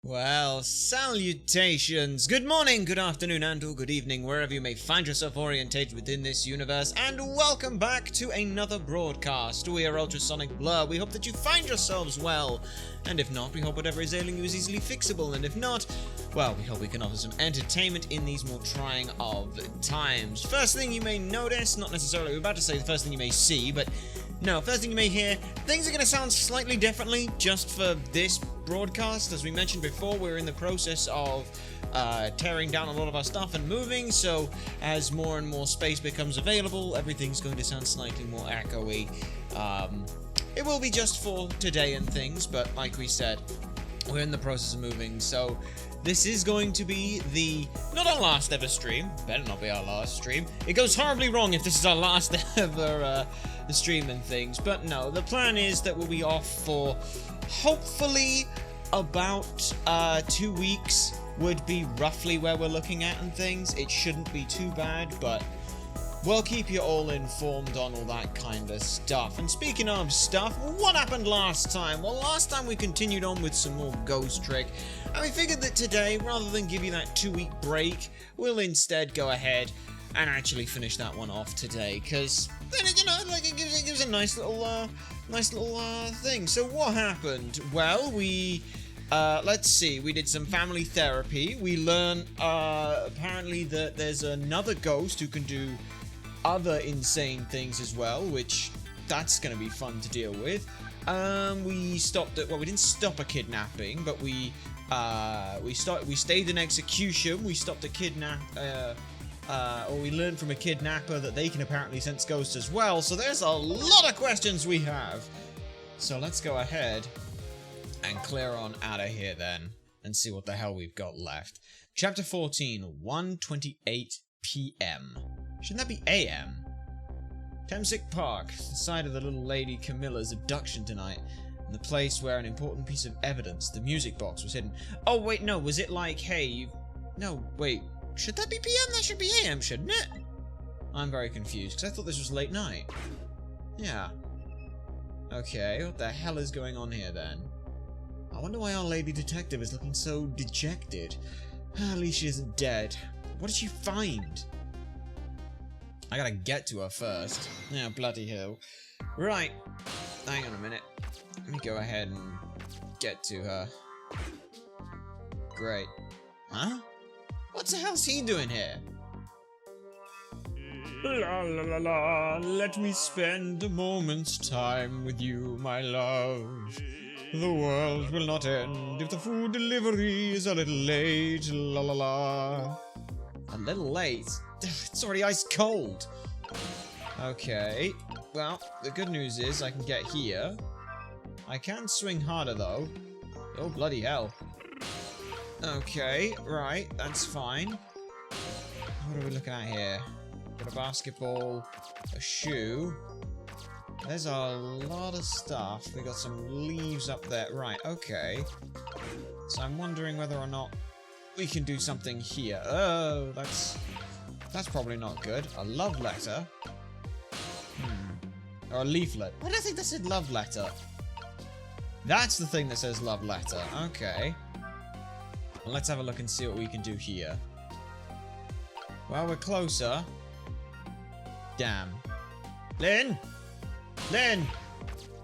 Well, salutations! Good morning, good afternoon, and or good evening, wherever you may find yourself orientated within this universe, and welcome back to another broadcast. We are Ultrasonic Blur. We hope that you find yourselves well, and if not, we hope whatever is ailing you is easily fixable, and if not, well, we hope we can offer some entertainment in these more trying of times. First thing you may notice, not necessarily, we're about to say the first thing you may see, but no, first thing you may hear, things are going to sound slightly differently just for this broadcast. As we mentioned before, we're in the process of tearing down a lot of our stuff and moving, so as more and more space becomes available, everything's going to sound slightly more echoey. It will be just for today and things, but like we said, we're in the process of moving, so this is going to be not our last ever stream. Better not be our last stream. It goes horribly wrong if this is our last ever stream and things. But no, the plan is that we'll be off for hopefully about 2 weeks would be roughly where we're looking at and things. It shouldn't be too bad, but we'll keep you all informed on all that kind of stuff. And speaking of stuff, what happened last time? Well, last time we continued on with some more Ghost Trick, and we figured that today, rather than give you that 2-week break, we'll instead go ahead and actually finish that one off today, because then, you know, like it gives a nice little thing. So what happened? Well, we let's see, we did some family therapy. We learned apparently that there's another ghost who can do other insane things as well, which that's gonna be fun to deal with. We stopped at, well, we didn't stop a kidnapping, but we stayed in execution. We stopped a or we learned from a kidnapper that they can apparently sense ghosts as well. So there's a lot of questions we have. So let's go ahead and clear on out of here then and see what the hell we've got left. Chapter 14, 1:28 p.m. Shouldn't that be AM? Temsic Park, the site of the little lady Camilla's abduction tonight, and the place where an important piece of evidence, the music box, was hidden. Oh wait, no, was it like, hey, no, wait, should that be PM? That should be AM, shouldn't it? I'm very confused, because I thought this was late night. Yeah. Okay, what the hell is going on here then? I wonder why our lady detective is looking so dejected. At least she isn't dead. What did she find? I gotta get to her first. Yeah, bloody hell. Right. Hang on a minute. Let me go ahead and get to her. Great. Huh? What the hell's he doing here? La la la la, let me spend a moment's time with you, my love. The world will not end if the food delivery is a little late, la la la. A little late? It's already ice cold. Okay, well, the good news is I can get here. I can swing harder though. Oh, bloody hell. Okay, right, that's fine. What are we looking at here? Got a basketball, a shoe. There's a lot of stuff. We got some leaves up there. Right, okay. So I'm wondering whether or not we can do something here. Oh, that's probably not good. A love letter. Or a leaflet. Why do I think that said love letter? That's the thing that says love letter. Okay. Well, let's have a look and see what we can do here. Well, we're closer. Damn. Lynn! Lynn!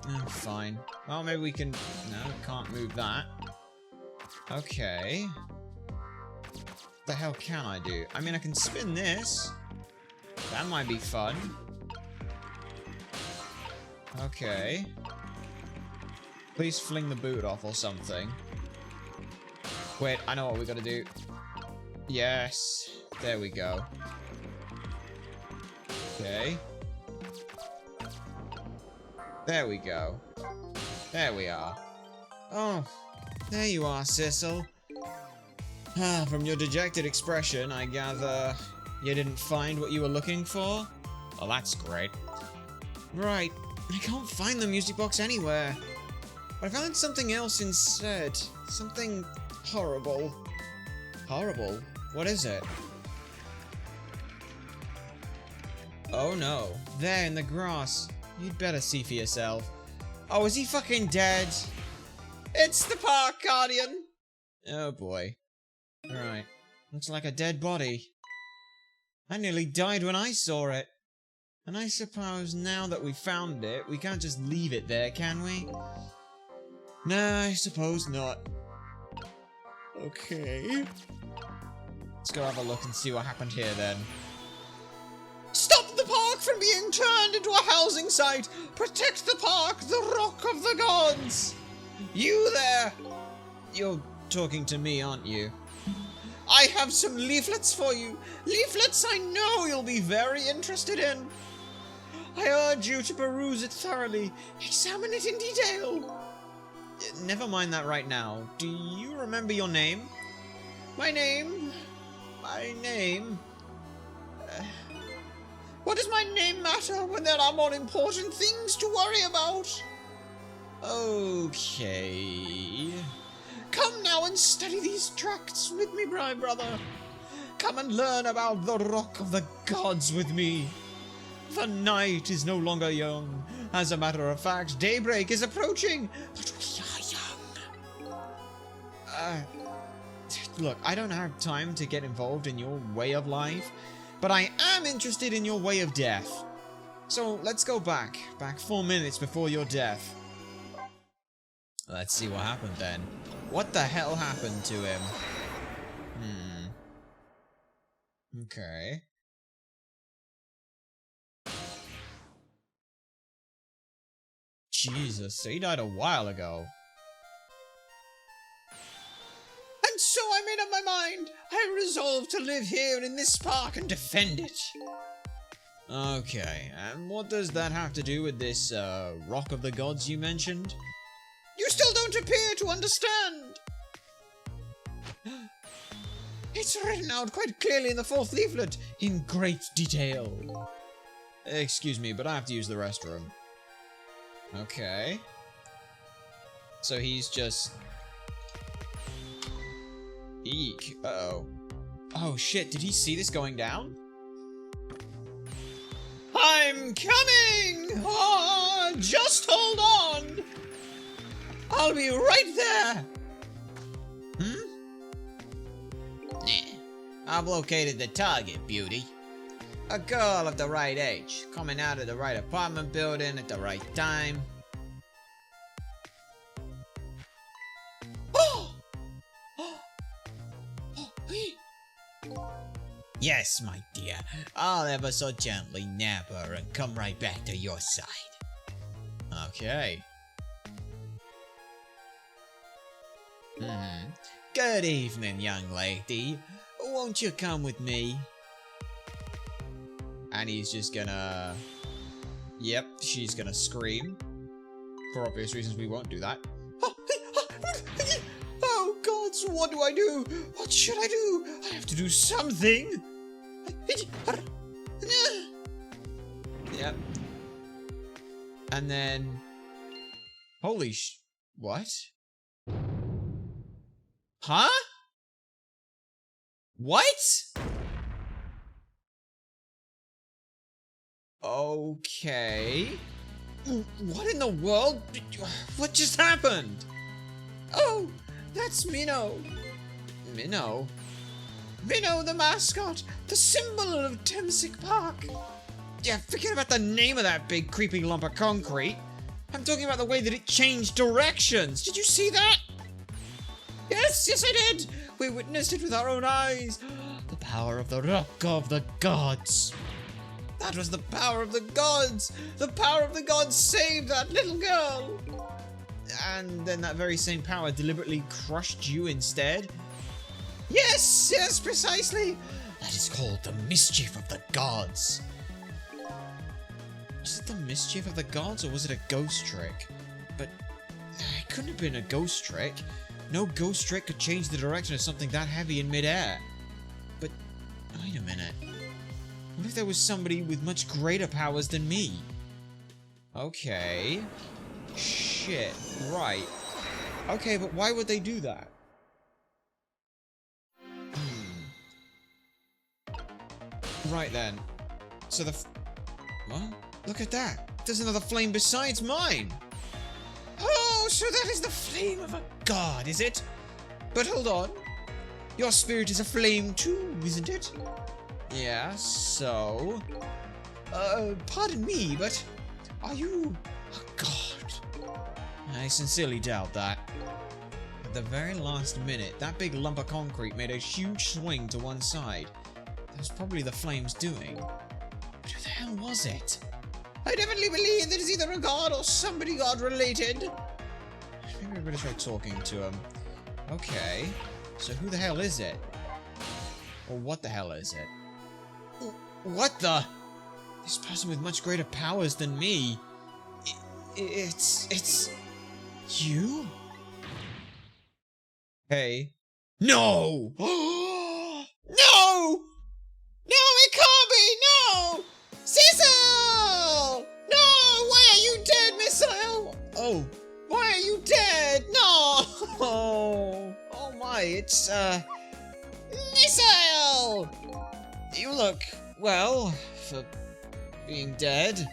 Oh, fine. Well, maybe we can... No, can't move that. Okay. What the hell can I do? I mean, I can spin this. That might be fun. Okay. Please fling the boot off or something. Wait, I know what we gotta do. Yes. There we go. Okay. There we go. There we are. Oh, there you are, Cecil. From your dejected expression, I gather you didn't find what you were looking for? Well, that's great. Right, I can't find the music box anywhere. But I found something else instead. Something horrible. Horrible? What is it? Oh no. There in the grass. You'd better see for yourself. Oh, is he fucking dead? It's the park guardian! Oh boy. Alright. Looks like a dead body. I nearly died when I saw it. And I suppose now that we found it, we can't just leave it there, can we? No, I suppose not. Okay. Let's go have a look and see what happened here then. Stop the park from being turned into a housing site! Protect the park, the Rock of the Gods! You there! You're talking to me, aren't you? I have some leaflets for you. Leaflets I know you'll be very interested in. I urge you to peruse it thoroughly. Examine it in detail. Never mind that right now. Do you remember your name? My name? What does my name matter when there are more important things to worry about? Okay. Come now and study these tracts with me, my brother. Come and learn about the Rock of the Gods with me. The night is no longer young. As a matter of fact, daybreak is approaching, but we are young. Look, I don't have time to get involved in your way of life, but I am interested in your way of death. So let's go back 4 minutes before your death. Let's see what happened then. What the hell happened to him? Okay. Jesus, he died a while ago. And so I made up my mind. I resolved to live here in this park and defend it. Okay, and what does that have to do with this, Rock of the Gods you mentioned? You still don't appear to understand. It's written out quite clearly in the 4th leaflet, in great detail. Excuse me, but I have to use the restroom. Okay. So he's just... Eek. Uh-oh. Oh shit, did he see this going down? I'm coming! Oh, just hold on! I'll be right there! I've located the target, beauty. A girl of the right age, coming out of the right apartment building at the right time. Yes, my dear. I'll ever so gently nab her and come right back to your side. Okay. Good evening, young lady. Won't you come with me? And he's just gonna... Yep, she's gonna scream. For obvious reasons, we won't do that. Oh, gods, what do I do? What should I do? I have to do something. Yep. And then... Holy what? Huh? What? Okay. What in the world? What just happened? Oh, that's Minnow. Minnow? Minnow the mascot, the symbol of Temsic Park. Yeah, forget about the name of that big creepy lump of concrete. I'm talking about the way that it changed directions. Did you see that? Yes, I did. We witnessed it with our own eyes. The power of the Rock of the Gods. That was the power of the gods. The power of the gods saved that little girl. And then that very same power deliberately crushed you instead? Yes, precisely. That is called the mischief of the gods. Was it the mischief of the gods or was it a ghost trick? But it couldn't have been a ghost trick. No ghost trick could change the direction of something that heavy in midair. But wait a minute. What if there was somebody with much greater powers than me? Okay. Shit. Right. Okay, but why would they do that? Right then. So what? Look at that. There's another flame besides mine. Oh, so that is the flame of a god, is it? But hold on. Your spirit is a flame too, isn't it? Yeah, so... pardon me, but... Are you a god? I sincerely doubt that. At the very last minute, that big lump of concrete made a huge swing to one side. That was probably the flames doing. But who the hell was it? I definitely believe that it's either a god or somebody god-related. Maybe I better try talking to him. Okay, so who the hell is it? Or what the hell is it? What the? This person with much greater powers than me. It's... you? Hey. No! No! No, it can't be! No! Cecil! No! Why are you dead, Missile? Oh. Why are you dead? No! Oh my, it's, Missile! You look, well, for being dead.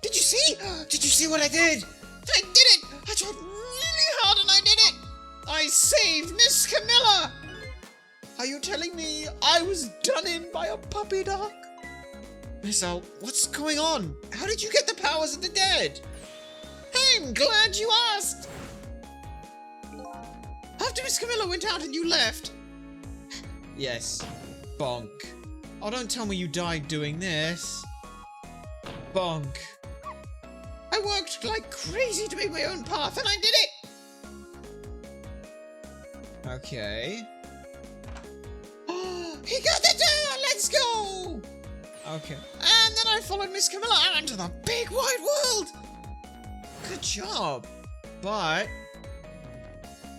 Did you see? Did you see what I did? I did it! I tried really hard and I did it! I saved Miss Camilla! Are you telling me I was done in by a puppy dog? Missile, what's going on? How did you get the powers of the dead? I'm glad you asked! After Miss Camilla went out and you left... Yes. Bonk. Oh, don't tell me you died doing this. Bonk. I worked like crazy to make my own path and I did it! Okay. He got the door! Let's go! Okay. And then I followed Miss Camilla out into the big wide world! Good job. But...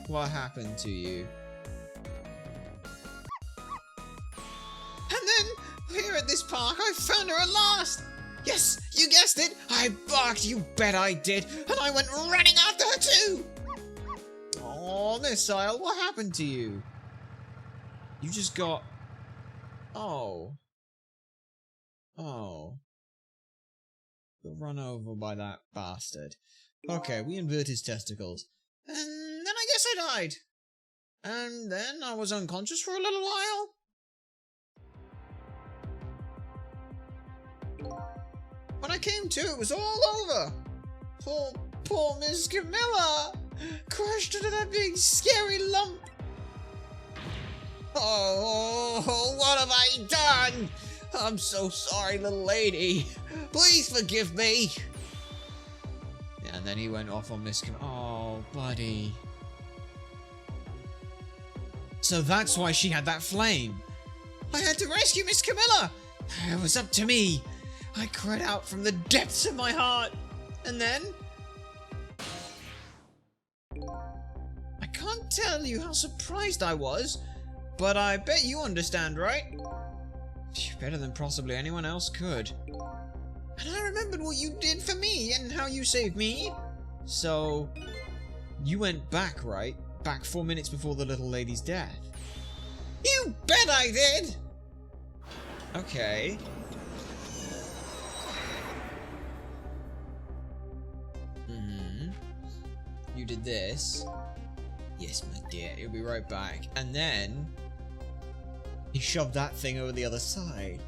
what happened to you? And then, here at this park, I found her at last! Yes, you guessed it! I barked, you bet I did! And I went running after her too! Oh, Missile, what happened to you? You just got... oh. Oh. Got run over by that bastard. Okay, we invert his testicles. And then I guess I died. And then I was unconscious for a little while. When I came to, it was all over. Poor Miss Camilla. Crushed into that big scary lump. Oh, what have I done? I'm so sorry, little lady. Please forgive me. And then he went off on Miss Camilla. Oh, buddy. So that's why she had that flame. I had to rescue Miss Camilla. It was up to me. I cried out from the depths of my heart. And then... I can't tell you how surprised I was, but I bet you understand, right? Better than possibly anyone else could. And I remembered what you did for me and how you saved me. So, you went back, right? Back 4 minutes before the little lady's death. You bet I did! Okay. You did this. Yes, my dear, you'll be right back. And then... he shoved that thing over the other side.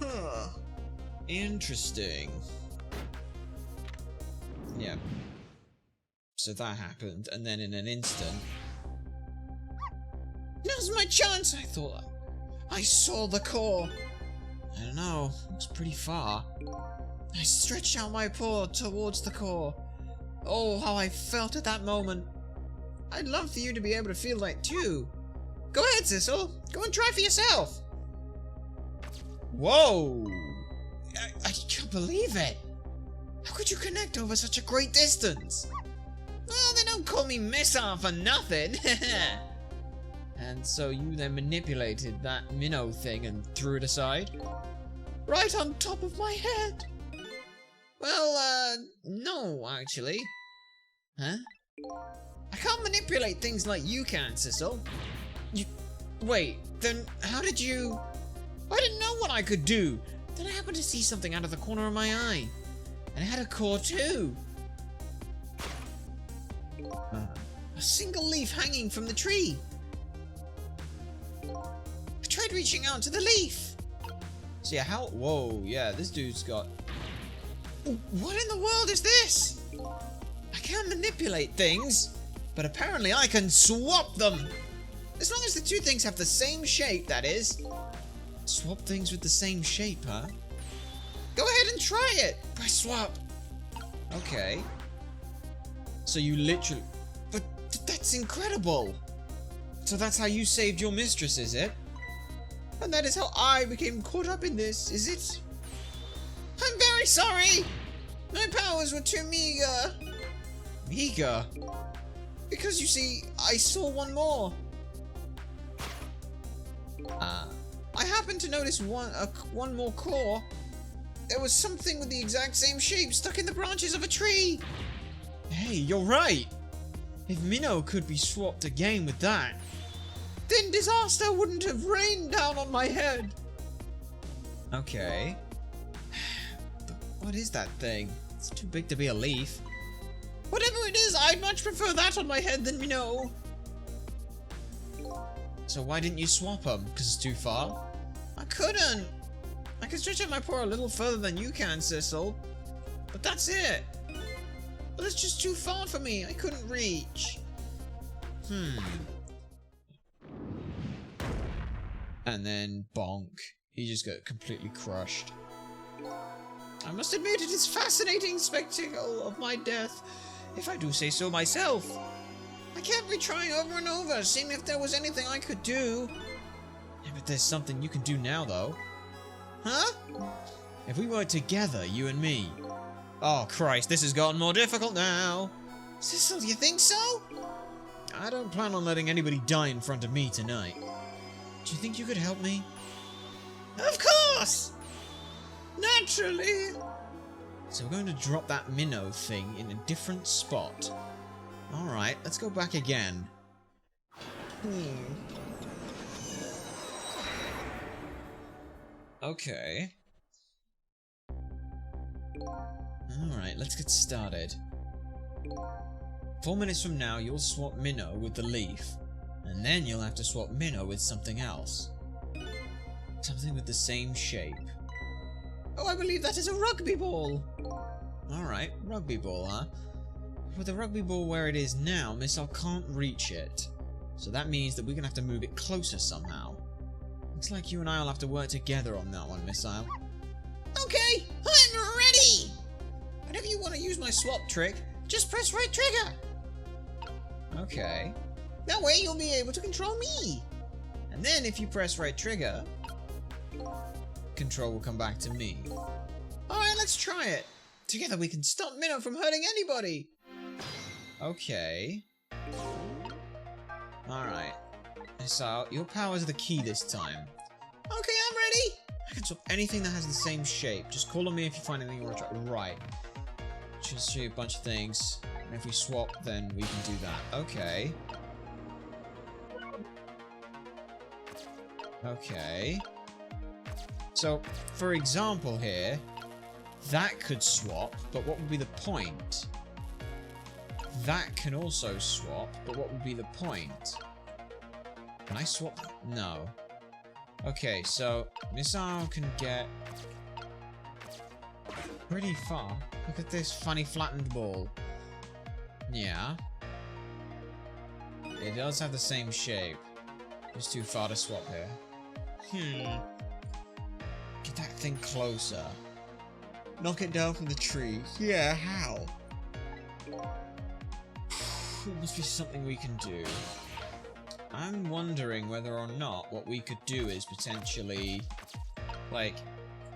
Huh. Interesting. Yeah. So that happened, and then in an instant... now's my chance, I thought. I saw the core. I don't know, it was pretty far. I stretched out my paw towards the core. Oh, how I felt at that moment. I'd love for you to be able to feel that too. Go ahead, Cecil. Go and try for yourself. Whoa! I can't believe it. How could you connect over such a great distance? Well, they don't call me Missile for nothing. And so you then manipulated that minnow thing and threw it aside? Right on top of my head. Well, no, actually. Huh? I can't manipulate things like you can, Cecil. Wait, then how did you... I didn't know what I could do. Then I happened to see something out of the corner of my eye. And it had a core too. A single leaf hanging from the tree. I tried reaching out to the leaf. So yeah, how... Whoa, yeah, this dude's got... What in the world is this? I can't manipulate things, but apparently I can swap them. As long as the two things have the same shape, that is. Swap things with the same shape, huh? Go ahead and try it. Press swap. Okay. So you literally... But that's incredible. So that's how you saved your mistress, is it? And that is how I became caught up in this, is it? I'm very sorry. My powers were too meager. Meager? Because you see, I saw one more. I happened to notice one more core. There was something with the exact same shape stuck in the branches of a tree. Hey, you're right. If Minnow could be swapped again with that, then disaster wouldn't have rained down on my head. Okay. But what is that thing? It's too big to be a leaf. Whatever it is, I'd much prefer that on my head than Minnow. So why didn't you swap them? Because it's too far? I couldn't. I can stretch out my paw a little further than you can, Sissel. But that's it. But it's just too far for me. I couldn't reach. And then bonk. He just got completely crushed. I must admit it is a fascinating spectacle of my death, if I do say so myself. I kept retrying over and over, seeing if there was anything I could do. Yeah, but there's something you can do now, though. Huh? If we work together, you and me. Oh, Christ, this has gotten more difficult now. Sissel, you think so? I don't plan on letting anybody die in front of me tonight. Do you think you could help me? Of course! Naturally! So we're going to drop that minnow thing in a different spot. Alright, let's go back again. Okay. Alright, let's get started. 4 minutes from now, you'll swap Minnow with the leaf. And then you'll have to swap Minnow with something else. Something with the same shape. Oh, I believe that is a rugby ball! Alright, rugby ball, huh? With the rugby ball where it is now, Missile can't reach it. So that means that we're gonna have to move it closer somehow. Looks like you and I will have to work together on that one, Missile. Okay, I'm ready! Whenever you want to use my swap trick, just press right trigger! Okay. That way you'll be able to control me! And then if you press right trigger, control will come back to me. Alright, let's try it! Together we can stop Minnow from hurting anybody! Okay. Alright. So, your powers are the key this time. Okay, I'm ready! I can swap anything that has the same shape. Just call on me if you find anything you want to try. Right. Just show you a bunch of things. And if we swap, then we can do that. Okay. Okay. So, for example here, that could swap, but what would be the point? That can also swap, but what would be the point? Can I swap? No. Okay, so Missile can get pretty far. Look at this funny flattened ball. Yeah. It does have the same shape. It's too far to swap here. Get that thing closer. Knock it down from the tree. Yeah, how? It must be something we can do. I'm wondering whether or not what we could do is potentially... Like,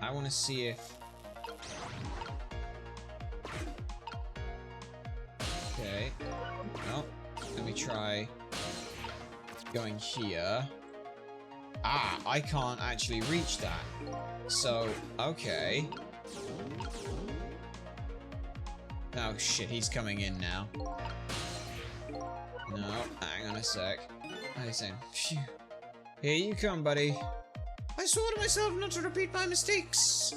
I want to see if... Okay. Well, let me try going here. Ah, I can't actually reach that. So, okay. Oh shit, he's coming in now. No, hang on a sec. I was saying, phew. Here you come, buddy. I swore to myself not to repeat my mistakes.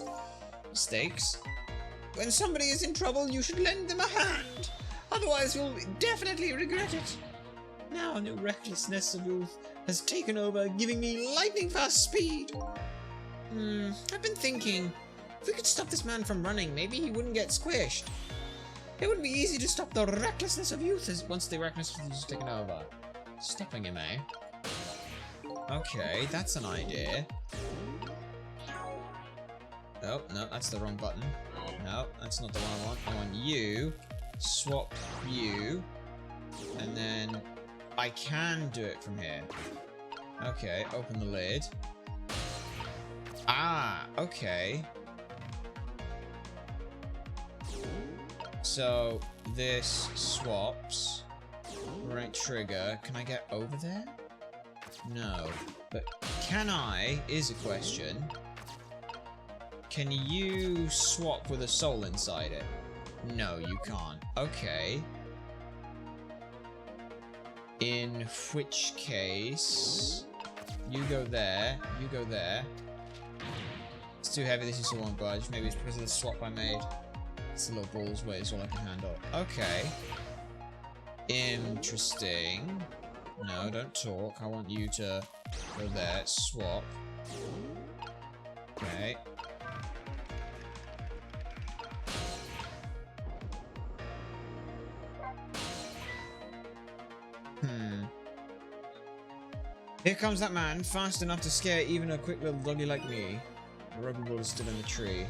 Mistakes? When somebody is in trouble, you should lend them a hand. Otherwise, you'll definitely regret it. Now a new recklessness of youth has taken over, giving me lightning fast speed. I've been thinking, if we could stop this man from running, maybe he wouldn't get squished. It wouldn't be easy to stop the recklessness of youth once the recklessness of youth has taken over. Stopping him, eh? Okay, that's an idea. Oh, no, that's the wrong button. No, that's not the one I want. I want you. Swap you. And then I can do it from here. Okay, open the lid. Ah, okay. So this swaps. Right trigger. Can I get over there? No. But can I, is a question. Can you swap with a soul inside it? No, you can't. Okay. In which case, you go there, you go there. It's too heavy, this is still won't budge. Maybe it's because of the swap I made. It's a little balls weight is all I can handle. Okay. Interesting. No, don't talk. I want you to go there, swap. Okay. Here comes that man, fast enough to scare even a quick little doggy like me. The rugby ball is still in the tree.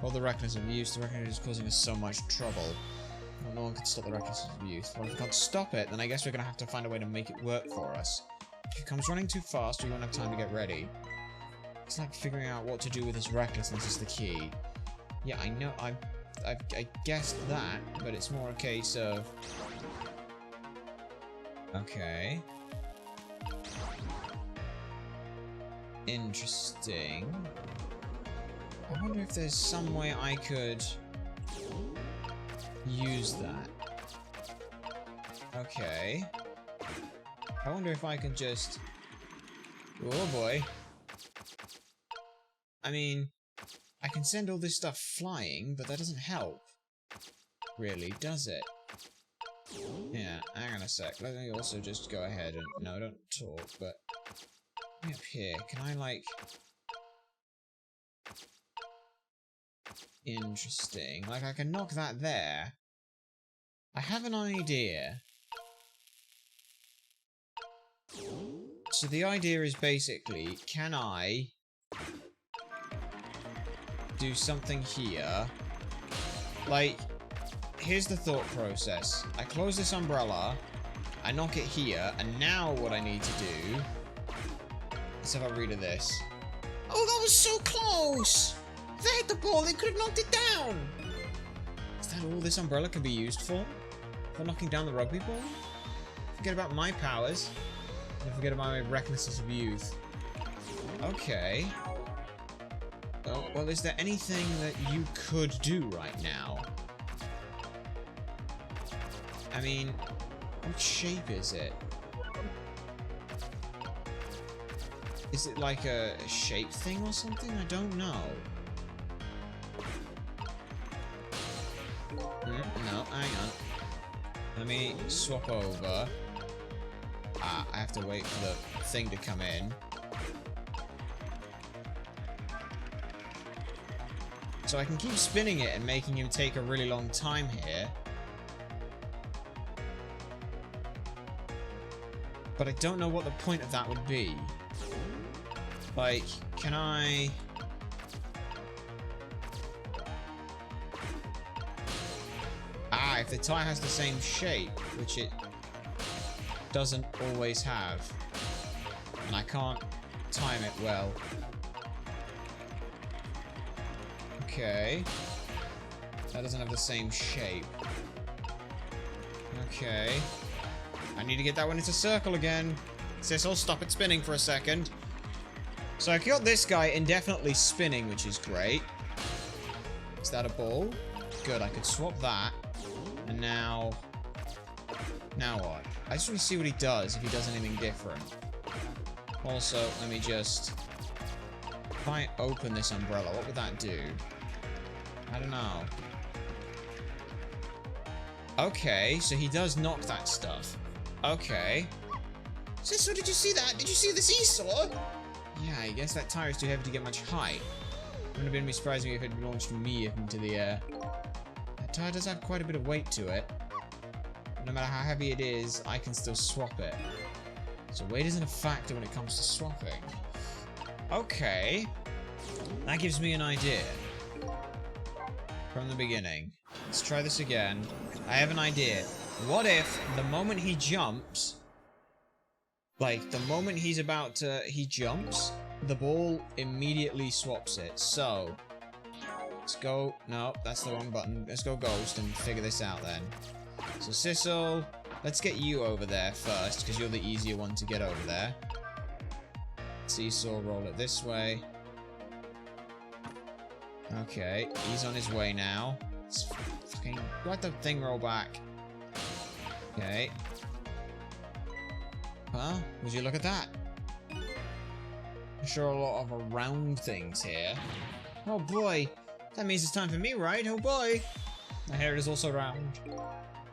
All the recklessness of youth, the recklessness is causing us so much trouble. Well, no one can stop the recklessness of youth. Well, if we can't stop it, then I guess we're gonna have to find a way to make it work for us. If he comes running too fast, we won't have time to get ready. It's like figuring out what to do with his recklessness is the key. Yeah, I know, I guessed that, but it's more a case of... Okay. Interesting. I wonder if there's some way I could use that. Okay. I wonder if I can just... Oh boy. I mean, I can send all this stuff flying, but that doesn't help. Really, does it? Yeah, hang on a sec. Let me also just go ahead and... No, don't talk, but... Up here, can I, like... Interesting. Like, I can knock that there. I have an idea. So the idea is basically, can I do something here? Like, here's the thought process. I close this umbrella, I knock it here, and now what I need to do... Let's have a read of this. Oh, that was so close! If they hit the ball, they could have knocked it down! Is that all this umbrella can be used for? For knocking down the rugby ball? Forget about my powers. And forget about my recklessness of youth. Okay. Oh, well, is there anything that you could do right now? I mean, what shape is it? Is it like a shape thing or something? I don't know. No, hang on. Let me swap over. Ah, I have to wait for the thing to come in. So I can keep spinning it and making him take a really long time here. But I don't know what the point of that would be. Like, can I... Ah, if the tire has the same shape, which it doesn't always have, and I can't time it well. Okay. That doesn't have the same shape. Okay. I need to get that one into circle again. Sis, I'll stop it spinning for a second. So I got this guy indefinitely spinning, which is great. Is that a ball? Good, I could swap that. And now... Now what? I just want to see what he does, if he does anything different. Also, let me just... If I open this umbrella, what would that do? I don't know. Okay, so he does knock that stuff. Okay. Sister, did you see that? Did you see the seesaw? Yeah, I guess that tire is too heavy to get much height. Wouldn't have been surprising if it had launched me into the air. That tire does have quite a bit of weight to it. No matter how heavy it is, I can still swap it. So weight isn't a factor when it comes to swapping. Okay. That gives me an idea. From the beginning. Let's try this again. I have an idea. What if the moment he jumps... Like, the moment he's about to... He jumps, the ball immediately swaps it. So... Let's go... No, that's the wrong button. Let's go Ghost and figure this out then. So Sissel, let's get you over there first, because you're the easier one to get over there. Seesaw, roll it this way. Okay, he's on his way now. Let's fucking let the thing roll back. Okay. Huh? Would you look at that? I'm sure a lot of around things here. Oh boy, that means it's time for me, right? Oh boy. My hair is also round.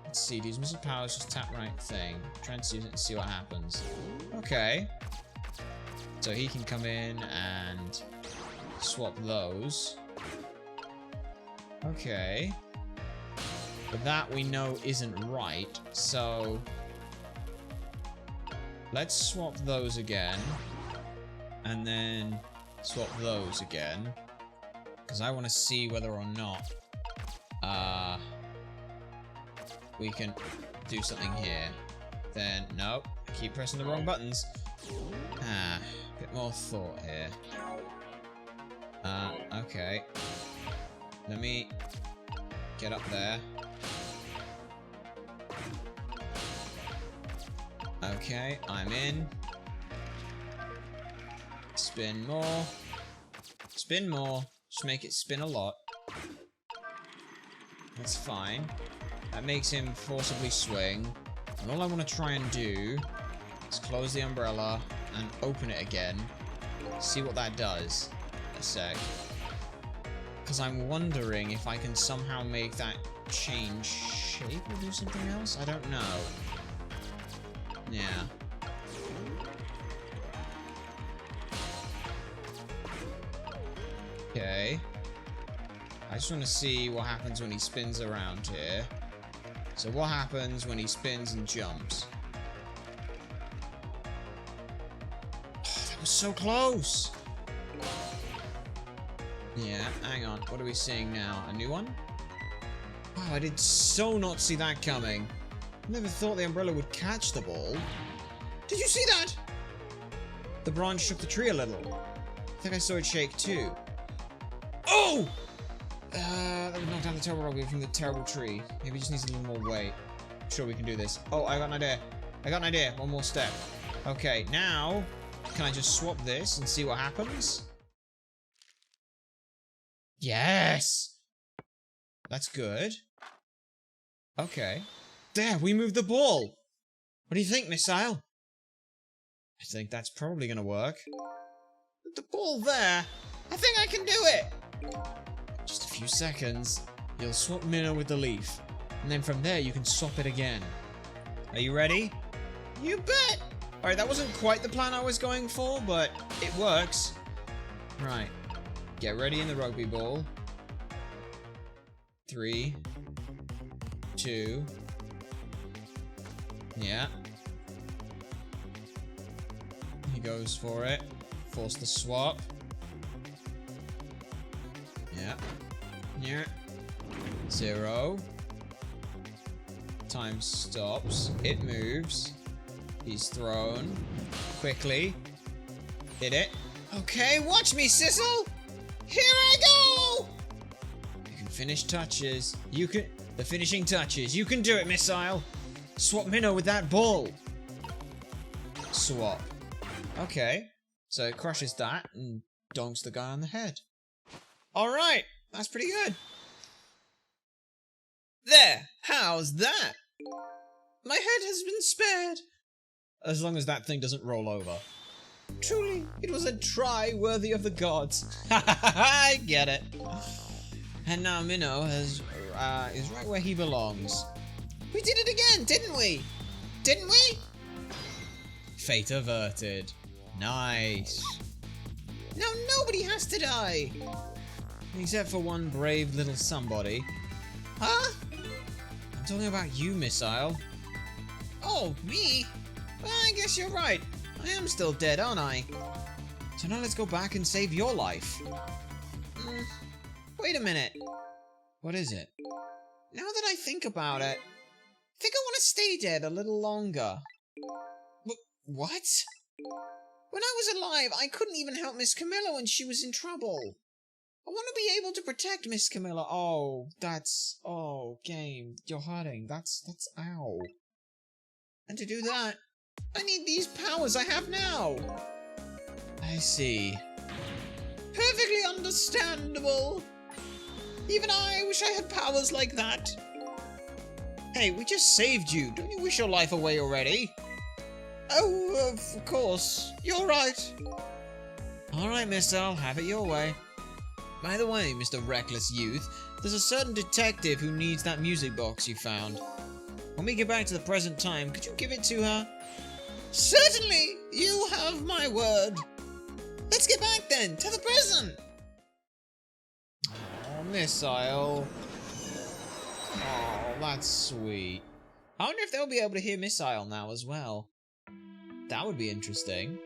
Let's see, these missile powers just tap right thing. Try and see what happens. Okay. So he can come in and swap those. Okay. But that we know isn't right, so... Let's swap those again. And then swap those again. Because I want to see whether or not... we can do something here. Then, nope. I keep pressing the wrong buttons. A bit more thought here. Okay. Let me get up there. Okay, I'm in. Spin more. Spin more. Just make it spin a lot. That's fine. That makes him forcibly swing. And all I want to try and do is close the umbrella and open it again. See what that does. A sec. Because I'm wondering if I can somehow make that change shape or do something else? I don't know. Yeah. Okay. I just want to see what happens when he spins around here. So what happens when he spins and jumps? Oh, that was so close! Yeah, hang on. What are we seeing now? A new one? Oh, I did so not see that coming. Never thought the umbrella would catch the ball. Did you see that? The branch shook the tree a little. I think I saw it shake too. Oh! That would knock down the terrible rugby from the terrible tree. Maybe it just needs a little more weight. I'm sure we can do this. Oh, I got an idea. I got an idea. One more step. Okay, now, can I just swap this and see what happens? Yes! That's good. Okay. There, we moved the ball! What do you think, Missile? I think that's probably gonna work. With the ball there, I think I can do it! Just a few seconds, you'll swap Minnow with the leaf. And then from there, you can swap it again. Are you ready? You bet! Alright, that wasn't quite the plan I was going for, but it works. Right. Get ready in the rugby ball. 3, 2... Yeah. He goes for it. Force the swap. Yeah. Yeah. 0. Time stops. It moves. He's thrown. Quickly. Hit it. Okay, watch me, Sissel! Here I go! You can finish touches. You can... The finishing touches. You can do it, Missile! Swap Minnow with that ball! Swap. Okay. So it crushes that and donks the guy on the head. Alright! That's pretty good. There! How's that? My head has been spared! As long as that thing doesn't roll over. Truly, it was a try worthy of the gods. I get it. And now Minnow is right where he belongs. We did it again, didn't we? didn't we? Fate averted. Nice. Now nobody has to die. Except for one brave little somebody. Huh? I'm talking about you, Missile. Oh, me? Well, I guess you're right. I am still dead, aren't I? So now let's go back and save your life. Wait a minute. What is it? Now that I think about it, I think I want to stay dead a little longer. What? When I was alive, I couldn't even help Miss Camilla when she was in trouble. I want to be able to protect Miss Camilla. Oh, that's... Oh, game. You're hurting. That's... Ow. And to do that, I need these powers I have now. I see. Perfectly understandable. Even I wish I had powers like that. Hey, we just saved you. Don't you wish your life away already? Oh, of course. You're right. Alright, mister. I'll have it your way. By the way, Mr. Reckless Youth, there's a certain detective who needs that music box you found. When we get back to the present time, could you give it to her? Certainly! You have my word. Let's get back then, to the present! Oh, Missile. Oh, that's sweet. I wonder if they'll be able to hear Missile now as well. That would be interesting.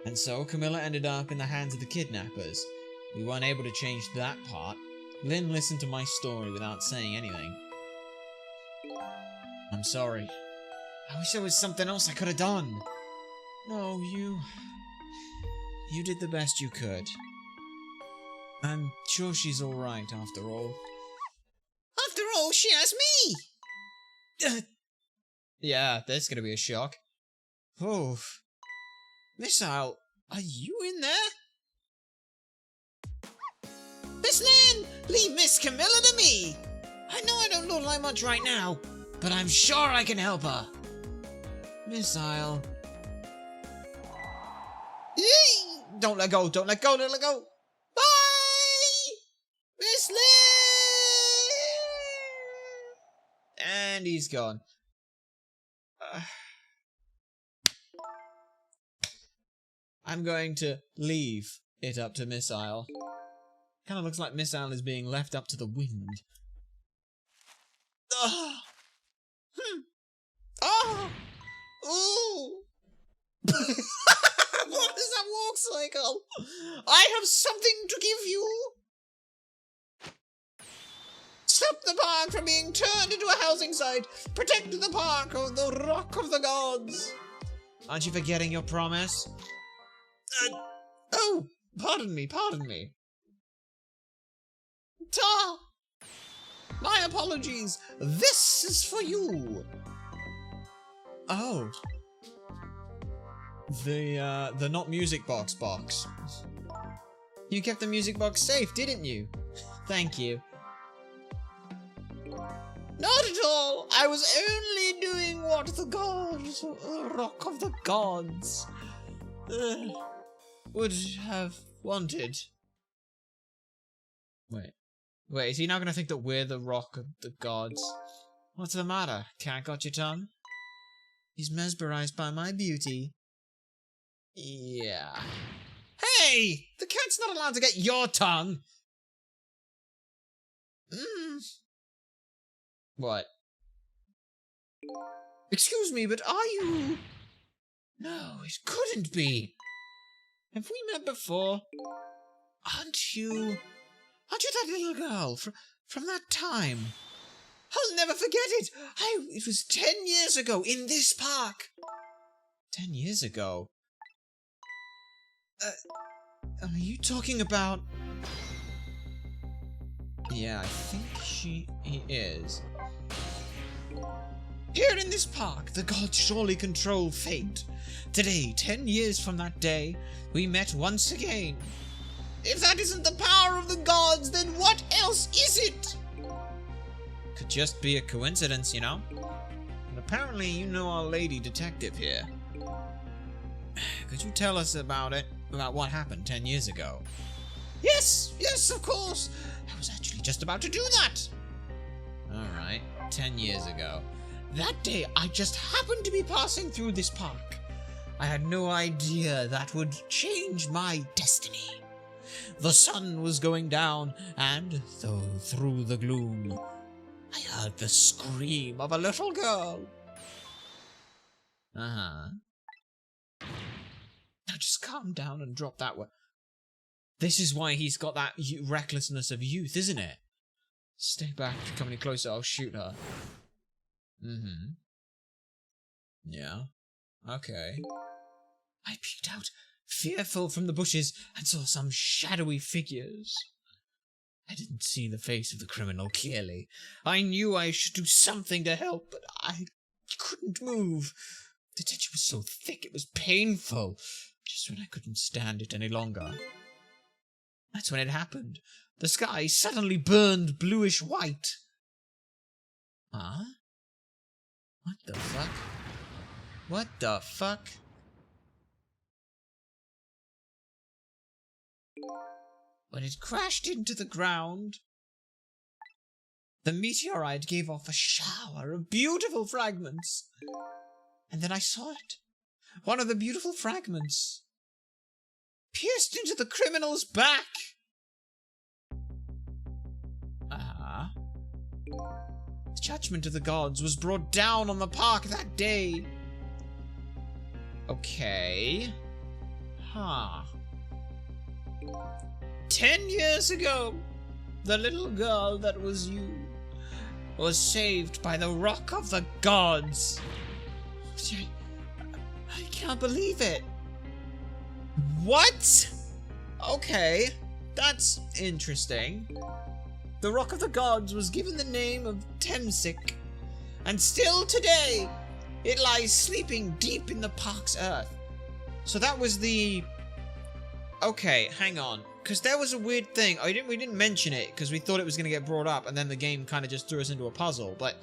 And so Camilla ended up in the hands of the kidnappers. We weren't able to change that part. Lynn listened to my story without saying anything. I'm sorry. I wish there was something else I could have done. No, you did the best you could. I'm sure she's alright after all. After all, she has me! Yeah, that's gonna be a shock. Oof. Missile, are you in there? Miss Lynn, leave Miss Camilla to me! I know I don't look like much right now, but I'm sure I can help her. Missile. Yee! Don't let go, don't let go, don't let go! Bye! Miss Lynn! And he's gone. I'm going to leave it up to Missile. Kind of looks like Missile is being left up to the wind. Oh! Ooh! What is that walk cycle? I have something to give you! Stop the park from being turned into a housing site! Protect the park of the Rock of the Gods! Aren't you forgetting your promise? Oh! Pardon me, pardon me. Ta! My apologies! This is for you! Oh. The not music box. You kept the music box safe, didn't you? Thank you. Not at all! I was only doing what the gods, Rock of the Gods, would have wanted. Wait, is he now gonna think that we're the Rock of the Gods? What's the matter? Cat got your tongue? He's mesmerized by my beauty. Yeah. Hey! The cat's not allowed to get your tongue! What? Excuse me, but are you... No, it couldn't be. Have we met before? Aren't you that little girl from that time? I'll never forget it. It was 10 years ago in this park. 10 years ago? Are you talking about... Yeah, I think he is. Here in this park, the gods surely control fate. Today, 10 years from that day, we met once again. If that isn't the power of the gods, then what else is it? Could just be a coincidence, you know? And apparently you know our lady detective here. Could you tell us about what happened 10 years ago? Yes, of course. I was actually just about to do that. Alright, 10 years ago. That day, I just happened to be passing through this park. I had no idea that would change my destiny. The sun was going down, and though through the gloom, I heard the scream of a little girl. Now just calm down and drop that one. This is why he's got that recklessness of youth, isn't it? Stay back. If you come any closer, I'll shoot her. Yeah. Okay. I peeked out, fearful, from the bushes and saw some shadowy figures. I didn't see the face of the criminal clearly. I knew I should do something to help, but I couldn't move. The tension was so thick it was painful, just when I couldn't stand it any longer. That's when it happened. The sky suddenly burned bluish white. Huh? What the fuck? What the fuck? When it crashed into the ground, the meteorite gave off a shower of beautiful fragments. And then I saw it. One of the beautiful fragments pierced into the criminal's back. The judgment of the gods was brought down on the park that day. Okay. 10 years ago, the little girl that was you was saved by the Rock of the Gods. I can't believe it. What? Okay, that's interesting. The Rock of the Gods was given the name of Temsik, and still today, it lies sleeping deep in the park's earth. So that was the... Okay, hang on. Because there was a weird thing. We didn't mention it because we thought it was going to get brought up, and then the game kind of just threw us into a puzzle. But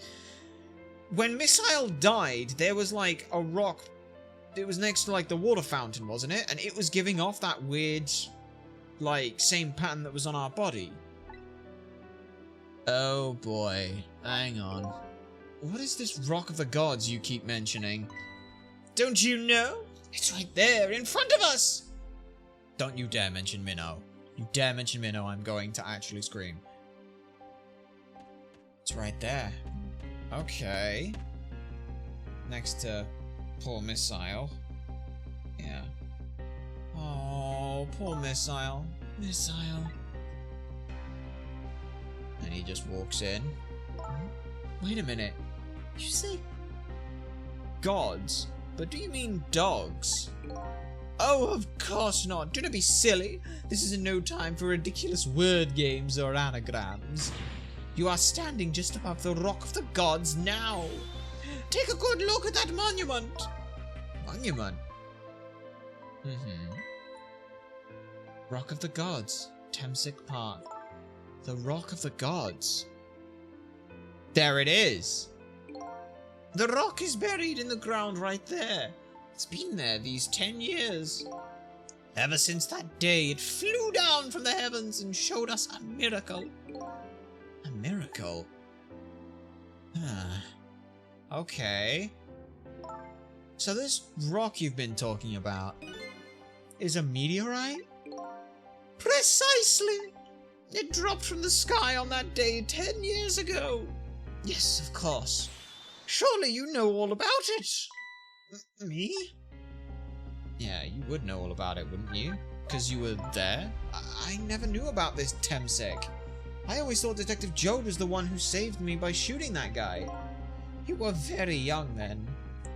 when Missile died, there was like a rock. It was next to like the water fountain, wasn't it? And it was giving off that weird, like, same pattern that was on our body. Oh boy. Hang on. What is this Rock of the Gods you keep mentioning? Don't you know? It's right there in front of us! Don't you dare mention Minnow. You dare mention Minnow, I'm going to actually scream. It's right there. Okay. Next to poor Missile. Yeah. Oh, poor Missile. Missile. And he just walks in. Wait a minute. You say gods, but do you mean dogs? Oh, of course not. Do not be silly. This is no time for ridiculous word games or anagrams. You are standing just above the Rock of the Gods now. Take a good look at that monument. Monument? Rock of the Gods, Temsik Park. The Rock of the Gods. There it is. The rock is buried in the ground right there. It's been there these 10 years. Ever since that day, it flew down from the heavens and showed us a miracle. A miracle? Okay. So this rock you've been talking about is a meteorite? Precisely! It dropped from the sky on that day 10 years ago. Yes, of course. Surely you know all about it. Me? Yeah, you would know all about it, wouldn't you? Because you were there? I never knew about this Temsik. I always thought Detective Joad was the one who saved me by shooting that guy. You were very young then,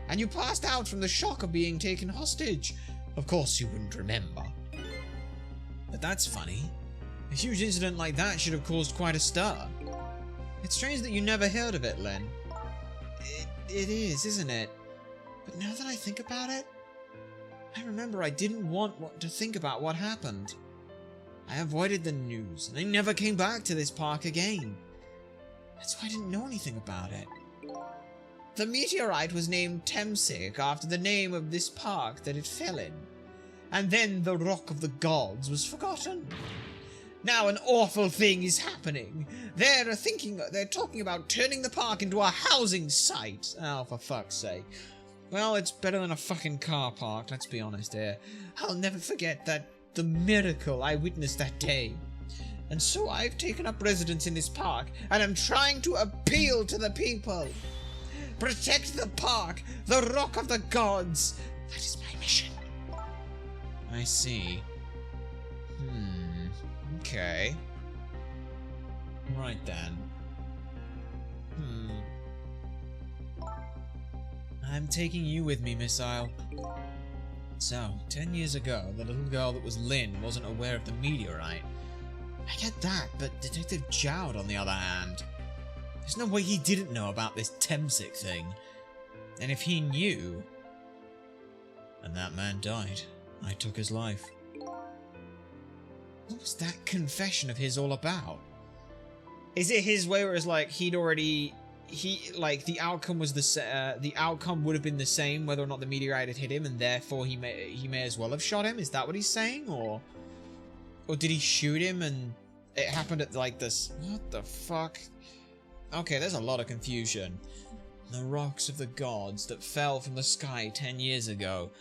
and you passed out from the shock of being taken hostage. Of course you wouldn't remember. But that's funny. A huge incident like that should have caused quite a stir. It's strange that you never heard of it, Len. It is, isn't it? But now that I think about it, I remember I didn't want to think about what happened. I avoided the news, and I never came back to this park again. That's why I didn't know anything about it. The meteorite was named Temsik after the name of this park that it fell in. And then the Rock of the Gods was forgotten. Now an awful thing is happening. They're talking about turning the park into a housing site. Oh, for fuck's sake. Well, it's better than a fucking car park, let's be honest here. I'll never forget the miracle I witnessed that day. And so I've taken up residence in this park, and I'm trying to appeal to the people. Protect the park, the rock of the gods. That is my mission. I see. Okay. Right then. I'm taking you with me, Missile. So, 10 years ago, the little girl that was Lynn wasn't aware of the meteorite. I get that, but Detective Jowd, on the other hand, there's no way he didn't know about this Temsic thing. And if he knew... And that man died. I took his life. What was that confession of his all about? Is it his way where it's like he'd already... the outcome was the outcome would have been the same whether or not the meteorite had hit him, and therefore he may as well have shot him? Is that what he's saying? Or did he shoot him and it happened at like this? What the fuck? Okay, there's a lot of confusion. The rocks of the gods that fell from the sky 10 years ago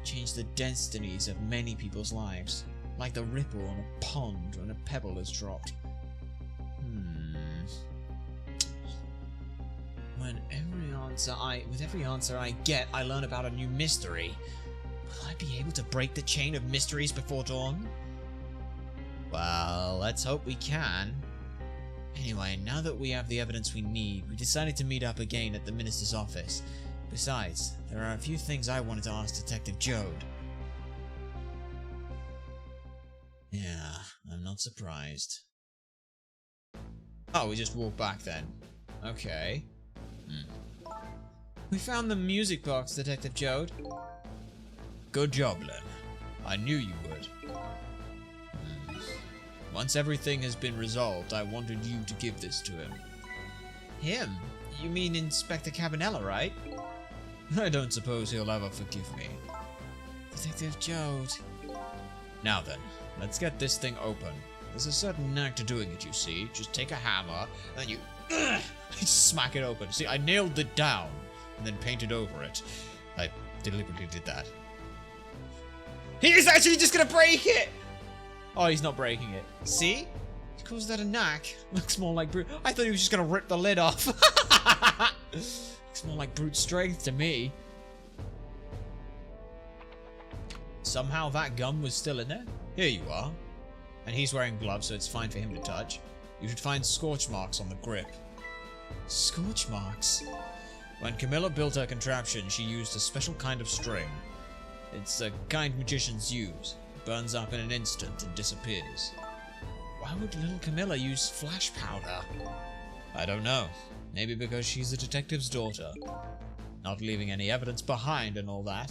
changed the destinies of many people's lives, like the ripple on a pond when a pebble is dropped. With every answer I get, I learn about a new mystery. Will I be able to break the chain of mysteries before dawn? Well, let's hope we can. Anyway, now that we have the evidence we need, we decided to meet up again at the minister's office. Besides, there are a few things I wanted to ask Detective Jowd. Yeah, I'm not surprised. Oh, we just walked back then. Okay. We found the music box, Detective Jowd. Good job, Len. I knew you would. Once everything has been resolved, I wanted you to give this to him. Him? You mean Inspector Cabanela, right? I don't suppose he'll ever forgive me. Detective Jowd. Now then, let's get this thing open. There's a certain knack to doing it, you see. Just take a hammer, and then you smack it open. See, I nailed it down, and then painted over it. I deliberately did that. He is actually just gonna break it! Oh, he's not breaking it. See? He calls that a knack. Looks more like brute. I thought he was just gonna rip the lid off. Looks more like brute strength to me. Somehow that gum was still in there. Here you are. And he's wearing gloves, so it's fine for him to touch. You should find scorch marks on the grip. Scorch marks? When Camilla built her contraption, she used a special kind of string. It's a kind magicians use. It burns up in an instant and disappears. Why would little Camilla use flash powder? I don't know. Maybe because she's a detective's daughter. Not leaving any evidence behind and all that.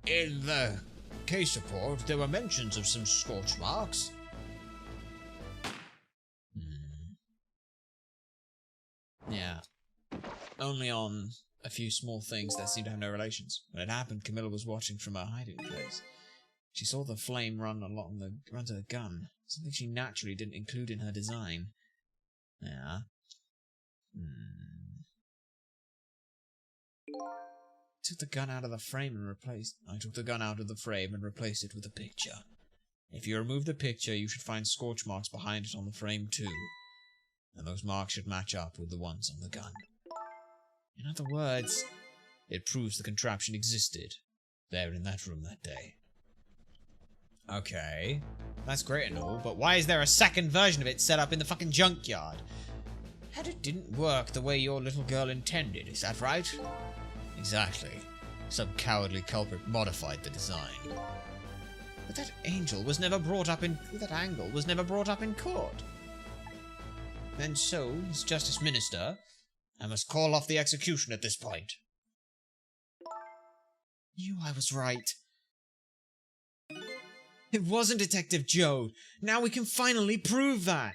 In the case report, there were mentions of some scorch marks. Yeah. Only on a few small things that seem to have no relations. When it happened, Camilla was watching from her hiding place. She saw the flame run to the gun, something she naturally didn't include in her design. Yeah. I took the gun out of the frame and replaced it with a picture. If you remove the picture, you should find scorch marks behind it on the frame too. And those marks should match up with the ones on the gun. In other words, it proves the contraption existed there in that room that day. Okay, that's great and all, but why is there a second version of it set up in the fucking junkyard? And it didn't work the way your little girl intended, is that right? Exactly. Some cowardly culprit modified the design. But that angle was never brought up in court. And so, as Justice Minister, I must call off the execution at this point. Knew I was right. It wasn't Detective Jowd. Now we can finally prove that.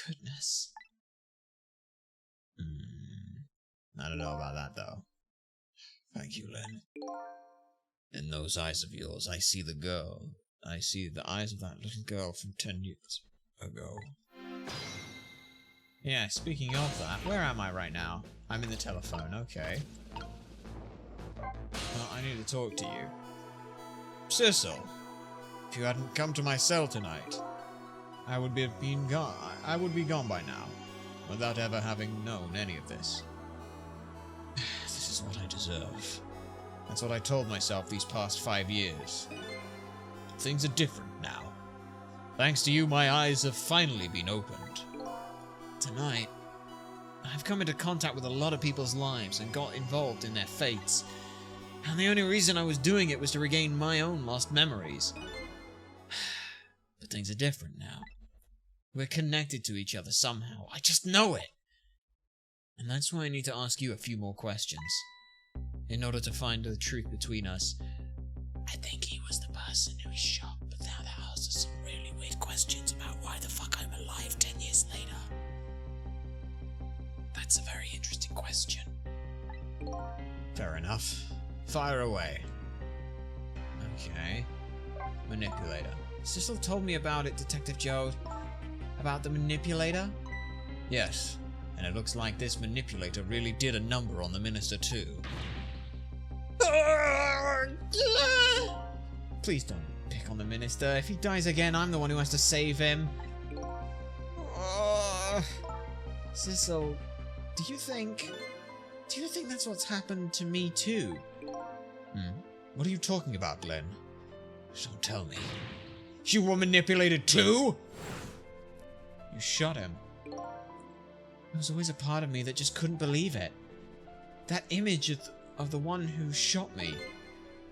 Goodness. I don't know about that, though. Thank you, Len. In those eyes of yours, I see the girl. I see the eyes of that little girl from 10 years ago. Yeah, speaking of that, where am I right now? I'm in the telephone, okay. Well, I need to talk to you. Cecil, if you hadn't come to my cell tonight, I would be gone. I would be gone by now, without ever having known any of this. This is what I deserve. That's what I told myself these past 5 years. But things are different now. Thanks to you, my eyes have finally been opened. Tonight, I've come into contact with a lot of people's lives and got involved in their fates. And the only reason I was doing it was to regain my own lost memories. But things are different now. We're connected to each other somehow. I just know it. And that's why I need to ask you a few more questions. In order to find the truth between us. I think he was the person who was shot, but now that asks us some really weird questions about why the fuck I'm alive 10 years later. That's a very interesting question. Fair enough. Fire away. Okay. Manipulator. Cecil told me about it, Detective Joe. About the manipulator? Yes. And it looks like this manipulator really did a number on the minister too. Please don't pick on the minister. If he dies again, I'm the one who has to save him. Cecil, do you think that's what's happened to me too? What are you talking about, Glenn? Don't tell me. You were manipulated too? You shot him. There was always a part of me that just couldn't believe it. That image of the one who shot me.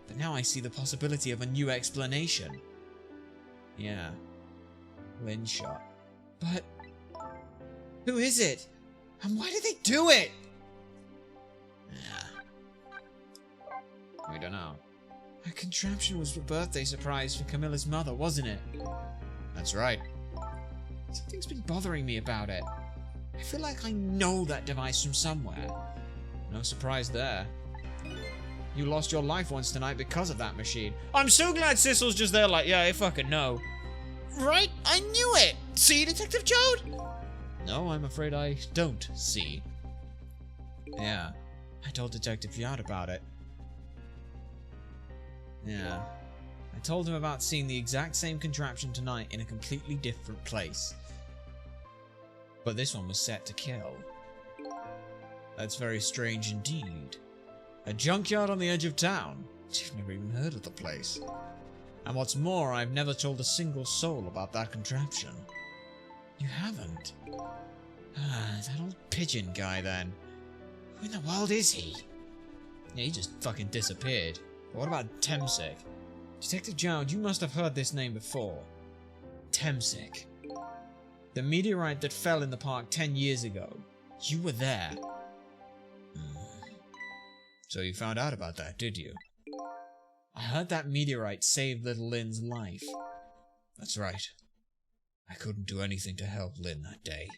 But now I see the possibility of a new explanation. Yeah. Lynn shot. But who is it? And why did they do it? Yeah. We don't know. That contraption was a birthday surprise for Camilla's mother, wasn't it? That's right. Something's been bothering me about it. I feel like I know that device from somewhere. No surprise there. You lost your life once tonight because of that machine. I'm so glad Cecil's just there like, yeah, I fucking know. Right? I knew it! See, Detective Jode? No, I'm afraid I don't see. Yeah, I told Detective Jode about it. Yeah, I told him about seeing the exact same contraption tonight in a completely different place. But this one was set to kill. That's very strange indeed. A junkyard on the edge of town. You've never even heard of the place. And what's more, I've never told a single soul about that contraption. You haven't? That old pigeon guy then. Who in the world is he? Yeah, he just fucking disappeared. But what about Temsic? Detective Jowd, you must have heard this name before. Temsic. The meteorite that fell in the park 10 years ago. You were there. So you found out about that, did you? I heard that meteorite saved little Lynn's life. That's right. I couldn't do anything to help Lynn that day.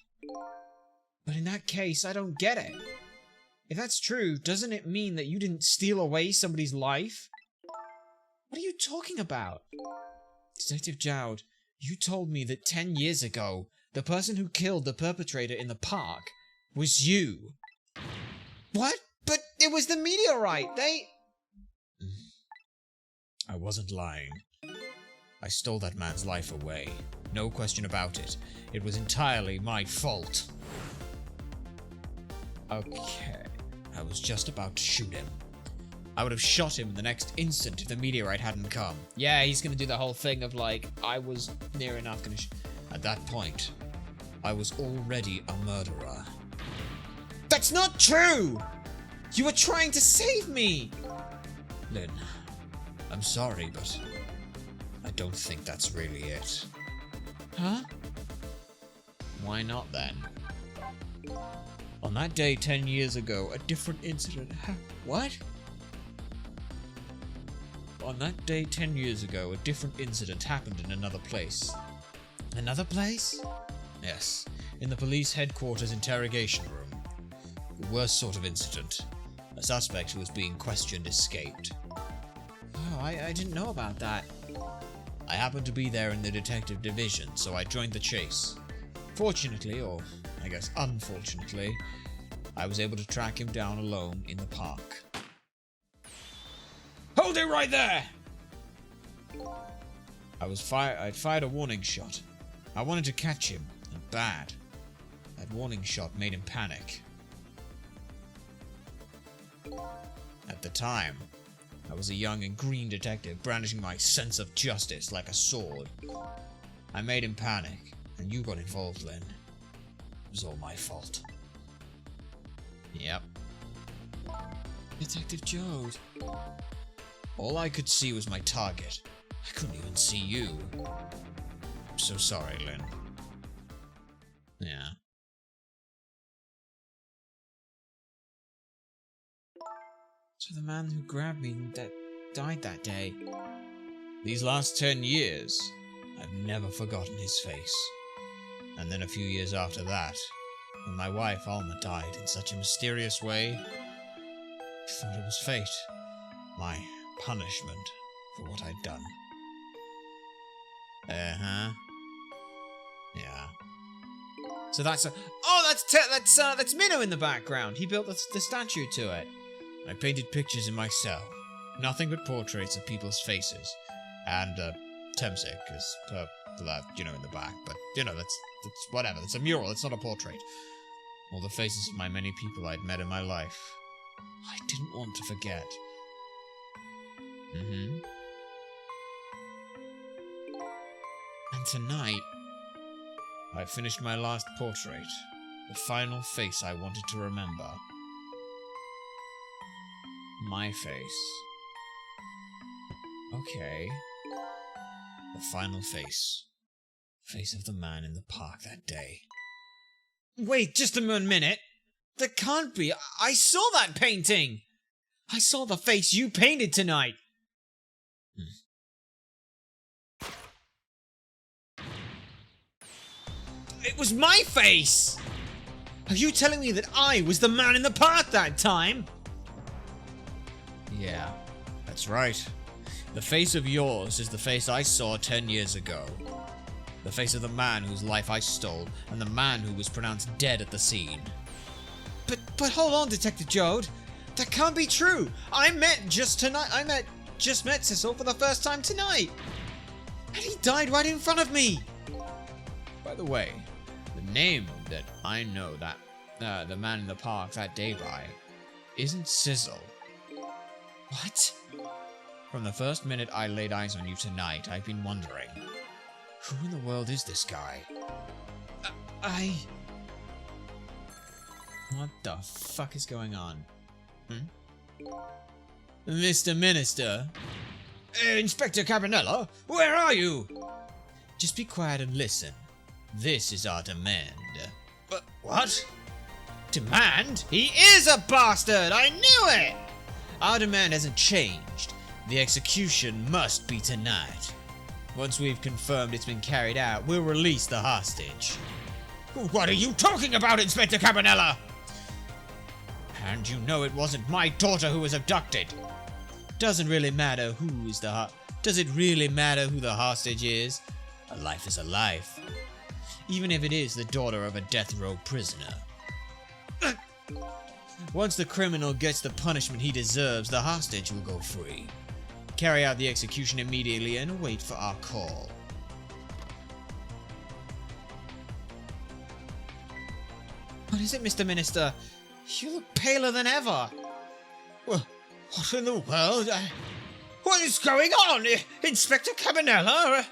But in that case, I don't get it. If that's true, doesn't it mean that you didn't steal away somebody's life? What are you talking about? Detective Jowd, you told me that 10 years ago, the person who killed the perpetrator in the park was you. What? But it was the meteorite, I wasn't lying. I stole that man's life away. No question about it. It was entirely my fault. Okay. I was just about to shoot him. I would have shot him in the next instant if the meteorite hadn't come. Yeah, he's gonna do the whole thing of like, I was near enough gonna At that point, I was already a murderer. That's not true! You were trying to save me! Lynn, I'm sorry, but I don't think that's really it. Huh? Why not then? On that day 10 years ago, a different incident happened. What? On that day 10 years ago, a different incident happened in another place. Another place? Yes, in the police headquarters interrogation room. The worst sort of incident. A suspect who was being questioned escaped. Oh, I didn't know about that. I happened to be there in the detective division, so I joined the chase. Fortunately, or I guess unfortunately, I was able to track him down alone in the park. Hold it right there! I'd fired a warning shot. I wanted to catch him, and bad. That warning shot made him panic. At the time, I was a young and green detective brandishing my sense of justice like a sword. I made him panic, and you got involved, Lynn. It was all my fault. Yep. Detective Jode. All I could see was my target. I couldn't even see you. I'm so sorry, Lynn. Yeah. So the man who grabbed me that died that day. These last 10 years, I've never forgotten his face. And then a few years after that, when my wife Alma died in such a mysterious way, I thought it was fate. My punishment for what I'd done. Uh-huh. Yeah. So that's that's Minnow in the background. He built the statue to it. I painted pictures in my cell. Nothing but portraits of people's faces. And, Temsik is, left, in the back. But, that's whatever. It's a mural. It's not a portrait. All the faces of my many people I'd met in my life. I didn't want to forget. Mm-hmm. And tonight, I finished my last portrait. The final face I wanted to remember. My face. Okay. The final face. Face of the man in the park that day. Wait, just a minute. That can't be. I saw that painting. I saw the face you painted tonight. It was my face! Are you telling me that I was the man in the park that time? Yeah, that's right. The face of yours is the face I saw 10 years ago. The face of the man whose life I stole, and the man who was pronounced dead at the scene. But hold on, Detective Jode. That can't be true. I just met Cecil for the first time tonight. And he died right in front of me. By the way, the name that I know that the man in the park that day by isn't Sizzle. What? From the first minute I laid eyes on you tonight, I've been wondering, who in the world is this guy? What the fuck is going on? Mr. Minister? Inspector Cabanella, where are you? Just be quiet and listen. This is our demand. What? Demand? He is a bastard! I knew it! Our demand hasn't changed. The execution must be tonight. Once we've confirmed it's been carried out, we'll release the hostage. What are you talking about, Inspector Cabanella? And you know it wasn't my daughter who was abducted. Doesn't really matter who is Does it really matter who the hostage is? A life is a life. Even if it is the daughter of a death row prisoner. Once the criminal gets the punishment he deserves, the hostage will go free. Carry out the execution immediately and wait for our call. What is it, Mr. Minister? You look paler than ever. Well, what in the world? What is going on? Inspector Cabanella?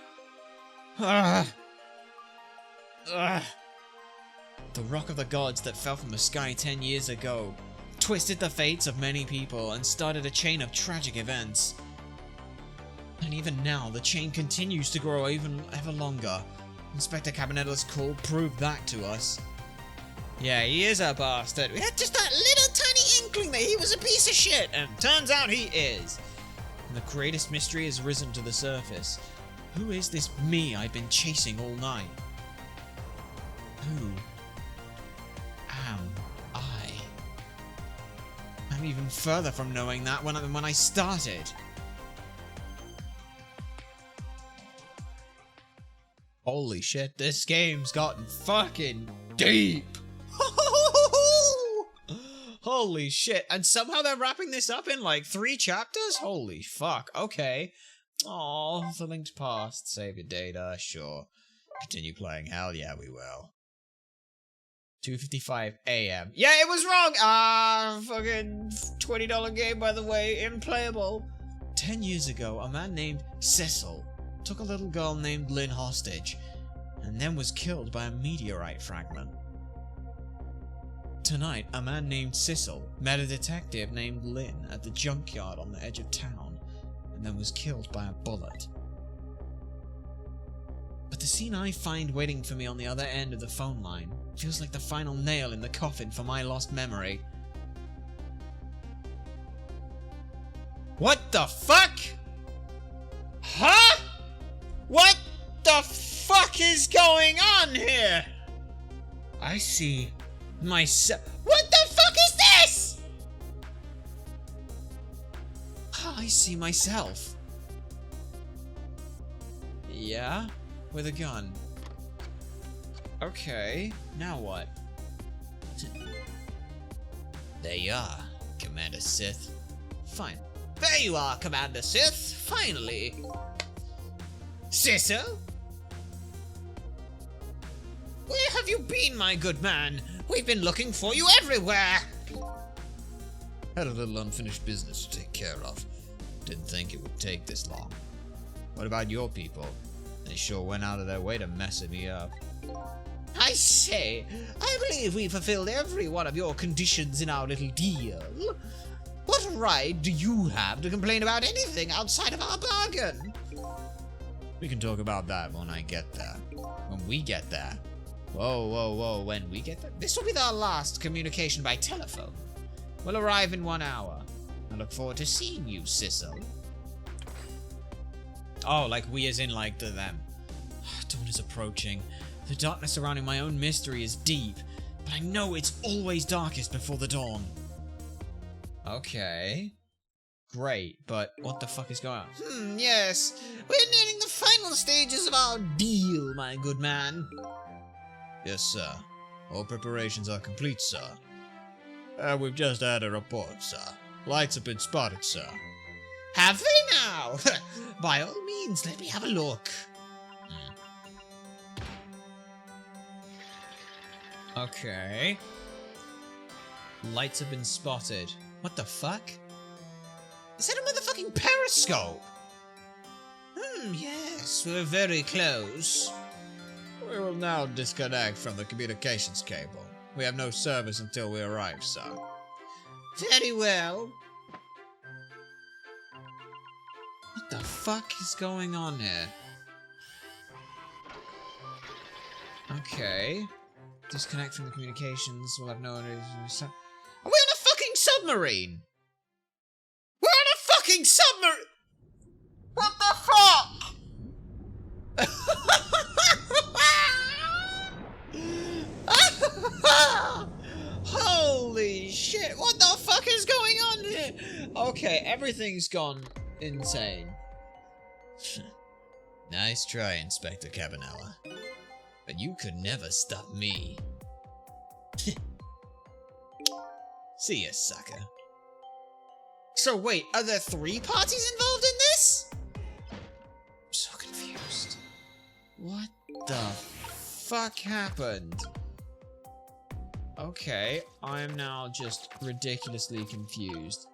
The rock of the gods that fell from the sky 10 years ago twisted the fates of many people and started a chain of tragic events. And even now, the chain continues to grow ever longer. Inspector Cabanella's call proved that to us. Yeah, he is a bastard. We had just that little tiny inkling that he was a piece of shit, and turns out he is. And the greatest mystery has risen to the surface. Who is this me I've been chasing all night? Who am I? I'm even further from knowing that than when I started. Holy shit, this game's gotten fucking deep. Holy shit. And somehow they're wrapping this up in like 3 chapters? Holy fuck. Okay. Oh, the link's past. Save your data. Sure. Continue playing. Hell yeah, we will. 2:55 a.m. Yeah, it was wrong! Fucking $20 game, by the way. Unplayable. 10 years ago, a man named Cecil took a little girl named Lynn hostage, and then was killed by a meteorite fragment. Tonight, a man named Cecil met a detective named Lynn at the junkyard on the edge of town, and then was killed by a bullet. But the scene I find waiting for me on the other end of the phone line feels like the final nail in the coffin for my lost memory. What the fuck? Huh? What the fuck is going on here? I see myself. What the fuck is this? I see myself. Yeah? With a gun. Okay, now what? There you are, Commander Sith. Fine. There you are, Commander Sith, finally. Cecil? Where have you been, my good man? We've been looking for you everywhere. Had a little unfinished business to take care of. Didn't think it would take this long. What about your people? They sure went out of their way to mess me up. I say, I believe we fulfilled every one of your conditions in our little deal. What right do you have to complain about anything outside of our bargain? We can talk about that when I get there. When we get there. Whoa, when we get there? This will be our last communication by telephone. We'll arrive in 1 hour. I look forward to seeing you, Cecil. Oh, like we as in like the them. Dawn is approaching. The darkness surrounding my own mystery is deep, but I know it's always darkest before the dawn. Okay. Great, but what the fuck is going on? Yes. We're nearing the final stages of our deal, my good man. Yes, sir. All preparations are complete, sir. We've just had a report, sir. Lights have been spotted, sir. Have they now? By all means, let me have a look. Okay. Lights have been spotted. What the fuck? Is that a motherfucking periscope? Yes, we're very close. We will now disconnect from the communications cable. We have no service until we arrive, sir. Very well. What the fuck is going on here? Okay. Disconnect from the communications. We'll have no... Are we on a fucking submarine? We're on a fucking submarine! What the fuck? Holy shit, what the fuck is going on here? Okay, everything's gone insane. Nice try, Inspector Cabanella. But you could never stop me. See ya, sucker. So wait, are there 3 parties involved in this? I'm so confused. What the fuck happened? Okay, I am now just ridiculously confused.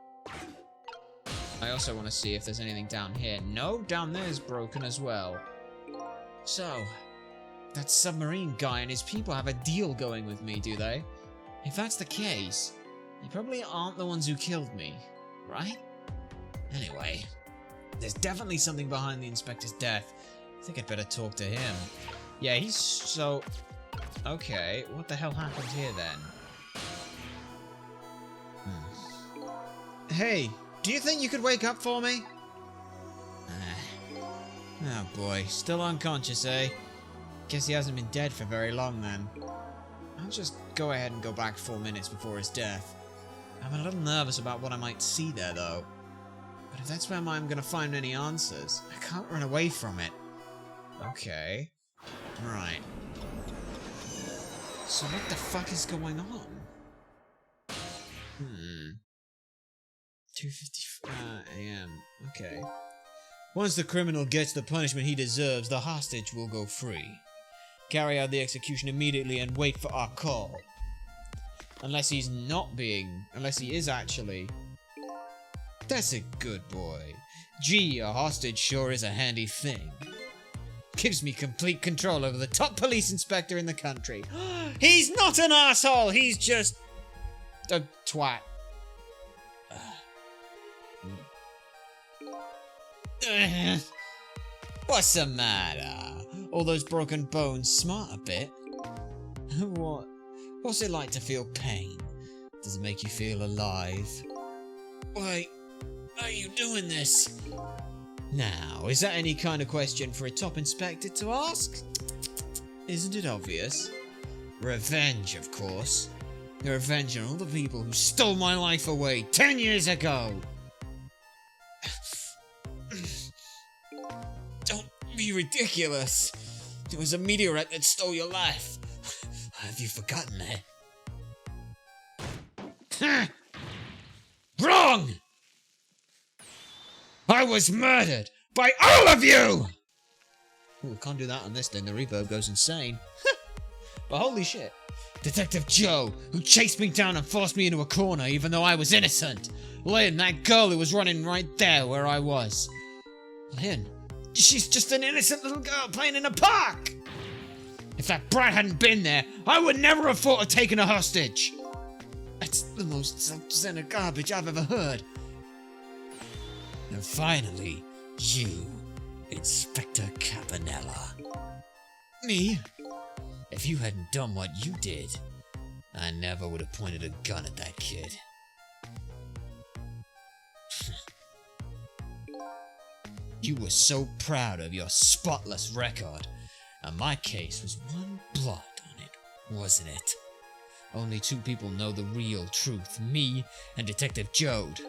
I also want to see if there's anything down here. No, down there is broken as well. So, that submarine guy and his people have a deal going with me, do they? If that's the case, they probably aren't the ones who killed me, right? Anyway, there's definitely something behind the inspector's death. I think I'd better talk to him. Yeah, he's so... Okay, what the hell happened here then? Hey, do you think you could wake up for me? Oh boy, still unconscious, eh? Guess he hasn't been dead for very long then. I'll just go ahead and go back 4 minutes before his death. I'm a little nervous about what I might see there though. But if that's where I'm gonna find any answers, I can't run away from it. Okay. Right. So what the fuck is going on? 2:50 a.m. Okay. Once the criminal gets the punishment he deserves, the hostage will go free. Carry out the execution immediately and wait for our call. Unless he is actually. That's a good boy. Gee, a hostage sure is a handy thing. Gives me complete control over the top police inspector in the country. He's not an asshole, he's just a twat. What's the matter? All those broken bones smart a bit. What's it like to feel pain? Does it make you feel alive? Why are you doing this? Now, is that any kind of question for a top inspector to ask? Isn't it obvious? Revenge, of course. Revenge on all the people who stole my life away 10 years ago. Don't be ridiculous. It was a meteorite that stole your life. Have you forgotten that? Wrong! I was murdered by all of you! Ooh, can't do that on this thing, the reverb goes insane. But holy shit. Detective Joe, who chased me down and forced me into a corner even though I was innocent. Lynn, that girl who was running right there where I was. Lynn, she's just an innocent little girl playing in a park! If that brat hadn't been there, I would never have thought of taking a hostage! That's the most self-centered garbage I've ever heard. And finally, you, Inspector Campanella. Me? If you hadn't done what you did, I never would have pointed a gun at that kid. You were so proud of your spotless record, and my case was one blot on it, wasn't it? Only two people know the real truth, me and Detective Jode.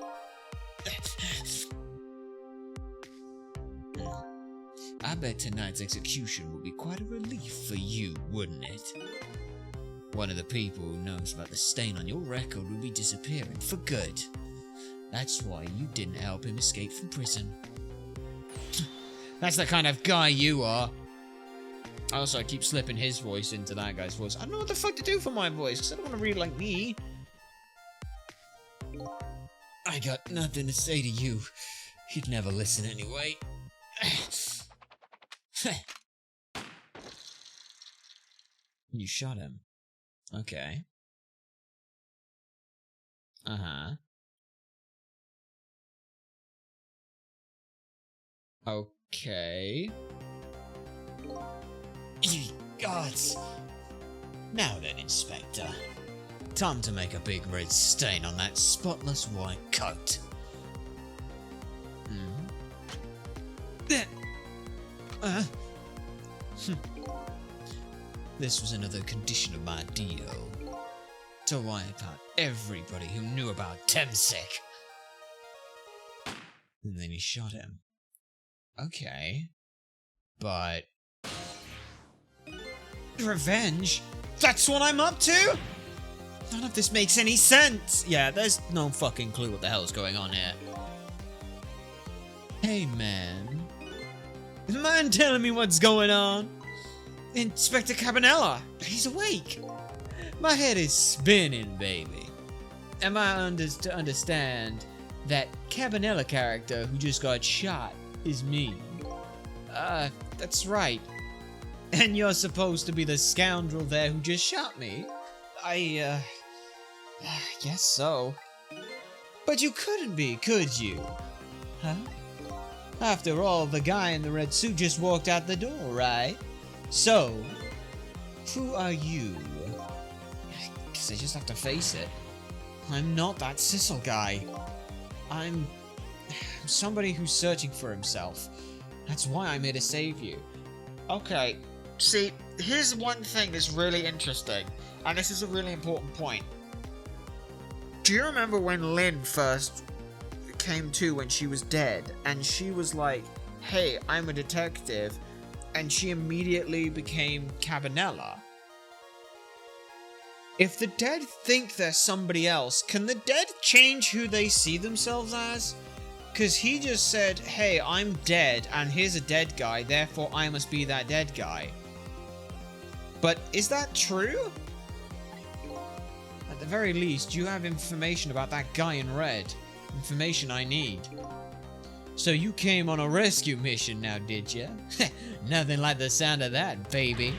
I bet tonight's execution will be quite a relief for you, wouldn't it? One of the people who knows about the stain on your record will be disappearing for good. That's why you didn't help him escape from prison. That's the kind of guy you are. Also, I keep slipping his voice into that guy's voice. I don't know what the fuck to do for my voice, because I don't want to read like me. I got nothing to say to you. You'd never listen anyway. You shot him. Okay. Uh-huh. Okay. You gods. Now then, Inspector. Time to make a big red stain on that spotless white coat. This was another condition of my deal. To wipe out everybody who knew about Temsek. And then he shot him. Okay. But... revenge? That's what I'm up to? None of this makes any sense. Yeah, there's no fucking clue what the hell is going on here. Hey, man. Is the man telling me what's going on? Inspector Campanella, he's awake. My head is spinning, baby. Am I to understand that Campanella character who just got shot is me? That's right. And you're supposed to be the scoundrel there who just shot me? I guess so. But you couldn't be, could you? Huh? After all, the guy in the red suit just walked out the door, right? So, who are you? Guess I just have to face it. I'm not that Sissel guy. I'm somebody who's searching for himself. That's why I'm here to save you. Okay, see, here's one thing that's really interesting, and this is a really important point. Do you remember when Lynn first came to when she was dead, and she was like, hey, I'm a detective, and she immediately became Cabanella. If the dead think they're somebody else, can the dead change who they see themselves as? Because he just said, hey, I'm dead, and here's a dead guy, therefore I must be that dead guy. But is that true? At the very least, you have information about that guy in red. Information I need. So you came on a rescue mission now, did ya? Nothing like the sound of that, baby.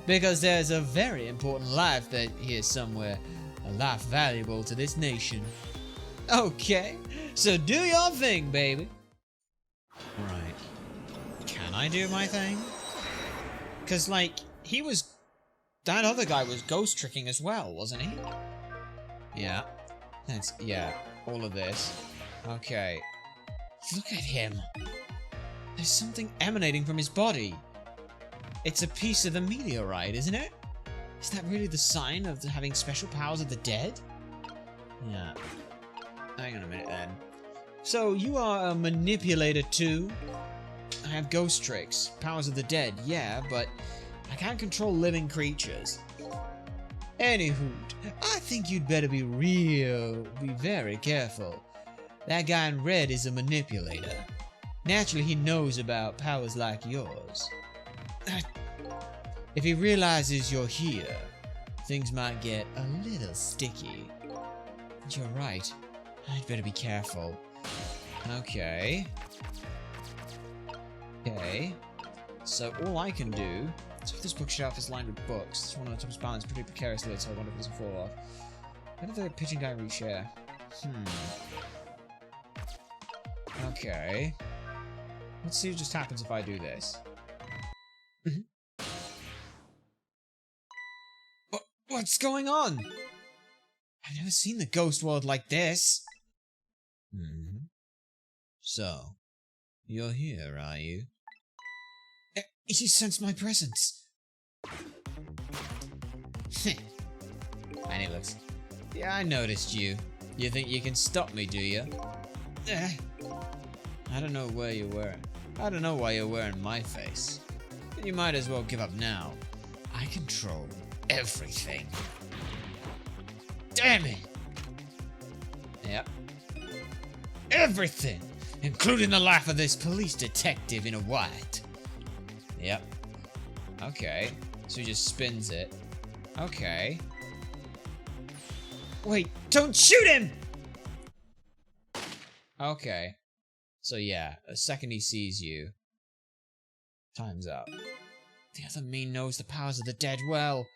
Because there's a very important life that here somewhere. A life valuable to this nation. Okay, so do your thing, baby. Right. Can I do my thing? Because, like, that other guy was ghost tricking as well, wasn't he? Yeah. Yeah, all of this. Okay. Look at him. There's something emanating from his body. It's a piece of the meteorite, isn't it? Is that really the sign of having special powers of the dead? Yeah. Hang on a minute then. So, you are a manipulator too? I have ghost tricks. Powers of the dead, yeah, but I can't control living creatures. Anywho, I think you'd better be very careful. That guy in red is a manipulator. Naturally, he knows about powers like yours. If he realizes you're here, things might get a little sticky. And you're right. I'd better be careful. Okay. Okay. So all I can do... So if this bookshelf is lined with books, this one on the top is balanced pretty precariously, so I wonder if it doesn't fall off. How did the pigeon guy reach here? Okay. Let's see what just happens if I do this. What's going on? I've never seen the ghost world like this. So, you're here, are you? You sense my presence. And he looks... Yeah, I noticed you. You think you can stop me, do you? I don't know where you were. I don't know why you're wearing my face. But you might as well give up now. I control everything. Damn it! Yep. Everything! Including the life of this police detective in a white. Yep. Okay. So he just spins it. Okay. Wait, don't shoot him! Okay. So yeah, the second he sees you, time's up. The other me knows the powers of the dead well.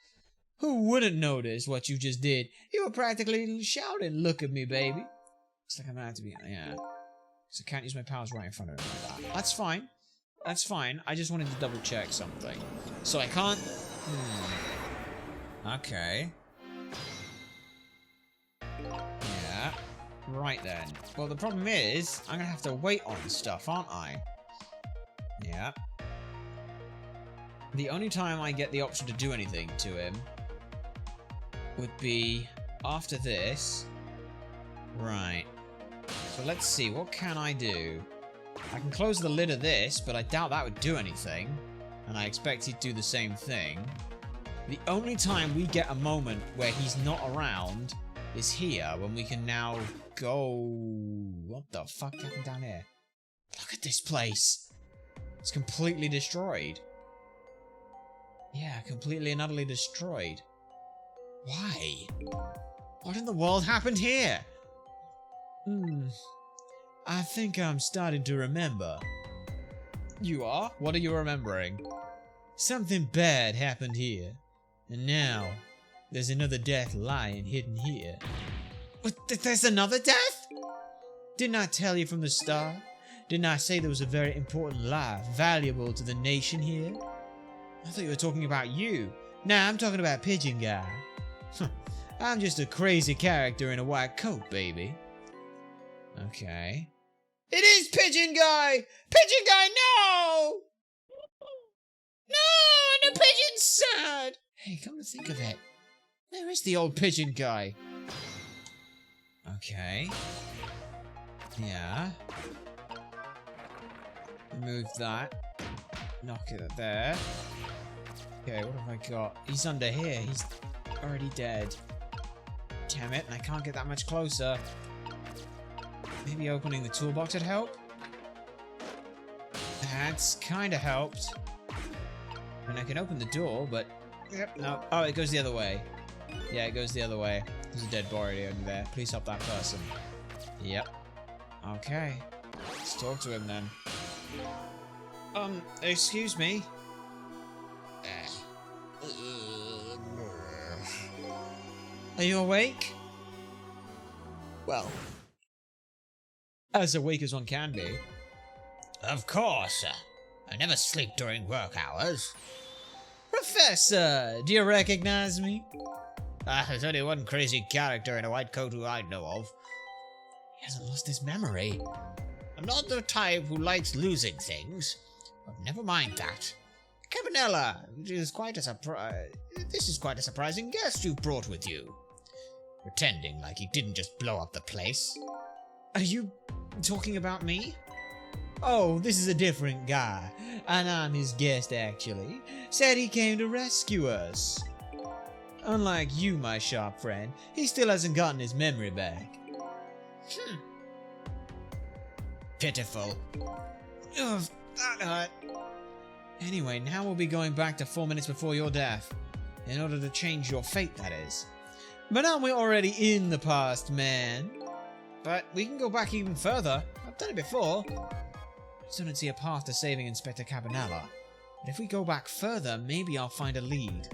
Who wouldn't notice what you just did? You were practically shouting, look at me, baby. Looks like I'm gonna have to be, yeah. So I can't use my powers right in front of him like that. That's fine. That's fine. I just wanted to double check something. So I can't... Okay. Yeah. Right then. Well, the problem is, I'm gonna have to wait on stuff, aren't I? Yeah. The only time I get the option to do anything to him would be after this. Right. So let's see, what can I do? I can close the lid of this, but I doubt that would do anything. And I expect he'd do the same thing. The only time we get a moment where he's not around is here, when we can now go... What the fuck happened down here? Look at this place! It's completely destroyed. Yeah, completely and utterly destroyed. Why? What in the world happened here? I think I'm starting to remember. You are? What are you remembering? Something bad happened here. And now, there's another death lying hidden here. What? There's another death? Didn't I tell you from the start? Didn't I say there was a very important life, valuable to the nation here? I thought you were talking about you. Nah, I'm talking about Pigeon Guy. I'm just a crazy character in a white coat, baby. Okay. It is Pigeon Guy! Pigeon Guy, no! No, the pigeon's sad! Hey, come to think of it, where is the old Pigeon Guy? Okay. Yeah. Remove that. knock it there. Okay, what have I got? He's under here. He's already dead. Damn it, and I can't get that much closer. Maybe opening the toolbox would help? That's kind of helped. I mean, I can open the door, but... Yep, no. Oh, it goes the other way. Yeah, it goes the other way. There's a dead body over there. Please help that person. Yep. Okay. Let's talk to him then. Excuse me? Are you awake? Well, as awake as one can be. Of course. I never sleep during work hours. Professor, do you recognize me? There's only one crazy character in a white coat who I know of. He hasn't lost his memory. I'm not the type who likes losing things, but never mind that. Cabanella, this is quite a surprising guest you've brought with you. Pretending like he didn't just blow up the place. Are you talking about me? Oh, this is a different guy, and I'm his guest actually. Said he came to rescue us. Unlike you, my sharp friend, he still hasn't gotten his memory back. Pitiful. Ugh, that hurt. Anyway, now we'll be going back to 4 minutes before your death. In order to change your fate, that is. But aren't we already in the past, man? But we can go back even further. I've done it before. I still don't see a path to saving Inspector Cabanella. But if we go back further, maybe I'll find a lead.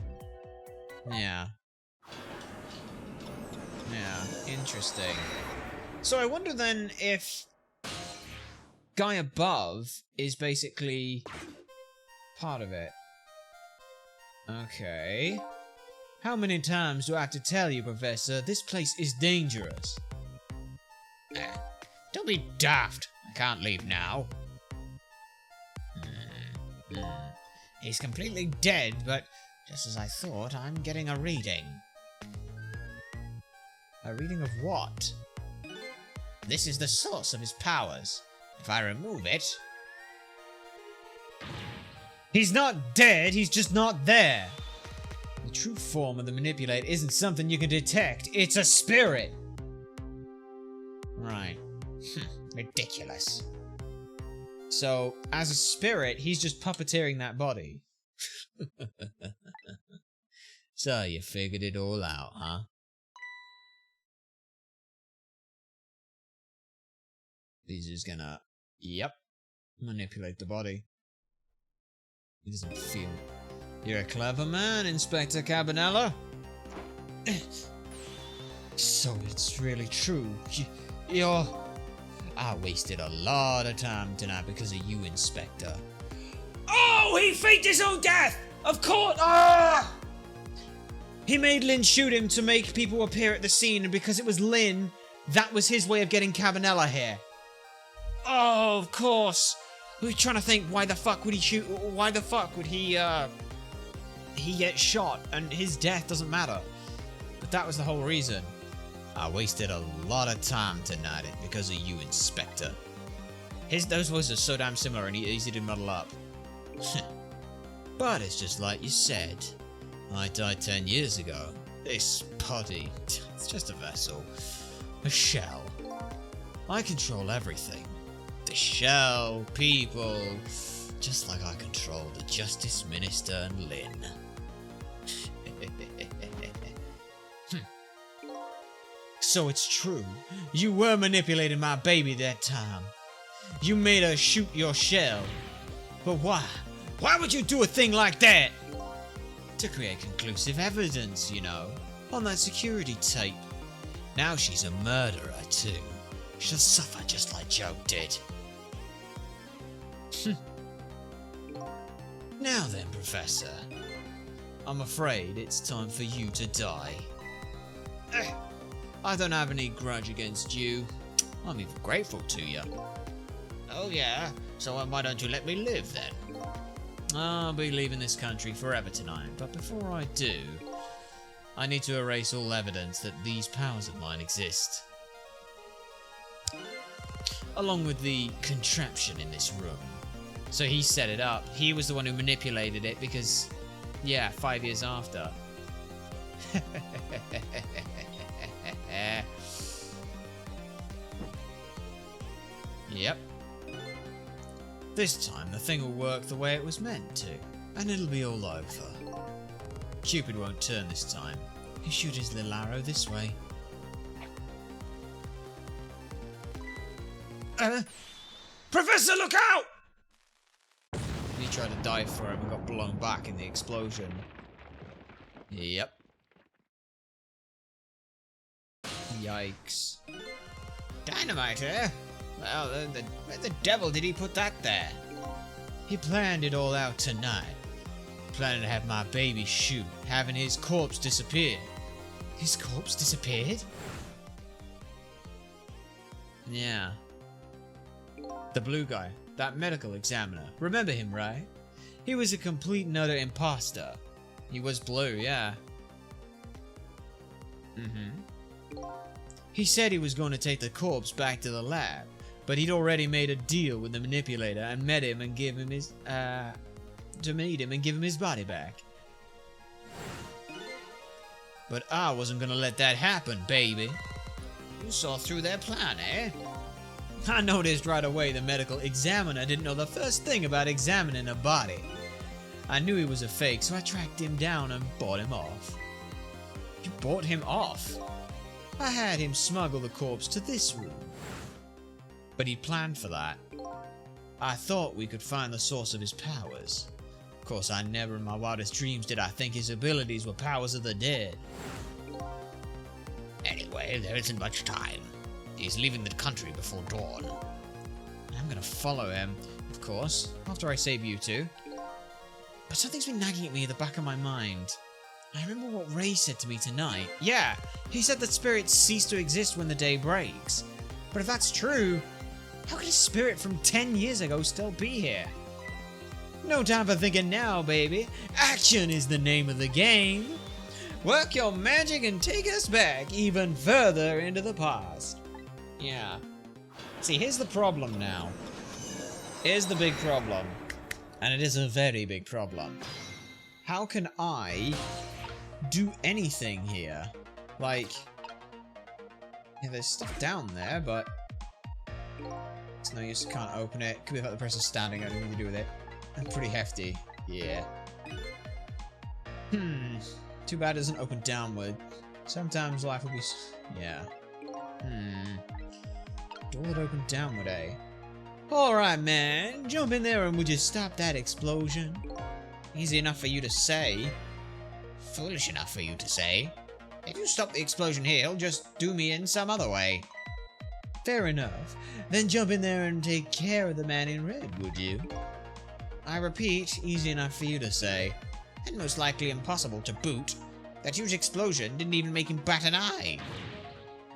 Yeah. Yeah, interesting. So I wonder then if guy above is basically part of it. Okay. How many times do I have to tell you, Professor? This place is dangerous. Don't be daft. I can't leave now. He's completely dead, but just as I thought, I'm getting a reading. A reading of what? This is the source of his powers. If I remove it... He's not dead, he's just not there. The true form of the manipulate isn't something you can detect, it's a spirit. Right. Ridiculous. So, as a spirit, he's just puppeteering that body. So, you figured it all out, huh? He's just gonna... Yep. Manipulate the body. He doesn't feel... You're a clever man, Inspector Cabanella. So it's really true. You're... I wasted a lot of time tonight because of you, Inspector. Oh, he faked his own death! Of course! Ah! He made Lynn shoot him to make people appear at the scene, and because it was Lynn, that was his way of getting Cabanella here. Oh, of course. We were trying to think, why the fuck would he shoot? Why the fuck would he get shot and his death doesn't matter? But that was the whole reason. I wasted a lot of time tonight because of you, Inspector. Those voices are so damn similar and easy to muddle up. But it's just like you said. I died 10 years ago. This body, it's just a vessel. A shell. I control everything. The shell, people, just like I control the Justice Minister and Lynn. So it's true. You were manipulating my baby that time. You made her shoot your shell. But why? Why would you do a thing like that? To create conclusive evidence, you know, on that security tape. Now she's a murderer too. She'll suffer just like Joe did. Now then, Professor. I'm afraid it's time for you to die. I don't have any grudge against you. I'm even grateful to you. Oh yeah? So why don't you let me live then? I'll be leaving this country forever tonight, but before I do, I need to erase all evidence that these powers of mine exist. Along with the contraption in this room. So he set it up. He was the one who manipulated it because, yeah, 5 years after. Yep. This time the thing will work the way it was meant to, and it'll be all over. Cupid won't turn this time. He'll shoot his little arrow this way. Professor, look out! He tried to dive for him and got blown back in the explosion. Yep. Yikes. Dynamite, eh? Well, where the devil did he put that there? He planned it all out tonight. Planning to have my baby shoot, having his corpse disappear. His corpse disappeared? Yeah. The blue guy, that medical examiner. Remember him, right? He was a complete and utter imposter. He was blue, yeah. He said he was going to take the corpse back to the lab, but he'd already made a deal with the manipulator and met him and give him his, to meet him and give him his body back. But I wasn't gonna let that happen, baby. You saw through their plan, eh? I noticed right away the medical examiner didn't know the first thing about examining a body. I knew he was a fake, so I tracked him down and bought him off. You bought him off? I had him smuggle the corpse to this room. But he planned for that. I thought we could find the source of his powers. Of course, I never in my wildest dreams did I think his abilities were powers of the dead. Anyway, there isn't much time. He's leaving the country before dawn. I'm gonna follow him, of course, after I save you two. But something's been nagging at me at the back of my mind. I remember what Ray said to me tonight. Yeah, he said that spirits cease to exist when the day breaks. But if that's true, how could a spirit from 10 years ago still be here? No time for thinking now, baby. Action is the name of the game. Work your magic and take us back even further into the past. Yeah. See, here's the problem now. Here's the big problem. And it is a very big problem. How can I do anything here? Like, yeah, there's stuff down there, but it's no use. Can't open it. Could be about the person standing. I don't know what to do with it. And pretty hefty. Yeah. Too bad it doesn't open downward. Sometimes life will be. Yeah. Door that opened downward, eh? Alright, man. Jump in there and would you stop that explosion? Easy enough for you to say. Foolish enough for you to say. If you stop the explosion here, he'll just do me in some other way. Fair enough. Then jump in there and take care of the man in red, would you? I repeat, easy enough for you to say. And most likely impossible to boot. That huge explosion didn't even make him bat an eye.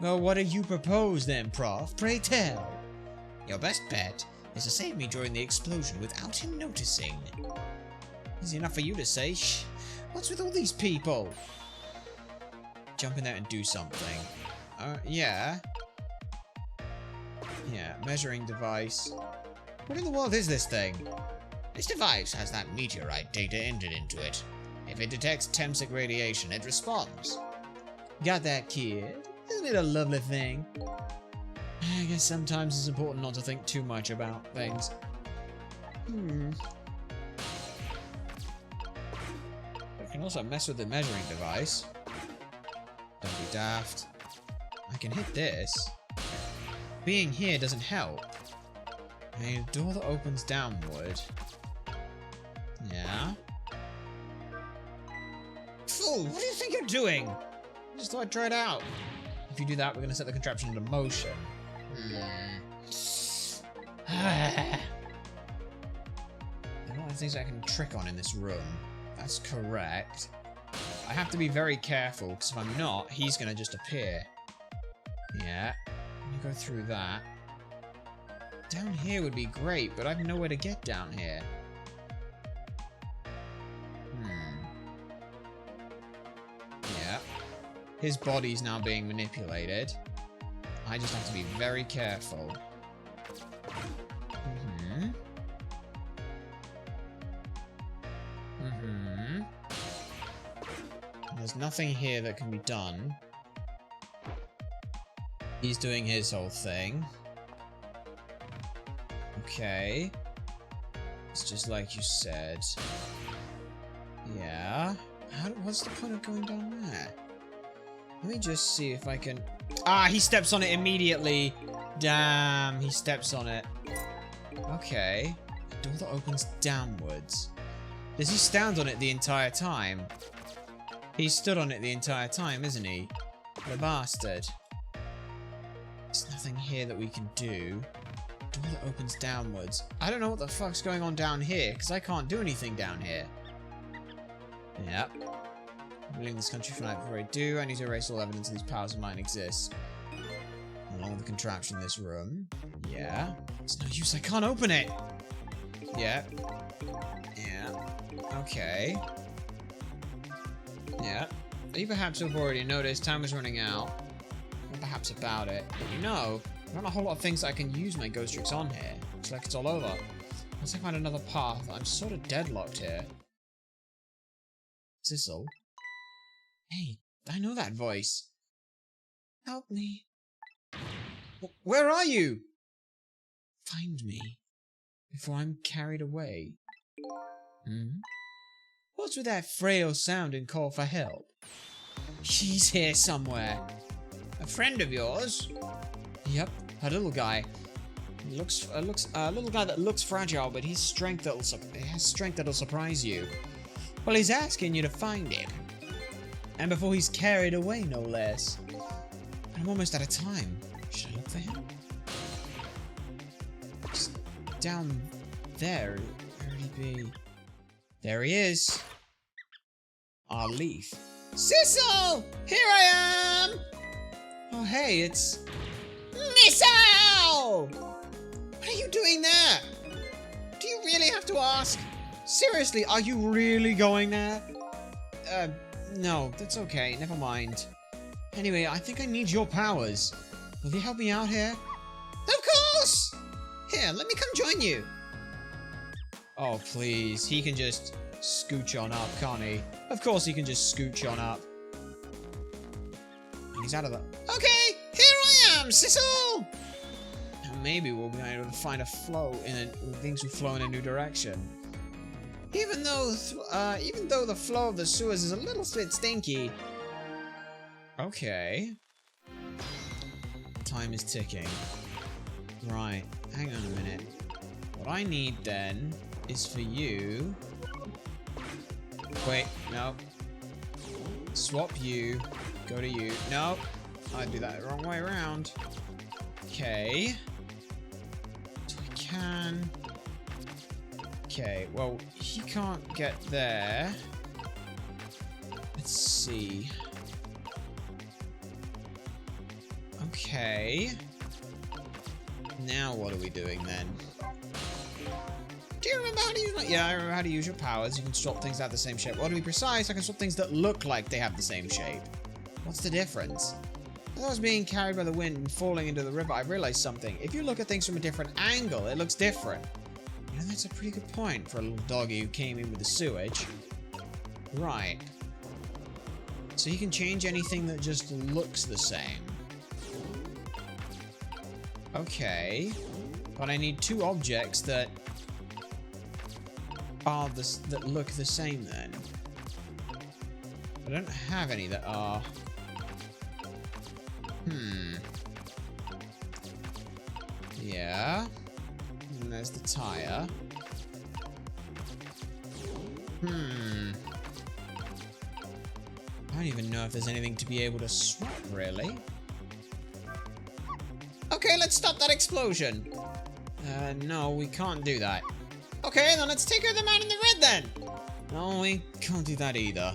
Well, what do you propose then, Prof? Pray tell. Your best bet is to save me during the explosion without him noticing. Easy enough for you to say. Shh. What's with all these people? Jump in there and do something. Yeah. Yeah, measuring device. What in the world is this thing? This device has that meteorite data entered into it. If it detects Temsic radiation, it responds. Got that, kid? Isn't it a lovely thing? I guess sometimes it's important not to think too much about things. I can also mess with the measuring device. Don't be daft. I can hit this. Being here doesn't help. A door that opens downward. Yeah. Fool, what do you think you're doing? I just thought I'd try it out. If you do that, we're going to set the contraption into motion. There are a lot of things I can trick on in this room. That's correct. I have to be very careful, because if I'm not, he's going to just appear. Yeah. You go through that. Down here would be great, but I have nowhere to get down here. Yeah. His body's now being manipulated. I just have to be very careful. There's nothing here that can be done. He's doing his whole thing. Okay. It's just like you said. Yeah. What's the point of going down there? Let me just see if I can... Ah, he steps on it immediately. Damn, he steps on it. Okay. A door that opens downwards. Does he stand on it the entire time? He stood on it the entire time, isn't he? The bastard. There's nothing here that we can do. Door that opens downwards. I don't know what the fuck's going on down here, because I can't do anything down here. Yep. I'm leaving this country for night before I do. I need to erase all evidence of these powers of mine exist. Along with the contraption in this room. Yeah. It's no use, I can't open it! Yeah. Yeah. Okay. Yeah. You perhaps have already noticed time is running out. Or perhaps about it. But you know, there aren't a whole lot of things I can use my ghost tricks on here. Looks like it's all over. Unless I find another path, I'm sort of deadlocked here. Sissel? Hey, I know that voice. Help me. Where are you? Find me. Before I'm carried away. Hmm? What's with that frail sound and call for help? She's here somewhere. A friend of yours? Yep, a little guy. He looks a little guy that looks fragile, but he's strength has strength that'll surprise you. Well, he's asking you to find him. And before he's carried away, no less. I'm almost out of time. Should I look for him? Just down there. Where'd he be? There he is. Our leaf. Sissel! Here I am! Oh, hey, it's... Missile! What are you doing there? Do you really have to ask? Seriously, are you really going there? No, that's okay. Never mind. Anyway, I think I need your powers. Will you help me out here? Of course! Here, let me come join you. Oh, please. He can just scooch on up, can't he? Of course he can just scooch on up. And he's out of the... Okay, here I am, Sissel! And maybe we'll be able to find a flow things will flow in a new direction. Even though the flow of the sewers is a little bit stinky. Okay. Time is ticking. Right, hang on a minute. What I need then is for you... Wait, no. Swap you. Go to you. No. I do that the wrong way around. Okay. So I can... Okay, well, he can't get there. Let's see. Okay. Now what are we doing then? Do you remember how to use... Yeah, I remember how to use your powers. You can swap things that have the same shape. Well, to be precise, I can swap things that look like they have the same shape. What's the difference? As I was being carried by the wind and falling into the river, I realized something. If you look at things from a different angle, it looks different. You know, that's a pretty good point for a little doggy who came in with the sewage. Right. So you can change anything that just looks the same. Okay. But I need two objects that are that look the same then. I don't have any that are... Yeah. And there's the tire. I don't even know if there's anything to be able to swap, really. Okay, let's stop that explosion. No, we can't do that. Okay, then let's take out the man in the red then. No, we can't do that either.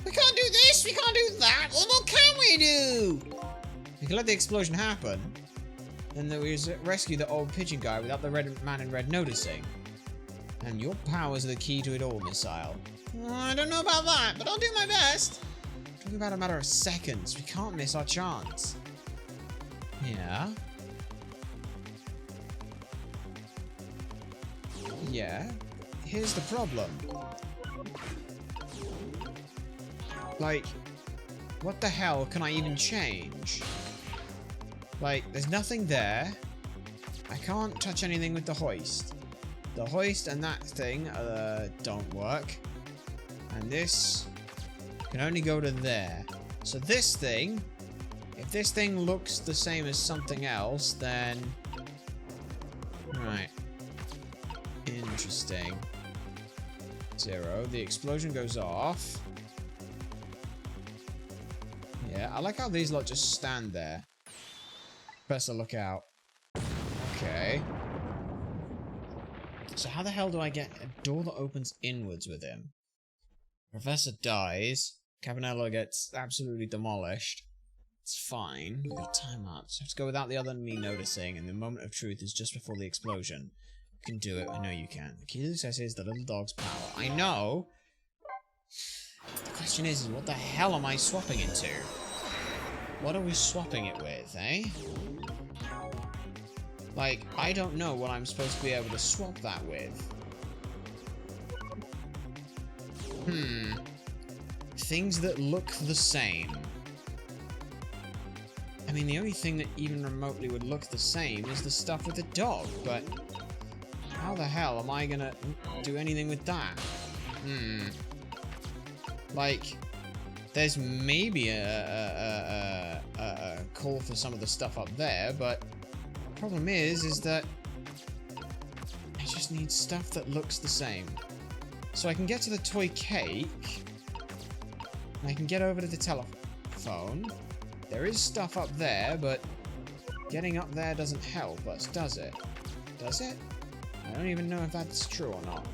We can't do this, we can't do that. Well, what can we do? We can let the explosion happen. Then we rescue the old pigeon guy without the red man in red noticing. And your powers are the key to it all, Missile. I don't know about that, but I'll do my best. Talking about a matter of seconds. We can't miss our chance. Yeah. Yeah. Here's the problem. Like, what the hell can I even change? Like, there's nothing there. I can't touch anything with the hoist. The hoist and that thing don't work. And this can only go to there. So this thing, if this thing looks the same as something else, then... Right. Interesting. 0. The explosion goes off. Yeah, I like how these lot just stand there. Professor, look out. Okay. So how the hell do I get a door that opens inwards with him? Professor dies. Cabanello gets absolutely demolished. It's fine. We've got time up. So let's go without the other than me noticing, and the moment of truth is just before the explosion. You can do it. I know you can. The key to success is the little dog's power. I know. The question is what the hell am I swapping it to? What are we swapping it with, eh? Like, I don't know what I'm supposed to be able to swap that with. Things that look the same. I mean, the only thing that even remotely would look the same is the stuff with the dog, but how the hell am I gonna do anything with that? Like, there's maybe a call for some of the stuff up there, but the problem is that I just need stuff that looks the same. So I can get to the toy cake, and I can get over to the telephone. There is stuff up there, but getting up there doesn't help us, does it? Does it? I don't even know if that's true or not.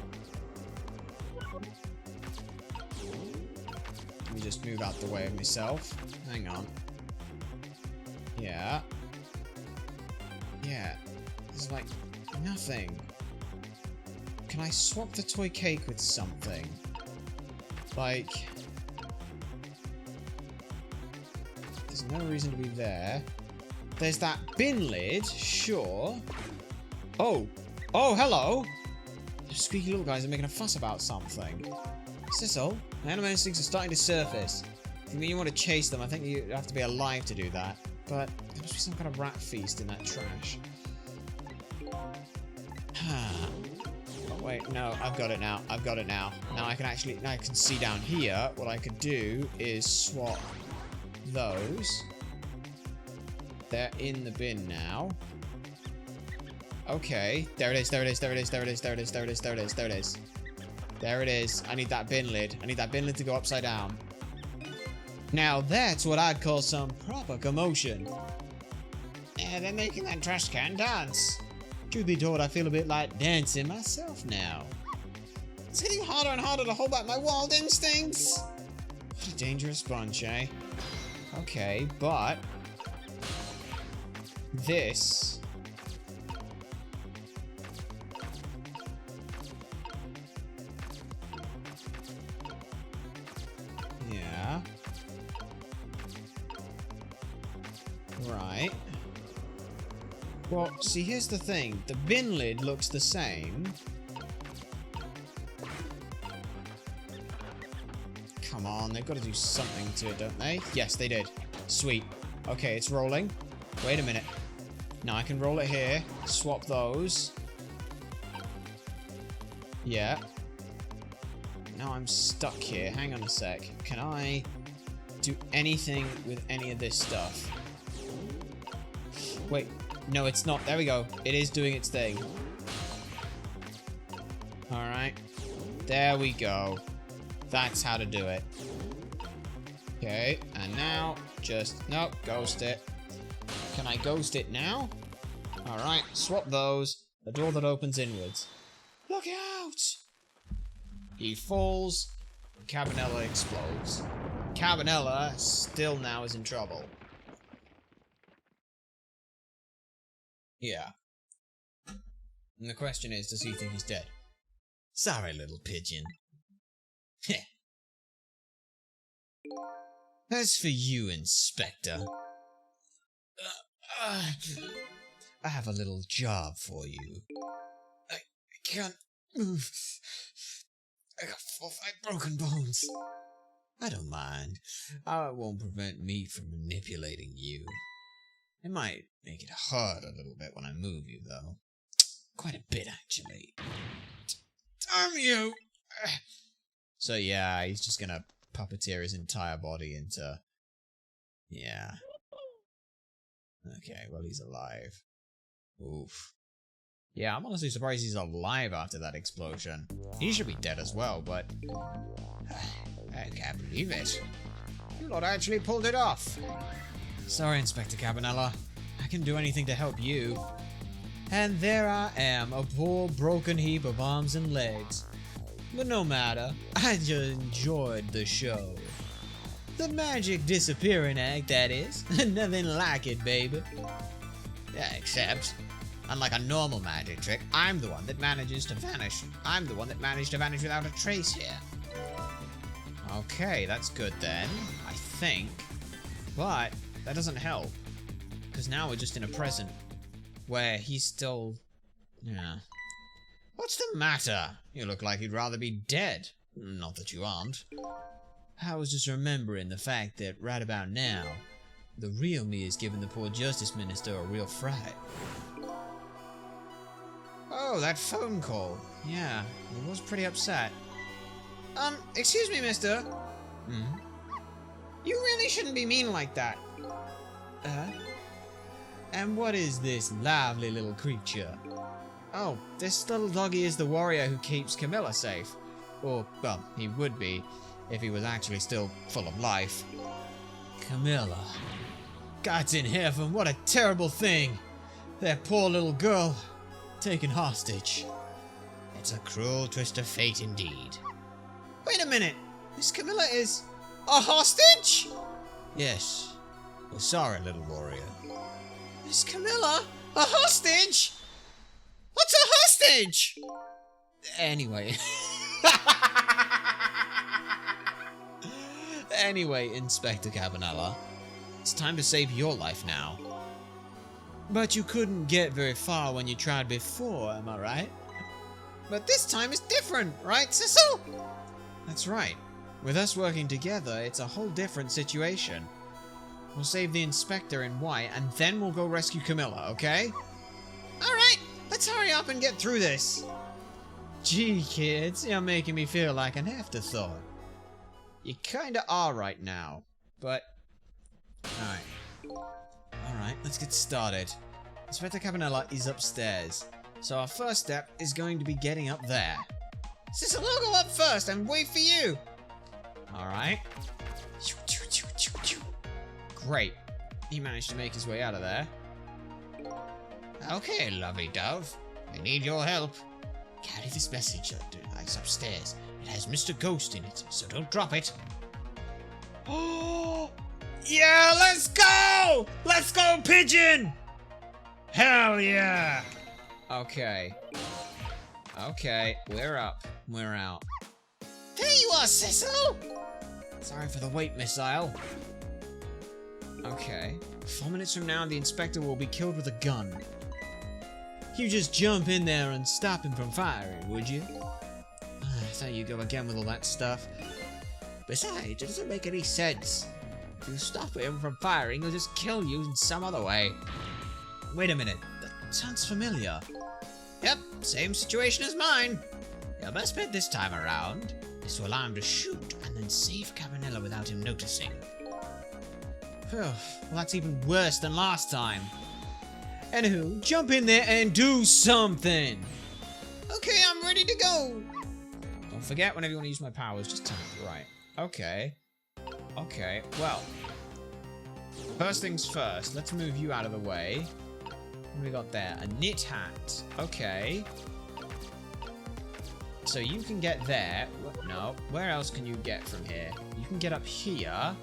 Let me just move out the way of myself. Hang on. Yeah. Yeah. There's like nothing. Can I swap the toy cake with something? Like... There's no reason to be there. There's that bin lid, sure. Oh! Oh, hello! The squeaky little guys are making a fuss about something. Is this all? My animal instincts are starting to surface. If you mean you want to chase them, I think you have to be alive to do that. But there must be some kind of rat feast in that trash. Oh, wait, no, I've got it now. I've got it now. Now I can see down here. What I could do is swap those. They're in the bin now. Okay, there it is, there it is, there it is, there it is, there it is, there it is, there it is, there it is. There it is. I need that bin lid. I need that bin lid to go upside down. Now that's what I'd call some proper commotion. Yeah, they're making that trash can dance. Truth be told, I feel a bit like dancing myself now. It's getting harder and harder to hold back my wild instincts. What a dangerous bunch, eh? Okay, but... this... yeah. Right. Well, see, here's the thing. The bin lid looks the same. Come on, they've got to do something to it, don't they? Yes, they did. Sweet. Okay, it's rolling. Wait a minute. Now I can roll it here. Swap those. Yeah. Now I'm stuck here. Hang on a sec. Can I do anything with any of this stuff? Wait. No, it's not. There we go. It is doing its thing. Alright. There we go. That's how to do it. Okay, and now just... nope, ghost it. Can I ghost it now? Alright, swap those. The door that opens inwards. Look out! He falls. Cabanella explodes. Cabanella still now is in trouble. Yeah. And the question is, does he think he's dead? Sorry, little pigeon. Heh. As for you, Inspector, I have a little job for you. I can't move. I got 4 or 5 broken bones. I don't mind. It won't prevent me from manipulating you. It might make it hurt a little bit when I move you, though. Quite a bit, actually. Damn you! So yeah, he's just gonna puppeteer his entire body into... Yeah. Okay, well, he's alive. Oof. Yeah, I'm honestly surprised he's alive after that explosion. He should be dead as well, but... I can't believe it. You lot actually pulled it off. Sorry, Inspector Cabanella. I can't do anything to help you. And there I am, a poor broken heap of arms and legs. But no matter, I just enjoyed the show. The magic disappearing act, that is. Nothing like it, baby. Yeah, except, unlike a normal magic trick, I'm the one that manages to vanish. I'm the one that managed to vanish without a trace here. Okay, that's good then, I think. But that doesn't help. Because now we're just in a present where he's still... Yeah. What's the matter? You look like you'd rather be dead. Not that you aren't. I was just remembering the fact that right about now, the real me is giving the poor Justice Minister a real fright. Oh, that phone call. Yeah, he was pretty upset. Excuse me, mister. You really shouldn't be mean like that. And what is this lively little creature? Oh, this little doggy is the warrior who keeps Camilla safe. Or, well, he would be, if he was actually still full of life. Camilla. God's in heaven, what a terrible thing. That poor little girl, taken hostage. It's a cruel twist of fate indeed. Wait a minute, Miss Camilla is a hostage? Yes. We're sorry, little warrior. Miss Camilla? A hostage? What's a hostage? Anyway. Anyway, Inspector Cabanella, it's time to save your life now. But you couldn't get very far when you tried before, am I right? But this time is different, right, Cecil? That's right. With us working together, it's a whole different situation. We'll save the Inspector in white, and then we'll go rescue Camilla, okay? Alright, let's hurry up and get through this. Gee, kids, you're making me feel like an afterthought. You kinda are right now, but... Alright, let's get started. Inspector Cabanella is upstairs, so our first step is going to be getting up there. Cecil, I'll go up first and wait for you! Alright. Great. He managed to make his way out of there. Okay, lovely dove. I need your help. Carry this message it's upstairs. It has Mr. Ghost in it, so don't drop it. Oh! Yeah, let's go! Let's go, Pigeon! Hell yeah! Okay. Okay, we're up. We're out. There you are, Cecil! Sorry for the wait, missile. Okay. 4 minutes from now, the Inspector will be killed with a gun. You just jump in there and stop him from firing, would you? There you go again with all that stuff. Besides, it doesn't make any sense. If you stop him from firing, he'll just kill you in some other way. Wait a minute, that sounds familiar. Yep, same situation as mine. Your best bet this time around is to allow him to shoot and then save Cabanella without him noticing. Phew, well, that's even worse than last time. Anywho, jump in there and do something. Okay, I'm ready to go. Don't forget, whenever you want to use my powers, just tell me. Right. Okay. Okay, well. First things first, let's move you out of the way. What do we got there? A knit hat. Okay. So you can get there. No, where else can you get from here? You can get up here.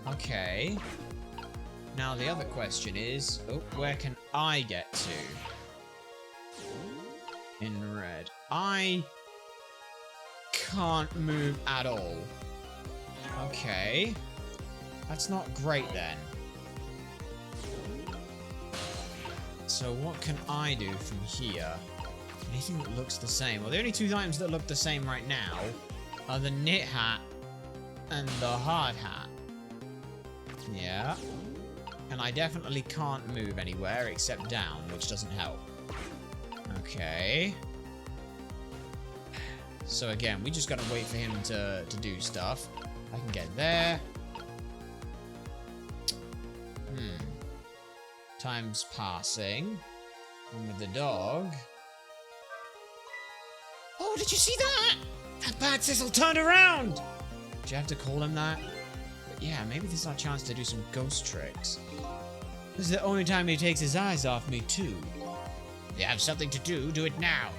Okay. Now the other question is, where can I get to? In red. I can't move at all. Okay. That's not great then. So what can I do from here? Anything that looks the same? Well, the only two items that look the same right now are the knit hat and the hard hat. Yeah. And I definitely can't move anywhere except down, which doesn't help. Okay. So again, we just gotta wait for him to do stuff. I can get there. Time's passing. And with the dog... Oh, did you see that? That bad sizzle turned around! Did you have to call him that? But yeah, maybe this is our chance to do some ghost tricks. This is the only time he takes his eyes off me, too. You have something to do it now.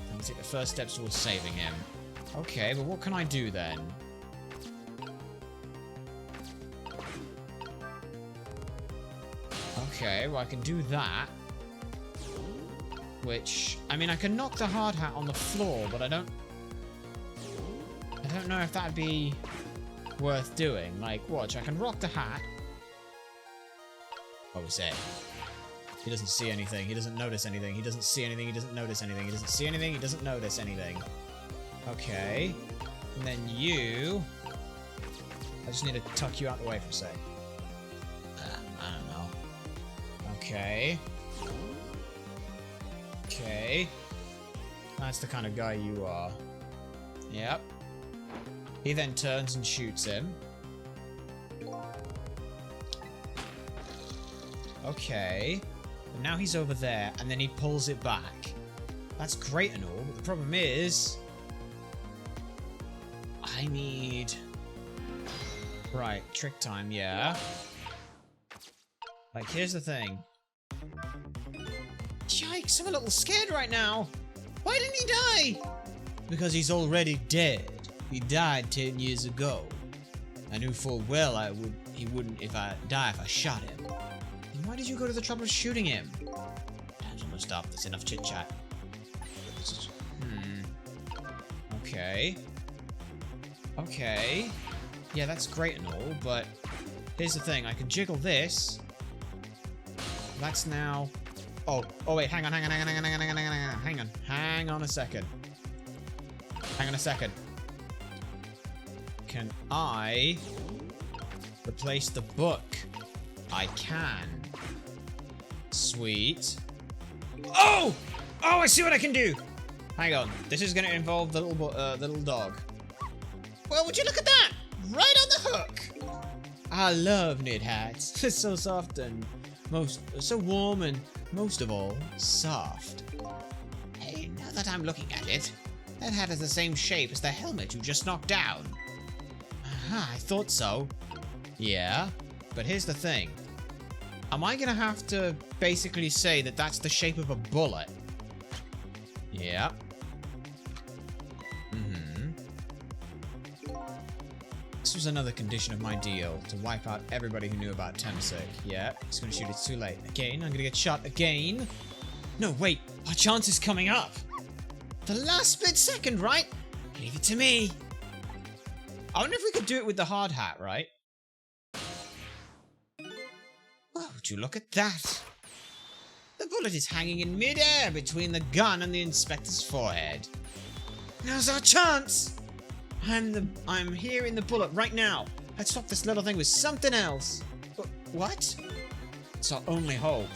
Let me take the first steps towards saving him. Okay, but what can I do then? Okay, well I can do that. Which, I mean, I can knock the hard hat on the floor, but I don't know if that'd be worth doing. Like, watch, I can rock the hat. What was it? He doesn't see anything. He doesn't notice anything. He doesn't see anything. He doesn't notice anything. He doesn't see anything. He doesn't notice anything. Okay. And then you... I just need to tuck you out the way for a sec. I don't know. Okay. Okay. That's the kind of guy you are. Yep. He then turns and shoots him. Okay. But now he's over there, and then he pulls it back. That's great and all, but the problem is... I need... Right, trick time, yeah. Like, here's the thing. Yikes, I'm a little scared right now. Why didn't he die? Because he's already dead. He died 10 years ago. I knew full well he wouldn't if I shot him. Then why did you go to the trouble of shooting him? I'm gonna stop. There's enough chit chat. Okay. Okay. Yeah, that's great and all, but here's the thing. I can jiggle this. That's now... Oh wait, hang on a second. Hang on a second. Can I replace the book? I can. Sweet. Oh! Oh, I see what I can do! Hang on. This is gonna involve the little dog. Well, would you look at that? Right on the hook! I love knit hats. It's so soft and so warm and most of all, soft. Hey, now that I'm looking at it, that hat has the same shape as the helmet you just knocked down. Aha, I thought so. Yeah, but here's the thing. Am I gonna have to basically say that that's the shape of a bullet? Yeah. This was another condition of my deal, to wipe out everybody who knew about Temsik. Yeah, he's gonna shoot it too late. Again, I'm gonna get shot again. No, wait, our chance is coming up. The last split second, right? Leave it to me. I wonder if we could do it with the hard hat, right? Oh, would you look at that? The bullet is hanging in mid-air between the gun and the inspector's forehead. Now's our chance! I'm here in the bullet right now. Let's swap this little thing with something else. What? It's our only hope.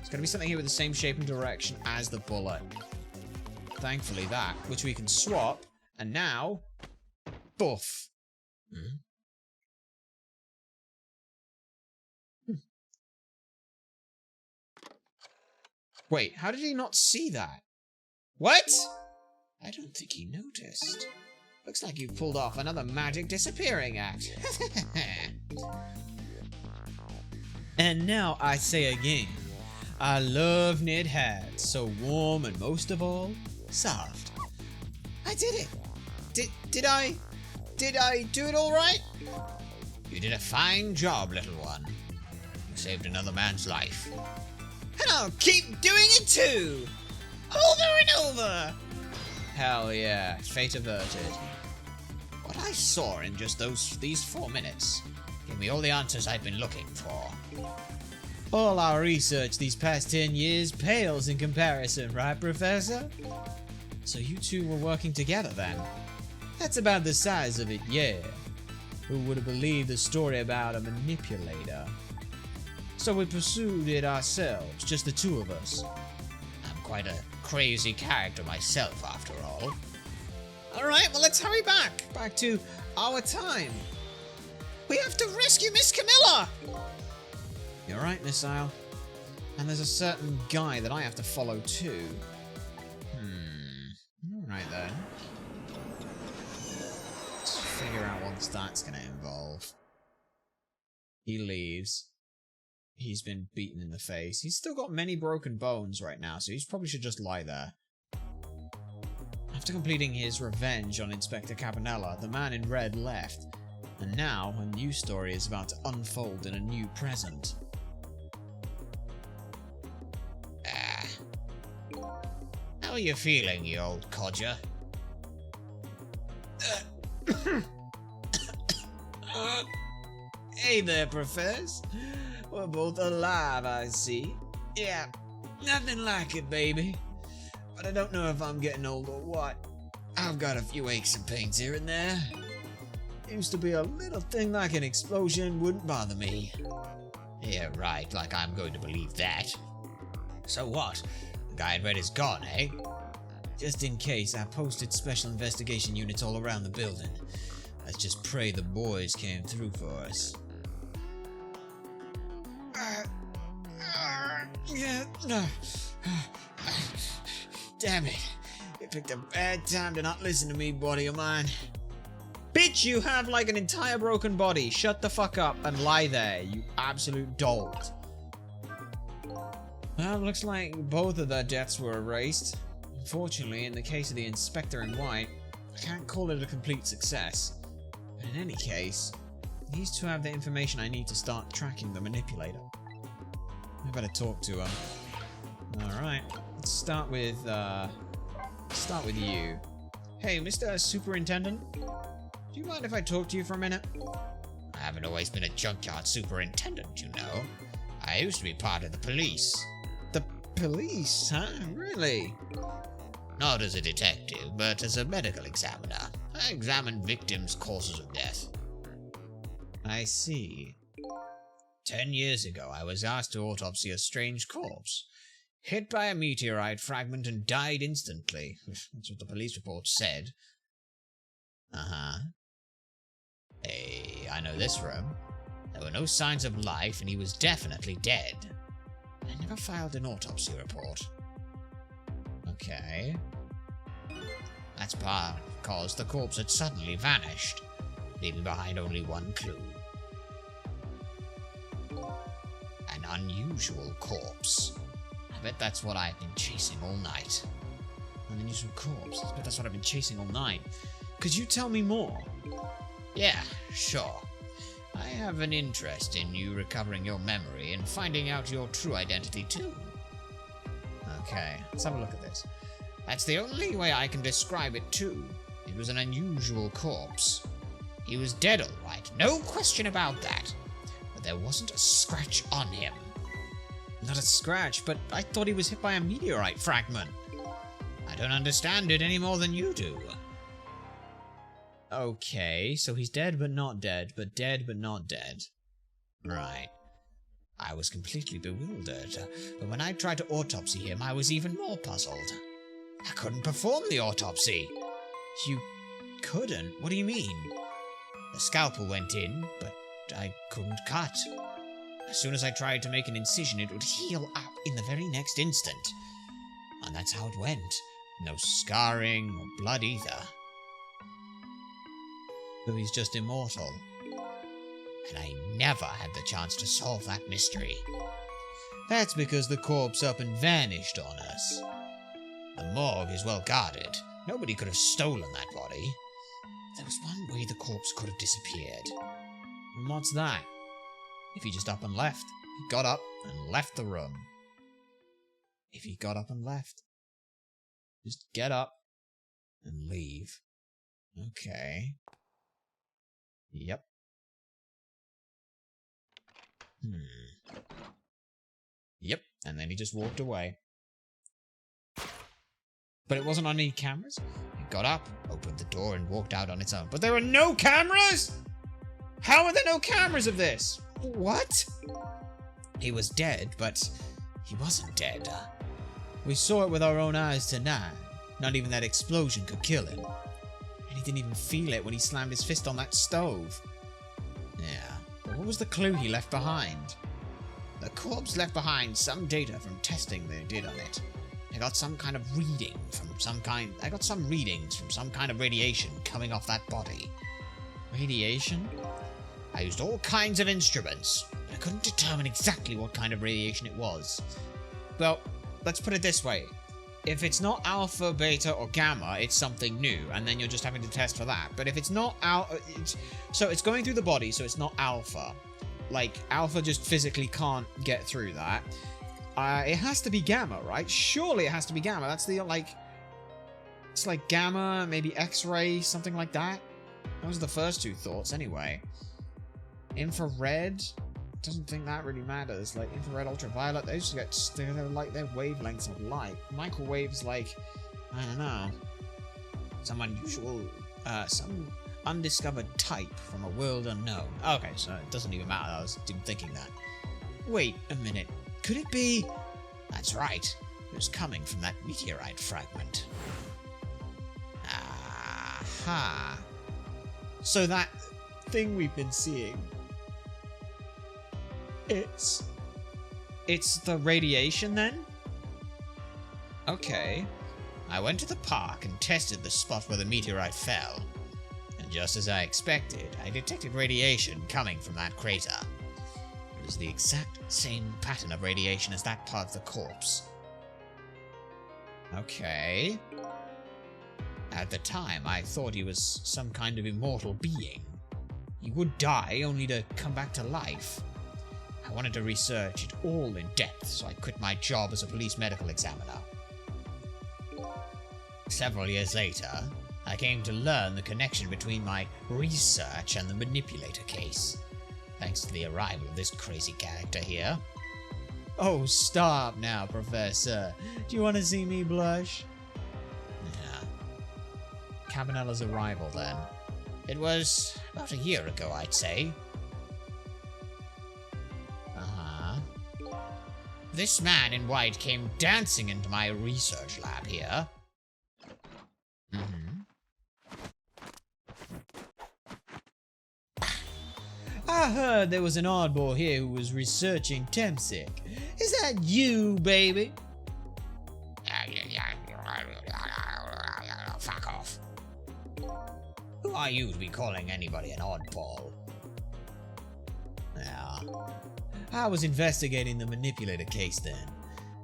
It's gonna be something here with the same shape and direction as the bullet. Thankfully that, which we can swap, and now... Boof. Wait, how did he not see that? What? I don't think he noticed. Looks like you've pulled off another magic disappearing act. And now I say again, I love knit hats, so warm and most of all, soft. I did it. Did I do it all right? You did a fine job, little one. You saved another man's life. And I'll keep doing it too! Over and over! Hell yeah, fate averted. What I saw in just these 4 minutes gave me all the answers I've been looking for. All our research these past 10 years pales in comparison, right, Professor? So you two were working together then? That's about the size of it, yeah. Who would have believed the story about a manipulator? So we pursued it ourselves, just the two of us. I'm quite a crazy character myself, after all. Alright, well let's hurry back to our time. We have to rescue Miss Camilla! You're right, Missile. And there's a certain guy that I have to follow too. Alright then. Let's figure out what that's gonna involve. He leaves. He's been beaten in the face. He's still got many broken bones right now, so he probably should just lie there. After completing his revenge on Inspector Cabanella, the man in red left. And now, a new story is about to unfold in a new present. How are you feeling, you old codger? Hey there, Professor. We're both alive, I see. Yeah, nothing like it, baby. But I don't know if I'm getting old or what. I've got a few aches and pains here and there. Used to be a little thing like an explosion wouldn't bother me. Yeah, right, like I'm going to believe that. So what? The guy in red is gone, eh? Just in case, I posted special investigation units all around the building. Let's just pray the boys came through for us. Damn it. You picked a bad time to not listen to me, buddy of mine. Bitch, you have like an entire broken body. Shut the fuck up and lie there, you absolute dolt. Well, looks like both of their deaths were erased. Unfortunately, in the case of the Inspector in white, I can't call it a complete success. But in any case, these two have the information I need to start tracking the manipulator. I better talk to him. Alright, let's start with you. Hey, Mr. Superintendent? Do you mind if I talk to you for a minute? I haven't always been a junkyard superintendent, you know. I used to be part of the police. The police, huh? Really? Not as a detective, but as a medical examiner. I examined victims' causes of death. I see. 10 years ago, I was asked to autopsy a strange corpse. Hit by a meteorite fragment and died instantly. That's what the police report said. Uh-huh. Hey, I know this room. There were no signs of life, and he was definitely dead. I never filed an autopsy report. Okay. That's because the corpse had suddenly vanished, leaving behind only one clue. An unusual corpse. I bet that's what I've been chasing all night. An unusual corpse? I bet that's what I've been chasing all night. Could you tell me more? Yeah, sure. I have an interest in you recovering your memory and finding out your true identity too. Okay, let's have a look at this. That's the only way I can describe it too. It was an unusual corpse. He was dead all right, no question about that. But there wasn't a scratch on him. Not a scratch, but I thought he was hit by a meteorite fragment. I don't understand it any more than you do. Okay, so he's dead but not dead, but dead but not dead. Right. I was completely bewildered, but when I tried to autopsy him, I was even more puzzled. I couldn't perform the autopsy. You couldn't? What do you mean? The scalpel went in, but I couldn't cut. As soon as I tried to make an incision, it would heal up in the very next instant. And that's how it went. No scarring or blood either. So he's just immortal. And I never had the chance to solve that mystery. That's because the corpse up and vanished on us. The morgue is well guarded. Nobody could have stolen that body. There was one way the corpse could have disappeared. And what's that? If he just up and left. He got up and left the room. If he got up and left. Just get up and leave. Okay. Yep. Yep, and then he just walked away. But it wasn't on any cameras? It got up, opened the door, and walked out on its own. But there were no cameras! How are there no cameras of this? What? He was dead, but he wasn't dead. We saw it with our own eyes tonight. Not even that explosion could kill him. And he didn't even feel it when he slammed his fist on that stove. Yeah, but what was the clue he left behind? The corpse left behind some data from testing they did on it. I got some kind of reading from some kind. I got some readings from some kind of radiation coming off that body. Radiation? I used all kinds of instruments, but I couldn't determine exactly what kind of radiation it was. Well, let's put it this way. If it's not alpha, beta, or gamma, it's something new, and then you're just having to test for that. But if it's not so it's going through the body, so it's not alpha. Like, alpha just physically can't get through that. It has to be gamma, right? Surely it has to be gamma. That's the, like... It's like gamma, maybe X-ray, something like that. Those are the first two thoughts, anyway. Infrared? Doesn't think that really matters. Like, infrared, ultraviolet, those get... They're like, they're wavelengths of light. Microwaves, like... I don't know. Some unusual... some undiscovered type from a world unknown. Okay, so it doesn't even matter. I was thinking that. Wait a minute. Could it be... That's right. It was coming from that meteorite fragment. Aha. So that thing we've been seeing... It's the radiation, then? Okay. I went to the park and tested the spot where the meteorite fell. And just as I expected, I detected radiation coming from that crater. It was the exact same pattern of radiation as that part of the corpse. Okay. At the time, I thought he was some kind of immortal being. He would die only to come back to life. I wanted to research it all in depth, so I quit my job as a police medical examiner. Several years later, I came to learn the connection between my research and the manipulator case, thanks to the arrival of this crazy character here. Oh, stop now, Professor. Do you want to see me blush? Yeah. Cabanella's arrival, then. It was about a year ago, I'd say. This man in white came dancing into my research lab here. I heard there was an oddball here who was researching Temsic. Is that you, baby? Fuck off. Who are you to be calling anybody an oddball? Yeah. I was investigating the manipulator case then,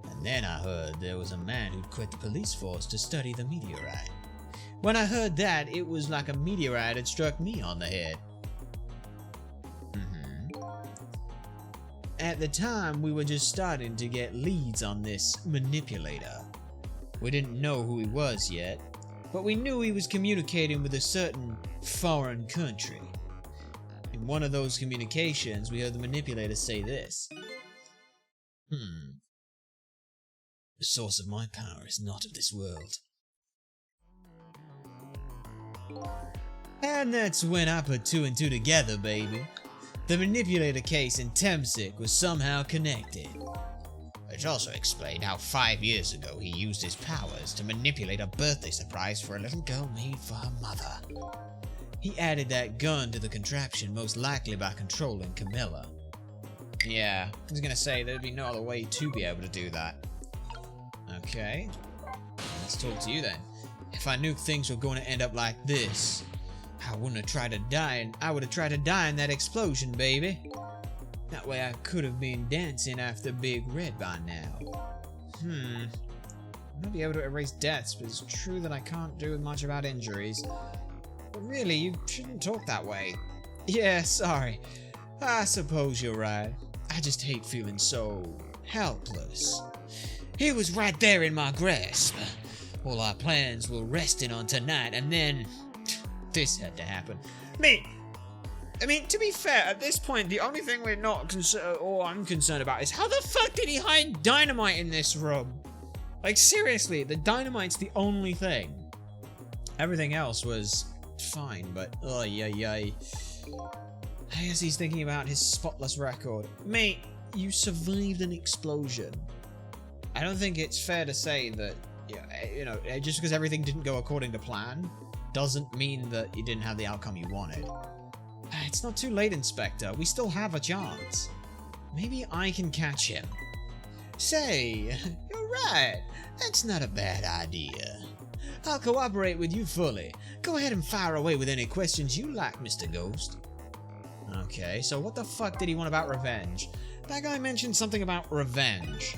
and then I heard there was a man who'd quit the police force to study the meteorite. When I heard that, it was like a meteorite had struck me on the head. At the time, we were just starting to get leads on this manipulator. We didn't know who he was yet, but we knew he was communicating with a certain foreign country. In one of those communications, we heard the manipulator say this. The source of my power is not of this world. And that's when I put two and two together, baby. The manipulator case in Temsic was somehow connected. Which also explained how 5 years ago he used his powers to manipulate a birthday surprise for a little girl made for her mother. He added that gun to the contraption most likely by controlling Camilla. Yeah, I was gonna say there'd be no other way to be able to do that. Okay, let's talk to you then. If I knew things were going to end up like this, I wouldn't have tried to die, I would have tried to die in that explosion, baby. That way I could have been dancing after Big Red by now. I might be able to erase deaths, but it's true that I can't do much about injuries. But really, you shouldn't talk that way. Yeah, sorry. I suppose you're right. I just hate feeling so helpless. He was right there in my grasp. All our plans were resting on tonight, and then this had to happen. I mean, to be fair, at this point, the only thing we're not concerned, or I'm concerned about, is how the fuck did he hide dynamite in this room? Like, seriously, the dynamite's the only thing. Everything else was fine, but As he's thinking about his spotless record. Mate, you survived an explosion. I don't think it's fair to say that, you know, just because everything didn't go according to plan, doesn't mean that you didn't have the outcome you wanted. It's not too late, Inspector. We still have a chance. Maybe I can catch him. Say, you're right. That's not a bad idea. I'll cooperate with you fully. Go ahead and fire away with any questions you like, Mr. Ghost. Okay, so what the fuck did he want about revenge? That guy mentioned something about revenge.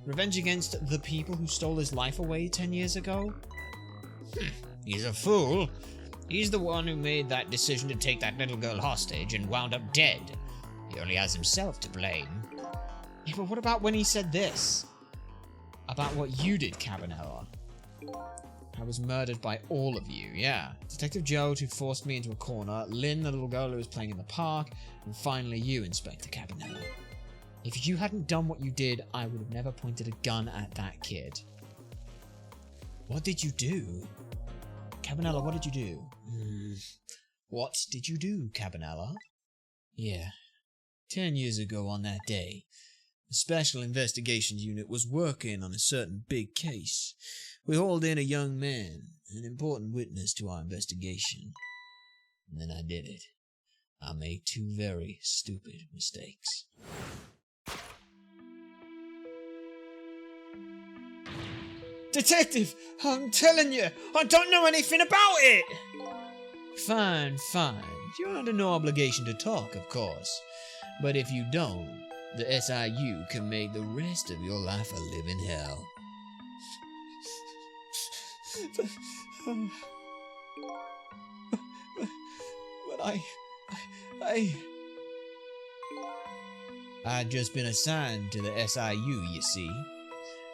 Revenge against the people who stole his life away 10 years ago? He's a fool. He's the one who made that decision to take that little girl hostage and wound up dead. He only has himself to blame. Yeah, but what about when he said this? About what you did, Cabanella. I was murdered by all of you, yeah. Detective Joe, who forced me into a corner, Lynn, the little girl who was playing in the park, and finally you, Inspector Cabanella. If you hadn't done what you did, I would have never pointed a gun at that kid. What did you do? Cabanella, what did you do? What did you do, Cabanella? Yeah. 10 years ago on that day, the Special Investigations Unit was working on a certain big case. We hauled in a young man, an important witness to our investigation. And then I did it. I made two very stupid mistakes. Detective, I'm telling you, I don't know anything about it! Fine. You're under no obligation to talk, of course. But if you don't, the SIU can make the rest of your life a living hell. But I'd just been assigned to the SIU, you see.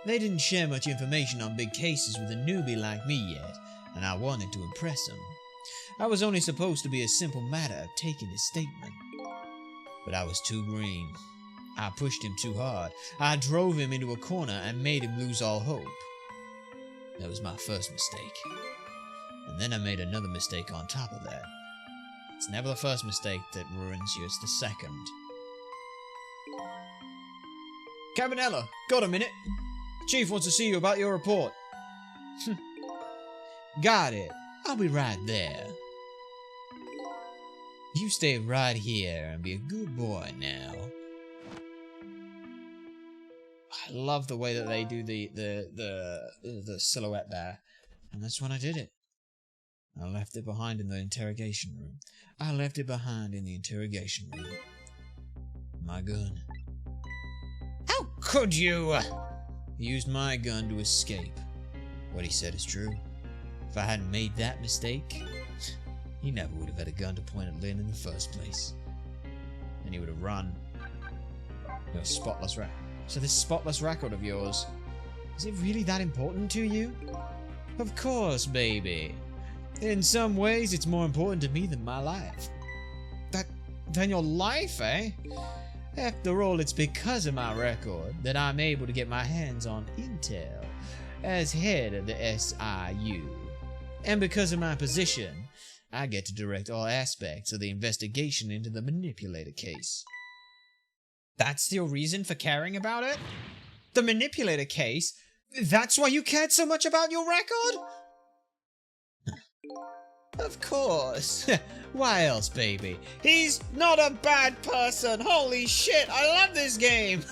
They didn't share much information on big cases with a newbie like me yet, and I wanted to impress them. I was only supposed to be a simple matter of taking his statement. But I was too green. I pushed him too hard. I drove him into a corner and made him lose all hope. That was my first mistake. And then I made another mistake on top of that. It's never the first mistake that ruins you, it's the second. Cabanella, got a minute? Chief wants to see you about your report. Got it. I'll be right there. You stay right here and be a good boy now. I love the way that they do the silhouette there. And that's when I did it. I left it behind in the interrogation room. My gun. How could you? He used my gun to escape. What he said is true. If I hadn't made that mistake, he never would have had a gun to point at Lynn in the first place. And he would have run. Your spotless record. So this spotless record of yours, is it really that important to you? Of course, baby. In some ways, it's more important to me than my life. Than your life, eh? After all, it's because of my record that I'm able to get my hands on intel as head of the SIU. And because of my position, I get to direct all aspects of the investigation into the manipulator case. That's your reason for caring about it? The manipulator case? That's why you cared so much about your record? Of course. Why else, baby? He's not a bad person. Holy shit, I love this game.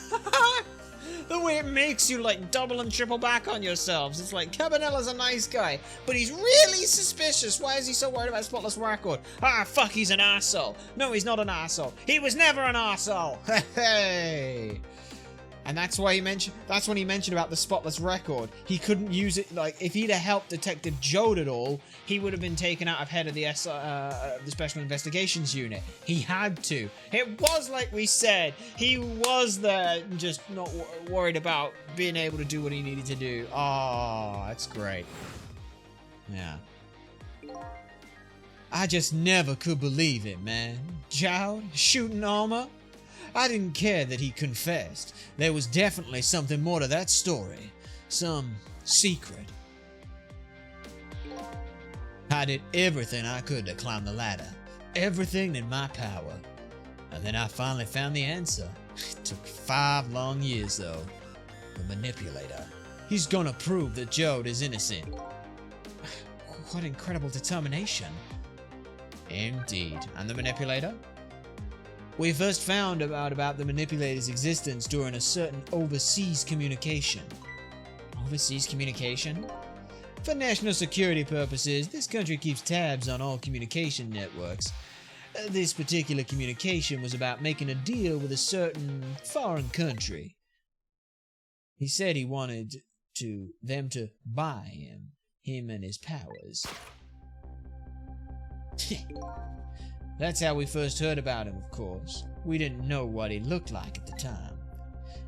The way it makes you like double and triple back on yourselves. It's like, Cabanella's a nice guy, but he's really suspicious. Why is he so worried about spotless record? Ah, fuck, he's an asshole. No, he's not an asshole. He was never an asshole. Hey. And that's why that's when he mentioned about the spotless record. He couldn't use it, like, if he'd have helped Detective Joe at all, he would have been taken out of head of the Special Investigations Unit. He had to. It was like we said, he was there, just not worried about being able to do what he needed to do. Oh, that's great. Yeah. I just never could believe it, man. Joe, shooting Alma. I didn't care that he confessed. There was definitely something more to that story. Some secret. I did everything I could to climb the ladder. Everything in my power. And then I finally found the answer. It took 5 long years though. The manipulator. He's gonna prove that Jode is innocent. What incredible determination. Indeed. And the manipulator? We first found out about the manipulator's existence during a certain overseas communication. Overseas communication? For national security purposes, this country keeps tabs on all communication networks. This particular communication was about making a deal with a certain foreign country. He said he wanted them to buy him and his powers. That's how we first heard about him, of course. We didn't know what he looked like at the time.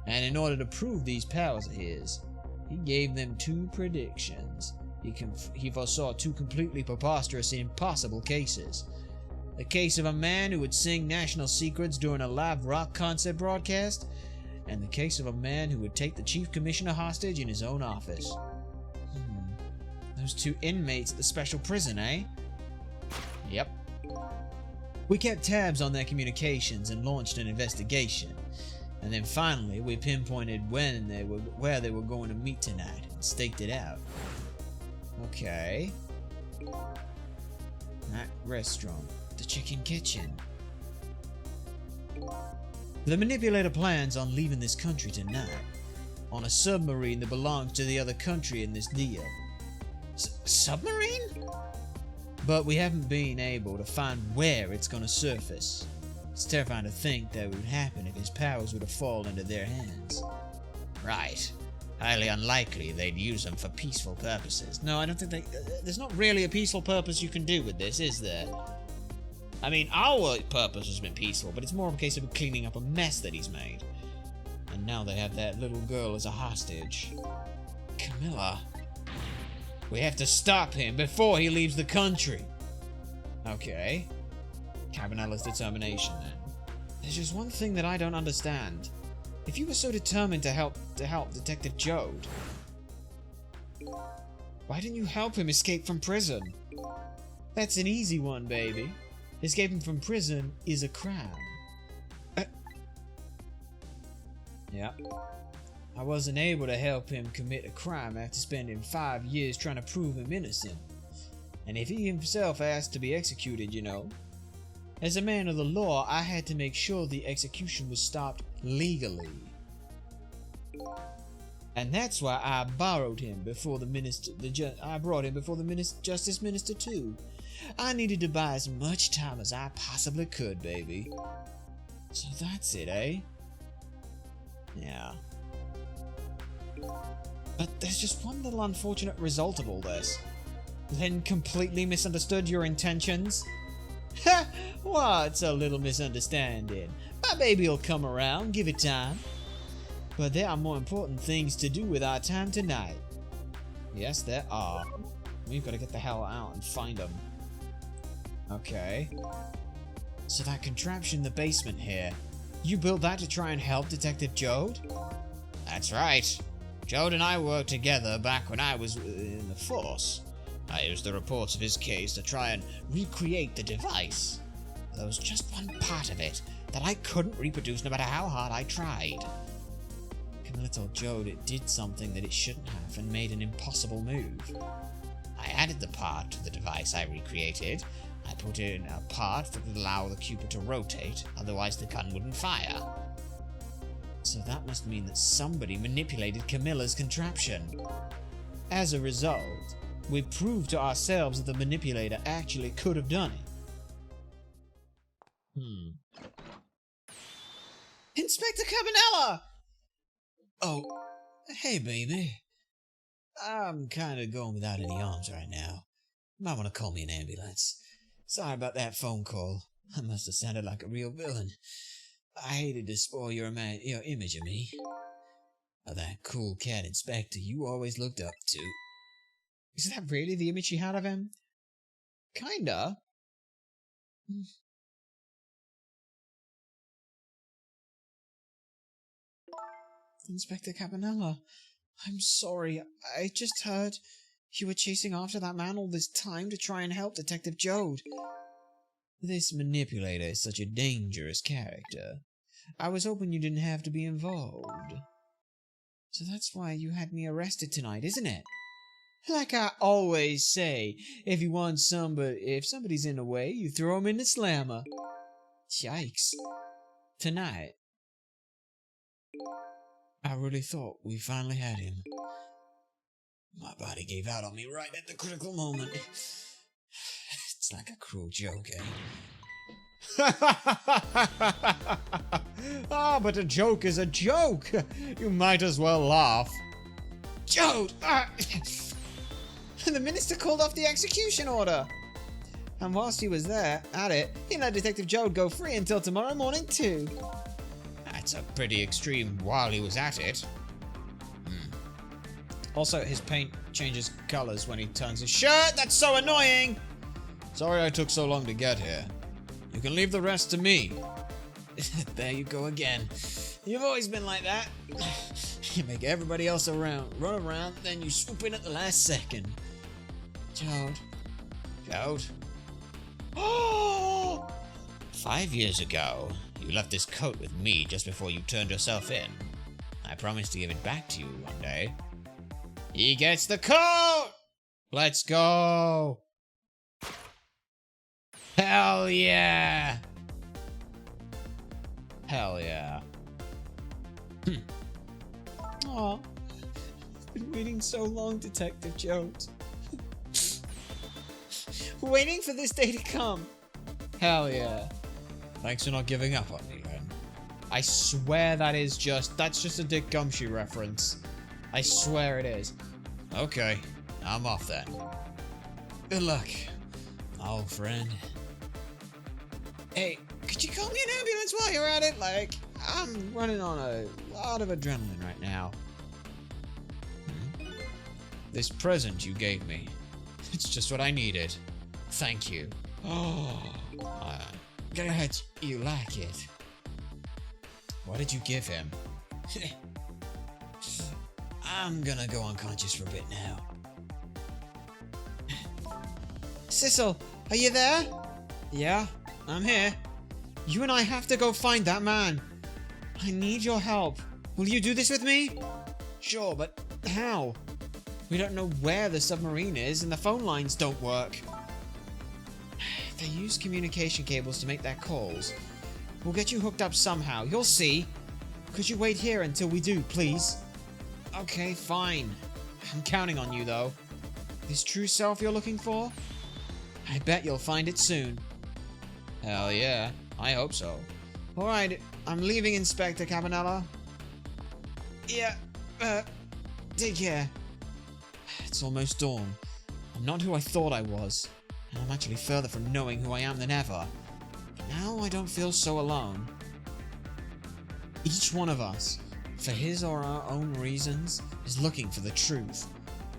And in order to prove these powers of his, he gave them 2 predictions. He foresaw 2 completely preposterous and impossible cases. The case of a man who would sing national secrets during a live rock concert broadcast, and the case of a man who would take the chief commissioner hostage in his own office. Those 2 inmates at the special prison, eh? Yep. We kept tabs on their communications and launched an investigation. And then finally, we pinpointed where they were going to meet tonight and staked it out. Okay. That restaurant. The Chicken Kitchen. The manipulator plans on leaving this country tonight, on a submarine that belongs to the other country in this deal. Submarine? But we haven't been able to find where it's going to surface. It's terrifying to think that would happen if his powers were to fall into their hands. Right. Highly unlikely they'd use them for peaceful purposes. No, I don't think there's not really a peaceful purpose you can do with this, is there? I mean, our purpose has been peaceful, but it's more of a case of cleaning up a mess that he's made. And now they have that little girl as a hostage. Camilla. We have to stop him before he leaves the country. Okay. Cabanella's determination, then. There's just one thing that I don't understand. If you were so determined to help Detective Jode, why didn't you help him escape from prison? That's an easy one, baby. Escaping from prison is a crime. Yeah. I wasn't able to help him commit a crime after spending 5 years trying to prove him innocent. And if he himself asked to be executed, you know. As a man of the law, I had to make sure the execution was stopped legally. And that's why I borrowed him before the minister. I brought him before the justice minister too. I needed to buy as much time as I possibly could, baby. So that's it, eh? Yeah. But there's just one little unfortunate result of all this. Len completely misunderstood your intentions. Ha! What's a little misunderstanding? My baby'll come around, give it time. But there are more important things to do with our time tonight. Yes, there are. We've got to get the hell out and find them. Okay. So that contraption in the basement here, you built that to try and help Detective Jode? That's right. Jode and I worked together back when I was in the force. I used the reports of his case to try and recreate the device. There was just one part of it that I couldn't reproduce no matter how hard I tried. Camilla told Jode it did something that it shouldn't have and made an impossible move. I added the part to the device I recreated. I put in a part that would allow the Cupid to rotate, otherwise the gun wouldn't fire. So that must mean that somebody manipulated Camilla's contraption. As a result, we proved to ourselves that the manipulator actually could have done it. Inspector Cabanella! Oh, hey baby. I'm kinda going without any arms right now. You might want to call me an ambulance. Sorry about that phone call. I must have sounded like a real villain. I hated to spoil your image of me. Of that cool cat inspector you always looked up to. Is that really the image you had of him? Kinda. Inspector Cabanella, I'm sorry. I just heard you were chasing after that man all this time to try and help Detective Jode. This manipulator is such a dangerous character. I was hoping you didn't have to be involved. So that's why you had me arrested tonight, isn't it? Like I always say, if somebody's in the way, you throw 'em in the slammer. Yikes. Tonight, I really thought we finally had him. My body gave out on me right at the critical moment. It's like a cruel joke, eh? Ah, but a joke is a joke. You might as well laugh. Jode! The minister called off the execution order. And whilst he was there, at it, he let Detective Jode go free until tomorrow morning too. That's a pretty extreme while he was at it. Also, his paint changes colors when he turns his shirt. That's so annoying! Sorry I took so long to get here. You can leave the rest to me. There you go again. You've always been like that. You make everybody else run around, then you swoop in at the last second. Jode. Jode? Oh! 5 years ago, you left this coat with me just before you turned yourself in. I promised to give it back to you one day. He gets the coat! Let's go! Hell yeah! Hell yeah. Aw. I've been waiting so long, Detective Jones. Waiting for this day to come. Hell yeah. Thanks for not giving up on me, Len. I swear that's just a Dick Gumshoe reference. I swear it is. Okay, I'm off then. Good luck, old friend. Hey, could you call me an ambulance while you're at it? Like, I'm running on a lot of adrenaline right now. This present you gave me, it's just what I needed. Thank you. Oh, glad you like it. What did you give him? I'm gonna go unconscious for a bit now. Sissel, are you there? Yeah, I'm here. You and I have to go find that man. I need your help. Will you do this with me? Sure, but how? We don't know where the submarine is and the phone lines don't work. They use communication cables to make their calls. We'll get you hooked up somehow, you'll see. Could you wait here until we do, please? Okay, fine. I'm counting on you, though. This true self you're looking for? I bet you'll find it soon. Hell yeah, I hope so. Alright, I'm leaving, Inspector Cabanella. Yeah, take care. It's almost dawn. I'm not who I thought I was. And I'm actually further from knowing who I am than ever. But now I don't feel so alone. Each one of us, for his or our own reasons, is looking for the truth.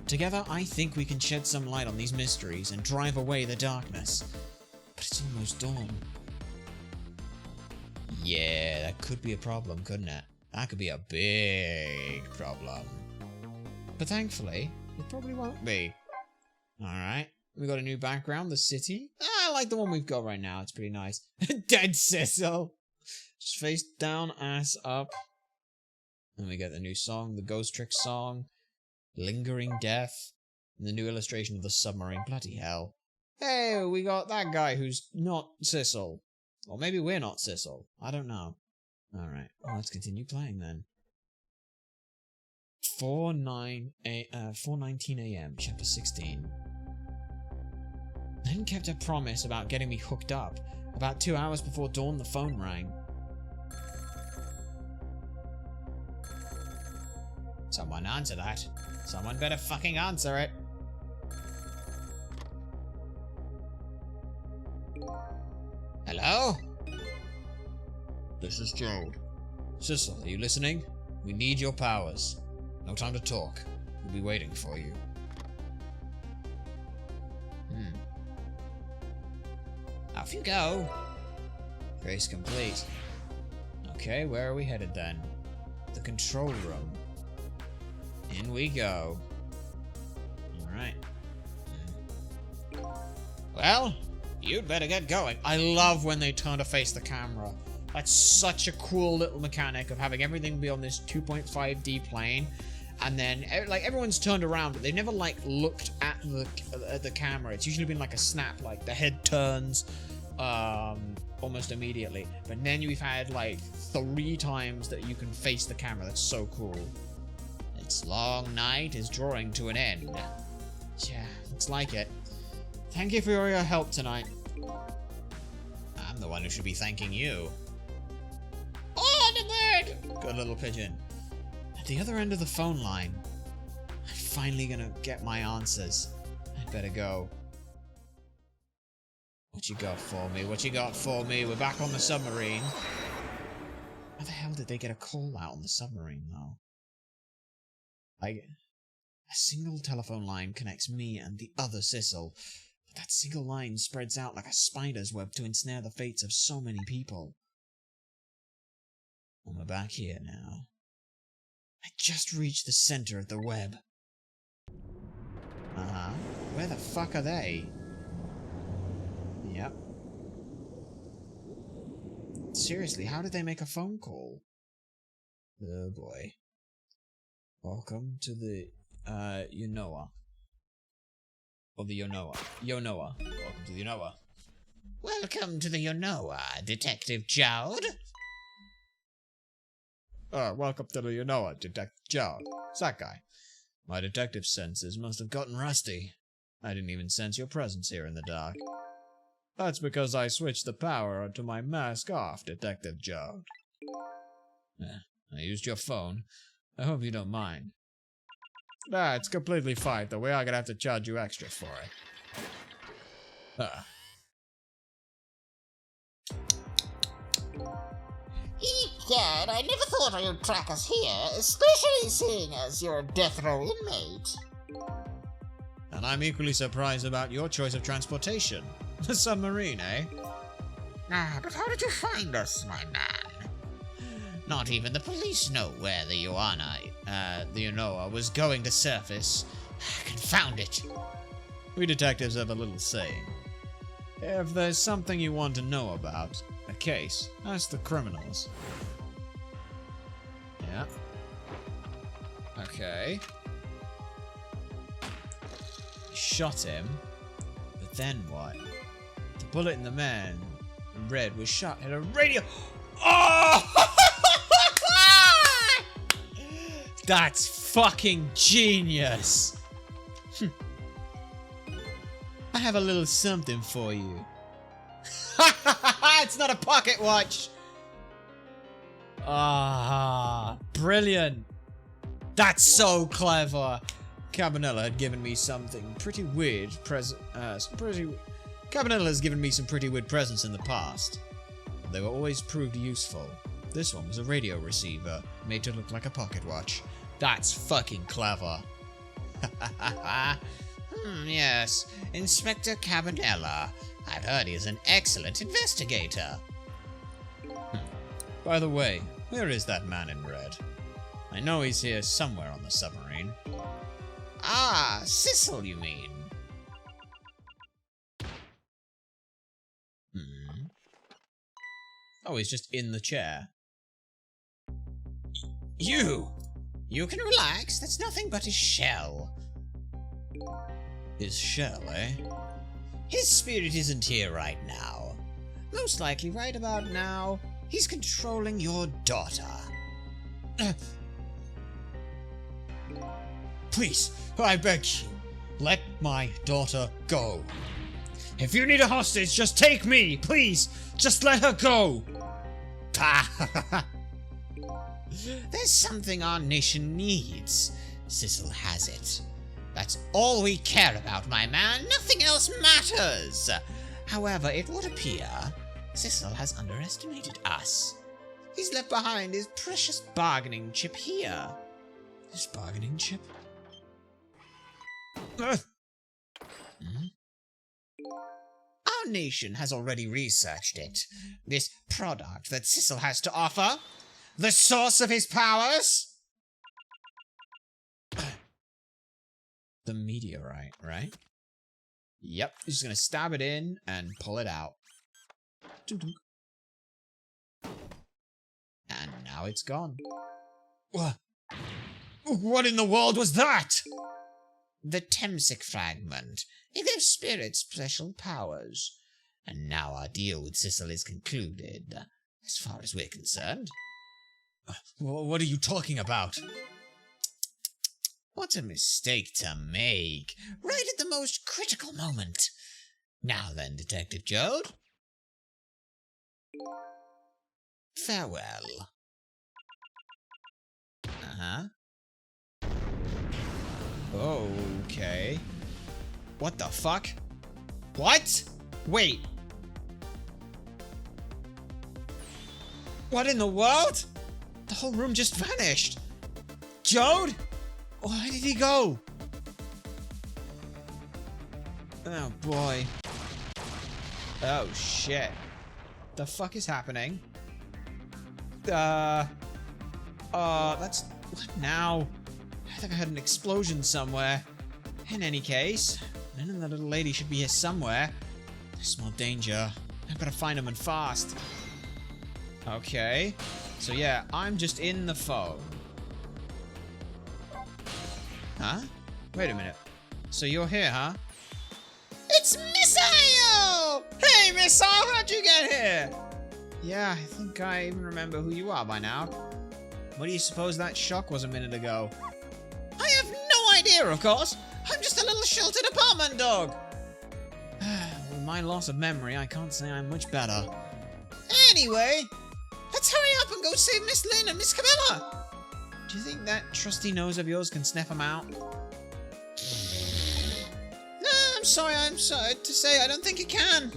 Together, I think we can shed some light on these mysteries and drive away the darkness. But it's almost dawn. Yeah, that could be a problem, couldn't it? That could be a big problem. But thankfully, it probably won't be. Alright, we got a new background, the city. I like the one we've got right now, it's pretty nice. Dead Cecil! Just face down, ass up. And we get the new song, the Ghost Trick song, Lingering Death, and the new illustration of the submarine. Bloody hell. Hey, we got that guy who's not Cecil. Or maybe we're not Cecil. I don't know. Alright, well, let's continue playing then. 4:19 a.m., chapter 16. Then kept a promise about getting me hooked up. About 2 hours before dawn, the phone rang. Someone answer that. Someone better fucking answer it. Hello? This is Jode. Cecil, are you listening? We need your powers. No time to talk. We'll be waiting for you. Off you go. Trace complete. Okay, where are we headed then? The control room. In we go. Alright. Well, You'd better get going. I love when they turn to face the camera. That's such a cool little mechanic of having everything be on this 2.5D plane. And then, like, everyone's turned around, but they've never, like, looked at the camera. It's usually been like a snap, like, the head turns almost immediately. But then we've had, like, 3 times that you can face the camera. That's so cool. Its long night is drawing to an end. Yeah, looks like it. Thank you for your help tonight. I'm the one who should be thanking you. Oh, the bird! Good little pigeon. At the other end of the phone line. I'm finally gonna get my answers. I'd better go. What you got for me? What you got for me? We're back on the submarine. How the hell did they get a call out on the submarine, though? A single telephone line connects me and the other Sissel. But that single line spreads out like a spider's web to ensnare the fates of so many people. And we're back here now. I just reached the center of the web. Uh-huh. Where the fuck are they? Yep. Seriously, how did they make a phone call? Oh boy. Welcome to the, Yonoa. Or the Yonoa. Yonoa. Welcome to the Yonoa. Welcome to the Yonoa, Detective Jowd. Welcome to the Yonoa, Detective Jowd. It's that guy. My detective senses must have gotten rusty. I didn't even sense your presence here in the dark. That's because I switched the power to my mask off, Detective Jowd. I used your phone. I hope you don't mind. It's completely fine, though. We are gonna have to charge you extra for it. Egad, I never thought I would track us here, especially seeing as you're a death row inmate. And I'm equally surprised about your choice of transportation. The submarine, eh? But how did you find us, my man? Not even the police know where the Yonoa was going to surface. Confound it. We detectives have a little saying. If there's something you want to know about a case, ask the criminals. Yeah. Okay. Shot him. But then what? The bullet in the man in red was shot at a radio. Oh! That's fucking genius. I have a little something for you. It's not a pocket watch. Ah, brilliant. That's so clever. Cabanella had given me something pretty weird. Cabanella has given me some pretty weird presents in the past. But they were always proved useful. This one was a radio receiver, made to look like a pocket watch. That's fucking clever. Yes, Inspector Cabanella. I've heard he is an excellent investigator. By the way, where is that man in red? I know he's here somewhere on the submarine. Ah, Sissel, you mean? Oh, he's just in the chair. You can relax. That's nothing but his shell. His shell, eh? His spirit isn't here right now. Most likely right about now, he's controlling your daughter. Please, I beg you, let my daughter go. If you need a hostage, just take me, please. Just let her go. There's something our nation needs. Sissel has it. That's all we care about, my man. Nothing else matters. However, it would appear Sissel has underestimated us. He's left behind his precious bargaining chip here. His bargaining chip? Our nation has already researched it. This product that Sissel has to offer. The source of his powers? The meteorite, right? Yep, he's just gonna stab it in and pull it out. And now it's gone. What in the world was that? The Temsic fragment. It gives spirits special powers. And now our deal with Sissel is concluded, as far as we're concerned. What are you talking about? What a mistake to make, right at the most critical moment. Now then, Detective Jode. Farewell. Okay. What the fuck? What? Wait. What in the world? The whole room just vanished. Jode? Where did he go? Oh boy. Oh shit. The fuck is happening? That's... What now? I think I heard an explosion somewhere. In any case, Lynn and the little lady should be here somewhere. I smell danger. I've got to find them and fast. Okay. So yeah, I'm just in the phone. Huh? Wait a minute. So you're here, huh? It's Missile! Hey, Missile, how'd you get here? Yeah, I think I even remember who you are by now. What do you suppose that shock was a minute ago? I have no idea, of course. I'm just a little sheltered apartment dog. With my loss of memory, I can't say I'm much better. Anyway, let's hurry up and go save Miss Lynn and Miss Camilla. Do you think that trusty nose of yours can sniff them out? No, I'm sorry to say I don't think it can.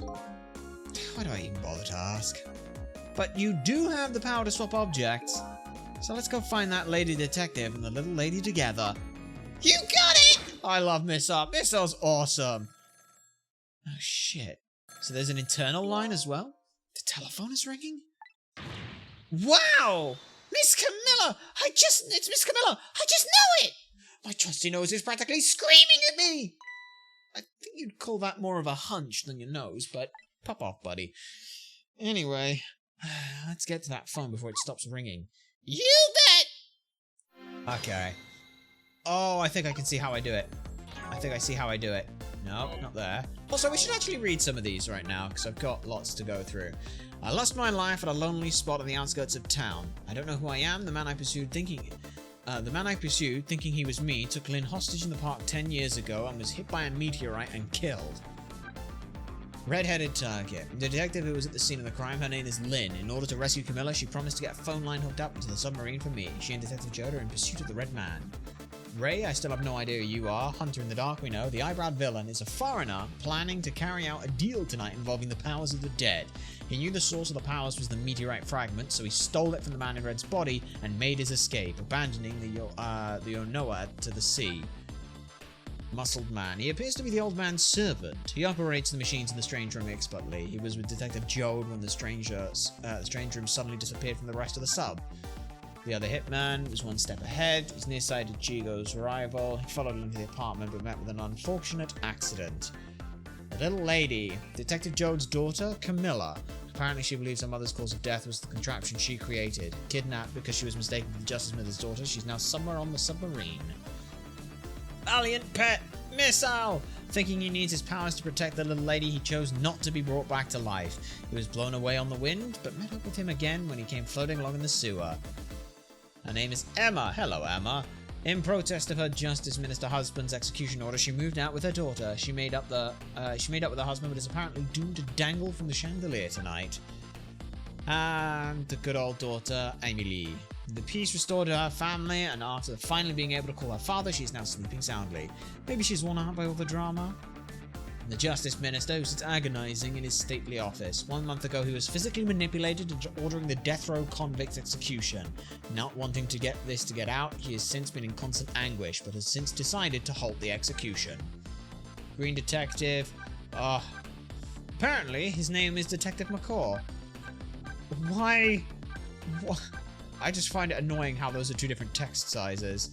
Why do I even bother to ask? But you do have the power to swap objects. So let's go find that lady detective and the little lady together. You got it! I love Missile. Missile's awesome. Oh, shit. So there's an internal line as well? The telephone is ringing? Wow! Miss Camilla! It's Miss Camilla! I just know it! My trusty nose is practically screaming at me! I think you'd call that more of a hunch than your nose, but pop off, buddy. Anyway, let's get to that phone before it stops ringing. You bet! Okay. Oh, I think I can see how I do it. I think I see how I do it. No, not there. Also, we should actually read some of these right now, because I've got lots to go through. I lost my life at a lonely spot on the outskirts of town. I don't know who I am. The man I pursued thinking he was me took Lynn hostage in the park 10 years ago and was hit by a meteorite and killed. Red-headed target. The detective who was at the scene of the crime, her name is Lynn. In order to rescue Camilla, she promised to get a phone line hooked up into the submarine for me. She and Detective Jode are in pursuit of the Red Man. Ray, I still have no idea who you are. Hunter in the dark, we know. The eyebrowed villain is a foreigner planning to carry out a deal tonight involving the powers of the dead. He knew the source of the powers was the meteorite fragment, so he stole it from the man in red's body and made his escape, abandoning the Onoa to the sea. Muscled man. He appears to be the old man's servant. He operates the machines in the strange room expertly. He was with Detective Jode when the strange room suddenly disappeared from the rest of the sub. The other hitman was one step ahead. He's nearsighted Chigo's rival. He followed him to the apartment but met with an unfortunate accident. The little lady. Detective Jode's daughter, Camilla. Apparently she believes her mother's cause of death was the contraption she created. Kidnapped because she was mistaken for the Justice Smith's daughter, she's now somewhere on the submarine. Valiant pet, Missile! Thinking he needs his powers to protect the little lady, he chose not to be brought back to life. He was blown away on the wind, but met up with him again when he came floating along in the sewer. Her name is Emma. Hello, Emma. In protest of her Justice Minister husband's execution order, she moved out with her daughter. She made up with her husband, but is apparently doomed to dangle from the chandelier tonight. And the good old daughter, Amelie. The peace restored to her family, and after finally being able to call her father, she's now sleeping soundly. Maybe she's worn out by all the drama. The Justice Minister, who sits agonizing in his stately office. 1 month ago, he was physically manipulated into ordering the death row convict's execution. Not wanting to get out, he has since been in constant anguish, but has since decided to halt the execution. Green Detective. Apparently, his name is Detective McCaw. Why? What? I just find it annoying how those are two different text sizes.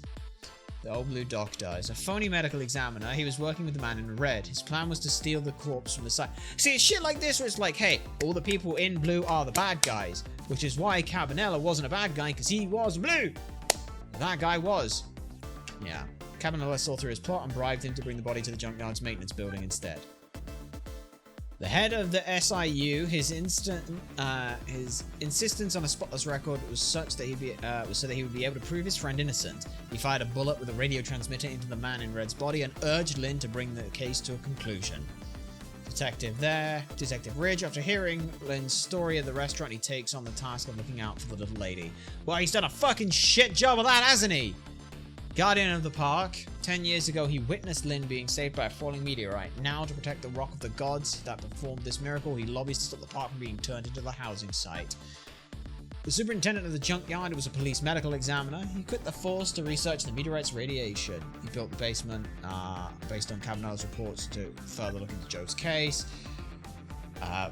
The old blue doctor is a phony medical examiner. He was working with the man in red. His plan was to steal the corpse from the site. See, it's shit like this where it's like, hey, all the people in blue are the bad guys. Which is why Cabanela wasn't a bad guy, because he was blue. That guy was. Yeah. Cabanela saw through his plot and bribed him to bring the body to the junkyard's maintenance building instead. The head of the SIU, his insistence on a spotless record was such that so that he would be able to prove his friend innocent. He fired a bullet with a radio transmitter into the man in red's body and urged Lynn to bring the case to a conclusion. Detective Ridge, after hearing Lynn's story at the restaurant, he takes on the task of looking out for the little lady. Well, he's done a fucking shit job of that, hasn't he? Guardian of the park. 10 years ago, he witnessed Lynn being saved by a falling meteorite. Now, to protect the Rock of the Gods that performed this miracle, he lobbies to stop the park from being turned into the housing site. The superintendent of the junkyard was a police medical examiner. He quit the force to research the meteorite's radiation. He built the basement based on Cabanela's reports to further look into Joe's case.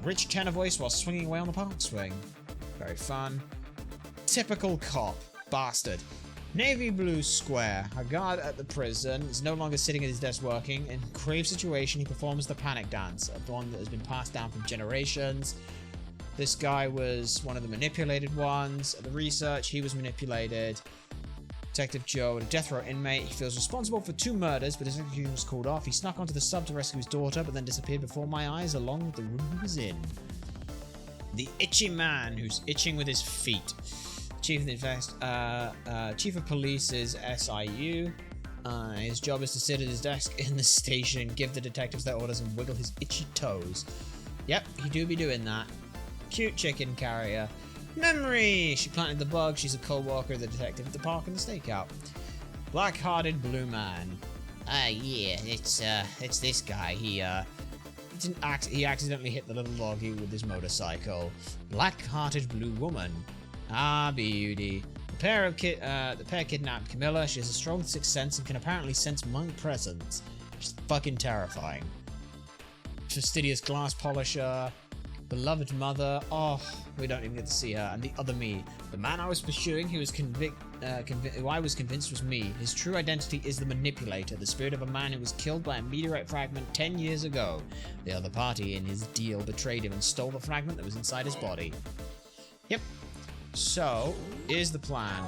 Rich tenor voice while swinging away on the park swing. Very fun. Typical cop. Bastard. Navy blue square. A guard at the prison is no longer sitting at his desk working. In a grave situation, he performs the panic dance, a one that has been passed down from generations. This guy was one of the manipulated ones. At the research, he was manipulated. Detective Joe, a death row inmate. He feels responsible for 2 murders, but his execution was called off. He snuck onto the sub to rescue his daughter, but then disappeared before my eyes, along with the room he was in. The itchy man who's itching with his feet. Chief of Police is SIU. His job is to sit at his desk in the station, give the detectives their orders, and wiggle his itchy toes. Yep, he do be doing that. Cute chicken carrier. Memory! She planted the bug. She's a co-worker, the detective at the park and the stakeout. Black-hearted blue man. Yeah, it's this guy. He accidentally hit the little doggy with his motorcycle. Black-hearted blue woman. Ah, beauty. The pair kidnapped Camilla. She has a strong sixth sense and can apparently sense my presence. She's fucking terrifying. Fastidious glass polisher. Beloved mother. Oh, we don't even get to see her. And the other me. The man I was pursuing, who I was convinced was me. His true identity is the manipulator, the spirit of a man who was killed by a meteorite fragment 10 years ago. The other party in his deal betrayed him and stole the fragment that was inside his body. Yep. So, here's the plan.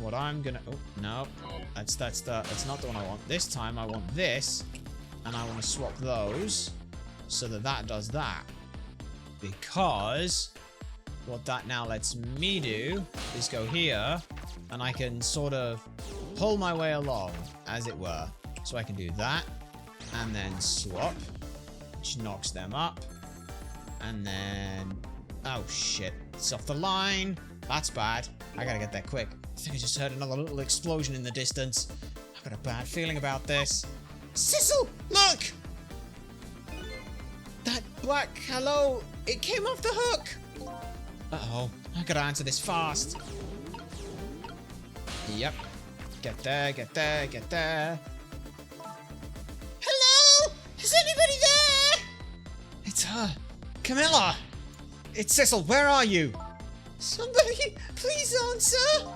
What I'm gonna... Oh, no. That's not the one I want. This time I want this. And I want to swap those. So that does that. Because... what that now lets me do is go here. And I can sort of pull my way along, as it were. So I can do that. And then swap. Which knocks them up. And then... oh, shit. It's off the line. That's bad. I gotta get there quick. I think I just heard another little explosion in the distance. I've got a bad feeling about this. Sissel, look! That black hello, it came off the hook. Uh-oh. I gotta answer this fast. Yep. Get there, get there, get there. Hello? Is anybody there? It's her. Camilla! It's Sissel, where are you? Somebody, please answer!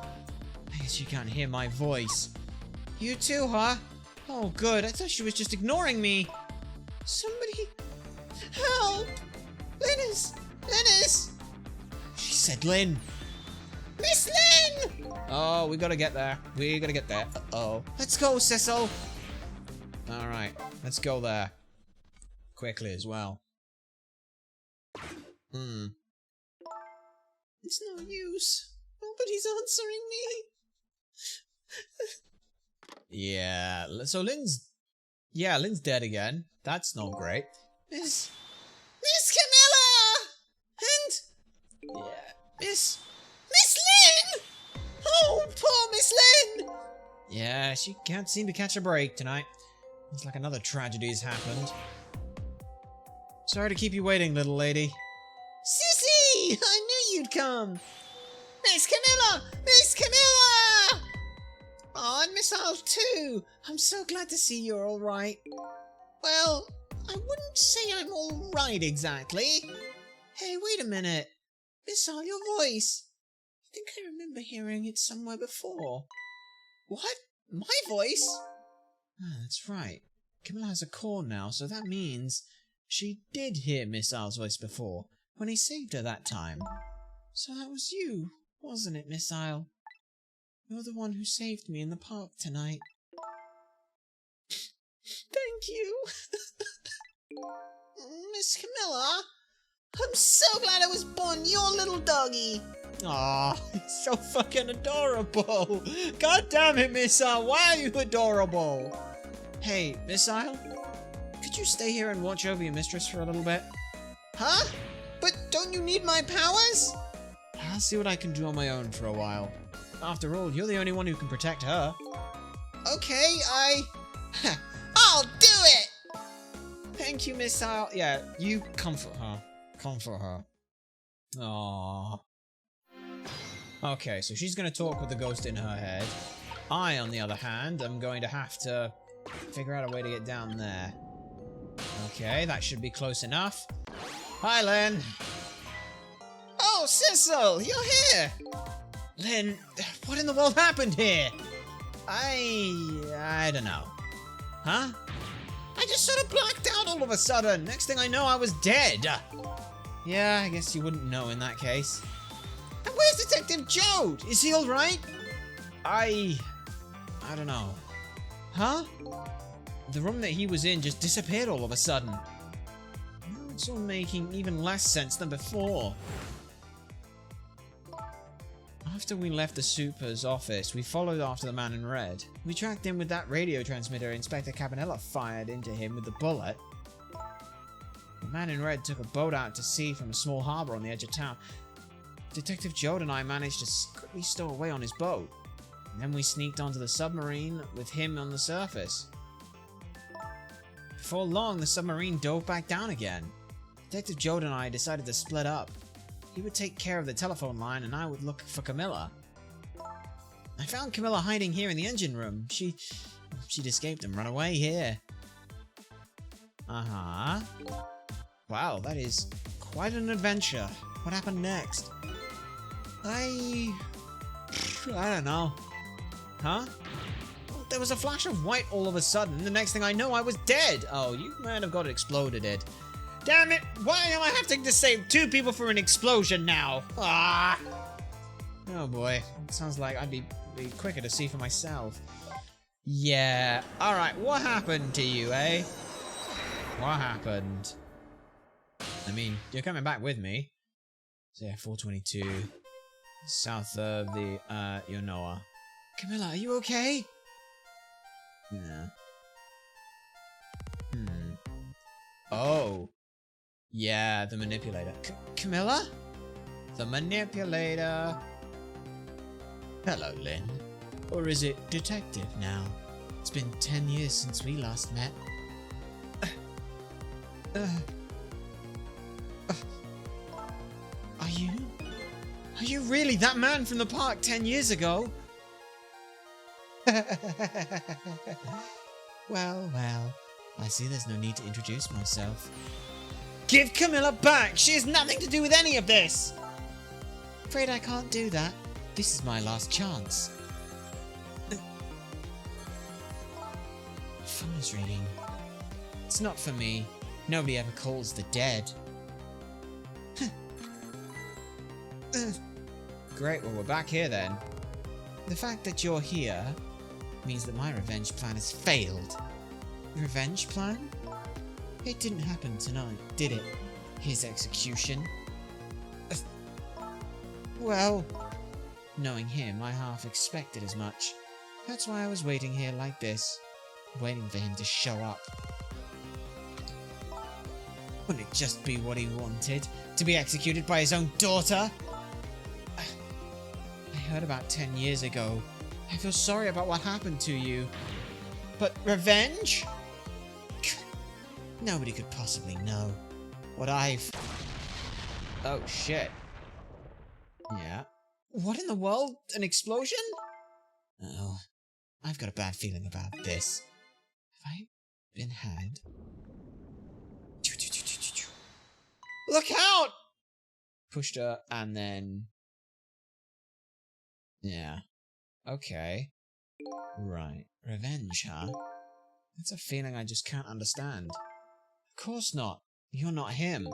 I guess you can't hear my voice. You too, huh? Oh, good. I thought she was just ignoring me. Somebody... help! Linus! Linus! She said Lynn. Miss Lynn! Oh, we gotta get there. We gotta get there. Uh-oh. Let's go, Sissel! Alright, let's go there. Quickly as well. It's no use. Nobody's answering me. Yeah, so Lynn's dead again. That's not great. Miss Camilla! And... yeah, Miss Lynn! Oh, poor Miss Lynn! Yeah, she can't seem to catch a break tonight. It's like another tragedy has happened. Sorry to keep you waiting, little lady. Sissy! I knew you'd come! Miss Camilla! Miss Camilla! Oh, and Miss Al too! I'm so glad to see you're alright. Well, I wouldn't say I'm alright exactly. Hey, wait a minute. Miss Al, your voice. I think I remember hearing it somewhere before. What? My voice? Ah, that's right. Camilla has a core now, so that means she did hear Missile's voice before, when he saved her that time. So that was you, wasn't it, Missile? You're the one who saved me in the park tonight. Thank you. Miss Camilla, I'm so glad I was born your little doggy. Aw, it's so fucking adorable. God damn it, Missile, why are you adorable? Hey, Missile, could you stay here and watch over your mistress for a little bit? Huh? But don't you need my powers? I'll see what I can do on my own for a while. After all, you're the only one who can protect her. Okay, I'll do it! Thank you, Missile. Yeah, you comfort her. Comfort her. Aww. Okay, so she's gonna talk with the ghost in her head. I, on the other hand, am going to have to figure out a way to get down there. Okay, that should be close enough. Hi, Lynn. Oh, Sissel, you're here. Lynn, what in the world happened here? I don't know. Huh? I just sort of blacked out all of a sudden. Next thing I know, I was dead. Yeah, I guess you wouldn't know in that case. And where's Detective Jode? Is he alright? I don't know. Huh? The room that he was in just disappeared all of a sudden. Now it's all making even less sense than before. After we left the Super's office, we followed after the man in red. We tracked him with that radio transmitter Inspector Cabanella fired into him with the bullet. The man in red took a boat out to sea from a small harbour on the edge of town. Detective Jode and I managed to quickly stow away on his boat. And then we sneaked onto the submarine with him on the surface. Before long, the submarine dove back down again. Detective Jode and I decided to split up. He would take care of the telephone line and I would look for Camilla. I found Camilla hiding here in the engine room. She'd escaped and run away here. Uh-huh. Wow, that is quite an adventure. What happened next? I don't know. Huh? There was a flash of white all of a sudden, and the next thing I know, I was dead. Oh, you might have got exploded, Ed. Damn it! Why am I having to save two people for an explosion now? Ah! Oh boy, it sounds like I'd be quicker to see for myself. Yeah. All right. What happened to you, eh? What happened? I mean, you're coming back with me. So yeah, 422, south of the Yonoa. Camilla, are you okay? Yeah. Oh. Yeah, the manipulator. Camilla? The manipulator. Hello, Lynn. Or is it detective now? It's been 10 years since we last met. Are you really that man from the park 10 years ago? Well, I see there's no need to introduce myself. Give Camilla back! She has nothing to do with any of this! Afraid I can't do that. This is my last chance. Phone is ringing. It's not for me. Nobody ever calls the dead. Great, well we're back here then. The fact that you're here means that my revenge plan has failed. Revenge plan? It didn't happen tonight, did it? His execution? Well, knowing him, I half expected as much. That's why I was waiting here like this, waiting for him to show up. Wouldn't it just be what he wanted? To be executed by his own daughter? I heard about 10 years ago. I feel sorry about what happened to you. But revenge? Nobody could possibly know what I've... Oh, shit. Yeah. What in the world? An explosion? Oh, I've got a bad feeling about this. Have I been had? Look out! Pushed her and then... Yeah. Okay. Right. Revenge, huh? That's a feeling I just can't understand. Of course not. You're not him.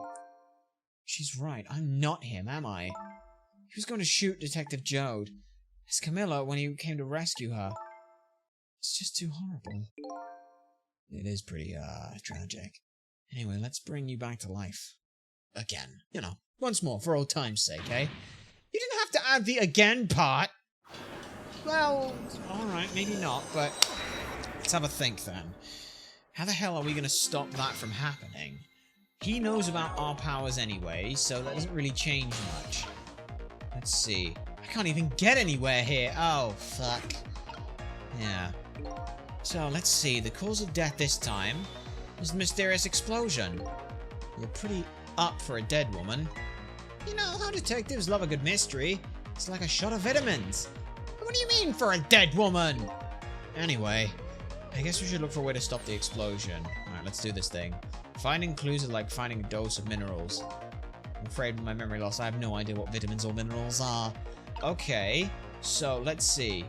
She's right. I'm not him, am I? He was going to shoot Detective Jode. As Camilla when he came to rescue her. It's just too horrible. It is pretty, tragic. Anyway, let's bring you back to life. Again. You know, once more, for old time's sake, eh? You didn't have to add the again part. Well, alright, maybe not, but let's have a think then. How the hell are we going to stop that from happening? He knows about our powers anyway, so that doesn't really change much. Let's see. I can't even get anywhere here. Oh, fuck. Yeah. So, let's see. The cause of death this time was the mysterious explosion. You're pretty up for a dead woman. You know how detectives love a good mystery. It's like a shot of vitamins. What do you mean for a dead woman? Anyway, I guess we should look for a way to stop the explosion. Alright, let's do this thing. Finding clues is like finding a dose of minerals. I'm afraid with my memory loss, I have no idea what vitamins or minerals are. Okay, so let's see.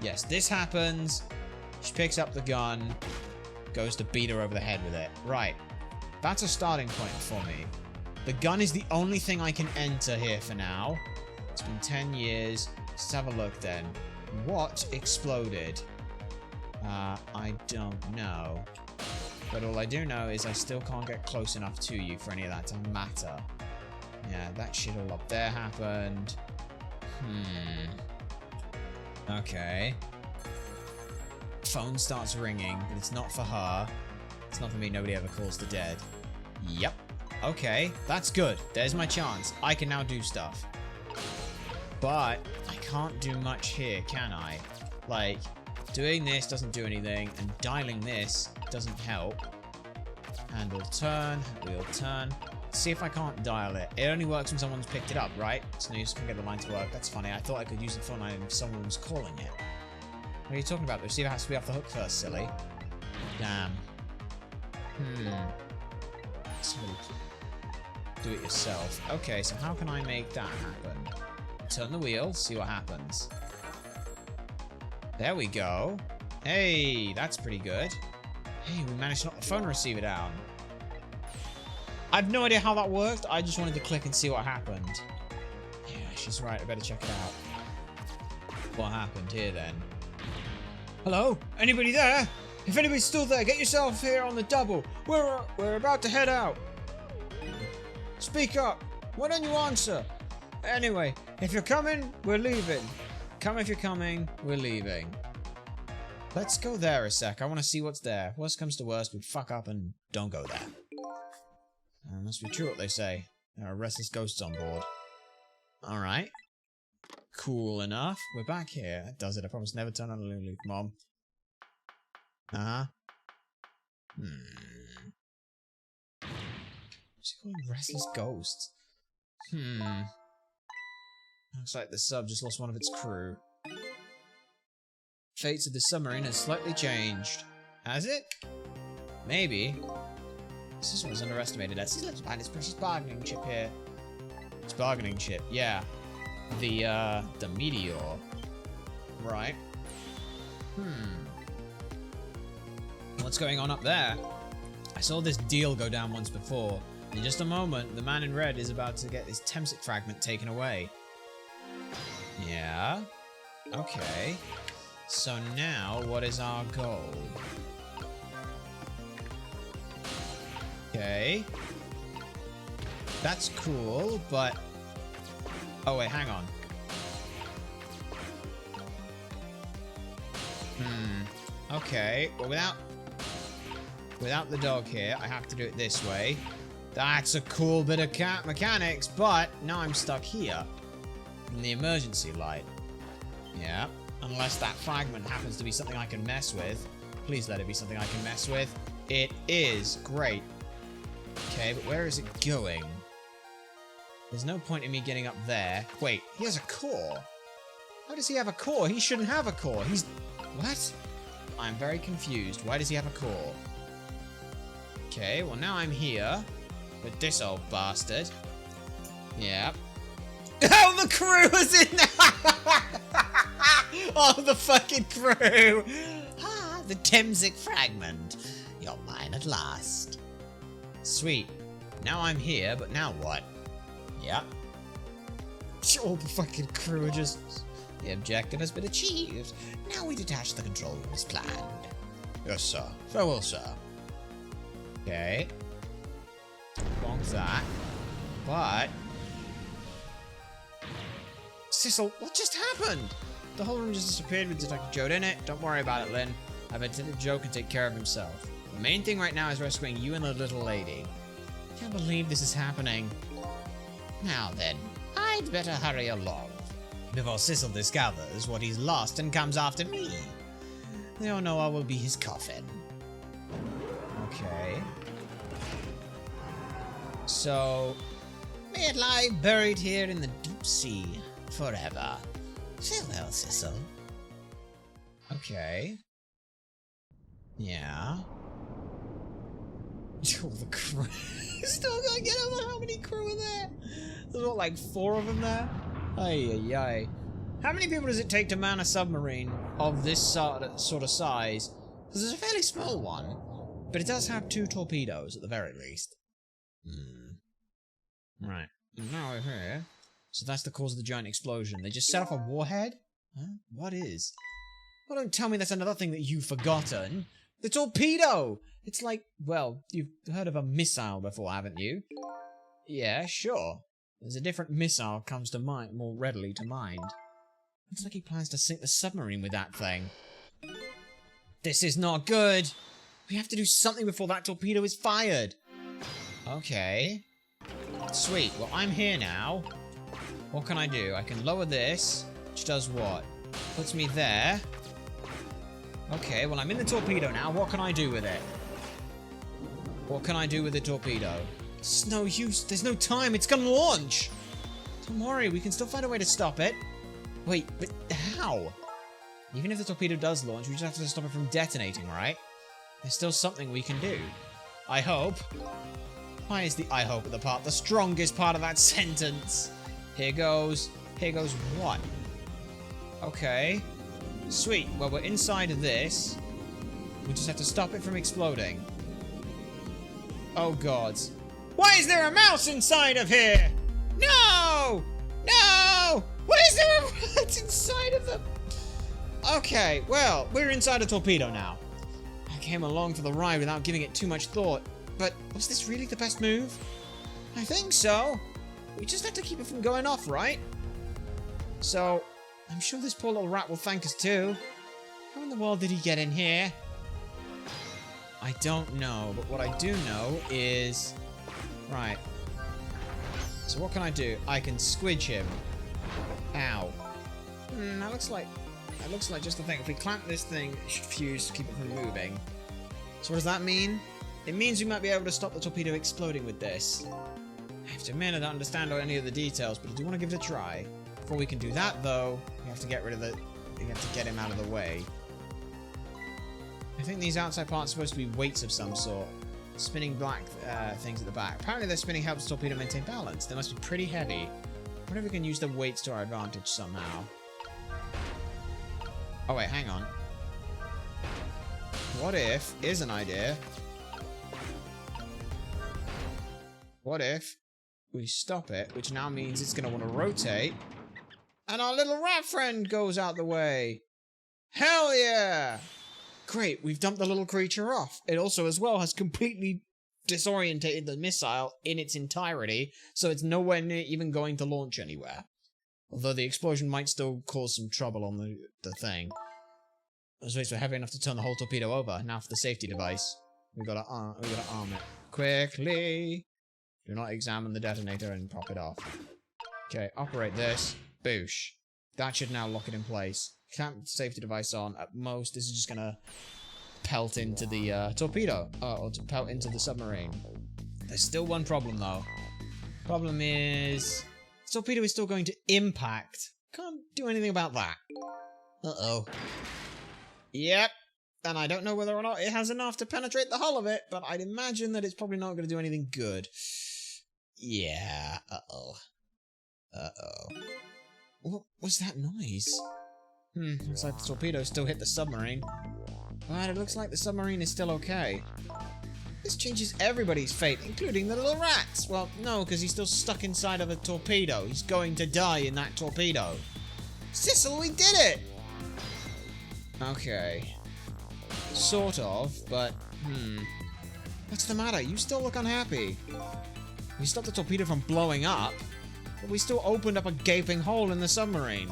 Yes, this happens. She picks up the gun, goes to beat her over the head with it. Right, that's a starting point for me. The gun is the only thing I can enter here for now. It's been 10 years. Let's have a look then. What exploded? I don't know. But all I do know is I still can't get close enough to you for any of that to matter. Yeah, that shit all up there happened. Okay. Phone starts ringing, but it's not for her. It's not for me. Nobody ever calls the dead. Yep. Okay, that's good. There's my chance. I can now do stuff. But I can't do much here, can I? Like, doing this doesn't do anything, and dialing this doesn't help. Handle turn, wheel turn. Let's see if I can't dial it. It only works when someone's picked it up, right? So no use can get the line to work. That's funny. I thought I could use the phone line if someone was calling it. What are you talking about? The receiver has to be off the hook first, silly. Damn. Somebody do it yourself. Okay, so how can I make that happen? Turn the wheel, see what happens. There we go. Hey, that's pretty good. Hey, we managed to knock the phone receiver down. I have no idea how that worked. I just wanted to click and see what happened. Yeah, she's right. I better check it out. What happened here then? Hello? Anybody there? If anybody's still there, get yourself here on the double. We're about to head out. Speak up. Why don't you answer? Anyway, if you're coming, we're leaving. Come if you're coming, we're leaving. Let's go there a sec. I want to see what's there. Worst comes to worst, we fuck up and don't go there. Must be true what they say. There are restless ghosts on board. Alright. Cool enough. We're back here. That does it. I promise never turn on a loop, Mom. What's he calling restless ghosts? Looks like the sub just lost one of its crew. Fates of the submarine has slightly changed. Has it? Maybe. This system was underestimated. Let's find its precious bargaining chip here. It's bargaining chip, yeah. The meteor. Right. What's going on up there? I saw this deal go down once before. In just a moment, the man in red is about to get his Temsic fragment taken away. Yeah. Okay. So now, what is our goal? Okay. That's cool, but... Oh wait, hang on. Okay, well without the dog here, I have to do it this way. That's a cool bit of mechanics, but now I'm stuck here. In the emergency light. Yeah. Unless that fragment happens to be something I can mess with. Please let it be something I can mess with. It is. Great. Okay, but where is it going? There's no point in me getting up there. Wait, he has a core. How does he have a core? He shouldn't have a core. He's... What? I'm very confused. Why does he have a core? Okay, well now I'm here. With this old bastard. Yeah. Oh, the crew was in there! Oh, the fucking crew! Ah, the Temsic fragment. You're mine at last. Sweet. Now I'm here, but now what? Yep. All the fucking crew are just... The objective has been achieved. Now we detach the control room as planned. Yes, sir. Farewell, sir. Okay. Bonk that. But... Sissel, what just happened? The whole room just disappeared with Detective Joe in it. Don't worry about it, Lynn. I bet Detective Joe can take care of himself. The main thing right now is rescuing you and the little lady. I can't believe this is happening. Now then, I'd better hurry along before Sissel discovers what he's lost and comes after me. They all know I will be his coffin. Okay. So... May it lie buried here in the deep sea forever. Farewell, Sissel. Okay. Yeah. Oh, the crew. Still gotta get over how many crew are there? There's what, like 4 of them there? Ay, ay, ay. How many people does it take to man a submarine of this sort of size? Because it's a fairly small one, but it does have 2 torpedoes at the very least. Right. Now we're here. So that's the cause of the giant explosion. They just set off a warhead? Huh? What is? Well, don't tell me that's another thing that you've forgotten. The torpedo! It's like, well, you've heard of a missile before, haven't you? Yeah, sure. There's a different missile comes to mind, more readily to mind. Looks like he plans to sink the submarine with that thing. This is not good! We have to do something before that torpedo is fired! Okay. Sweet, well I'm here now. What can I do? I can lower this, which does what? Puts me there. Okay, well I'm in the torpedo now, what can I do with it? What can I do with the torpedo? It's no use, there's no time, it's gonna launch! Don't worry, we can still find a way to stop it. Wait, but how? Even if the torpedo does launch, we just have to stop it from detonating, right? There's still something we can do. I hope. Why is the I hope at the part the strongest part of that sentence? Here goes. Here goes what? Okay. Sweet. Well, we're inside of this. We just have to stop it from exploding. Oh, God. Why is there a mouse inside of here? No! No! Why is there a rat inside of the... Okay, well, we're inside a torpedo now. I came along for the ride without giving it too much thought. But was this really the best move? I think so. We just have to keep it from going off, right? So, I'm sure this poor little rat will thank us too. How in the world did he get in here? I don't know, but what I do know is... Right. So what can I do? I can squidge him. Ow. That looks like just the thing. If we clamp this thing, it should fuse to keep it from moving. So what does that mean? It means we might be able to stop the torpedo exploding with this. I have to admit I don't understand any of the details, but I do want to give it a try. Before we can do that, though, we have to get rid of the... We have to get him out of the way. I think these outside parts are supposed to be weights of some sort. Spinning black things at the back. Apparently their spinning helps the torpedo maintain balance. They must be pretty heavy. I wonder if we can use the weights to our advantage somehow. Oh wait, hang on. What if... Here's an idea. What if we stop it, which now means it's going to want to rotate, and our little rat friend goes out the way? Hell yeah! Great, we've dumped the little creature off. It also, as well, has completely disorientated the missile in its entirety, so it's nowhere near even going to launch anywhere. Although the explosion might still cause some trouble on the thing. Those weights were heavy enough to turn the whole torpedo over. Now for the safety device. We gotta arm it. Quickly! Do not examine the detonator and pop it off. Okay, operate this. Boosh. That should now lock it in place. Clamp the safety device on. At most, this is just gonna pelt into the torpedo. Or to pelt into the submarine. There's still one problem, though. Problem is... the torpedo is still going to impact. Can't do anything about that. Uh-oh. Yep. And I don't know whether or not it has enough to penetrate the hull of it, but I'd imagine that it's probably not going to do anything good. Yeah. Uh-oh. Uh-oh. What was that noise? Looks like the torpedo still hit the submarine. But it looks like the submarine is still okay. This changes everybody's fate, including the little rats. Well, no, because he's still stuck inside of a torpedo. He's going to die in that torpedo. Sissel, we did it! Okay. Sort of, but, What's the matter? You still look unhappy. We stopped the torpedo from blowing up, but we still opened up a gaping hole in the submarine.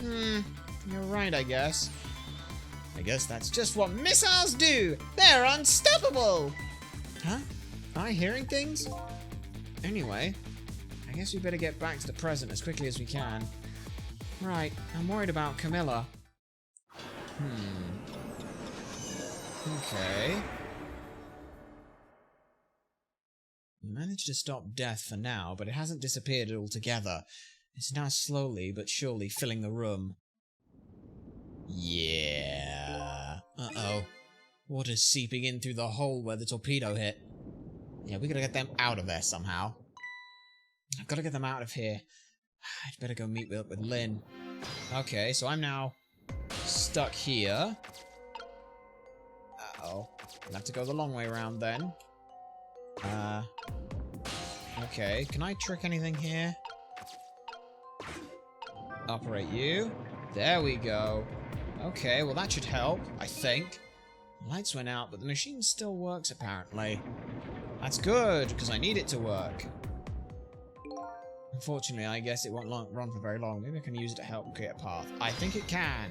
You're right, I guess. I guess that's just what missiles do! They're unstoppable! Huh? Am I hearing things? Anyway, I guess we better get back to the present as quickly as we can. Right, I'm worried about Camilla. Okay. We managed to stop death for now, but it hasn't disappeared altogether. It's now slowly but surely filling the room. Yeah. Uh-oh. Water's seeping in through the hole where the torpedo hit. Yeah, we gotta get them out of there somehow. I've gotta get them out of here. I'd better go meet up with Lynn. Okay, so I'm now stuck here. Uh-oh. I'll have to go the long way around then. Okay, can I trick anything here? Operate you. There we go. Okay, well that should help, I think. The lights went out, but the machine still works apparently. That's good, because I need it to work. Unfortunately, I guess it won't run for very long. Maybe I can use it to help create a path. I think it can.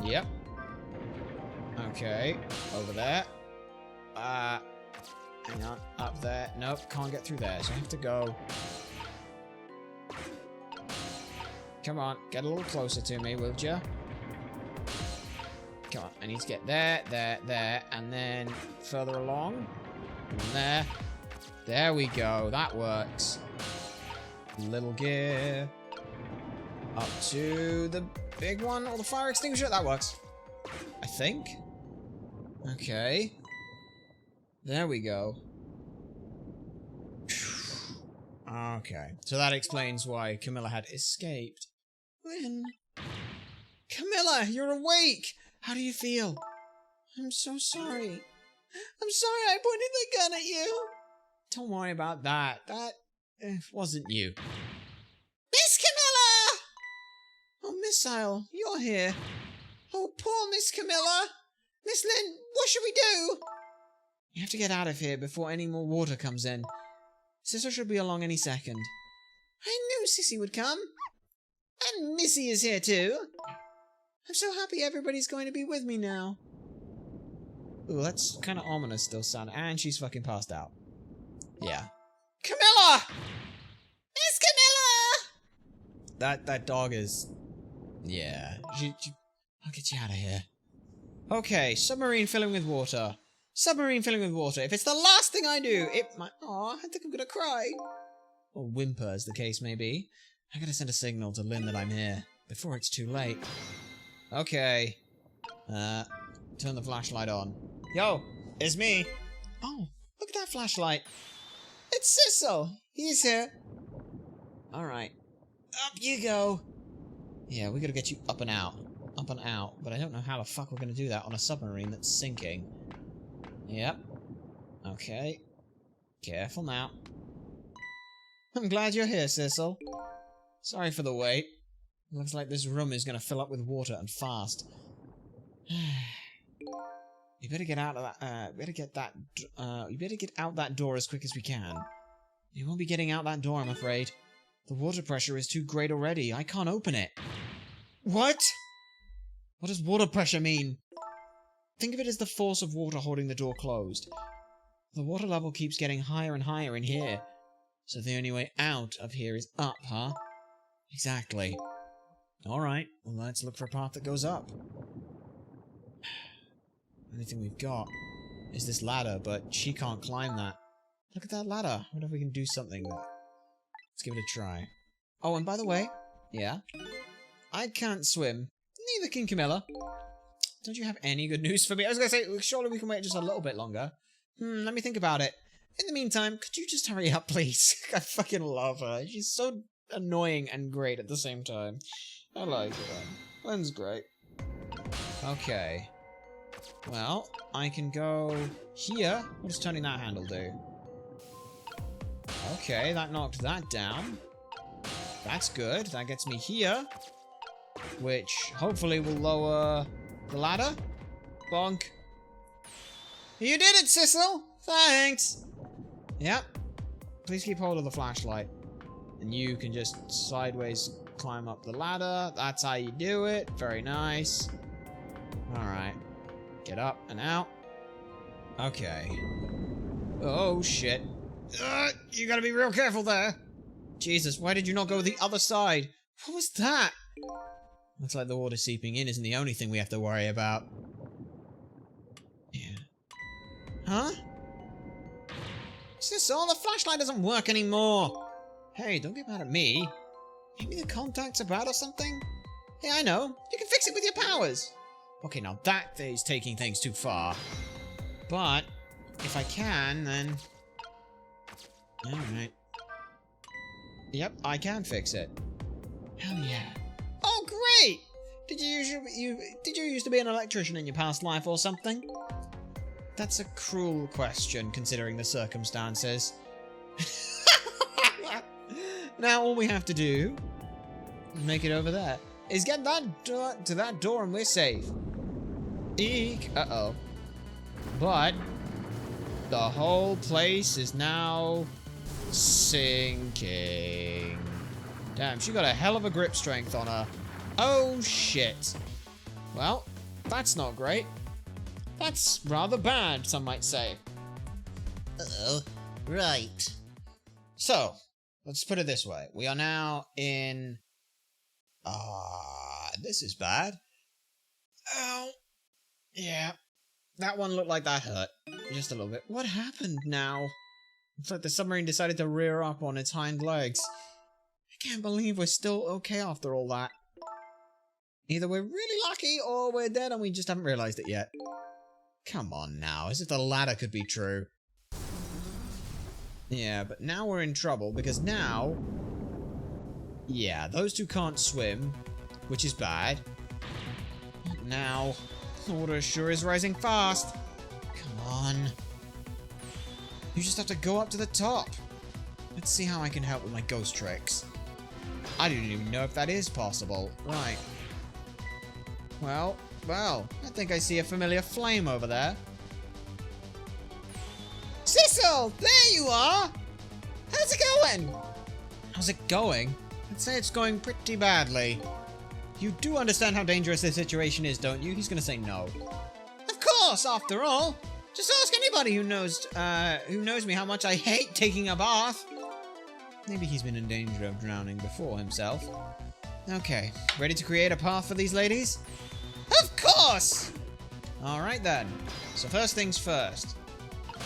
Yep. Okay, over there. Hang on, up there. Nope, can't get through there, so I have to go. Come on, get a little closer to me, will ya? Come on, I need to get there, and then further along. And there. There we go, that works. Little gear. Up to the big one, or the fire extinguisher, that works. I think. Okay. There we go. Okay, so that explains why Camilla had escaped. Lynn. Camilla, you're awake! How do you feel? I'm so sorry. I'm sorry I pointed the gun at you. Don't worry about that. That wasn't you. Miss Camilla! Oh, Missile, you're here. Oh, poor Miss Camilla. Miss Lynn, what should we do? You have to get out of here before any more water comes in. Sister should be along any second. I knew Sissy would come. And Missy is here too. I'm so happy everybody's going to be with me now. Ooh, that's kind of ominous still, son. And she's fucking passed out. Yeah. Camilla! Miss Camilla! That dog is... Yeah. I'll get you out of here. Okay, submarine filling with water. Submarine filling with water. If it's the last thing I do, it might... Aw, I think I'm gonna cry. Or whimper, as the case may be. I gotta send a signal to Lynn that I'm here, before it's too late. Okay. Turn the flashlight on. Yo, it's me. Oh, look at that flashlight. It's Sissel. He's here. Alright. Up you go. Yeah, we gotta get you up and out. Up and out. But I don't know how the fuck we're gonna do that on a submarine that's sinking. Yep. Okay. Careful now. I'm glad you're here, Sissel. Sorry for the wait. Looks like this room is gonna fill up with water and fast. You better get out of that, you better get out that door as quick as we can. You won't be getting out that door, I'm afraid. The water pressure is too great already. I can't open it. What? What does water pressure mean? Think of it as the force of water holding the door closed. The water level keeps getting higher and higher in here. So the only way out of here is up, huh? Exactly. Alright, well let's look for a path that goes up. Only thing we've got is this ladder, but she can't climb that. Look at that ladder. I wonder if we can do something with it. Let's give it a try. Oh, and by the way, yeah, I can't swim. Neither can Camilla. Don't you have any good news for me? I was gonna say, surely we can wait just a little bit longer. Let me think about it. In the meantime, could you just hurry up, please? I fucking love her. She's so annoying and great at the same time. I like her. Lynn's great. Okay. Well, I can go here. What does turning that handle do? Okay, that knocked that down. That's good. That gets me here. Which hopefully will lower the ladder. Bonk. You did it, Sissel! Thanks! Yep. Please keep hold of the flashlight. And you can just sideways climb up the ladder. That's how you do it. Very nice. Alright. Get up and out. Okay. Oh, shit. You gotta be real careful there. Jesus, why did you not go the other side? What was that? Looks like the water seeping in isn't the only thing we have to worry about. Yeah. Huh? Is this all? The flashlight doesn't work anymore. Hey, don't get mad at me. Maybe the contact's about or something? Hey, I know. You can fix it with your powers. Okay, now that is taking things too far. But, if I can, then... Alright. Yep, I can fix it. Hell yeah. Oh, great! Did you used to be an electrician in your past life or something? That's a cruel question, considering the circumstances. Now all we have to do, make it over there, is get that door to that door and we're safe. Eek. Uh-oh. But the whole place is now sinking. Damn, she got a hell of a grip strength on her. Oh, shit. Well, that's not great. That's rather bad, some might say. Uh-oh. Right. So, let's put it this way. We are now in... this is bad. Oh. Yeah. That one looked like that hurt. Just a little bit. What happened now? It's like the submarine decided to rear up on its hind legs. I can't believe we're still okay after all that. Either we're really lucky or we're dead and we just haven't realized it yet. Come on now, as if the latter could be true. Yeah, but now we're in trouble because now... Yeah, those two can't swim, which is bad. Now, the water sure is rising fast. Come on. You just have to go up to the top. Let's see how I can help with my ghost tricks. I don't even know if that is possible. Right. Well, I think I see a familiar flame over there. Sissel! There you are! How's it going? How's it going? I'd say it's going pretty badly. You do understand how dangerous this situation is, don't you? He's gonna say no. Of course, after all. Just ask anybody who knows me how much I hate taking a bath. Maybe he's been in danger of drowning before himself. Okay, ready to create a path for these ladies? Of course! Alright then. So first things first.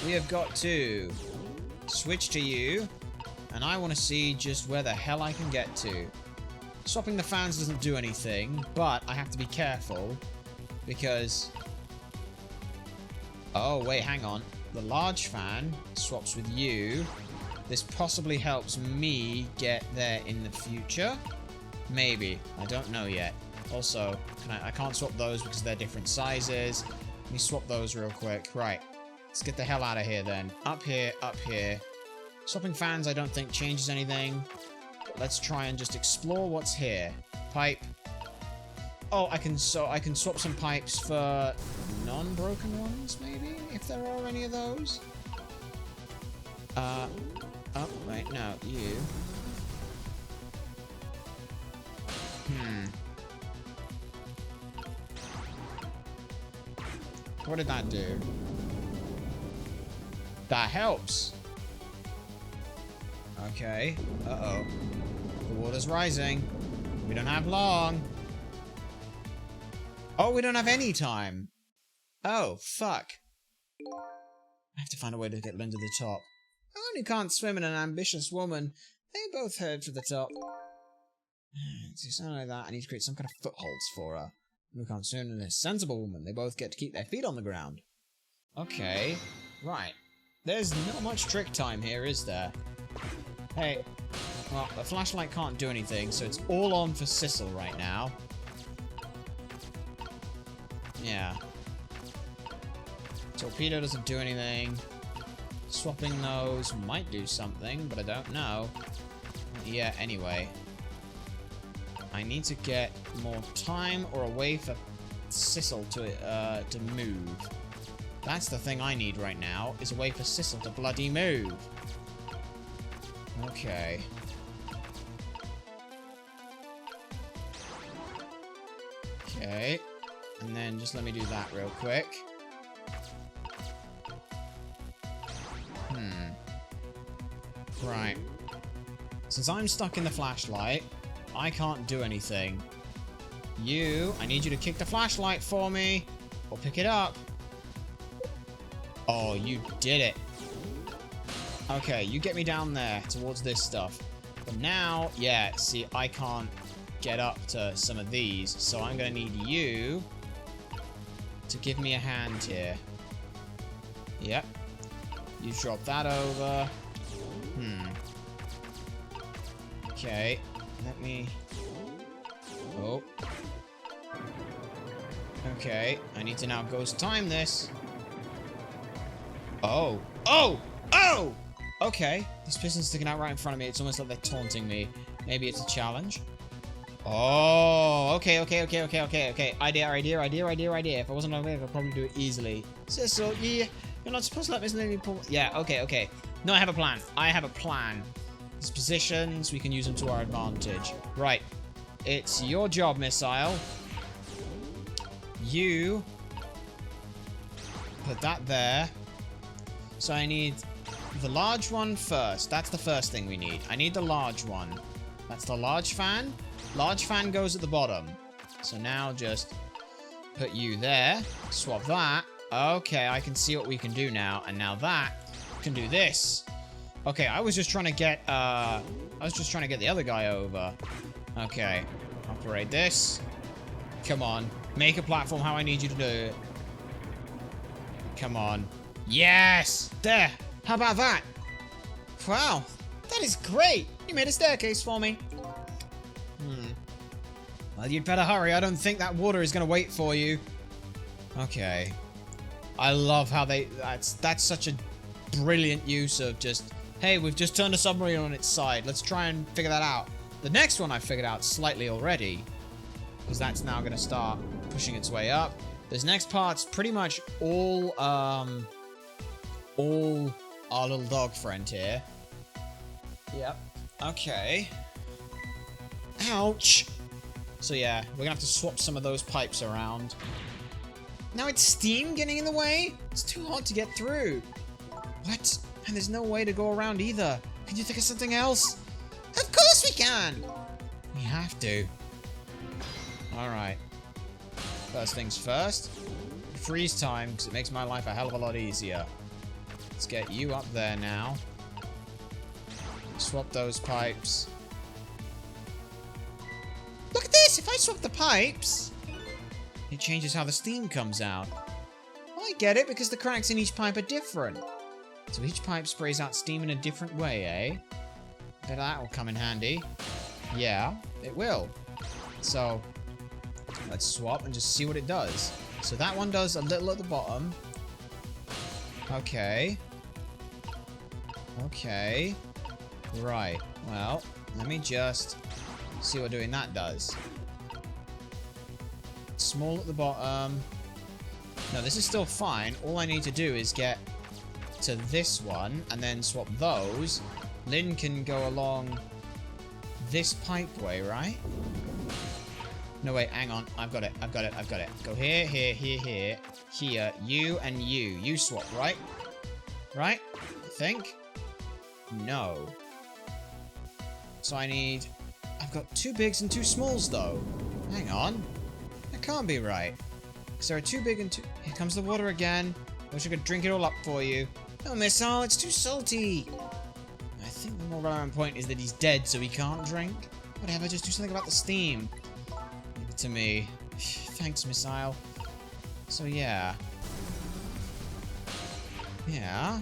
We have got to switch to you. And I want to see just where the hell I can get to. Swapping the fans doesn't do anything, but I have to be careful. Because... Oh, wait, hang on. The large fan swaps with you. This possibly helps me get there in the future. Maybe. I don't know yet. Also, I can't swap those because they're different sizes. Let me swap those real quick. Right. Let's get the hell out of here then. Up here, up here. Swapping fans I don't think changes anything. But let's try and just explore what's here. Pipe. Oh, I can swap some pipes for non-broken ones, maybe? If there are any of those. Oh, wait, no, you. What did that do? That helps. Okay. Uh-oh. The water's rising. We don't have long. Oh, we don't have any time. Oh, fuck. I have to find a way to get Lynn to the top. I only can't swim in an ambitious woman. They both head for the top. To something like that, I need to create some kind of footholds for her. We can't swim in a sensible woman. They both get to keep their feet on the ground. Okay. Right. There's not much trick time here, is there? Hey. Well, the flashlight can't do anything, so it's all on for Sissel right now. Yeah. Torpedo doesn't do anything. Swapping those might do something, but I don't know. Yeah, anyway. I need to get more time or a way for Sissel to move. That's the thing I need right now, is a way for Sissel to bloody move. Okay. Okay. And then just let me do that real quick. Right. Since I'm stuck in the flashlight, I can't do anything. I need you to kick the flashlight for me. Or pick it up. Oh, you did it. Okay, you get me down there towards this stuff. But now, yeah, see, I can't get up to some of these. So I'm going to need you to give me a hand here. Yep. You drop that over. Okay. Let me... Oh. Okay. I need to now ghost time this. Oh. Oh! Oh! Okay. This piston's sticking out right in front of me. It's almost like they're taunting me. Maybe it's a challenge. Oh, okay. Idea. If I wasn't over there, I'd probably do it easily. So, yeah, you're not supposed to let me pull... Yeah, okay. No, I have a plan. These positions, we can use them to our advantage. Right. It's your job, Missile. You put that there. So I need the large one first. That's the first thing we need. I need the large one. That's the large fan. Large fan goes at the bottom. So now just put you there. Swap that. Okay, I can see what we can do now. And now that can do this. Okay, I was just trying to get the other guy over. Okay. Operate this. Come on. Make a platform how I need you to do it. Come on. Yes! There! How about that? Wow. That is great! You made a staircase for me. Well, you'd better hurry. I don't think that water is going to wait for you. Okay. I love how that's such a brilliant use of just, hey, we've just turned a submarine on its side. Let's try and figure that out. The next one I figured out slightly already, because that's now going to start pushing its way up. This next part's pretty much all our little dog friend here. Yep. Okay. Ouch. So yeah, we're gonna have to swap some of those pipes around. Now it's steam getting in the way? It's too hard to get through. What? And there's no way to go around either. Can you think of something else? Of course we can! We have to. Alright. First things first. Freeze time, because it makes my life a hell of a lot easier. Let's get you up there now. Swap those pipes. Look at this! If I swap the pipes, it changes how the steam comes out. I get it, because the cracks in each pipe are different. So each pipe sprays out steam in a different way, eh? Bet that will come in handy. Yeah, it will. So, let's swap and just see what it does. So that one does a little at the bottom. Okay. Okay. Right. Well, let me just see what doing that does. Small at the bottom. No, this is still fine. All I need to do is get to this one and then swap those. Lynn can go along this pipeway, right? No, wait, hang on. I've got it. Go here, here, here, here. Here, you and you. You swap, right? Right? I think? No. So I've got 2 bigs and 2 smalls, though. Hang on. That can't be right. Because there are 2 big and 2... Here comes the water again. I wish I could drink it all up for you. No, Missile, it's too salty. I think the more relevant point is that he's dead, so he can't drink. Whatever, just do something about the steam. Leave it to me. Thanks, Missile. So, yeah. Yeah.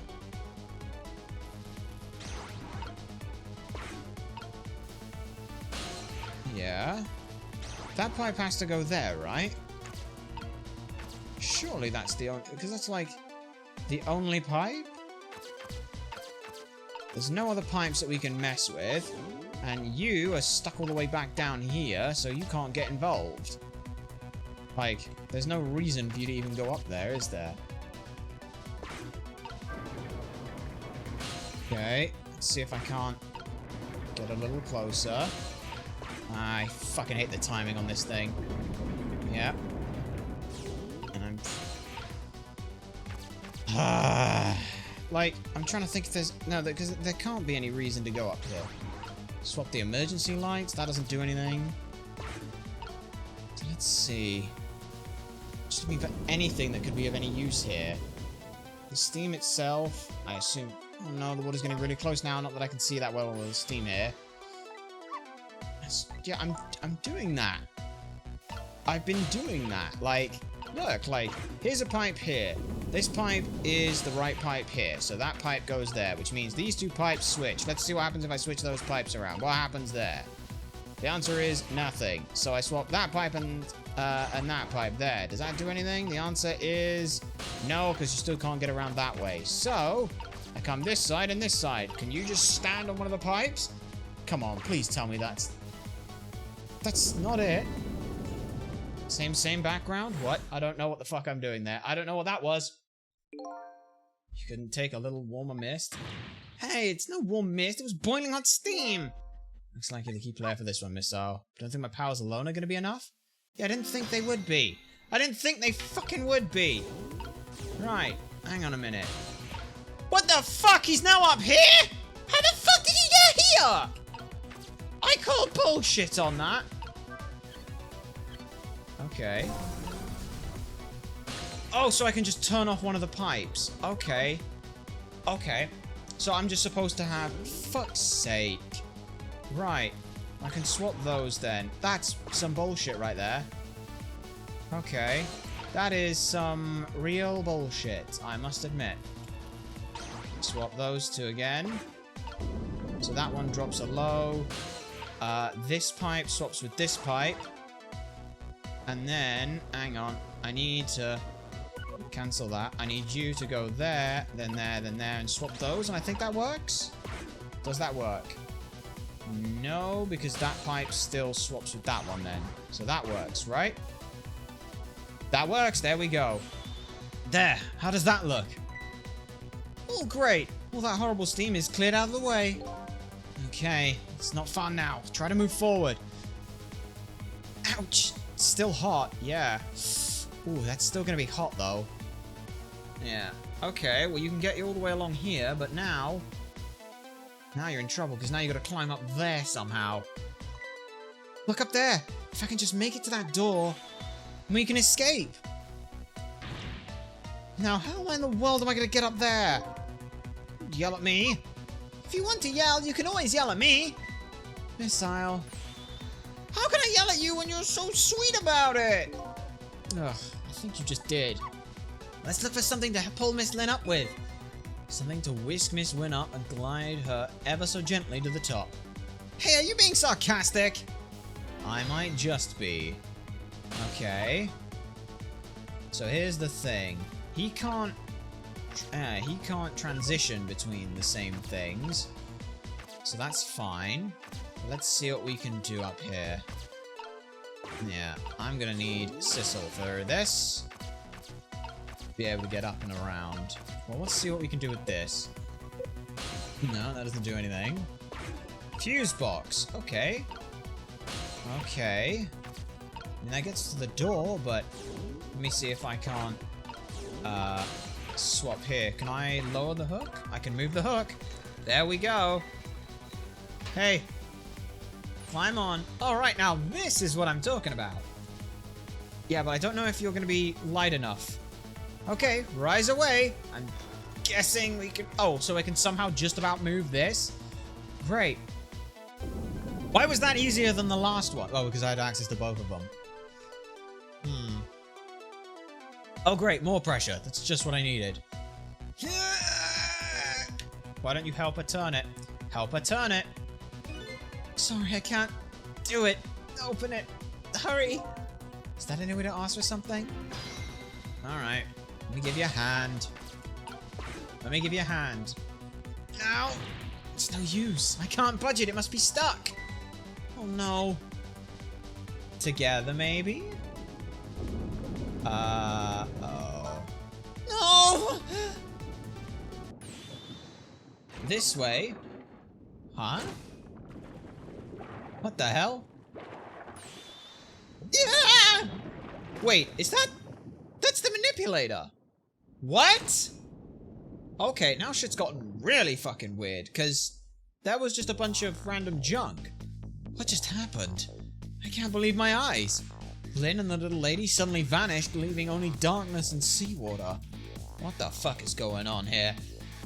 Yeah. That pipe has to go there, right? surely that's the only... Because that's like the only pipe? There's no other pipes that we can mess with. And you are stuck all the way back down here, so you can't get involved. Like, there's no reason for you to even go up there, is there? Okay, let's see if I can't get a little closer. I fucking hate the timing on this thing. Yeah. And I'm... like, I'm trying to think if there's... No, because there can't be any reason to go up here. Swap the emergency lights. That doesn't do anything. So let's see. Just looking for anything that could be of any use here. The steam itself, I assume... Oh no, the water's getting really close now. Not that I can see that well with the steam here. Yeah, I'm doing that. I've been doing that. Like, look, like, here's a pipe here. This pipe is the right pipe here. So that pipe goes there, which means these two pipes switch. Let's see what happens if I switch those pipes around. What happens there? The answer is nothing. So I swap that pipe and that pipe there. Does that do anything? The answer is no, because you still can't get around that way. So I come this side and this side. Can you just stand on one of the pipes? Come on, please tell me that's not it. Same background? What? I don't know what the fuck I'm doing there. I don't know what that was. You couldn't take a little warmer mist? Hey, it's no warm mist. It was boiling hot steam. Looks like you're the key player for this one, Missile. Don't think my powers alone are going to be enough? Yeah, I didn't think they would be. I didn't think they fucking would be. Right. Hang on a minute. What the fuck? He's now up here? How the fuck did he get here? I call bullshit on that. Okay. Oh, so I can just turn off one of the pipes. Okay. Okay. So I'm just supposed to have... Fuck's sake. Right. I can swap those then. That's some bullshit right there. Okay. That is some real bullshit, I must admit. Swap those two again. So that one drops a low. This pipe swaps with this pipe. And then, hang on, I need to cancel that. I need you to go there, then there, then there, and swap those, and I think that works? Does that work? No, because that pipe still swaps with that one then. So that works, right? That works, there we go. There, how does that look? Oh, great. All that horrible steam is cleared out of the way. Okay, it's not fun now. Try to move forward. Ouch. It's still hot, yeah. Ooh, that's still gonna be hot, though. Yeah. Okay, well, you can get you all the way along here, but now... Now you're in trouble, because now you gotta climb up there somehow. Look up there! If I can just make it to that door, we can escape! Now, how in the world am I gonna get up there? Yell at me? If you want to yell, you can always yell at me! Missile... How can I yell at you when you're so sweet about it? Ugh, I think you just did. Let's look for something to pull Miss Lynn up with. Something to whisk Miss Wynn up and glide her ever so gently to the top. Hey, are you being sarcastic? I might just be. Okay. So here's the thing. He can't transition between the same things. So that's fine. Let's see what we can do up here. Yeah, I'm gonna need Sissel for this. Be able to get up and around. Well, let's see what we can do with this. No, that doesn't do anything. Fuse box. Okay. Okay. I mean, that gets to the door, but let me see if I can't swap here. Can I lower the hook? I can move the hook. There we go. Hey. Climb on. Alright, now this is what I'm talking about. Yeah, but I don't know if you're going to be light enough. Okay, rise away. I'm guessing we can... Oh, so I can somehow just about move this? Great. Why was that easier than the last one? Oh, because I had access to both of them. Oh, great, more pressure. That's just what I needed. Why don't you help her turn it? Help her turn it. Sorry, I can't do it. Open it. Hurry. Is that any way to ask for something? Alright. Let me give you a hand. Let me give you a hand. No! It's no use. I can't budge it. It must be stuck. Oh no. Together, maybe? Oh. No! This way? Huh? What the hell? Yeah! Wait, is that... That's the manipulator. What? Okay, now shit's gotten really fucking weird, because that was just a bunch of random junk. What just happened? I can't believe my eyes. Lynn and the little lady suddenly vanished, leaving only darkness and seawater. What the fuck is going on here?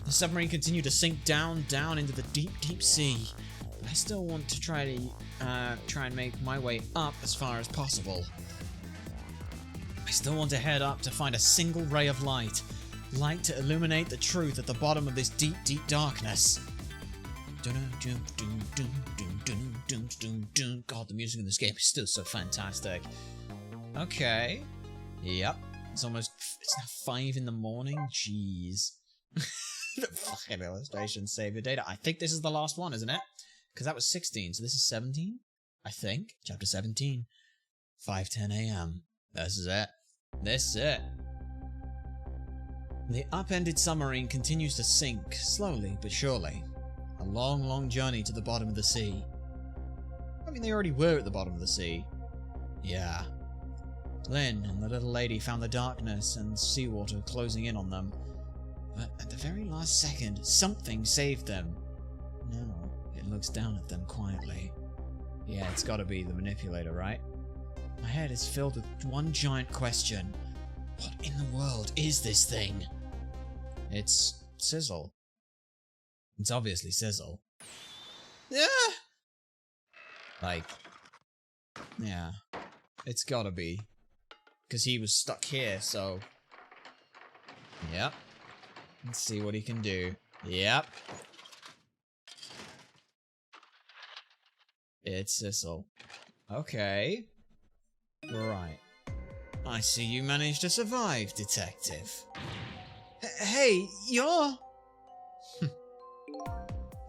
The submarine continued to sink down into the deep, deep sea. But I still want to try and make my way up as far as possible. I still want to head up to find a single ray of light. Light to illuminate the truth at the bottom of this deep, deep darkness. God, the music in this game is still so fantastic. Okay. Yep. It's now 5 in the morning. Jeez. The fucking illustration save your data. I think this is the last one, isn't it? Because that was 16, so this is 17? I think. Chapter 17. 5:10 a.m. This is it. This is it. The upended submarine continues to sink, slowly but surely. A long, long journey to the bottom of the sea. I mean, they already were at the bottom of the sea. Yeah. Lynn and the little lady found the darkness and seawater closing in on them. But at the very last second, something saved them. Now, it looks down at them quietly. Yeah, it's gotta be the manipulator, right? My head is filled with one giant question. What in the world is this thing? It's Sizzle. It's obviously Sizzle. Yeah. Like, yeah. It's gotta be. Because he was stuck here, so... Yep. Let's see what he can do. Yep. It's Sizzle. Okay. Right. I see you managed to survive, detective. Hey, you're...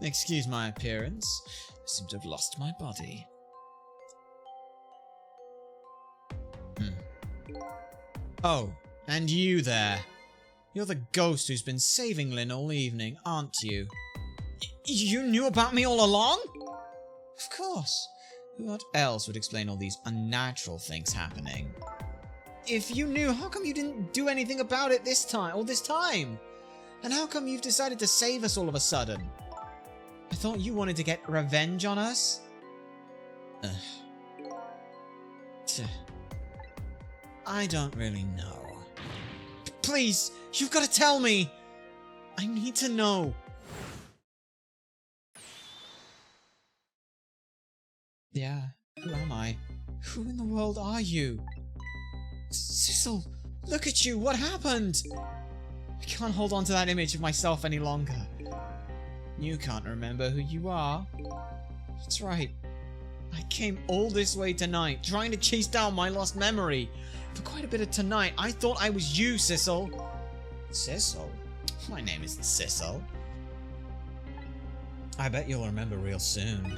Excuse my appearance. I seem to have lost my body. Oh, and you there. You're the ghost who's been saving Lynn all evening, aren't you? You knew about me all along? Of course. What else would explain all these unnatural things happening? If you knew, how come you didn't do anything about it this time? And how come you've decided to save us all of a sudden? I thought you wanted to get revenge on us? I don't really know. Please, you've got to tell me! I need to know. Yeah, who am I? Who in the world are you? Sizzle, look at you, what happened? I can't hold on to that image of myself any longer. You can't remember who you are. That's right. I came all this way tonight, trying to chase down my lost memory. For quite a bit of tonight, I thought I was you, Sizzle. Sizzle? My name isn't Sizzle. I bet you'll remember real soon.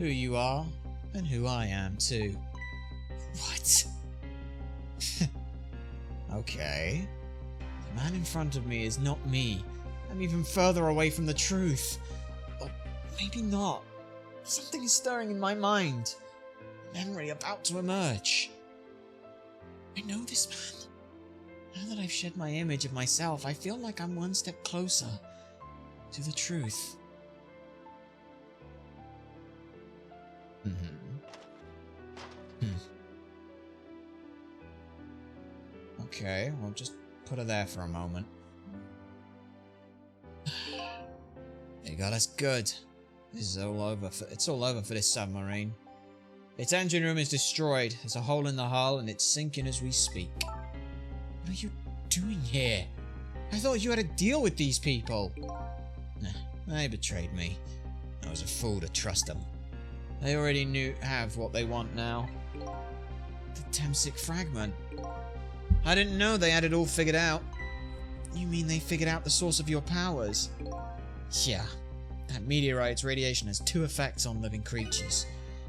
Who you are, and who I am, too. What? Okay. The man in front of me is not me. I'm even further away from the truth. Or maybe not. Something is stirring in my mind. Memory about to emerge. I know this man. Now that I've shed my image of myself, I feel like I'm one step closer to the truth. Okay, we'll just put her there for a moment. You got us good. This is all over. It's all over for this submarine. Its engine room is destroyed. There's a hole in the hull and it's sinking as we speak. What are you doing here? I thought you had a deal with these people. Nah, they betrayed me. I was a fool to trust them. They already have what they want now. The Temsic fragment. I didn't know they had it all figured out. You mean they figured out the source of your powers? Yeah. That meteorite's radiation has two effects on living creatures.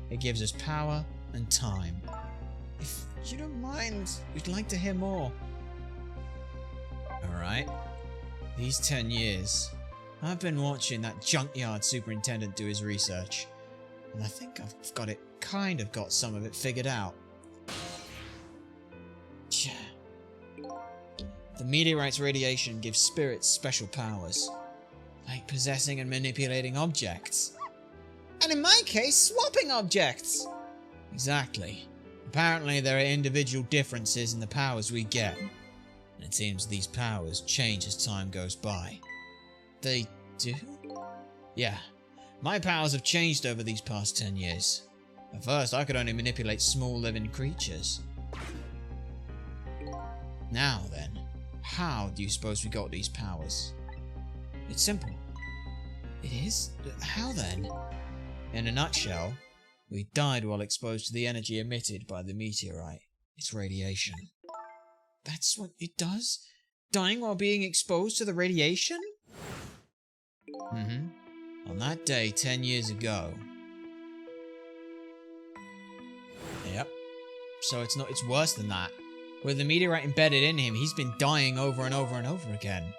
It gives us power and time. If you don't mind, we'd like to hear more. Alright. These 10 years, I've been watching that junkyard superintendent do his research. And I think I've got some of it figured out. The meteorite's radiation gives spirits special powers, like possessing and manipulating objects. And in my case, swapping objects! Exactly. Apparently there are individual differences in the powers we get, and it seems these powers change as time goes by. They do? Yeah. My powers have changed over these past 10 years. At first, I could only manipulate small living creatures. Now then, how do you suppose we got these powers? It's simple. It is? How then? In a nutshell, we died while exposed to the energy emitted by the meteorite. Its radiation. That's what it does? Dying while being exposed to the radiation? On that day 10 years ago. Yep. So it's worse than that. With the meteorite embedded in him, he's been dying over and over and over again.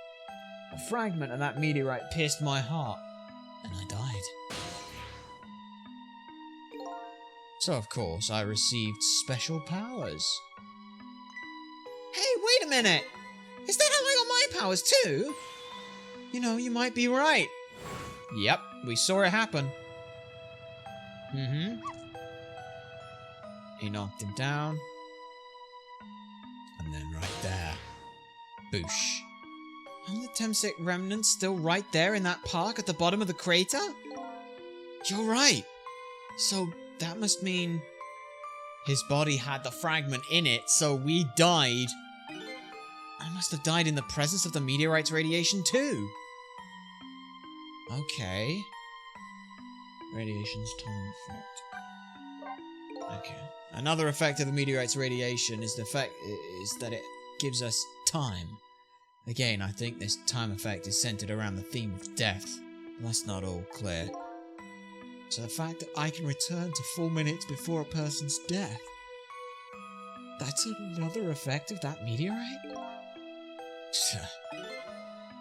A fragment of that meteorite pierced my heart, and I died. So of course, I received special powers. Hey, wait a minute! Is that how I got my powers too? You know, you might be right. Yep, we saw it happen. He knocked him down. And then right there. Boosh. And the Temsec remnants still right there in that park at the bottom of the crater? You're right. So that must mean his body had the fragment in it, so we died. I must have died in the presence of the meteorite's radiation too. Okay. Radiation's time effect. Okay. Another effect of the meteorite's radiation is that it gives us time. Again, I think this time effect is centered around the theme of death. That's not all clear. So the fact that I can return to 4 minutes before a person's death. That's another effect of that meteorite?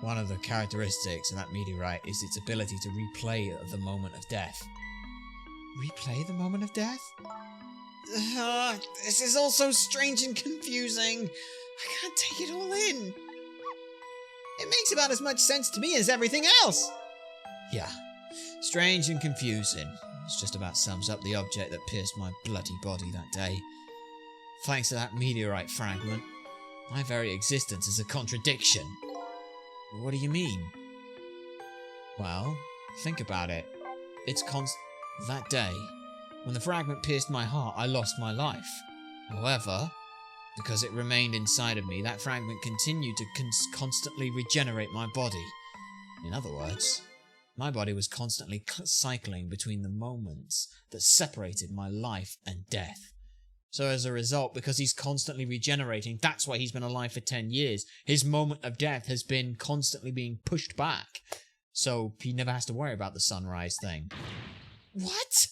One of the characteristics of that meteorite is its ability to replay the moment of death. Replay the moment of death? This is all so strange and confusing. I can't take it all in. It makes about as much sense to me as everything else. Yeah, strange and confusing. This just about sums up the object that pierced my bloody body that day. Thanks to that meteorite fragment, my very existence is a contradiction. What do you mean? Well, think about it. That day, when the fragment pierced my heart, I lost my life. However, because it remained inside of me, that fragment continued to constantly regenerate my body. In other words, my body was constantly cycling between the moments that separated my life and death. So as a result, because he's constantly regenerating, that's why he's been alive for 10 years. His moment of death has been constantly being pushed back. So he never has to worry about the sunrise thing. What?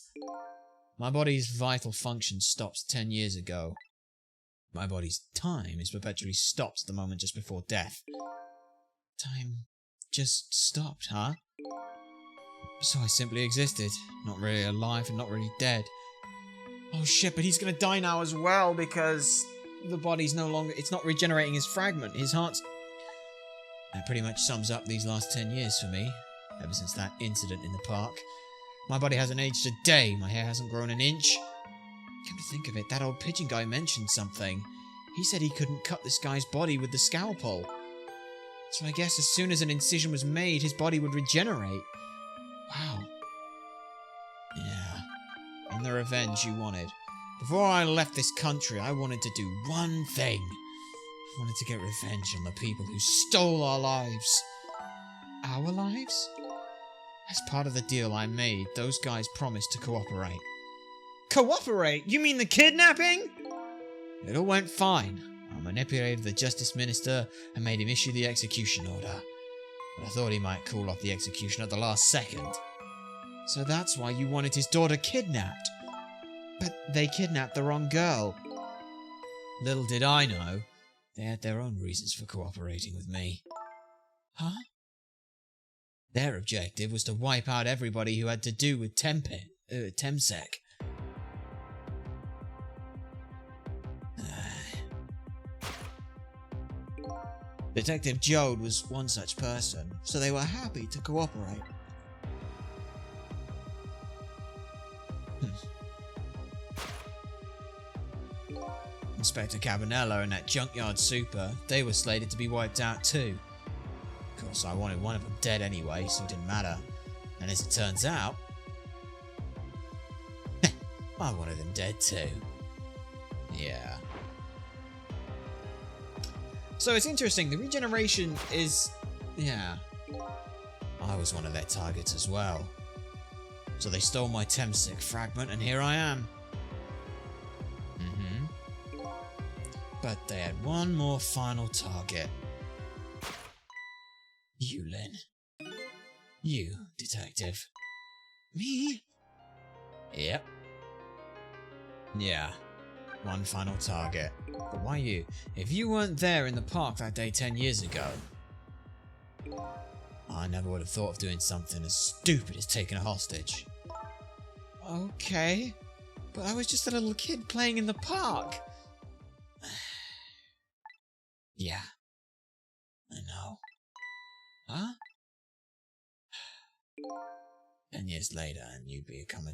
My body's vital function stops 10 years ago. My body's time is perpetually stopped at the moment just before death. Time just stopped, huh? So I simply existed. Not really alive and not really dead. Oh shit, but he's gonna die now as well because the body's it's not regenerating his fragment. His heart's... That pretty much sums up these last 10 years for me. Ever since that incident in the park. My body hasn't aged a day. My hair hasn't grown an inch. Come to think of it, that old pigeon guy mentioned something. He said he couldn't cut this guy's body with the scalpel. So I guess as soon as an incision was made, his body would regenerate. Wow. Yeah. And the revenge you wanted. Before I left this country, I wanted to do one thing. I wanted to get revenge on the people who stole our lives. Our lives? As part of the deal I made, those guys promised to cooperate. Cooperate? You mean the kidnapping? It all went fine. I manipulated the Justice Minister and made him issue the execution order. But I thought he might call off the execution at the last second. So that's why you wanted his daughter kidnapped. But they kidnapped the wrong girl. Little did I know, they had their own reasons for cooperating with me. Huh? Their objective was to wipe out everybody who had to do with Temsec. Detective Jode was one such person, so they were happy to cooperate. Inspector Cabanello and that junkyard super, they were slated to be wiped out too. Of course, I wanted one of them dead anyway, so it didn't matter. And as it turns out, I wanted them dead too. Yeah. So it's interesting, the regeneration is... yeah. I was one of their targets as well. So they stole my Temsec fragment and here I am. But they had one more final target. You, Lynn. You, detective. Me? Yep. Yeah. One final target. But why you? If you weren't there in the park that day 10 years ago, I never would have thought of doing something as stupid as taking a hostage. Okay. But I was just a little kid playing in the park. Yeah. I know. Huh? 10 years later, and you become a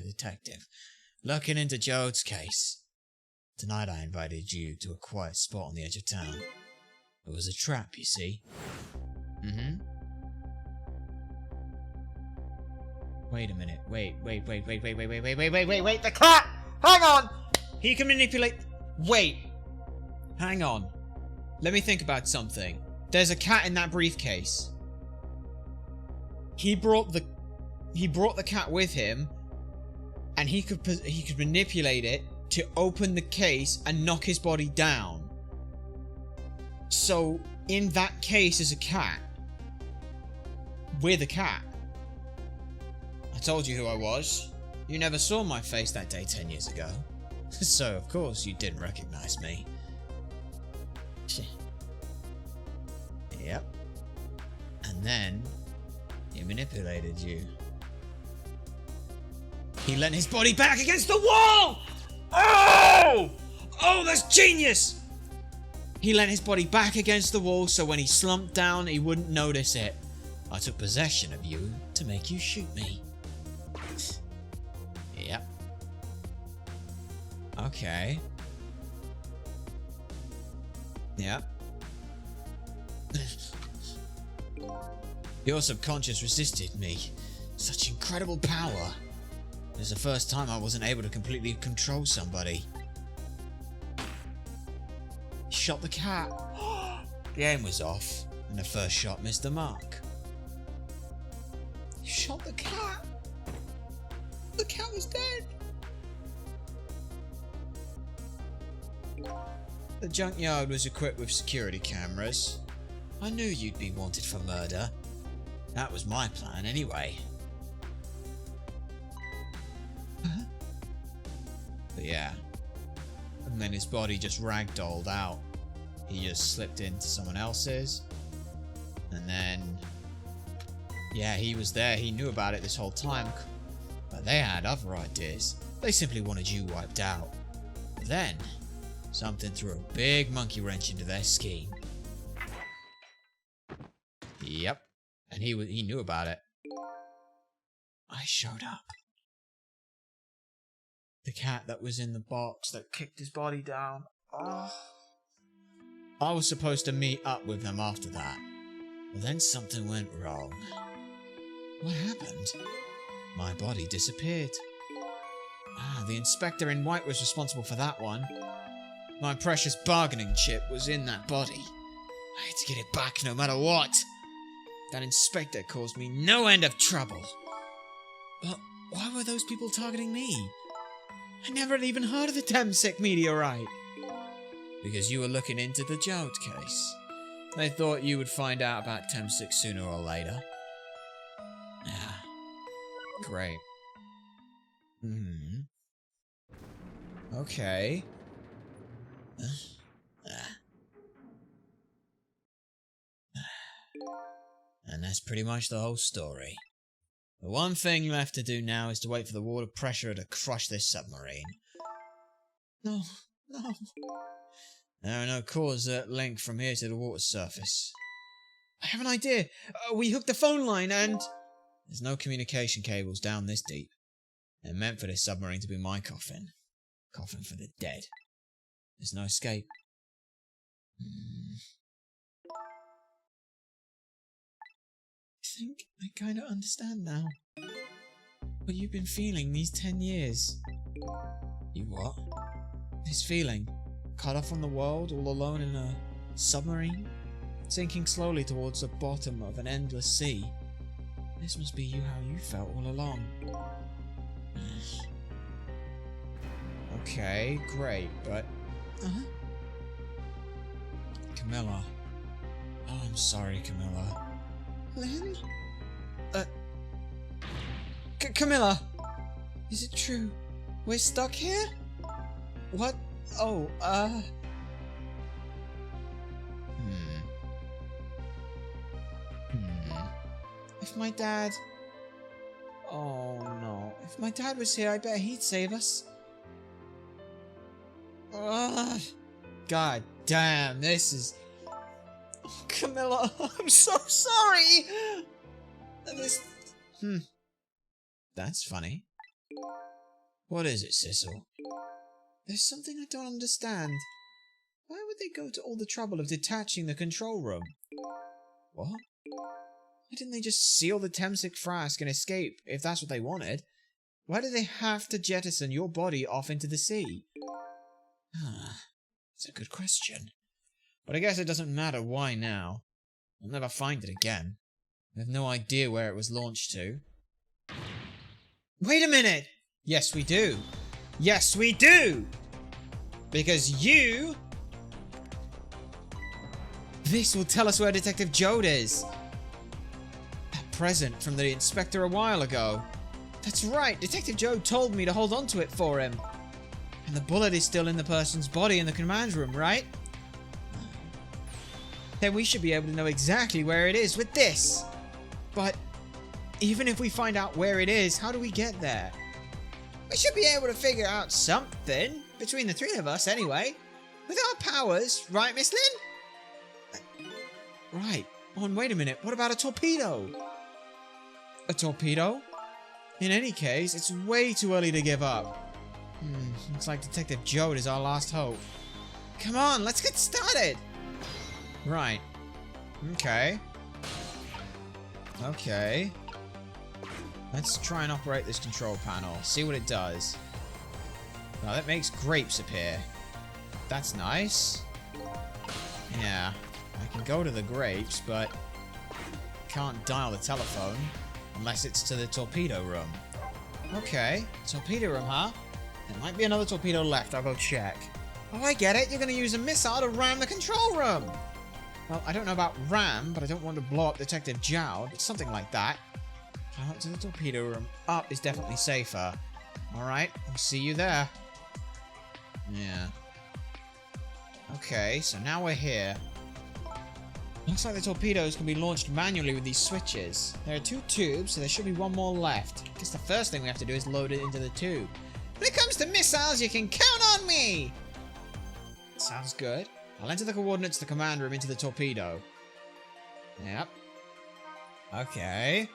detective, looking into Jode's case. Tonight I invited you to a quiet spot on the edge of town. It was a trap, you see. Wait a minute. Wait, the cat! Hang on! He can manipulate... Wait! Hang on. Let me think about something. There's a cat in that briefcase. He brought the cat with him, and he could manipulate it to open the case and knock his body down. So in that case is a cat. With a cat. I told you who I was. You never saw my face that day 10 years ago. So of course you didn't recognize me. Yep. And then he manipulated you. He leant his body back against the wall! Oh! Oh, that's genius! He leant his body back against the wall so when he slumped down, he wouldn't notice it. I took possession of you to make you shoot me. Yep. Okay. Yep. Your subconscious resisted me. Such incredible power. It was the first time I wasn't able to completely control somebody. He shot the cat. The aim was off, and the first shot missed the mark. You shot the cat? The cat was dead. The junkyard was equipped with security cameras. I knew you'd be wanted for murder. That was my plan anyway. But yeah. And then his body just ragdolled out. He just slipped into someone else's. And then... yeah, he was there. He knew about it this whole time. But they had other ideas. They simply wanted you wiped out. But then, something threw a big monkey wrench into their scheme. Yep. And he knew about it. I showed up. The cat that was in the box that kicked his body down. Oh. I was supposed to meet up with them after that. But then something went wrong. What happened? My body disappeared. The inspector in white was responsible for that one. My precious bargaining chip was in that body. I had to get it back no matter what. That inspector caused me no end of trouble. But why were those people targeting me? I never even heard of the Temsec meteorite. because you were looking into the Jode case. They thought you would find out about Temsik sooner or later. Ah, great. Okay. And that's pretty much the whole story. The one thing left to do now is to wait for the water pressure to crush this submarine. No. There are no cores that link from here to the water surface. I have an idea. We hooked the phone line and... There's no communication cables down this deep. They're meant for this submarine to be my coffin. Coffin for the dead. There's no escape. I think I kind of understand now. What you've been feeling these 10 years. You what? This feeling. Cut off from the world, all alone in a submarine? Sinking slowly towards the bottom of an endless sea. This must be how you felt all along. Okay, great, but... Camilla. Oh, I'm sorry, Camilla. Lynn? Camilla! Is it true? We're stuck here? What? Oh, If my dad... Oh no. If my dad was here, I bet he'd save us. God damn, this is... Oh, Camilla, I'm so sorry! This... That's funny. What is it, Sissel? There's something I don't understand. Why would they go to all the trouble of detaching the control room? What? Why didn't they just seal the Temsik flask and escape, if that's what they wanted? Why do they have to jettison your body off into the sea? That's a good question. But I guess it doesn't matter why now. We'll never find it again. We have no idea where it was launched to. Wait a minute! Yes, we do. Yes, we do! Because you... This will tell us where Detective Jode is. That present from the inspector a while ago. That's right, Detective Jode told me to hold on to it for him. And the bullet is still in the person's body in the command room, right? Then we should be able to know exactly where it is with this. But even if we find out where it is, how do we get there? We should be able to figure out something, between the three of us anyway. With our powers, right, Miss Lynn? Right. Oh, and wait a minute, what about a torpedo? A torpedo? In any case, it's way too early to give up. Looks like Detective Jode is our last hope. Come on, let's get started! Right. Okay. Okay. Let's try and operate this control panel. See what it does. Now that makes grapes appear. That's nice. Yeah. I can go to the grapes, but can't dial the telephone unless it's to the torpedo room. Okay. Torpedo room, huh? There might be another torpedo left. I'll go check. Oh, I get it. You're going to use a missile to ram the control room. Well, I don't know about ram, but I don't want to blow up Detective Jode. It's something like that. Climb up to the torpedo room. Up is definitely safer. Alright, I'll see you there. Yeah. Okay, so now we're here. Looks like the torpedoes can be launched manually with these switches. There are 2 tubes, so there should be 1 more left. I guess the first thing we have to do is load it into the tube. When it comes to missiles, you can count on me! Sounds good. I'll enter the coordinates to the command room into the torpedo. Yep. Okay.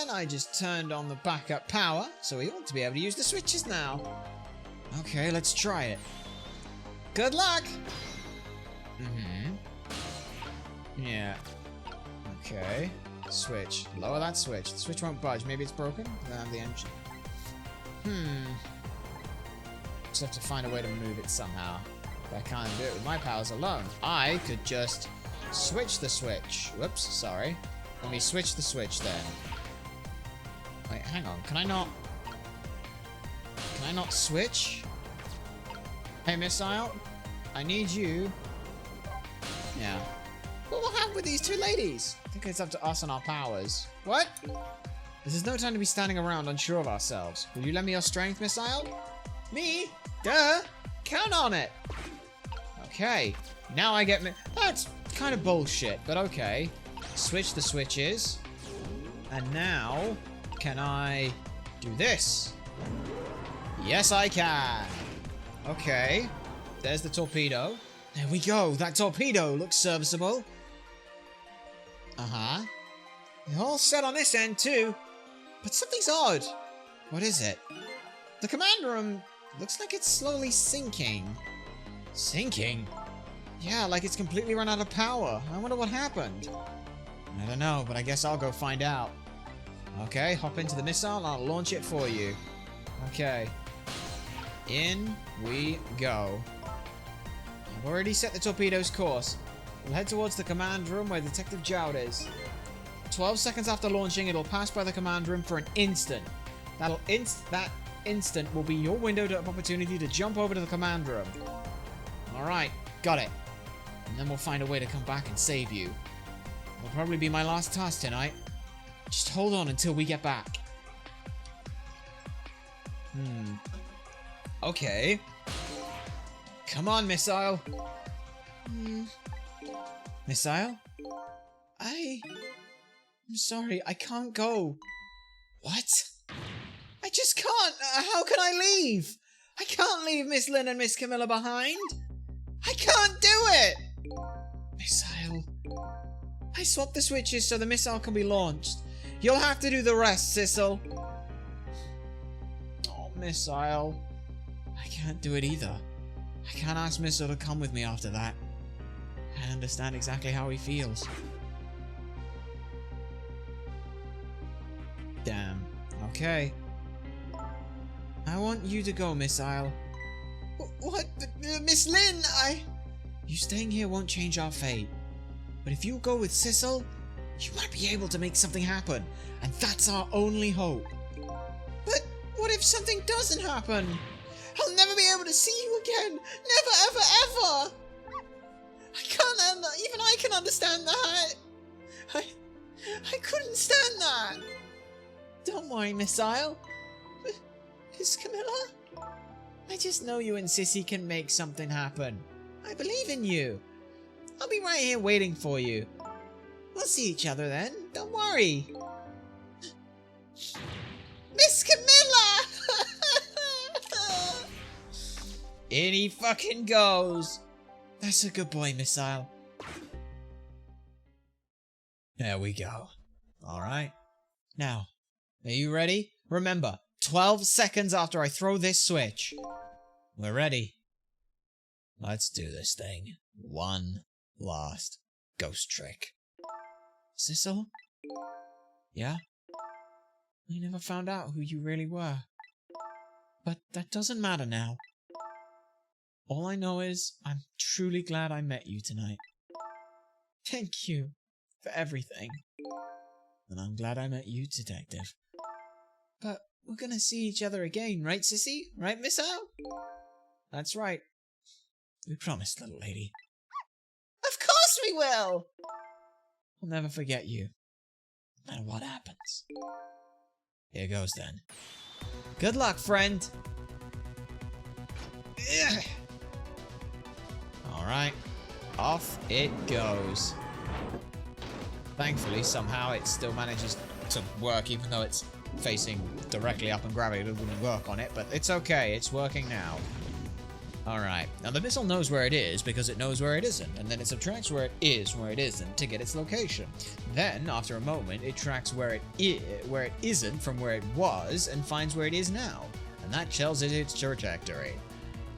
And I just turned on the backup power, so we ought to be able to use the switches now. Okay, let's try it. Good luck! Yeah. Okay. Switch. Lower that switch. The switch won't budge. Maybe it's broken? I don't have the engine. Just have to find a way to move it somehow. But I can't do it with my powers alone. I could just switch the switch. Whoops, sorry. Let me switch the switch then. Wait, hang on. Can I not switch? Hey, Missile. I need you. Yeah. What will happen with these two ladies? I think it's up to us and our powers. What? This is no time to be standing around unsure of ourselves. Will you lend me your strength, Missile? Me? Duh! Count on it! Okay. Now I get me. That's kind of bullshit, but okay. Switch the switches. And now, can I do this? Yes, I can. Okay. There's the torpedo. There we go. That torpedo looks serviceable. Uh-huh. You're all set on this end, too. But something's odd. What is it? The command room looks like it's slowly sinking. Sinking? Yeah, like it's completely run out of power. I wonder what happened. I don't know, but I guess I'll go find out. Okay, hop into the missile and I'll launch it for you. Okay. In we go. I've already set the torpedo's course. We'll head towards the command room where Detective Jowd is. 12 seconds after launching, it'll pass by the command room for an instant. That instant will be your window of opportunity to jump over to the command room. Alright, got it. And then we'll find a way to come back and save you. It'll probably be my last task tonight. Just hold on until we get back. Okay. Come on, Missile. Missile? I'm sorry, I can't go. What? I just can't. How can I leave? I can't leave Miss Lynn and Miss Camilla behind. I can't do it. Missile. I swapped the switches so the missile can be launched. You'll have to do the rest, Sissel. Oh, Missile. I can't do it either. I can't ask Missile to come with me after that. I understand exactly how he feels. Damn. Okay. I want you to go, Missile. What? Miss Lynn, You staying here won't change our fate. But if you go with Sissel, you might be able to make something happen. And that's our only hope. But what if something doesn't happen? I'll never be able to see you again. Never, ever, ever. Even I can understand that. I couldn't stand that. Don't worry, Missile. Miss Camilla? I just know you and Sissy can make something happen. I believe in you. I'll be right here waiting for you. We'll see each other then. Don't worry. Miss Camilla! In he fucking goes. That's a good boy, Missile. There we go. Alright. Now, are you ready? Remember, 12 seconds after I throw this switch. We're ready. Let's do this thing. One last ghost trick. Sissel? Yeah? We never found out who you really were. But that doesn't matter now. All I know is I'm truly glad I met you tonight. Thank you for everything. And I'm glad I met you, Detective. But we're gonna see each other again, right, Sissy? Right, Miss Al? That's right. We promised, little lady. Of course we will! I'll never forget you, no matter what happens. Here goes then. Good luck, friend! Alright, off it goes. Thankfully, somehow it still manages to work, even though it's facing directly up and gravity wouldn't work on it, but it's okay, it's working now. Alright, now the missile knows where it is because it knows where it isn't, and then it subtracts where it is from where it isn't to get its location. Then, after a moment, it tracks where it isn't from where it was and finds where it is now, and that tells it its trajectory.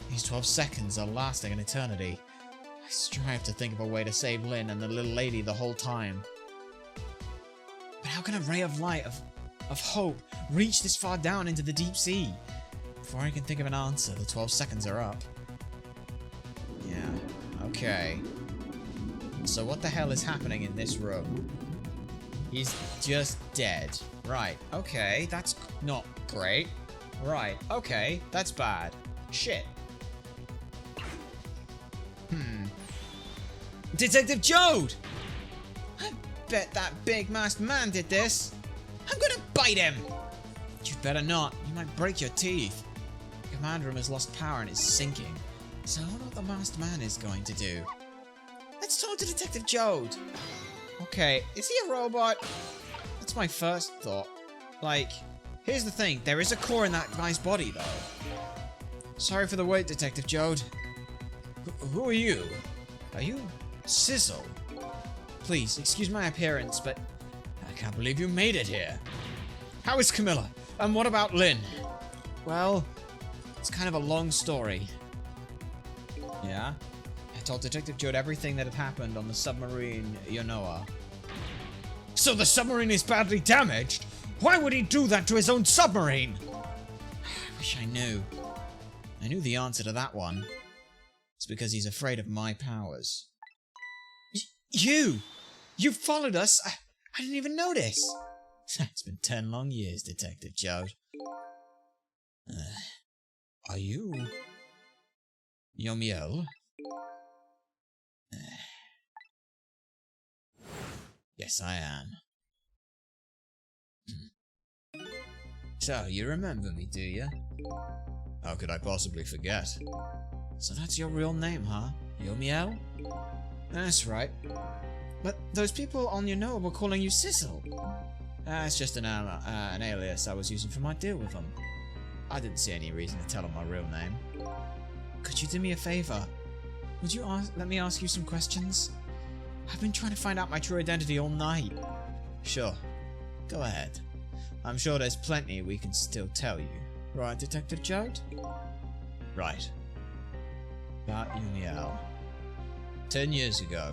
These 12 seconds are lasting an eternity. I strive to think of a way to save Lynn and the little lady the whole time. But how can a ray of light, of hope, reach this far down into the deep sea? Before I can think of an answer, the 12 seconds are up. Yeah, okay. So what the hell is happening in this room? He's just dead. Right, okay, that's not great. Right, okay, that's bad. Shit. Detective Jode! I bet that big masked man did this. I'm gonna bite him! You'd better not. You might break your teeth. The commander room has lost power and it's sinking. So I wonder what the masked man is going to do. Let's talk to Detective Jode. Okay, is he a robot? That's my first thought. Like, here's the thing. There is a core in that guy's body, though. Sorry for the wait, Detective Jode. Who are you? Are you Sizzle? Please, excuse my appearance, but I can't believe you made it here. How is Camilla? And what about Lynn? Well, it's kind of a long story. Yeah? I told Detective Jode everything that had happened on the submarine Yonoa. So the submarine is badly damaged? Why would he do that to his own submarine? I wish I knew. I knew the answer to that one. It's because he's afraid of my powers. You! You followed us? I didn't even notice. It's been 10 long years, Detective Jode. Are you... Yomiel? Yes, I am. So, you remember me, do you? How could I possibly forget? So that's your real name, huh? Yomiel? That's right. But those people on Yonoa were calling you Sizzle. It's just an alias I was using for my deal with them. I didn't see any reason to tell them my real name. Could you do me a favor? Would you let me ask you some questions? I've been trying to find out my true identity all night. Sure. Go ahead. I'm sure there's plenty we can still tell you. Right, Detective Jode? Right. About Yomiel. 10 years ago,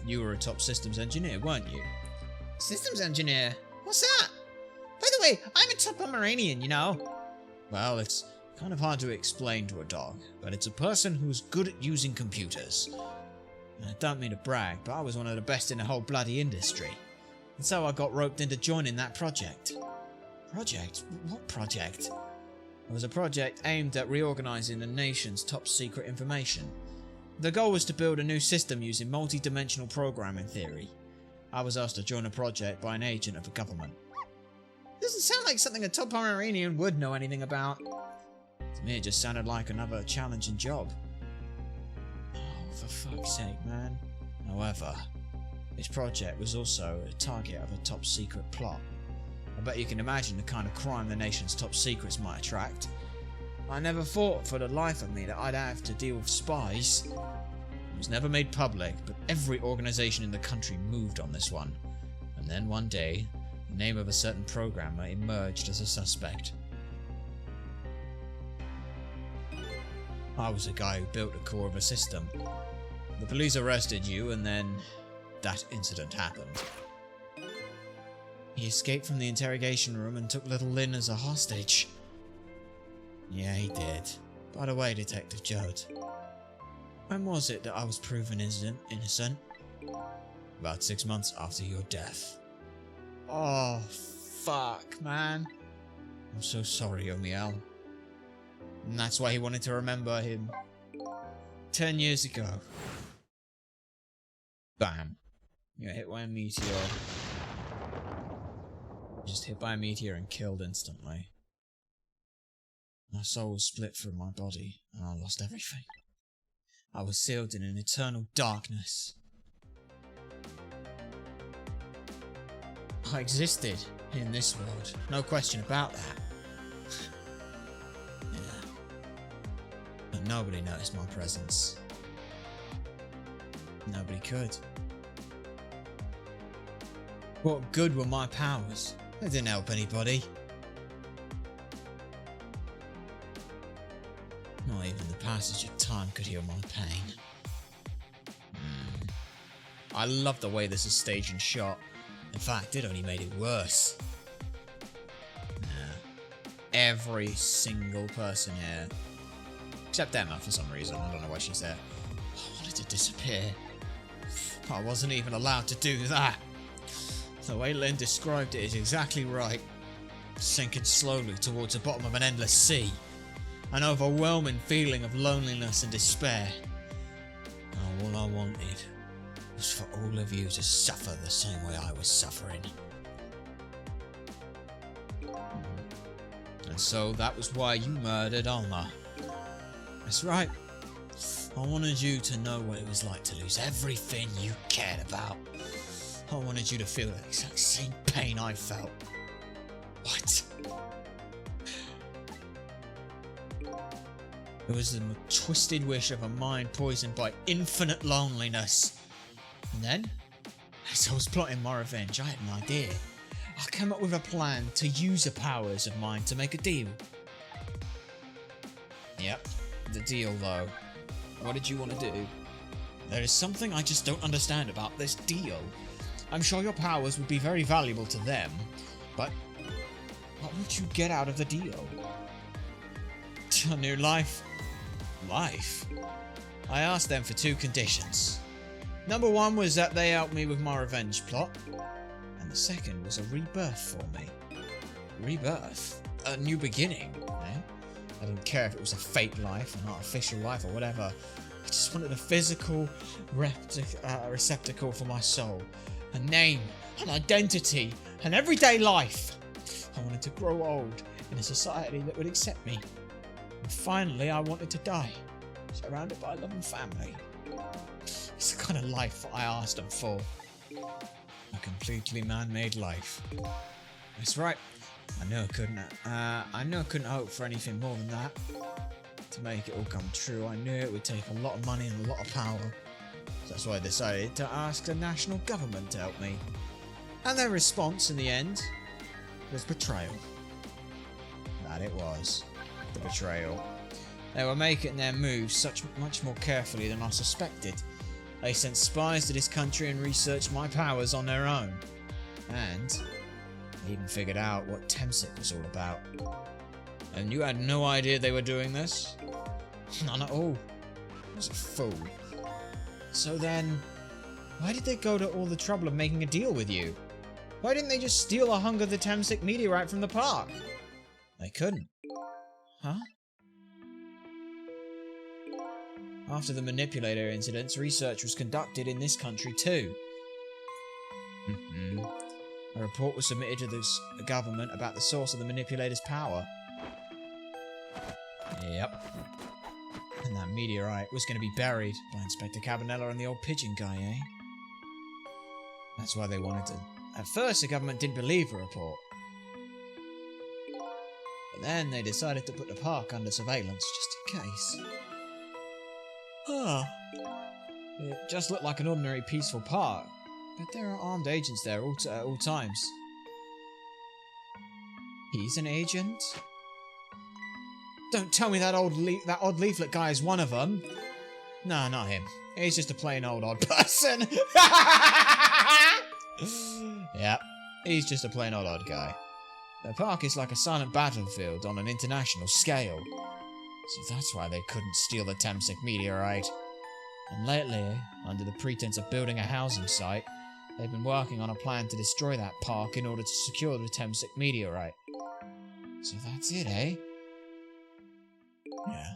you were a top systems engineer, weren't you? Systems engineer? What's that? By the way, I'm a top Pomeranian, you know. Well, it's kind of hard to explain to a dog, but it's a person who's good at using computers. And I don't mean to brag, but I was one of the best in the whole bloody industry. And so I got roped into joining that project. Project? What project? It was a project aimed at reorganizing the nation's top secret information. The goal was to build a new system using multi-dimensional programming theory. I was asked to join a project by an agent of the government. Doesn't sound like something a top Pomeranian would know anything about. To me, it just sounded like another challenging job. Oh, for fuck's sake, man. However, this project was also a target of a top secret plot. I bet you can imagine the kind of crime the nation's top secrets might attract. I never thought for the life of me that I'd have to deal with spies. It was never made public, but every organization in the country moved on this one. And then one day, the name of a certain programmer emerged as a suspect. I was the guy who built the core of a system. The police arrested you, and then that incident happened. He escaped from the interrogation room and took little Lynn as a hostage. Yeah, he did. By the way, Detective Jode, when was it that I was proven innocent? About 6 months after your death. Oh, fuck, man. I'm so sorry, Yomiel. And that's why he wanted to remember him. 10 years ago. Bam. You got hit by a meteor. Just hit by a meteor and killed instantly. My soul was split from my body, and I lost everything. I was sealed in an eternal darkness. I existed in this world, no question about that. Yeah. But nobody noticed my presence. Nobody could. What good were my powers? They didn't help anybody. Not even the passage of time could heal my pain. I love the way this is staged and shot. In fact, it only made it worse. Every single person here, except Emma for some reason, I don't know why she's there, I wanted to disappear. I wasn't even allowed to do that. The way Lynn described it is exactly right. Sinking slowly towards the bottom of an endless sea. An overwhelming feeling of loneliness and despair. All I wanted was for all of you to suffer the same way I was suffering. And so that was why you murdered Alma. That's right. I wanted you to know what it was like to lose everything you cared about. I wanted you to feel the exact same pain I felt. What? It was the twisted wish of a mind poisoned by infinite loneliness. And then, as I was plotting my revenge, I had an idea. I came up with a plan to use the powers of mine to make a deal. Yep, the deal though. What did you want to do? There is something I just don't understand about this deal. I'm sure your powers would be very valuable to them, but what would you get out of the deal? A new life. Life? I asked them for 2 conditions. Number 1 was that they helped me with my revenge plot, and the second was a rebirth for me. Rebirth? A new beginning, eh? I didn't care if it was a fake life, an artificial life, or whatever. I just wanted a physical receptacle for my soul. A name, an identity, an everyday life. I wanted to grow old in a society that would accept me. And finally, I wanted to die, surrounded by a loving family. It's the kind of life I asked them for. A completely man-made life. That's right. I knew I couldn't hope for anything more than that. To make it all come true, I knew it would take a lot of money and a lot of power. So that's why I decided to ask the national government to help me. And their response in the end was betrayal. That it was. The betrayal. They were making their moves much more carefully than I suspected. They sent spies to this country and researched my powers on their own. And they even figured out what Temsik was all about. And you had no idea they were doing this? None at all. I was a fool. So then, why did they go to all the trouble of making a deal with you? Why didn't they just steal a hunk of the Temsik meteorite from the park? They couldn't. Huh? After the manipulator incidents, research was conducted in this country too. A report was submitted to the government about the source of the manipulator's power. Yep. And that meteorite was going to be buried by Inspector Cabanella and the old pigeon guy, eh? That's why they wanted to... At first, the government didn't believe the report. But then they decided to put the park under surveillance, just in case. It just looked like an ordinary peaceful park, but there are armed agents there at all times. He's an agent? Don't tell me that odd leaflet guy is one of them. No, not him. He's just a plain old odd person. Yep, he's just a plain old odd guy. The park is like a silent battlefield on an international scale. So that's why they couldn't steal the Temsik meteorite. And lately, under the pretense of building a housing site, they've been working on a plan to destroy that park in order to secure the Temsik meteorite. So that's it, eh? Yeah.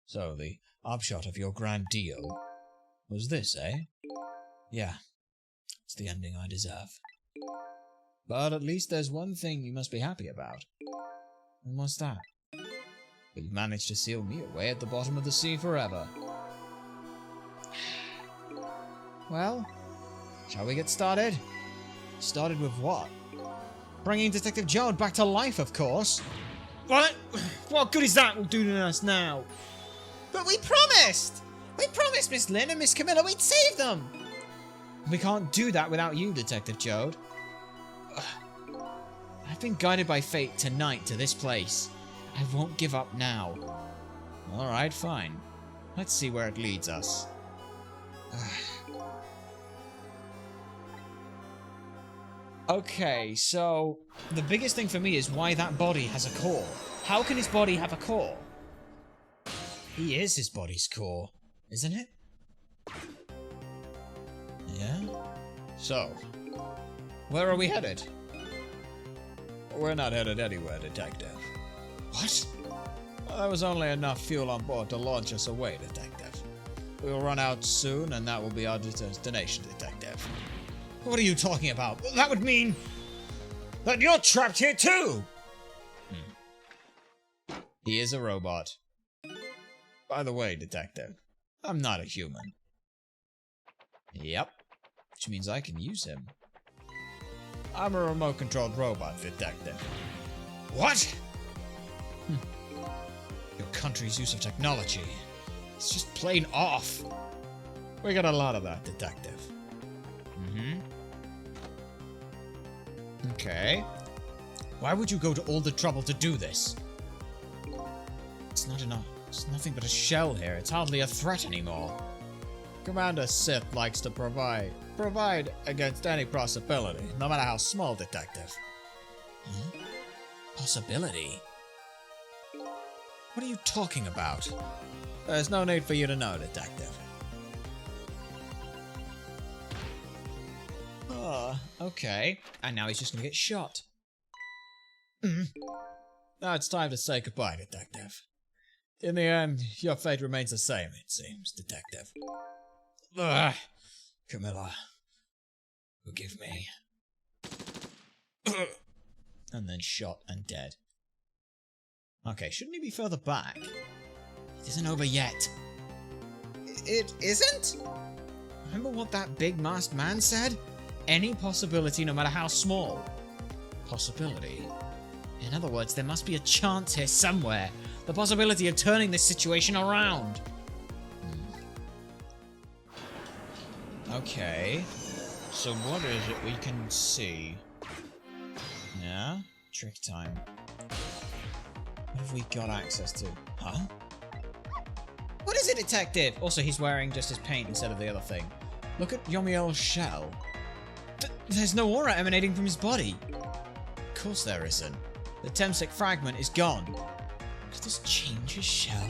So the upshot of your grand deal was this, eh? Yeah. It's the ending I deserve. But at least there's one thing you must be happy about. And what's that? But you managed to seal me away at the bottom of the sea forever. Well, shall we get started? Started with what? Bringing Detective Joad back to life, of course. What? What good is that will do to us now? But we promised! We promised Miss Lynn and Miss Camilla we'd save them! We can't do that without you, Detective Joad. I've been guided by fate tonight to this place. I won't give up now. Alright, fine. Let's see where it leads us. Okay, so the biggest thing for me is why that body has a core. How can his body have a core? He is his body's core, isn't it? Yeah? So, where are we headed? We're not headed anywhere, Detective. What? Well, there was only enough fuel on board to launch us away, Detective. We'll run out soon, and that will be our destination, Detective. What are you talking about? Well, that would mean that you're trapped here too! He is a robot. By the way, Detective, I'm not a human. Yep. Which means I can use him. I'm a remote-controlled robot, Detective. What? Your country's use of technology. It's just plain off. We got a lot of that, Detective. Okay. Why would you go to all the trouble to do this? It's not enough. It's nothing but a shell here. It's hardly a threat anymore. Commander Sith likes to provide against any possibility, no matter how small, Detective. Possibility? What are you talking about? There's no need for you to know, Detective. Okay. And now he's just gonna get shot. Now it's time to say goodbye, Detective. In the end, your fate remains the same, it seems, Detective. Camilla, forgive me. And then shot and dead. Okay, shouldn't he be further back? It isn't over yet. It isn't? Remember what that big masked man said? Any possibility, no matter how small. Possibility? In other words, there must be a chance here somewhere. The possibility of turning this situation around. Okay. So what is it we can see? Yeah? Trick time. What have we got access to? Huh? What is it, Detective? Also, he's wearing just his paint instead of the other thing. Look at Yomiel's shell. There's no aura emanating from his body. Of course there isn't. The Temsic fragment is gone. Could this change his shell?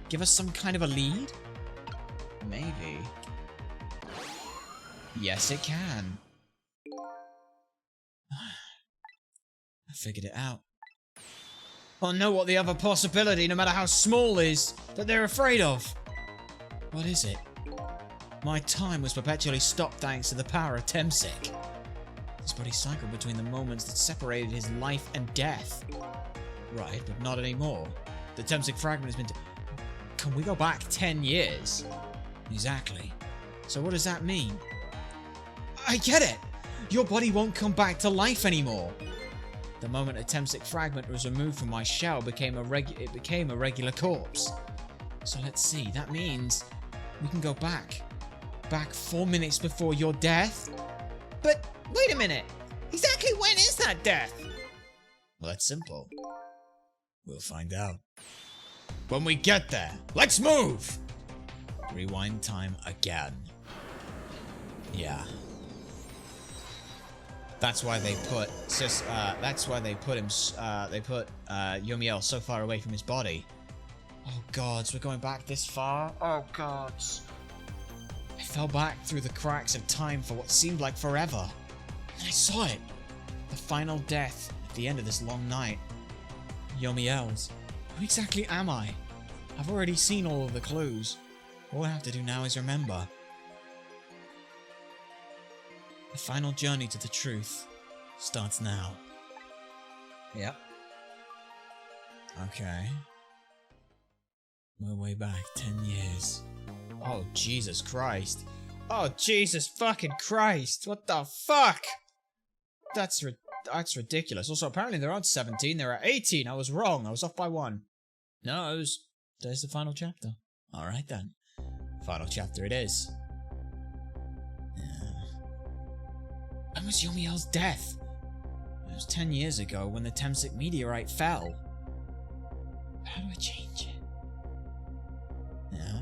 Give us some kind of a lead? Maybe. Yes, it can. I figured it out. I know what the other possibility, no matter how small, is that they're afraid of. What is it? My time was perpetually stopped thanks to the power of Temsic. His body cycled between the moments that separated his life and death. Right, but not anymore. The Temsic fragment has been... Can we go back 10 years? Exactly. So what does that mean? I get it! Your body won't come back to life anymore. The moment a Temsic fragment was removed from my shell, it became a regular corpse. So let's see, that means we can go back. Back 4 minutes before your death? But wait a minute! Exactly when is that death? Well, that's simple. We'll find out. When we get there, let's move! Rewind time again. Yeah. That's why they put Yomiel so far away from his body. Oh gods, we're going back this far? Oh gods. I fell back through the cracks of time for what seemed like forever. And I saw it. The final death at the end of this long night. Yomiel's. Who exactly am I? I've already seen all of the clues. All I have to do now is remember. The final journey to the truth starts now. Yep. Okay. We're way back 10 years. Oh, Jesus Christ. Oh, Jesus fucking Christ. What the fuck? That's ridiculous. Also, apparently there aren't 17, there are 18. I was wrong. I was off by 1. No, there's the final chapter. Alright then. Final chapter it is. When was Yomiel's death? It was 10 years ago when the Temsic meteorite fell. How do I change it? Yeah?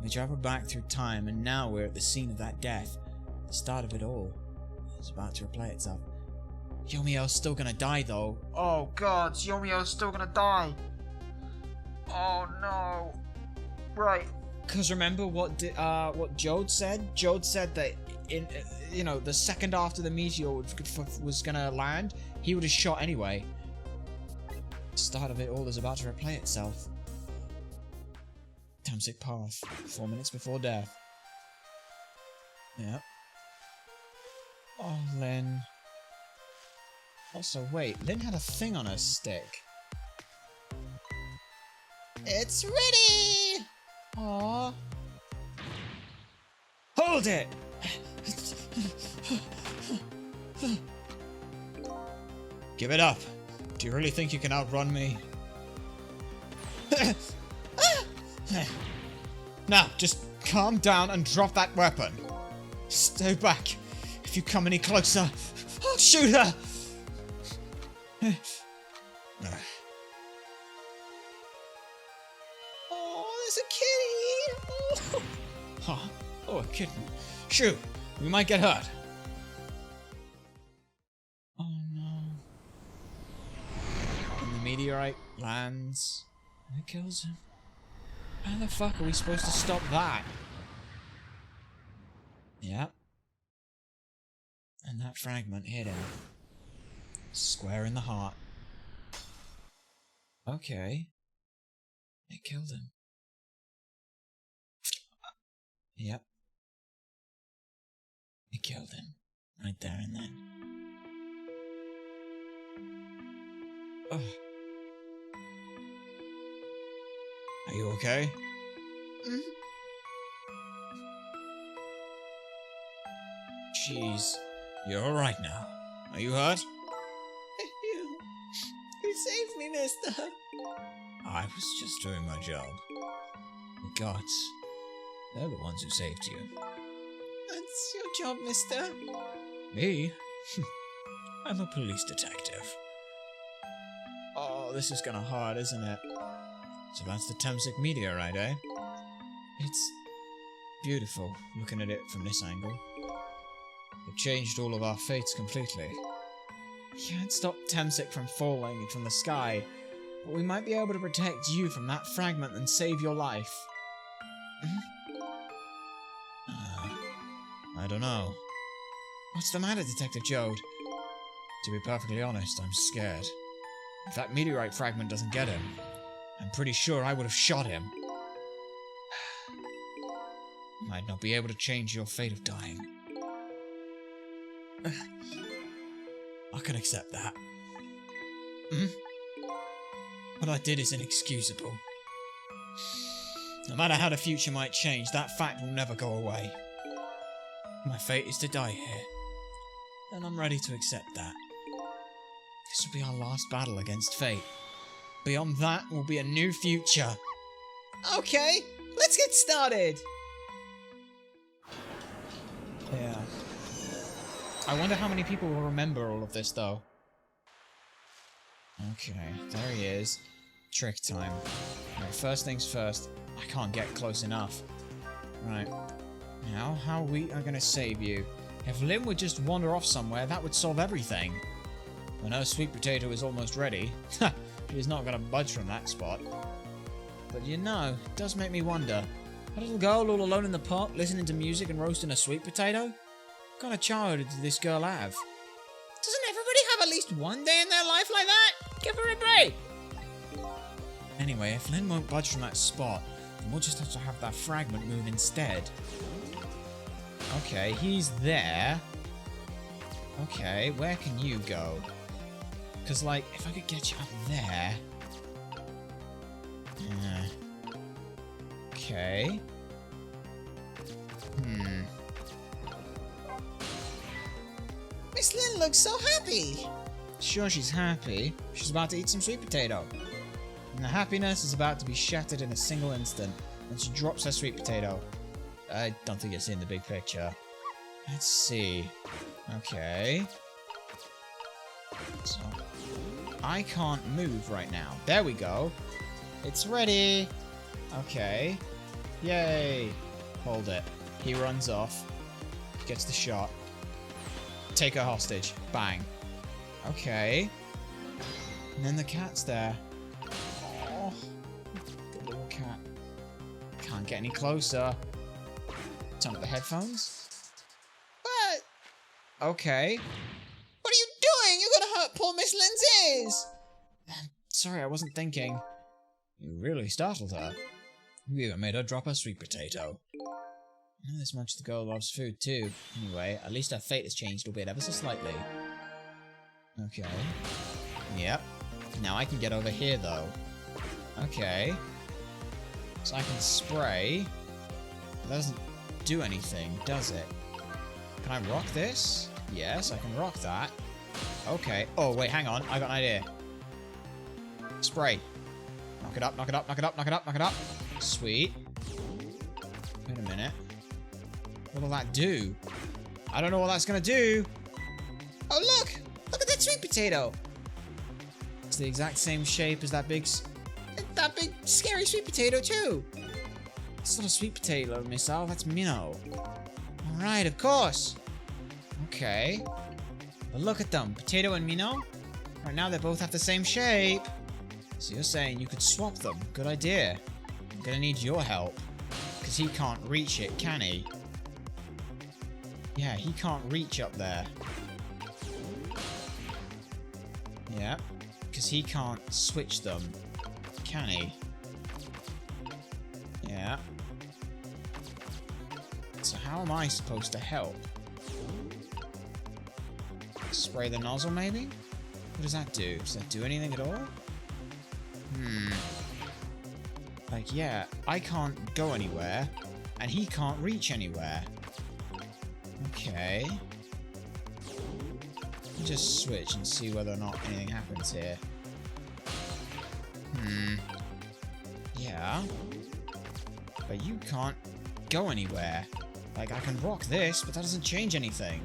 We traveled back through time and now we're at the scene of that death. The start of it all. It's about to replay itself. Yomiel's still gonna die though. Oh god, Yomiel's still gonna die. Oh no. Right. Because remember what Jode said? Jode said that in the second after the meteor was gonna land, he would have shot anyway. The start of it all is about to replay itself. Tamsic path. 4 minutes before death. Yep. Oh, Lynn. Also, wait. Lynn had a thing on her stick. It's ready! Aww. Hold it! Give it up. Do you really think you can outrun me? Now, just calm down and drop that weapon. Stay back. If you come any closer, I'll shoot her! Oh, there's a kitty! Oh, oh, a kitten. Shoo! We might get hurt. Oh no. And the meteorite lands and it kills him. How the fuck are we supposed to stop that? Yep. And that fragment hit him. Square in the heart. Okay. It killed him. Yep. It killed him. Right there and then. Ugh. Are you okay? Jeez. You're alright now. Are you hurt? You saved me, mister. I was just doing my job. The gods, they're the ones who saved you. That's your job, mister. Me? I'm a police detective. Oh, this is gonna hurt, isn't it? So that's the Tamsic meteorite, eh? It's beautiful, looking at it from this angle. It changed all of our fates completely. We can't stop Tamsic from falling from the sky, but we might be able to protect you from that fragment and save your life. I don't know. What's the matter, Detective Jode? To be perfectly honest, I'm scared. If that meteorite fragment doesn't get him, I'm pretty sure I would have shot him. Might not be able to change your fate of dying. I can accept that. What I did is inexcusable. No matter how the future might change, that fact will never go away. My fate is to die here, and I'm ready to accept that. This will be our last battle against fate. Beyond that will be a new future. Okay, let's get started! Yeah. I wonder how many people will remember all of this, though. Okay, there he is. Trick time. Right, first things first. I can't get close enough. Right. Now, how we are gonna save you. If Lynn would just wander off somewhere, that would solve everything. When her sweet potato is almost ready, she's not gonna budge from that spot. But you know, it does make me wonder. A little girl all alone in the pot, listening to music and roasting a sweet potato? What kind of childhood did this girl have? Doesn't everybody have at least one day in their life like that? Give her a break! Anyway, if Lynn won't budge from that spot, then we'll just have to have that fragment move instead. Okay, he's there. Okay, where can you go? Because, like, if I could get you up there... Okay. Miss Lynn looks so happy! Sure, she's happy. She's about to eat some sweet potato. And the happiness is about to be shattered in a single instant when she drops her sweet potato. I don't think it's in the big picture. Let's see. Okay. So, I can't move right now. There we go. It's ready. Okay. Yay. Hold it. He runs off. Gets the shot. Take her hostage. Bang. Okay. And then the cat's there. Oh. Good little cat. Can't get any closer. Turn up the headphones. What? Okay. What are you doing? You're gonna hurt poor Miss Lynn's ears! Sorry, I wasn't thinking. You really startled her. We even made her drop a sweet potato. I know this much the girl loves food too. Anyway, at least her fate has changed a bit ever so slightly. Okay. Yep. Now I can get over here though. Okay. So I can spray. That doesn't do anything, does it? Can I rock this? Yes, I can rock that. Okay. Oh, wait, hang on. I got an idea. Spray. Knock it up, knock it up, knock it up, knock it up, knock it up. Sweet. Wait a minute. What will that do? I don't know what that's gonna do. Oh, look! Look at that sweet potato! It's the exact same shape as that big scary sweet potato, too. It's not a sweet potato, missile. That's Minnow. Alright, of course. Okay. But look at them. Potato and Minnow. Right now, they both have the same shape. So you're saying you could swap them. Good idea. I'm gonna need your help. Because he can't reach it, can he? Yeah, he can't reach up there. Yeah. Because he can't switch them. Can he? Yeah. So how am I supposed to help? Spray the nozzle, maybe? What does that do? Does that do anything at all? Like, yeah, I can't go anywhere, and he can't reach anywhere. Okay. Let me just switch and see whether or not anything happens here. Yeah. But you can't go anywhere. Like, I can rock this, but that doesn't change anything.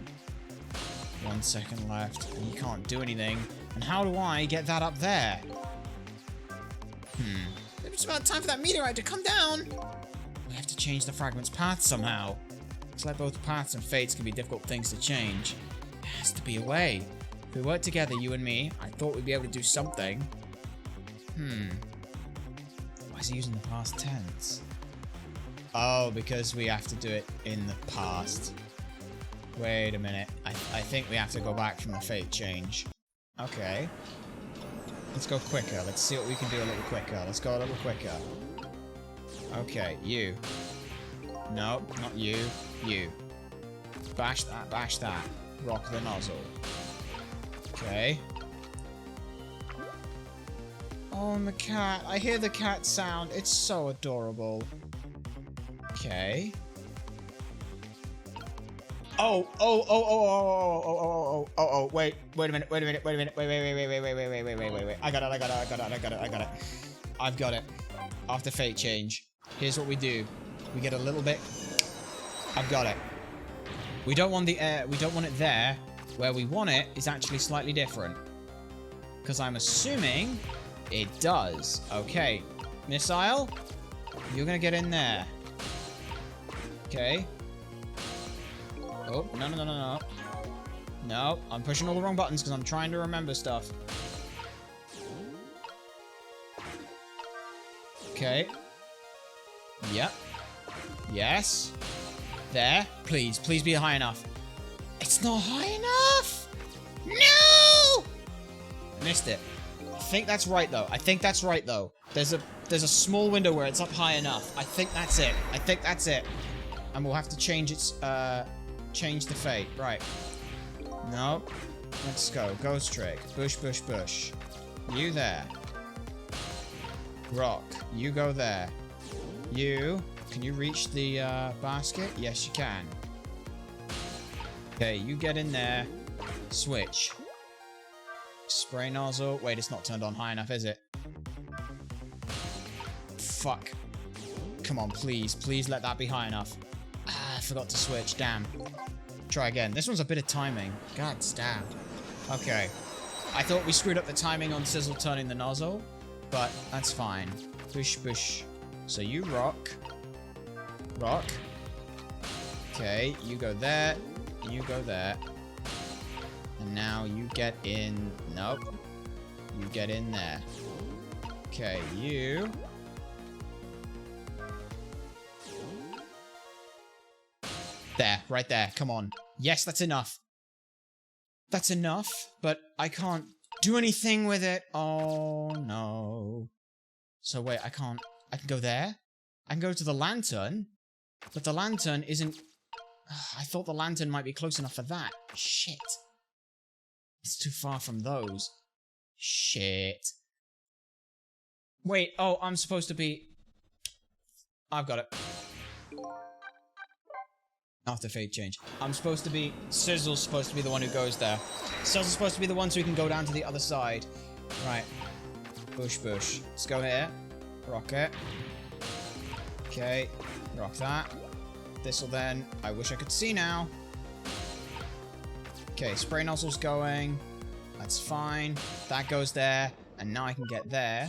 1 second left, and you can't do anything. And how do I get that up there? It's about time for that meteorite to come down! We have to change the fragment's path somehow. Looks like both paths and fates can be difficult things to change. There has to be a way. If we work together, you and me, I thought we'd be able to do something. Why is he using the past tense? Oh, because we have to do it in the past. Wait a minute. I think we have to go back from the fate change. Okay. Let's go quicker. Let's see what we can do a little quicker. Let's go a little quicker. Okay, you. No, not you. You. Bash that, bash that. Rock the nozzle. Okay. Oh, and the cat. I hear the cat sound. It's so adorable. Okay. Oh, wait a minute, wait. I got it. I've got it. After fate change, here's what we do. We get a little bit. I've got it. We don't want the air, we don't want it there. Where we want it is actually slightly different. Because I'm assuming it does. Okay. Missile, you're gonna get in there. Okay. Oh, no. No, I'm pushing all the wrong buttons because I'm trying to remember stuff. Okay. Yep. Yes. There. Please be high enough. It's not high enough! No! Missed it. I think that's right though. There's a small window where it's up high enough. I think that's it. And we'll have to change its change the fate. Right. Nope. Let's go. Ghost trick. Bush. You there. Rock. You go there. You. Can you reach the basket? Yes, you can. Okay, you get in there. Switch. Spray nozzle. Wait, it's not turned on high enough, is it? Fuck. Come on, please. Please let that be high enough. I forgot to switch. Damn. Try again. This one's a bit of timing. God damn. Okay. I thought we screwed up the timing on Sizzle turning the nozzle, but that's fine. Bush. So you rock. Rock. Okay, you go there. You go there. And now you get in. Nope. You get in there. Okay, you. There, right there. Come on. Yes, that's enough. That's enough, but I can't do anything with it. Oh, no. So wait, I can go there? I can go to the lantern, but the lantern isn't... I thought the lantern might be close enough for that. Shit. It's too far from those. Shit. Wait, oh, I'm supposed to be... I've got it. After fate change. I'm supposed to be... Sizzle's supposed to be the one who goes there. Sizzle's supposed to be the one so we can go down to the other side. Right. Bush. Let's go here. Rock it. Okay. Rock that. This'll then... I wish I could see now. Okay, spray nozzle's going. That's fine. That goes there. And now I can get there.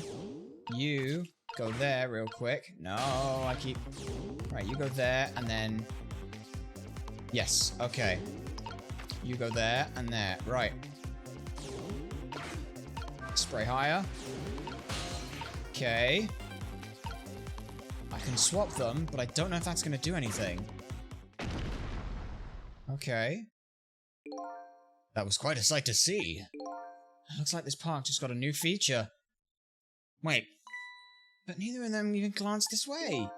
You go there real quick. No, I keep... Right, you go there, and then... Yes, okay. You go there, and there. Right. Spray higher. Okay. I can swap them, but I don't know if that's going to do anything. Okay. That was quite a sight to see. Looks like this park just got a new feature. Wait. But neither of them even glanced this way.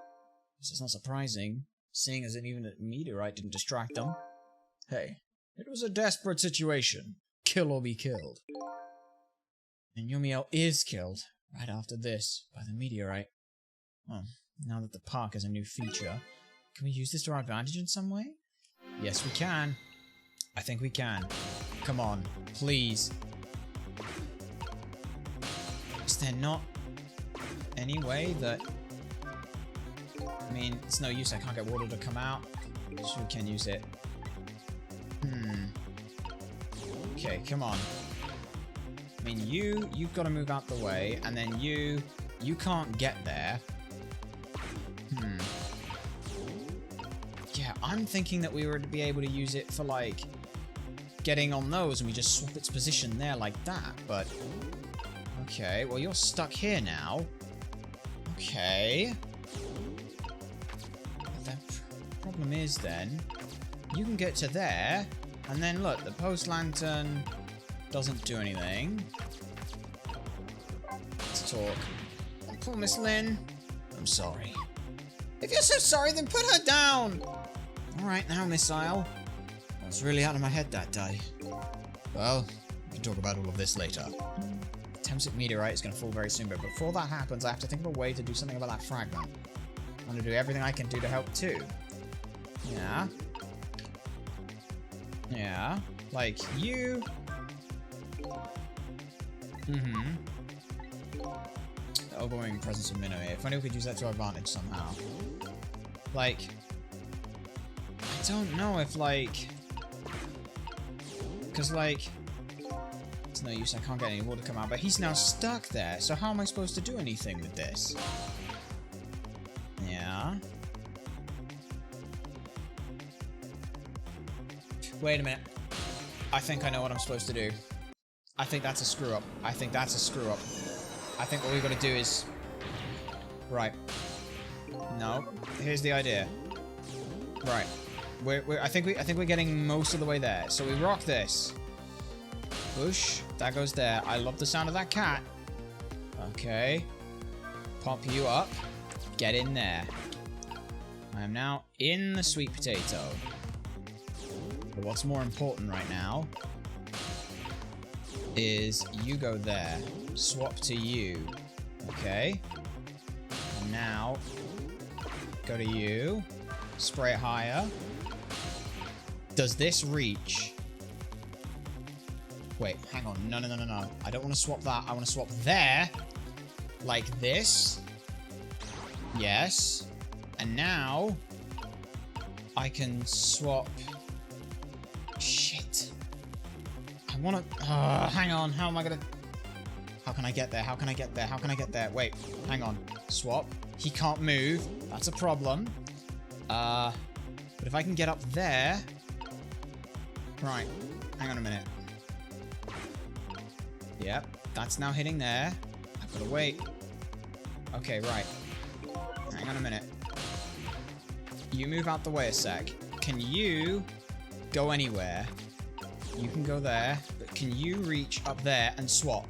This is not surprising, seeing as even a meteorite didn't distract them. Hey, it was a desperate situation. Kill or be killed. And Yumiel is killed right after this by the meteorite. Well, now that the park has a new feature, can we use this to our advantage in some way? Yes, we can. I think we can. Come on, please. Is there not any way that... I mean, it's no use, I can't get water to come out. So we can use it. Okay, come on. I mean, you've got to move out the way, and then you can't get there. Yeah, I'm thinking that we were to be able to use it for, like, getting on those, and we just swap its position there like that, but... Okay, well, you're stuck here now. Okay. But the problem is, then, you can get to there, and then, look, the post lantern doesn't do anything. Let's talk. Oh, poor Miss Lynn. I'm sorry. If you're so sorry, then put her down! Alright, now, Missile. I was really out of my head that day. Well, we can talk about all of this later. The Temsic meteorite is going to fall very soon, but before that happens, I have to think of a way to do something about that fragment. I'm going to do everything I can do to help, too. Yeah. Yeah. Like, you... The overwhelming presence of Minnow here. If only we could use that to our advantage somehow. Like... I don't know if, like... Because, like... It's no use, I can't get any water to come out, but he's now stuck there, so how am I supposed to do anything with this? Yeah... Wait a minute. I think I know what I'm supposed to do. I think that's a screw-up. I think that's a screw-up. I think what we've got to do is... Right. No. Here's the idea. Right. I think we're getting most of the way there. So we rock this. Push. That goes there. I love the sound of that cat. Okay. Pop you up. Get in there. I am now in the sweet potato. But what's more important right now is you go there. Swap to you. Okay. And now go to you. Spray it higher. Does this reach? Wait, hang on. No. I don't want to swap that. I want to swap there. Like this. Yes. And now I can swap... Shit. I want to... hang on. How am I going to... How can I get there? How can I get there? How can I get there? Wait. Hang on. Swap. He can't move. That's a problem. But if I can get up there... Right. Hang on a minute. Yep. That's now hitting there. I've got to wait. Okay, right. Hang on a minute. You move out the way a sec. Can you go anywhere? You can go there, but can you reach up there and swap?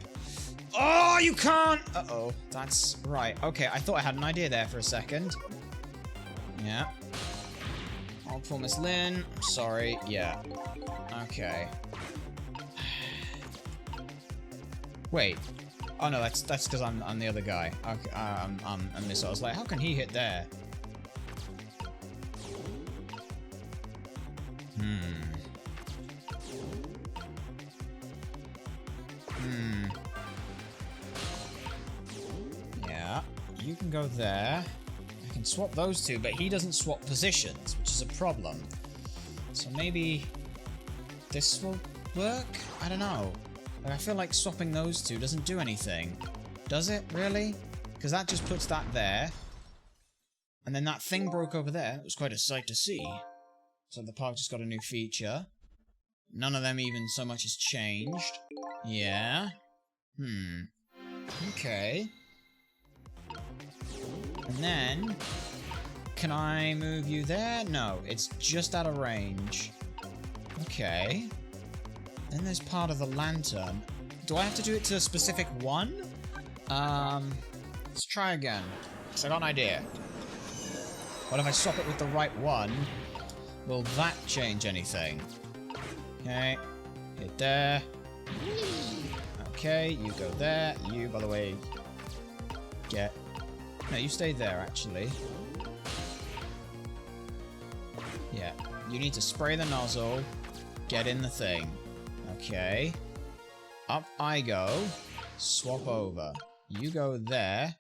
Oh, you can't! Uh-oh. That's right. Okay, I thought I had an idea there for a second. Yeah. I'll pull Miss Lynn. I'm sorry. Yeah. Okay. Wait. Oh no, that's because I'm the other guy. Okay, I'm a missile. I was like, how can he hit there? Yeah, you can go there. I can swap those two, but he doesn't swap positions, which is a problem. So maybe this will work? I don't know. Like, I feel like swapping those two doesn't do anything. Does it, really? Because that just puts that there. And then that thing broke over there. It was quite a sight to see. So the park just got a new feature. None of them even so much as changed. Yeah. Okay. And then... Can I move you there? No, it's just out of range. Okay. Then there's part of the lantern. Do I have to do it to a specific one? Let's try again. Because I got an idea. What if I swap it with the right one? Will that change anything? Okay. Hit there. Okay, you go there. You, by the way, get... No, you stay there, actually. Yeah. You need to spray the nozzle. Get in the thing. Okay. Up I go. Swap over. You go there.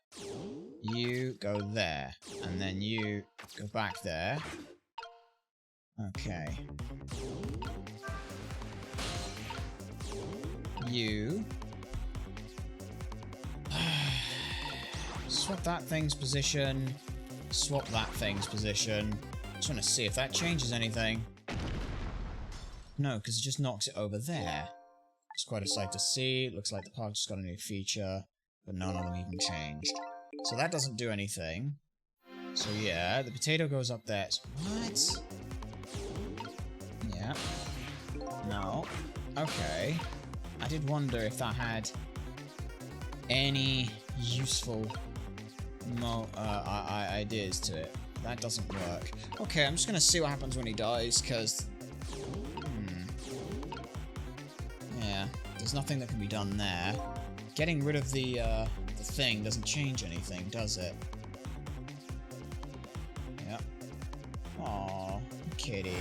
You go there. And then you go back there. Okay. You... Swap that thing's position. Swap that thing's position. Just want to see if that changes anything. No, because it just knocks it over there. It's quite a sight to see. Looks like the park just got a new feature, but none of them even changed. So that doesn't do anything. So yeah, the potato goes up there. What? Yeah. No. Okay. I did wonder if that had any useful ideas to it. That doesn't work. Okay, I'm just gonna see what happens when he dies, because... Yeah, there's nothing that can be done there. Getting rid of the thing doesn't change anything, does it? Yep. Aww, kitty.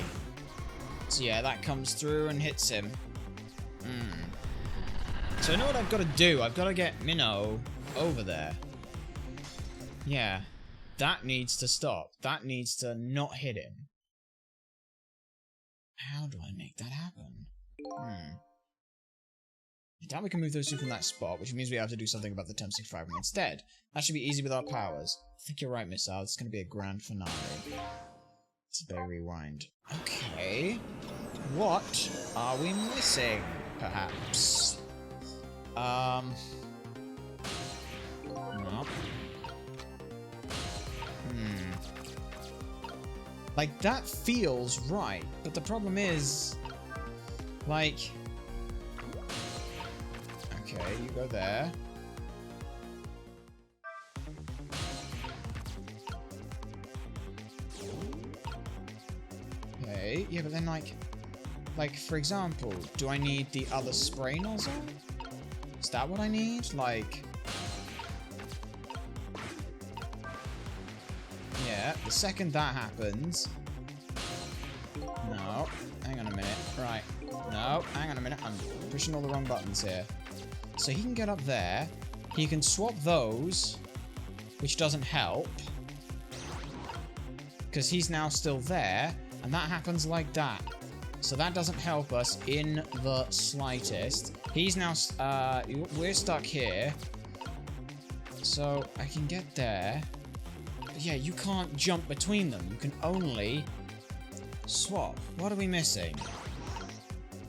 So yeah, that comes through and hits him. So I know what I've got to do. I've got to get Minnow over there. Yeah. That needs to stop. That needs to not hit him. How do I make that happen? I doubt we can move those two from that spot, which means we have to do something about the tempting fragment instead. That should be easy with our powers. I think you're right, Missile. It's going to be a grand finale. Let's better rewind. Okay. What are we missing, perhaps? No. Like, that feels right, but the problem is, like... Okay, you go there. Okay, yeah, but then, like, for example, do I need the other spray nozzle? Is that what I need? Like... Yeah, the second that happens... No, hang on a minute. Right. No, hang on a minute. I'm pushing all the wrong buttons here. So he can get up there. He can swap those, which doesn't help. Because he's now still there, and that happens like that. So that doesn't help us in the slightest. He's now... we're stuck here. So I can get there. But yeah, you can't jump between them. You can only swap. What are we missing?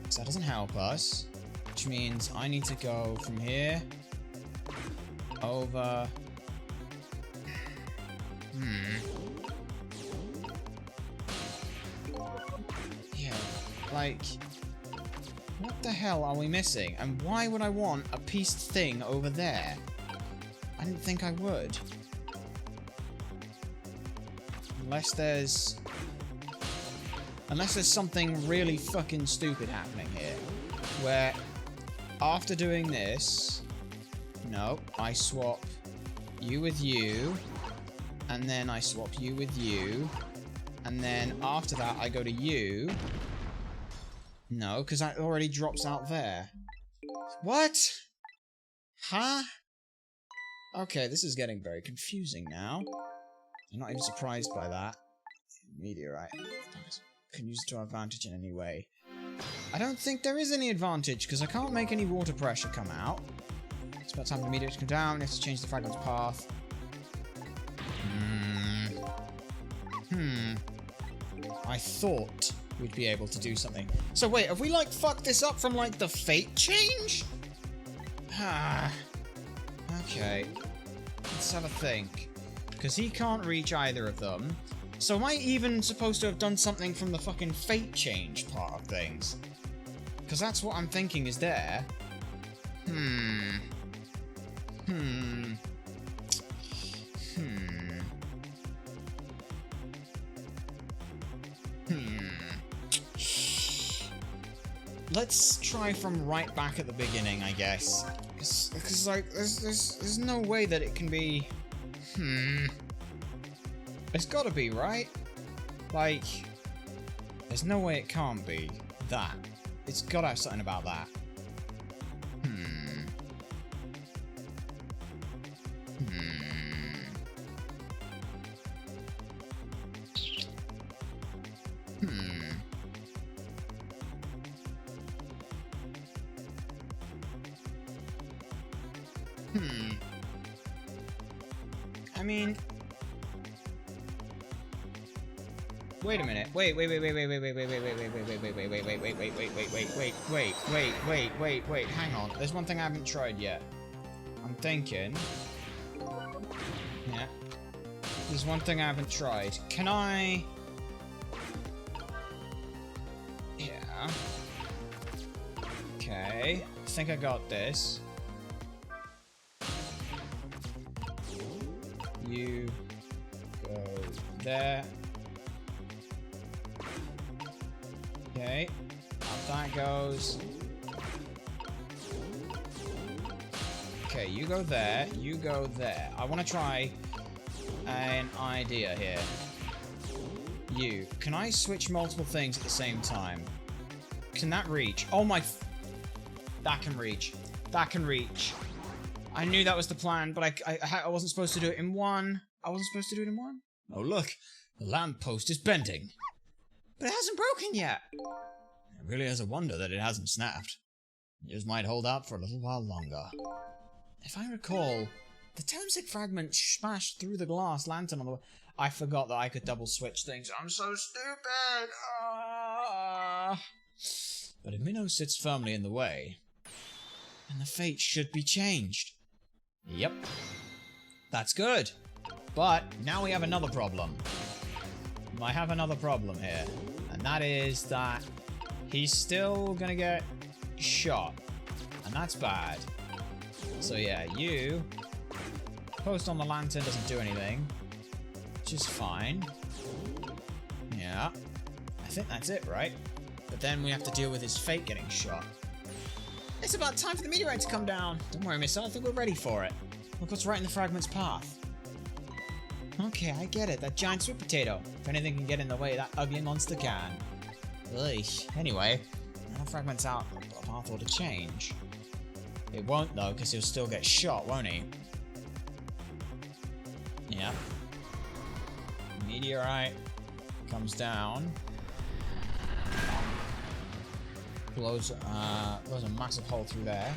So that doesn't help us. Which means I need to go from here over... Yeah, like... What the hell are we missing? And why would I want a pieced thing over there? I didn't think I would. Unless there's something really fucking stupid happening here. Where, after doing this... No, I swap you with you. And then I swap you with you. And then after that, I go to you. No, because that already drops out there. What? Huh? Okay, this is getting very confusing now. I'm not even surprised by that. Meteorite. Can use it to our advantage in any way. I don't think there is any advantage, because I can't make any water pressure come out. It's about time for the meteorite to come down. We have to change the fragment's path. I thought we'd be able to do something. So wait, have we like fucked this up from like the fate change? Okay. Let's have a think. Because he can't reach either of them. So am I even supposed to have done something from the fucking fate change part of things? Because that's what I'm thinking is there. Let's try from right back at the beginning, I guess. Because like, there's no way that it can be... It's gotta be, right? Like, there's no way it can't be that. It's gotta have something about that. I mean... Wait a minute. Wait, hang on. There's one thing I haven't tried yet. I'm thinking... Yeah. There's one thing I haven't tried. Can I... Yeah. Okay. I think I got this. You go there. Okay, up that goes. Okay, you go there, you go there. I want to try an idea here. You, can I switch multiple things at the same time? Can that reach? Oh my... That can reach. That can reach. I knew that was the plan, but I wasn't supposed to do it in one. I wasn't supposed to do it in one? Oh look, the lamppost is bending. But it hasn't broken yet. It really is a wonder that it hasn't snapped. It just might hold out for a little while longer. If I recall, the Temsic fragment smashed through the glass lantern on the... I forgot that I could double switch things. I'm so stupid! But if Minnow sits firmly in the way, then the fate should be changed. Yep. That's good. But now we have another problem. I have another problem here. And that is that he's still gonna get shot. And that's bad. So yeah, you... Post on the lantern doesn't do anything. Which is fine. Yeah. I think that's it, right? But then we have to deal with his fate getting shot. It's about time for the meteorite to come down. Don't worry, miss. I think we're ready for it. Look what's right in the fragment's path. Okay, I get it. That giant sweet potato. If anything can get in the way, that ugly monster can. Ugh. Anyway, that fragment's out. The path ought to change. It won't, though, because he'll still get shot, won't he? Yeah. Meteorite comes down. Blows a massive hole through there.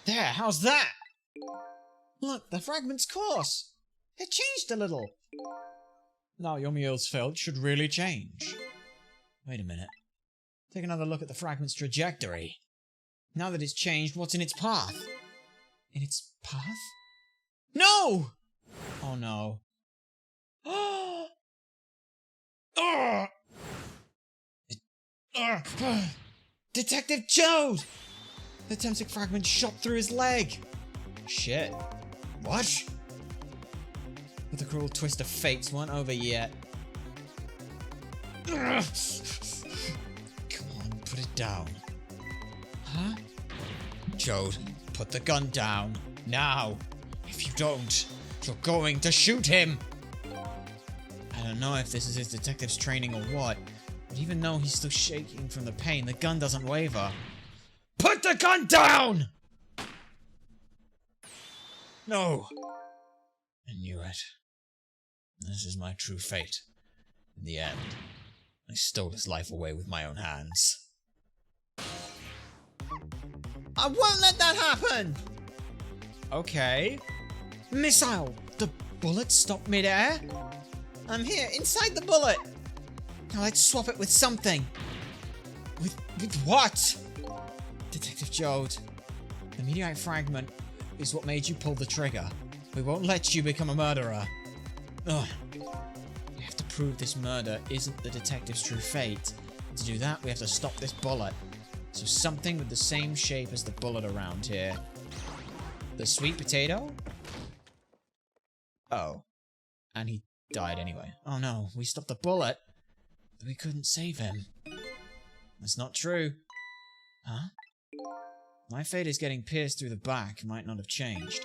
There, how's that? Look, the fragment's course. It changed a little. Now Yomiel's felt should really change. Wait a minute. Take another look at the fragment's trajectory. Now that it's changed, what's in its path? In its path? No! Oh no. Detective Jode! The Temsic fragment shot through his leg. Shit. What? But the cruel twist of fates weren't over yet. Come on, put it down. Huh? Jode, put the gun down. Now. If you don't, you're going to shoot him. I don't know if this is his detective's training or what, but even though he's still shaking from the pain, the gun doesn't waver. Put the gun down! No. I knew it. This is my true fate. In the end, I stole his life away with my own hands. I won't let that happen! Okay. Missile! The bullet stopped mid-air? I'm here, inside the bullet! Now let's swap it with something. With what? Detective Jode, the meteorite fragment is what made you pull the trigger. We won't let you become a murderer. Ugh. We have to prove this murder isn't the detective's true fate. To do that, we have to stop this bullet. So something with the same shape as the bullet around here. The sweet potato? Oh. And he died anyway. Oh no, we stopped the bullet, but we couldn't save him. That's not true. Huh? My fate is getting pierced through the back might not have changed.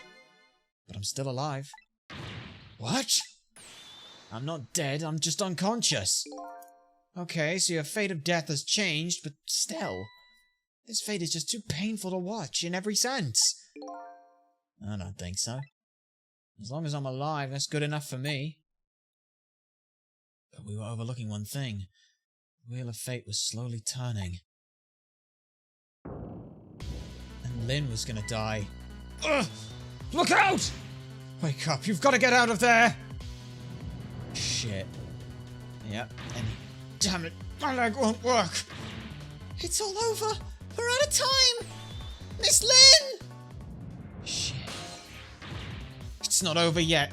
But I'm still alive. What? I'm not dead, I'm just unconscious. Okay, so your fate of death has changed, but still. This fate is just too painful to watch in every sense. I don't think so. As long as I'm alive, that's good enough for me. But we were overlooking one thing. The wheel of fate was slowly turning. And Lynn was gonna die. Ugh! Look out! Wake up, you've got to get out of there! Shit. Yep, and damn it, my leg won't work. It's all over. We're out of time. Miss Lynn! Shit. It's not over yet.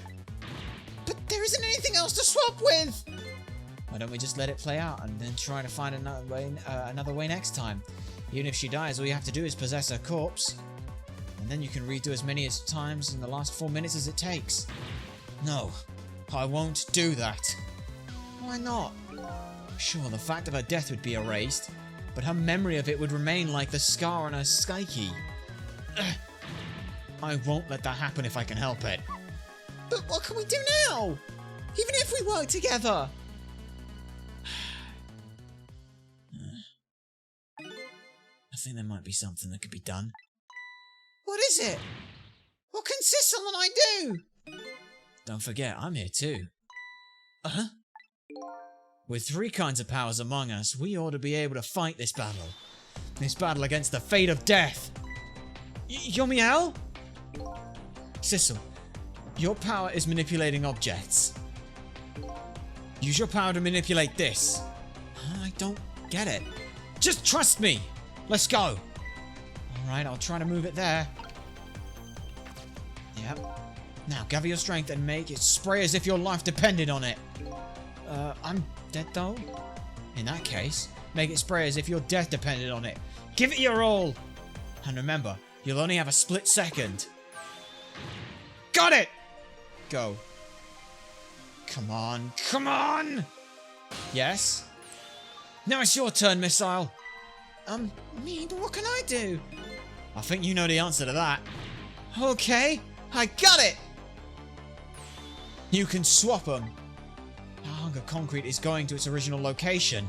But there isn't anything else to swap with. Why don't we just let it play out and then try to find another way next time? Even if she dies, all you have to do is possess her corpse. And then you can redo as many times in the last 4 minutes as it takes. No, I won't do that. Why not? Sure, the fact of her death would be erased, but her memory of it would remain like the scar on her psyche. I won't let that happen if I can help it. But what can we do now? Even if we work together? I think there might be something that could be done. What is it? What can Sissel and I do? Don't forget, I'm here too. Uh-huh. With 3 kinds of powers among us, we ought to be able to fight this battle. This battle against the fate of death. Yomiel? Sissel, your power is manipulating objects. Use your power to manipulate this. I don't get it. Just trust me. Let's go. Alright, I'll try to move it there. Yep. Now, gather your strength and make it spray as if your life depended on it. I'm dead though? In that case, make it spray as if your death depended on it. Give it your all! And remember, you'll only have a split second. Got it! Go. Come on, come on! Yes? Now it's your turn, Missile. Me, but what can I do? I think you know the answer to that. Okay, I got it! You can swap them. Our hunk of concrete is going to its original location.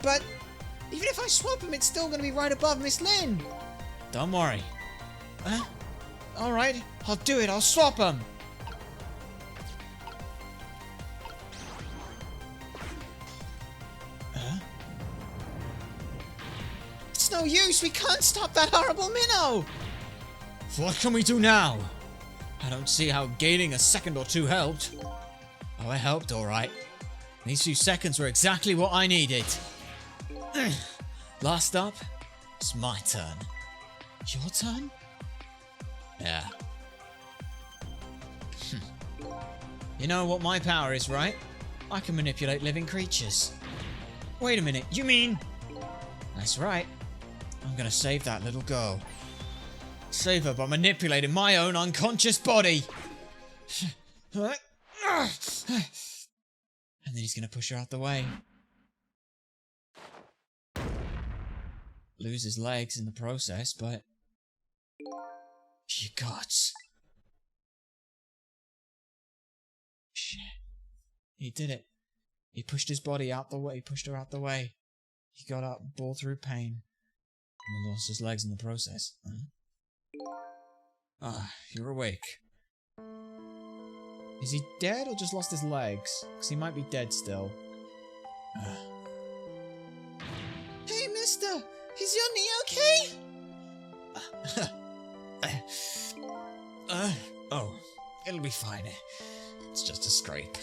But even if I swap them, it's still going to be right above Miss Lynn. Don't worry. Alright, I'll do it. I'll swap them. It's no use. We can't stop that horrible minnow. What can we do now? I don't see how gaining a second or two helped. Oh, it helped, alright. These few seconds were exactly what I needed. Last up, it's my turn. Your turn? Yeah. You know what my power is, right? I can manipulate living creatures. Wait a minute, you mean? That's right. I'm gonna save that little girl. Save her by manipulating my own unconscious body. And then he's gonna push her out the way. Lose his legs in the process, but... You gods. Shit. He did it. He pushed his body out the way, he pushed her out the way. He got up, bore through pain, and lost his legs in the process. Ah, you're awake. Is he dead or just lost his legs? Because he might be dead still. Hey, mister! Is your knee okay? Oh, it'll be fine. It's just a scrape.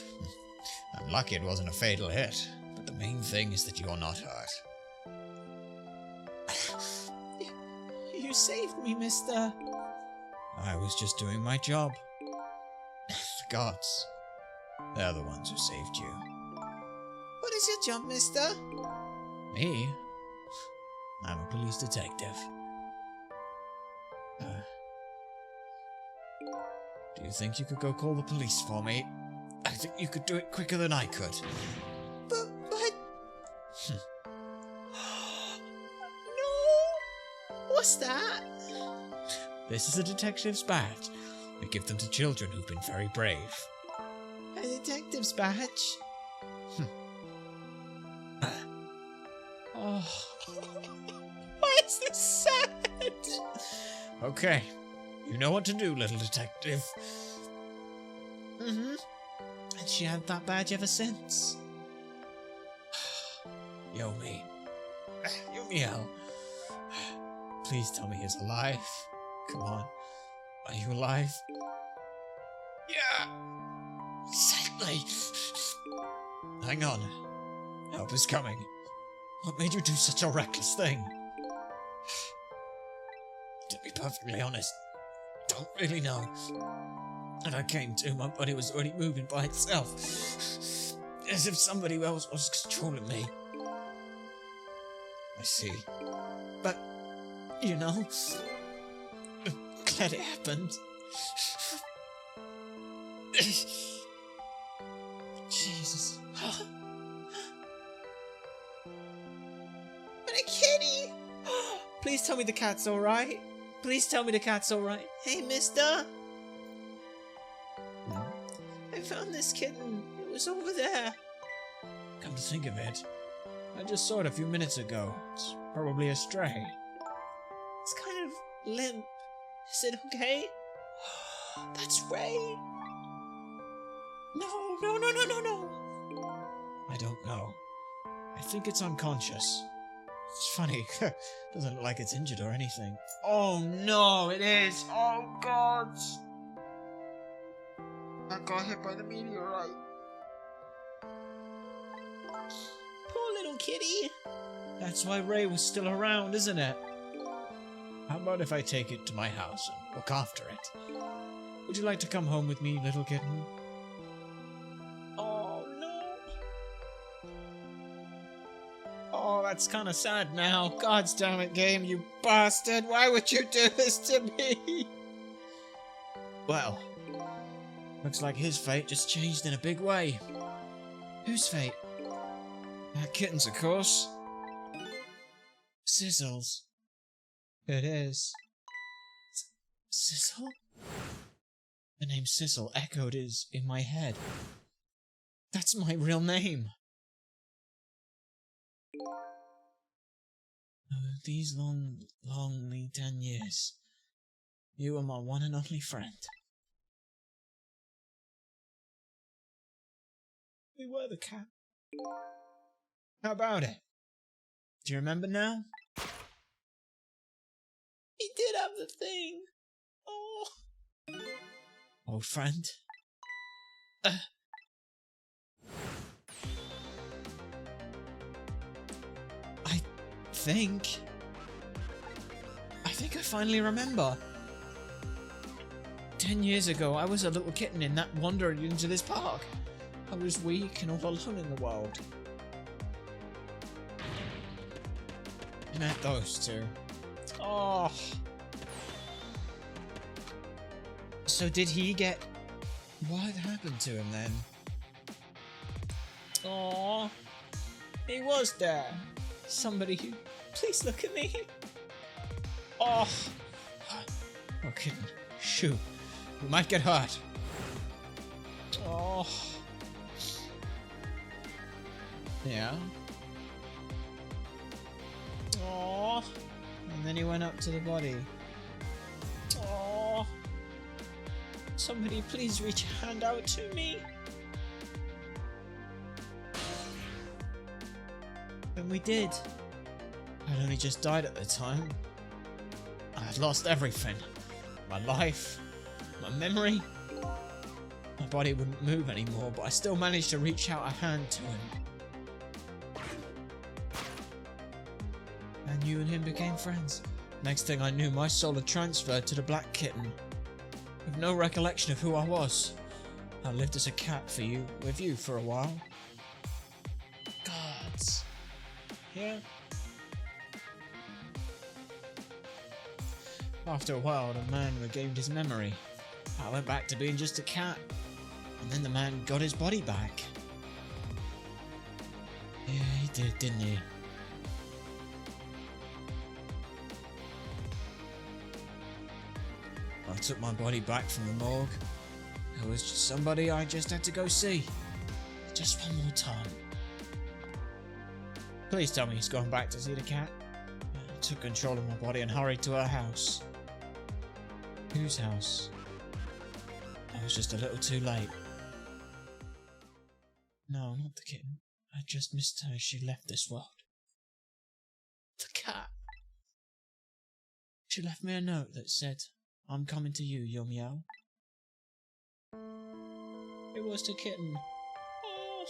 I'm lucky it wasn't a fatal hit, but the main thing is that you're not hurt. You saved me, mister. I was just doing my job. The gods, they're the ones who saved you. What is your job, mister? Me? I'm a police detective. Do you think you could go call the police for me? I think you could do it quicker than I could. But... No! What's that? This is a detective's badge. We give them to children who've been very brave. A detective's badge? Oh. Why is this sad? Okay. You know what to do, little detective. And she had that badge ever since. Yomi. Yomiel. Please tell me he's alive. Come on. Are you alive? Yeah. Sadly. Hang on. Help is coming. What made you do such a reckless thing? To be perfectly honest, don't really know. And I came to, my body was already moving by itself. As if somebody else was controlling me. I see. But, you know, I'm glad it happened. Jesus. But a kitty! Please tell me the cat's alright. Please tell me the cat's alright. Hey, mister! I found this kitten. It was over there. Come to think of it, I just saw it a few minutes ago. It's probably a stray. It's kind of limp. Is it okay? That's Ray. No. I don't know. I think it's unconscious. It's funny. Doesn't look like it's injured or anything. Oh no, it is. Oh God. That got hit by the meteorite. Poor little kitty. That's why Ray was still around, isn't it? How about if I take it to my house and look after it? Would you like to come home with me, little kitten? Oh no. Oh, that's kind of sad now. God damn it, game, you bastard. Why would you do this to me? Well, looks like his fate just changed in a big way. Whose fate? That kitten's, of course. Sizzle's. It is. Sizzle? The name Sizzle echoed in my head. That's my real name. These lonely 10 years, you were my one and only friend. We were the cat. How about it? Do you remember now? He did have the thing. Oh. Old friend. I think I finally remember. 10 years ago, I was a little kitten in that wandering into this park. I was weak and all alone in the world. I met those two. Oh. So did he get What happened to him then? Aww. He was there. Somebody, please look at me. Oh. Oh, kitten. Shoot. You might get hurt. Oh. Yeah. Oh. And then he went up to the body. Oh. Somebody please reach a hand out to me. And we did. I'd only just died at the time. I had lost everything. My life, my memory. My body wouldn't move anymore, but I still managed to reach out a hand to him. And you and him became friends. Next thing I knew, my soul had transferred to the black kitten. With no recollection of who I was. I lived as a cat with you for a while. Gods. Yeah. After a while, the man regained his memory. I went back to being just a cat. And then the man got his body back. Yeah, he did, didn't he? I took my body back from the morgue. It was just somebody I just had to go see. Just one more time. Please tell me he's gone back to see the cat. I took control of my body and hurried to her house. Whose house? I was just a little too late. No, not the kitten. I just missed her as she left this world. The cat. She left me a note that said, "I'm coming to you, Yo Meow." It was the kitten. Oh.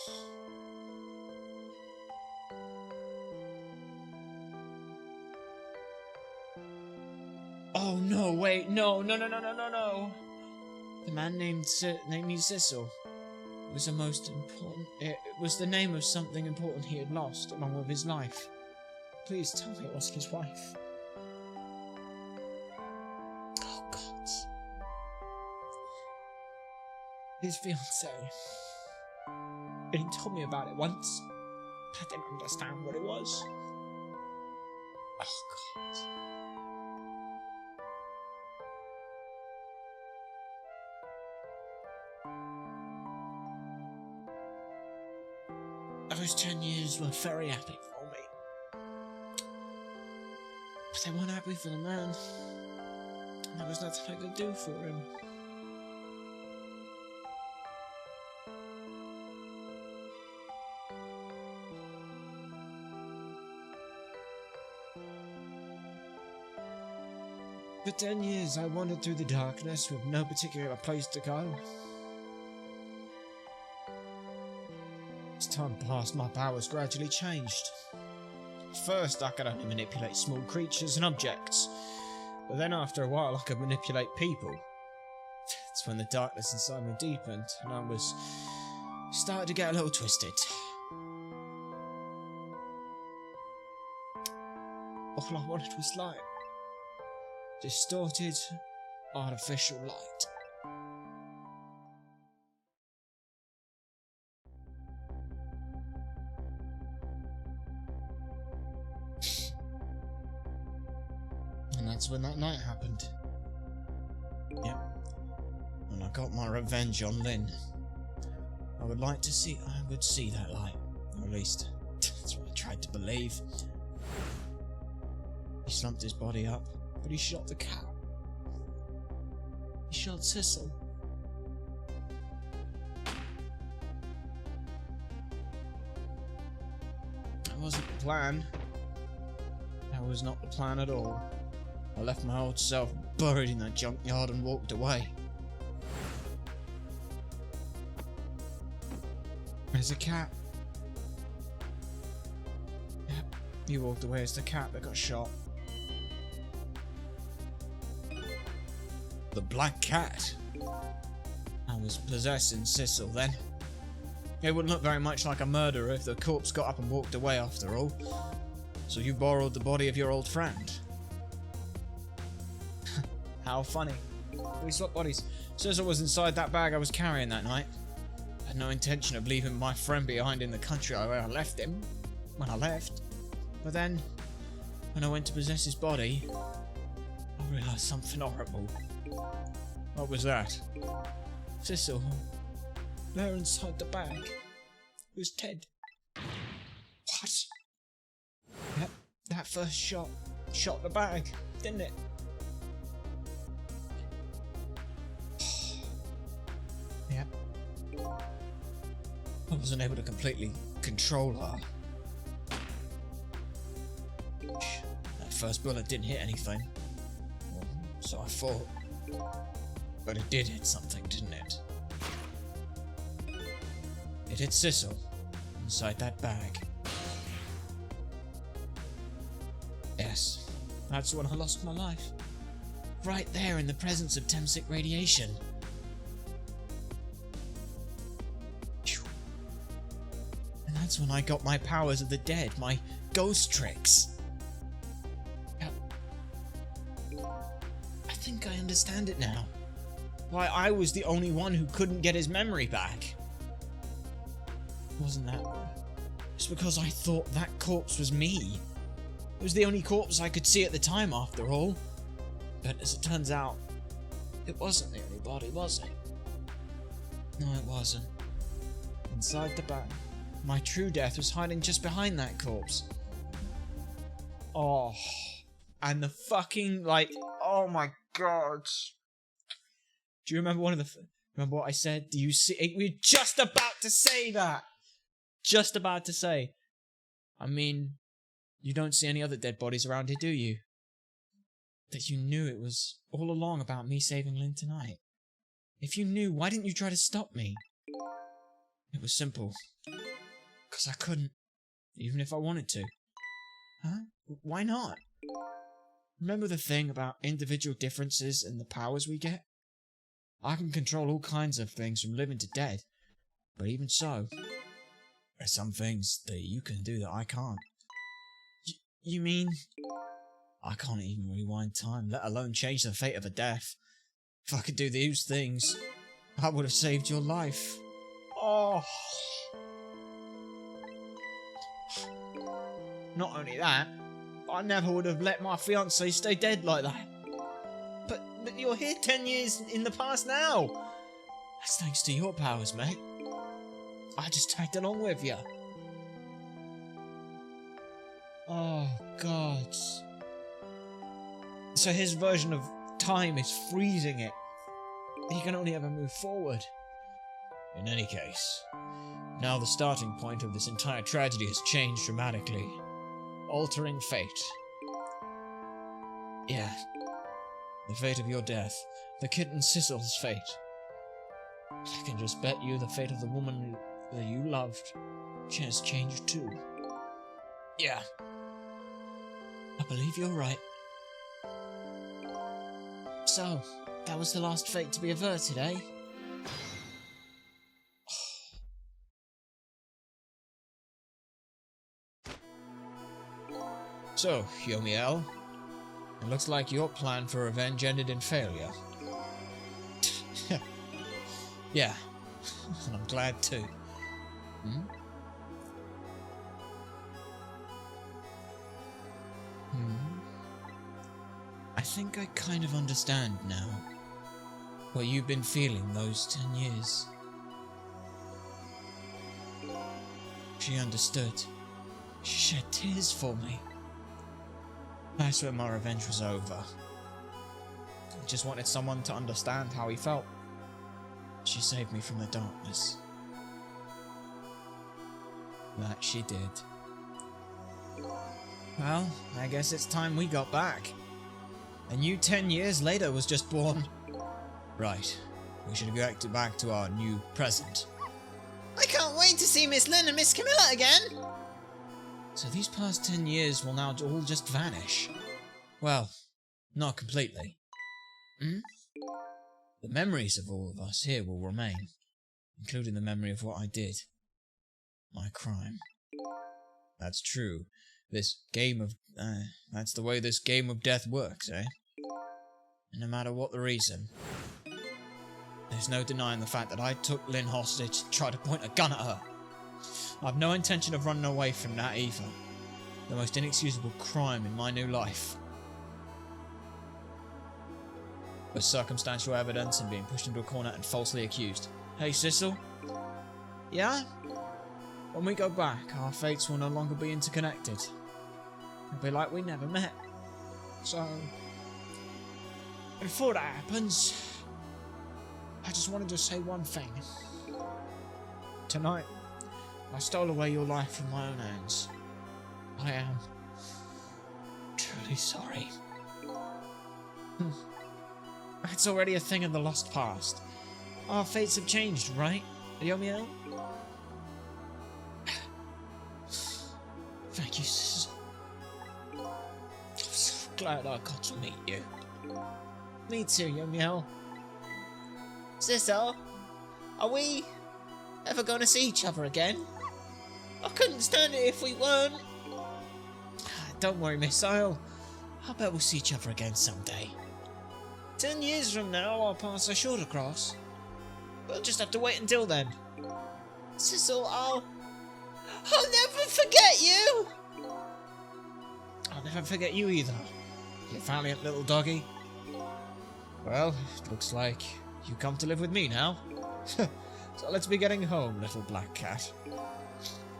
Oh no, wait, no. The man named me Cecil. It was the most important. It was the name of something important he had lost, along with his life. Please tell me it was his wife. Oh God. His fiancée. And he told me about it once, but I didn't understand what it was. Oh God. Those 10 years were very happy for me. But they weren't happy for the man. And there was nothing I could do for him. For 10 years I wandered through the darkness with no particular place to go. As time passed, my powers gradually changed. First, I could only manipulate small creatures and objects, but then after a while I could manipulate people. That's when the darkness inside me deepened, and I was started to get a little twisted. All I wanted was light. Distorted, artificial light. And that's when that night happened. Yep. And I got my revenge on Lynn. I would see that light. Or at least, that's what I tried to believe. He slumped his body up, but he shot the cat. He shot Cecil. That wasn't the plan. That was not the plan at all. I left my old self buried in that junkyard and walked away. As a cat. Yep, you walked away as the cat that got shot. The Black Cat. I was possessing Cecil then. It wouldn't look very much like a murder if the corpse got up and walked away after all. So you borrowed the body of your old friend. How funny. We swap bodies. Cecil was inside that bag I was carrying that night. I had no intention of leaving my friend behind in the country where I left him. When I left. But then, when I went to possess his body, I realised something horrible. What was that? Cecil, there inside the bag, was Ted. What? Yep, that first shot the bag, didn't it? Yep. I wasn't able to completely control her. That first bullet didn't hit anything. Well, so I thought. But it did hit something, didn't it? It hit Cecil inside that bag. Yes, that's when I lost my life. Right there in the presence of Temsic radiation. And that's when I got my powers of the dead, my ghost tricks. I think I understand it now. Why I was the only one who couldn't get his memory back. Wasn't that? Just because I thought that corpse was me. It was the only corpse I could see at the time, after all. But as it turns out, it wasn't the only body, was it? No, it wasn't. Inside the bag, my true death was hiding just behind that corpse. Oh, and the fucking, like, oh my god. Do you remember remember what I said? Do you see? We were just about to say that. Just about to say. I mean, you don't see any other dead bodies around here, do you? That you knew it was all along about me saving Lynn tonight. If you knew, why didn't you try to stop me? It was simple. 'Cause I couldn't. Even if I wanted to. Huh? Why not? Remember the thing about individual differences and the powers we get? I can control all kinds of things from living to dead. But even so, there are some things that you can do that I can't. You mean? I can't even rewind time, let alone change the fate of a death. If I could do these things, I would have saved your life. Oh. Not only that, I never would have let my fiancée stay dead like that. But you're here 10 years in the past now. That's thanks to your powers, mate. I just tagged along with you. Oh, God. So his version of time is freezing it. He can only ever move forward. In any case, now the starting point of this entire tragedy has changed dramatically. Altering fate. Yeah. The fate of your death. The kitten Cecil's fate. I can just bet you the fate of the woman that you loved has changed too. Yeah. I believe you're right. So, that was the last fate to be averted, eh? So, Yomiel, it looks like your plan for revenge ended in failure. Yeah, and I'm glad too. I think I kind of understand now what you've been feeling those 10 years. She understood. She shed tears for me. That's when my revenge was over. I just wanted someone to understand how he felt. She saved me from the darkness. That she did. Well, I guess it's time we got back. A new 10 years later was just born. Right, we should get back to our new present. I can't wait to see Miss Lynn and Miss Camilla again! So these past 10 years will now all just vanish. Well, not completely. The memories of all of us here will remain, including the memory of what I did. My crime. That's true. This game of... that's the way this game of death works, eh? And no matter what the reason, There's no denying the fact that I took Lynn hostage and tried to point a gun at her. I've no intention of running away from that either. The most inexcusable crime in my new life. With circumstantial evidence and being pushed into a corner and falsely accused. Hey, Sissel? Yeah? When we go back, our fates will no longer be interconnected. It'll be like we never met. So, before that happens, I just wanted to say one thing. Tonight, I stole away your life from my own hands. I am truly sorry. That's already a thing of the lost past. Our fates have changed, right, Yomiel? Thank you, Sissel. I'm so glad I got to meet you. Me too, Yomiel. Sissel, are we ever going to see each other again? I couldn't stand it if we weren't. Don't worry, Miss. I bet we'll see each other again someday. 10 years from now, our paths are sure to cross. We'll just have to wait until then. Sissel, I'll never forget you! I'll never forget you either, you valiant little doggy. Well, it looks like you come to live with me now. So let's be getting home, little black cat.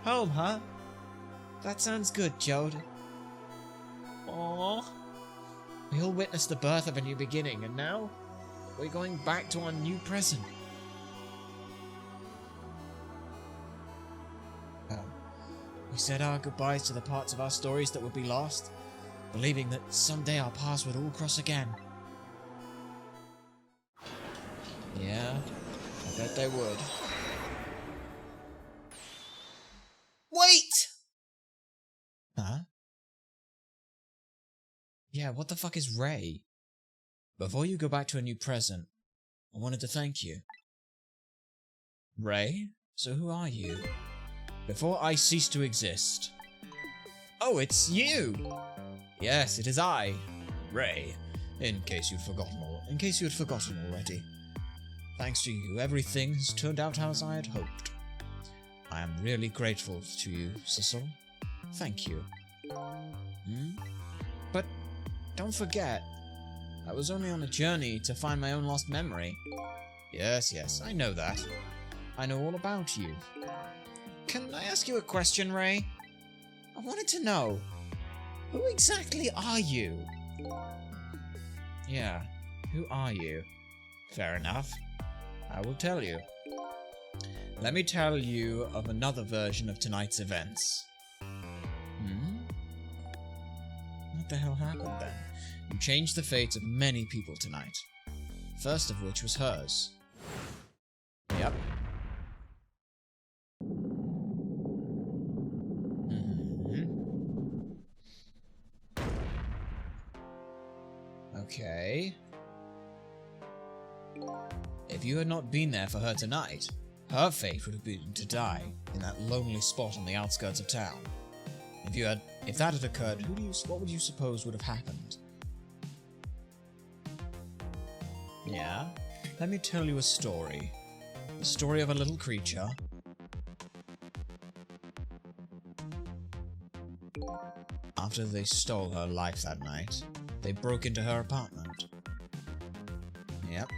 Home, huh? That sounds good, Jode. Aww. We all witnessed the birth of a new beginning, and now we're going back to our new present. We said our goodbyes to the parts of our stories that would be lost, believing that someday our paths would all cross again. Yeah, I bet they would. Wait! Huh? Yeah, what the fuck is Ray? Before you go back to a new present, I wanted to thank you. Ray? So who are you? Before I cease to exist. Oh, it's you! Yes, it is I, Ray. In case you had forgotten already. Thanks to you, everything has turned out as I had hoped. I am really grateful to you, Sissel. Thank you. But don't forget, I was only on a journey to find my own lost memory. Yes, I know that. I know all about you. Can I ask you a question, Ray? I wanted to know, who exactly are you? Yeah, who are you? Fair enough. I will tell you. Let me tell you of another version of tonight's events. What the hell happened then? You changed the fates of many people tonight. First of which was hers. Yep. Okay. If you had not been there for her tonight, her fate would have been to die in that lonely spot on the outskirts of town. If that had occurred, what would you suppose would have happened? Yeah? Let me tell you a story. The story of a little creature. After they stole her life that night, they broke into her apartment. Yep.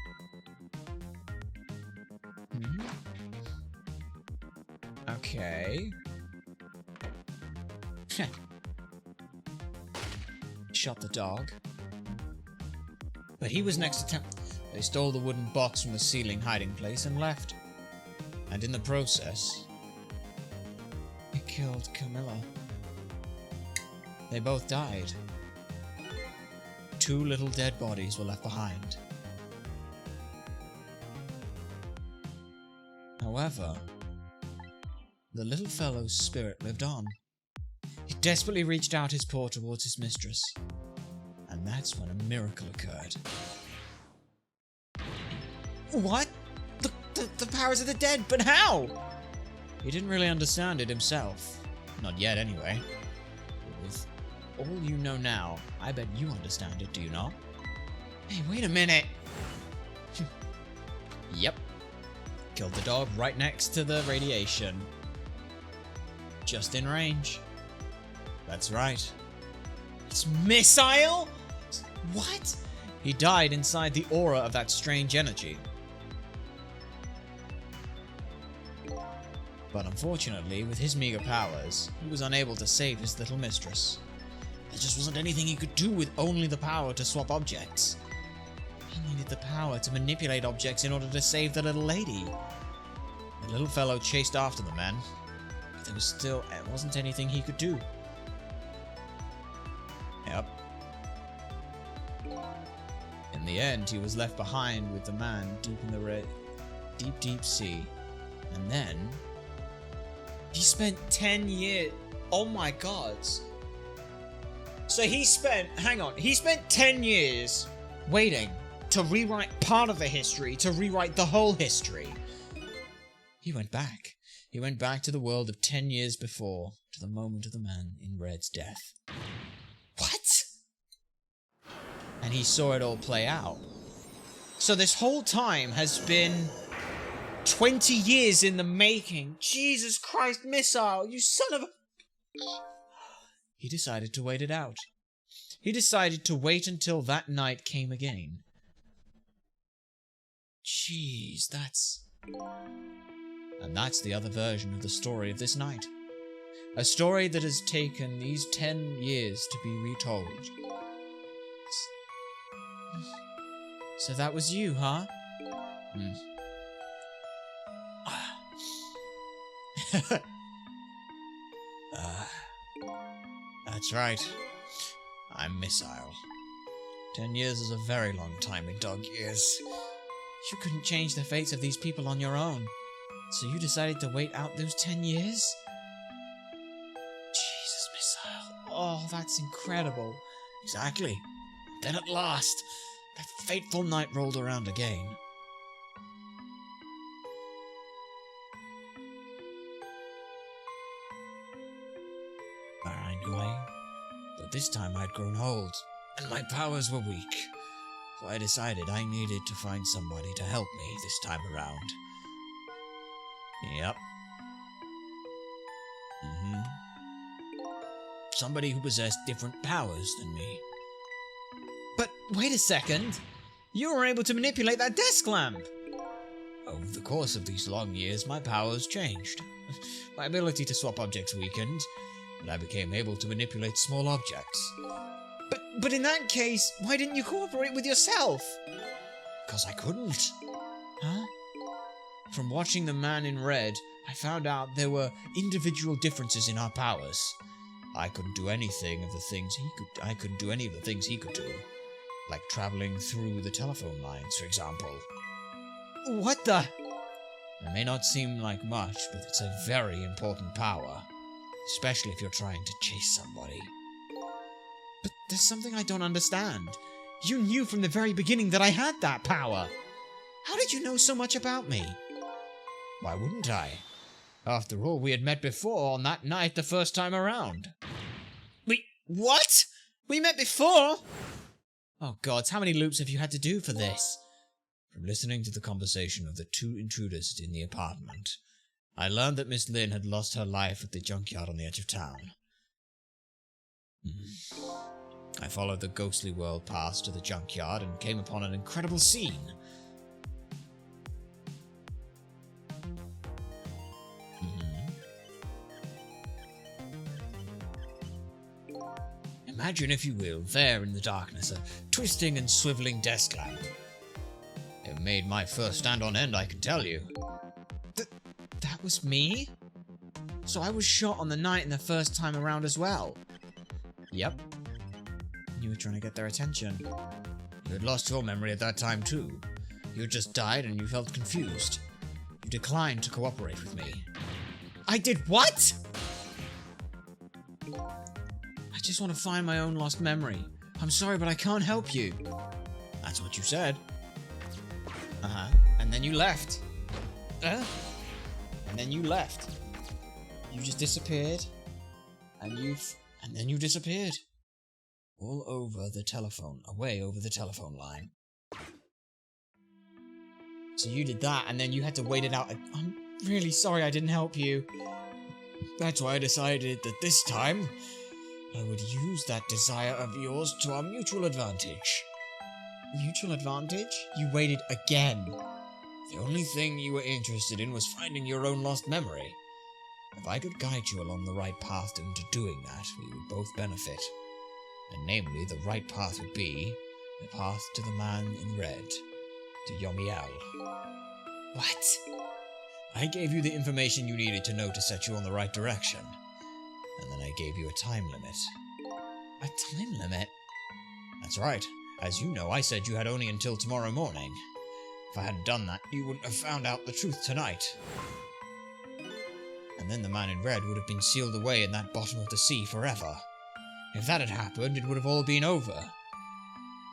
Okay. Shot the dog. But he was next to town. They stole the wooden box from the ceiling hiding place and left. And in the process, they killed Camilla. They both died. 2 little dead bodies were left behind. However, the little fellow's spirit lived on. He desperately reached out his paw towards his mistress, and that's when a miracle occurred. What? The powers of the dead, but how? He didn't really understand it himself. Not yet, anyway. But with all you know now, I bet you understand it, do you not? Hey, wait a minute! Yep. Killed the dog right next to the radiation. Just in range. That's right. It's missile? What? He died inside the aura of that strange energy. But unfortunately, with his meager powers, he was unable to save his little mistress. There just wasn't anything he could do with only the power to swap objects. He needed the power to manipulate objects in order to save the little lady. The little fellow chased after the man, but there wasn't anything he could do. Yep. In the end, he was left behind with the man deep in the deep sea. And then he spent 10 years. Oh my god. So he spent 10 years waiting to rewrite part of the history, to rewrite the whole history. He went back. He went back to the world of 10 years before, to the moment of the man in Red's death. What? And he saw it all play out. So this whole time has been 20 years in the making. Jesus Christ, Missile, you son of a... He decided to wait it out. He decided to wait until that night came again. Jeez, that's... And that's the other version of the story of this night. A story that has taken these 10 years to be retold. So that was you, huh? That's right. I'm Missile. 10 years is a very long time in dog years. You couldn't change the fates of these people on your own. So you decided to wait out those 10 years? Jesus, Missile. Oh, that's incredible. Exactly. Then at last, that fateful night rolled around again. Where I'm going. But this time I'd grown old, and my powers were weak. So I decided I needed to find somebody to help me this time around. Yep. Somebody who possessed different powers than me. But wait a second. You were able to manipulate that desk lamp. Over the course of these long years, my powers changed. My ability to swap objects weakened, but I became able to manipulate small objects. But in that case, why didn't you cooperate with yourself? Because I couldn't. Huh? From watching the man in red, I found out there were individual differences in our powers. I couldn't do anything of the things he could. I couldn't do any of the things he could do, like traveling through the telephone lines, for example. What the? It may not seem like much, but it's a very important power, especially if you're trying to chase somebody. But there's something I don't understand. You knew from the very beginning that I had that power. How did you know so much about me? Why wouldn't I? After all, we had met before on that night the first time around. What? We met before? Oh gods, how many loops have you had to do for this? From listening to the conversation of the two intruders in the apartment, I learned that Miss Lynn had lost her life at the junkyard on the edge of town. I followed the ghostly world past to the junkyard and came upon an incredible scene. Imagine, if you will, there in the darkness, a twisting and swiveling desk lamp. It made my first stand on end, I can tell you. That was me? So I was shot on the night in the first time around as well? Yep. You were trying to get their attention. You had lost your memory at that time too. You had just died and you felt confused. You declined to cooperate with me. I did what? I just want to find my own lost memory. I'm sorry, but I can't help you. That's what you said. And then you left. And then you left. You just disappeared. And then you disappeared. All over the telephone, away over the telephone line. So you did that, and then you had to wait it out. I'm really sorry I didn't help you. That's why I decided that this time, I would use that desire of yours to our mutual advantage. Mutual advantage? You waited again. The only thing you were interested in was finding your own lost memory. If I could guide you along the right path into doing that, we would both benefit. And namely, the right path would be the path to the man in red, to Yomiel. What? I gave you the information you needed to know to set you on the right direction. And then I gave you a time limit. A time limit? That's right. As you know, I said you had only until tomorrow morning. If I hadn't done that, you wouldn't have found out the truth tonight. And then the man in red would have been sealed away in that bottom of the sea forever. If that had happened, it would have all been over.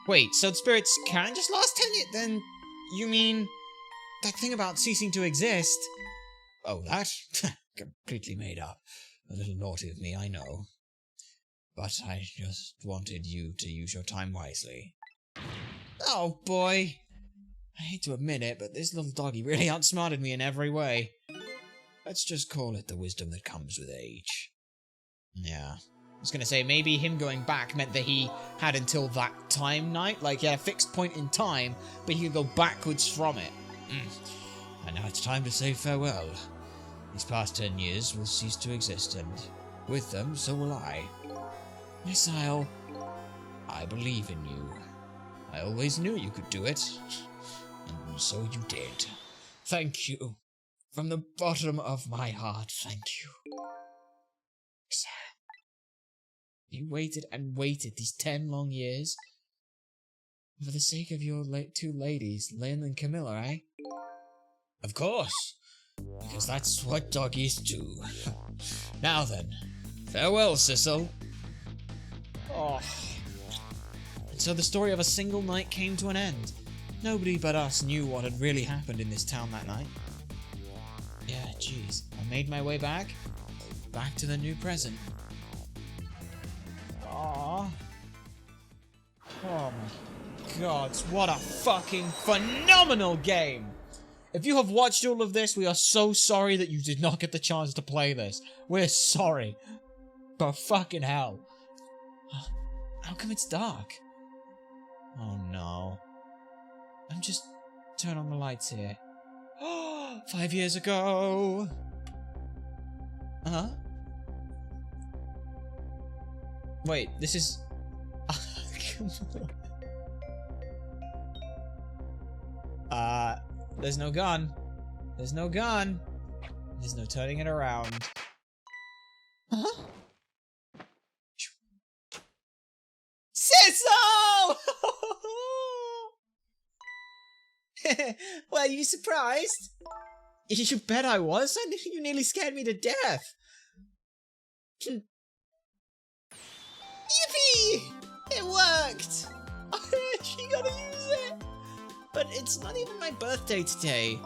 Wait, so the spirits can just last 10 years? Then, you mean that thing about ceasing to exist? Oh, that? Completely made up. A little naughty of me, I know. But I just wanted you to use your time wisely. Oh, boy. I hate to admit it, but this little doggy really outsmarted me in every way. Let's just call it the wisdom that comes with age. Yeah. I was gonna say, maybe him going back meant that he had until that time night, like, yeah, fixed point in time, but he could go backwards from it. And now it's time to say farewell. These past 10 years will cease to exist, and with them, so will I. Missile, I believe in you. I always knew you could do it, and so you did. Thank you. From the bottom of my heart, thank you. Missile. You waited and waited these 10 long years? For the sake of your two ladies, Lynn and Camilla, eh? Of course, because that's what doggies do. Now then, farewell, Sissel. Oh. And so the story of a single night came to an end. Nobody but us knew what had really happened in this town that night. Yeah, jeez. I made my way back to the new present. Aww. Oh my god, what a fucking phenomenal game! If you have watched all of this, we are so sorry that you did not get the chance to play this. We're sorry. But fucking hell. How come it's dark? Oh no. I'm just turn on the lights here. 5 years ago. Huh? Wait, this is... Come on. There's no gun. There's no gun. There's no turning it around. Huh? Sissel! Well, you surprised? You bet I was. You nearly scared me to death. Yippee! It worked! She gotta use it! But it's not even my birthday today.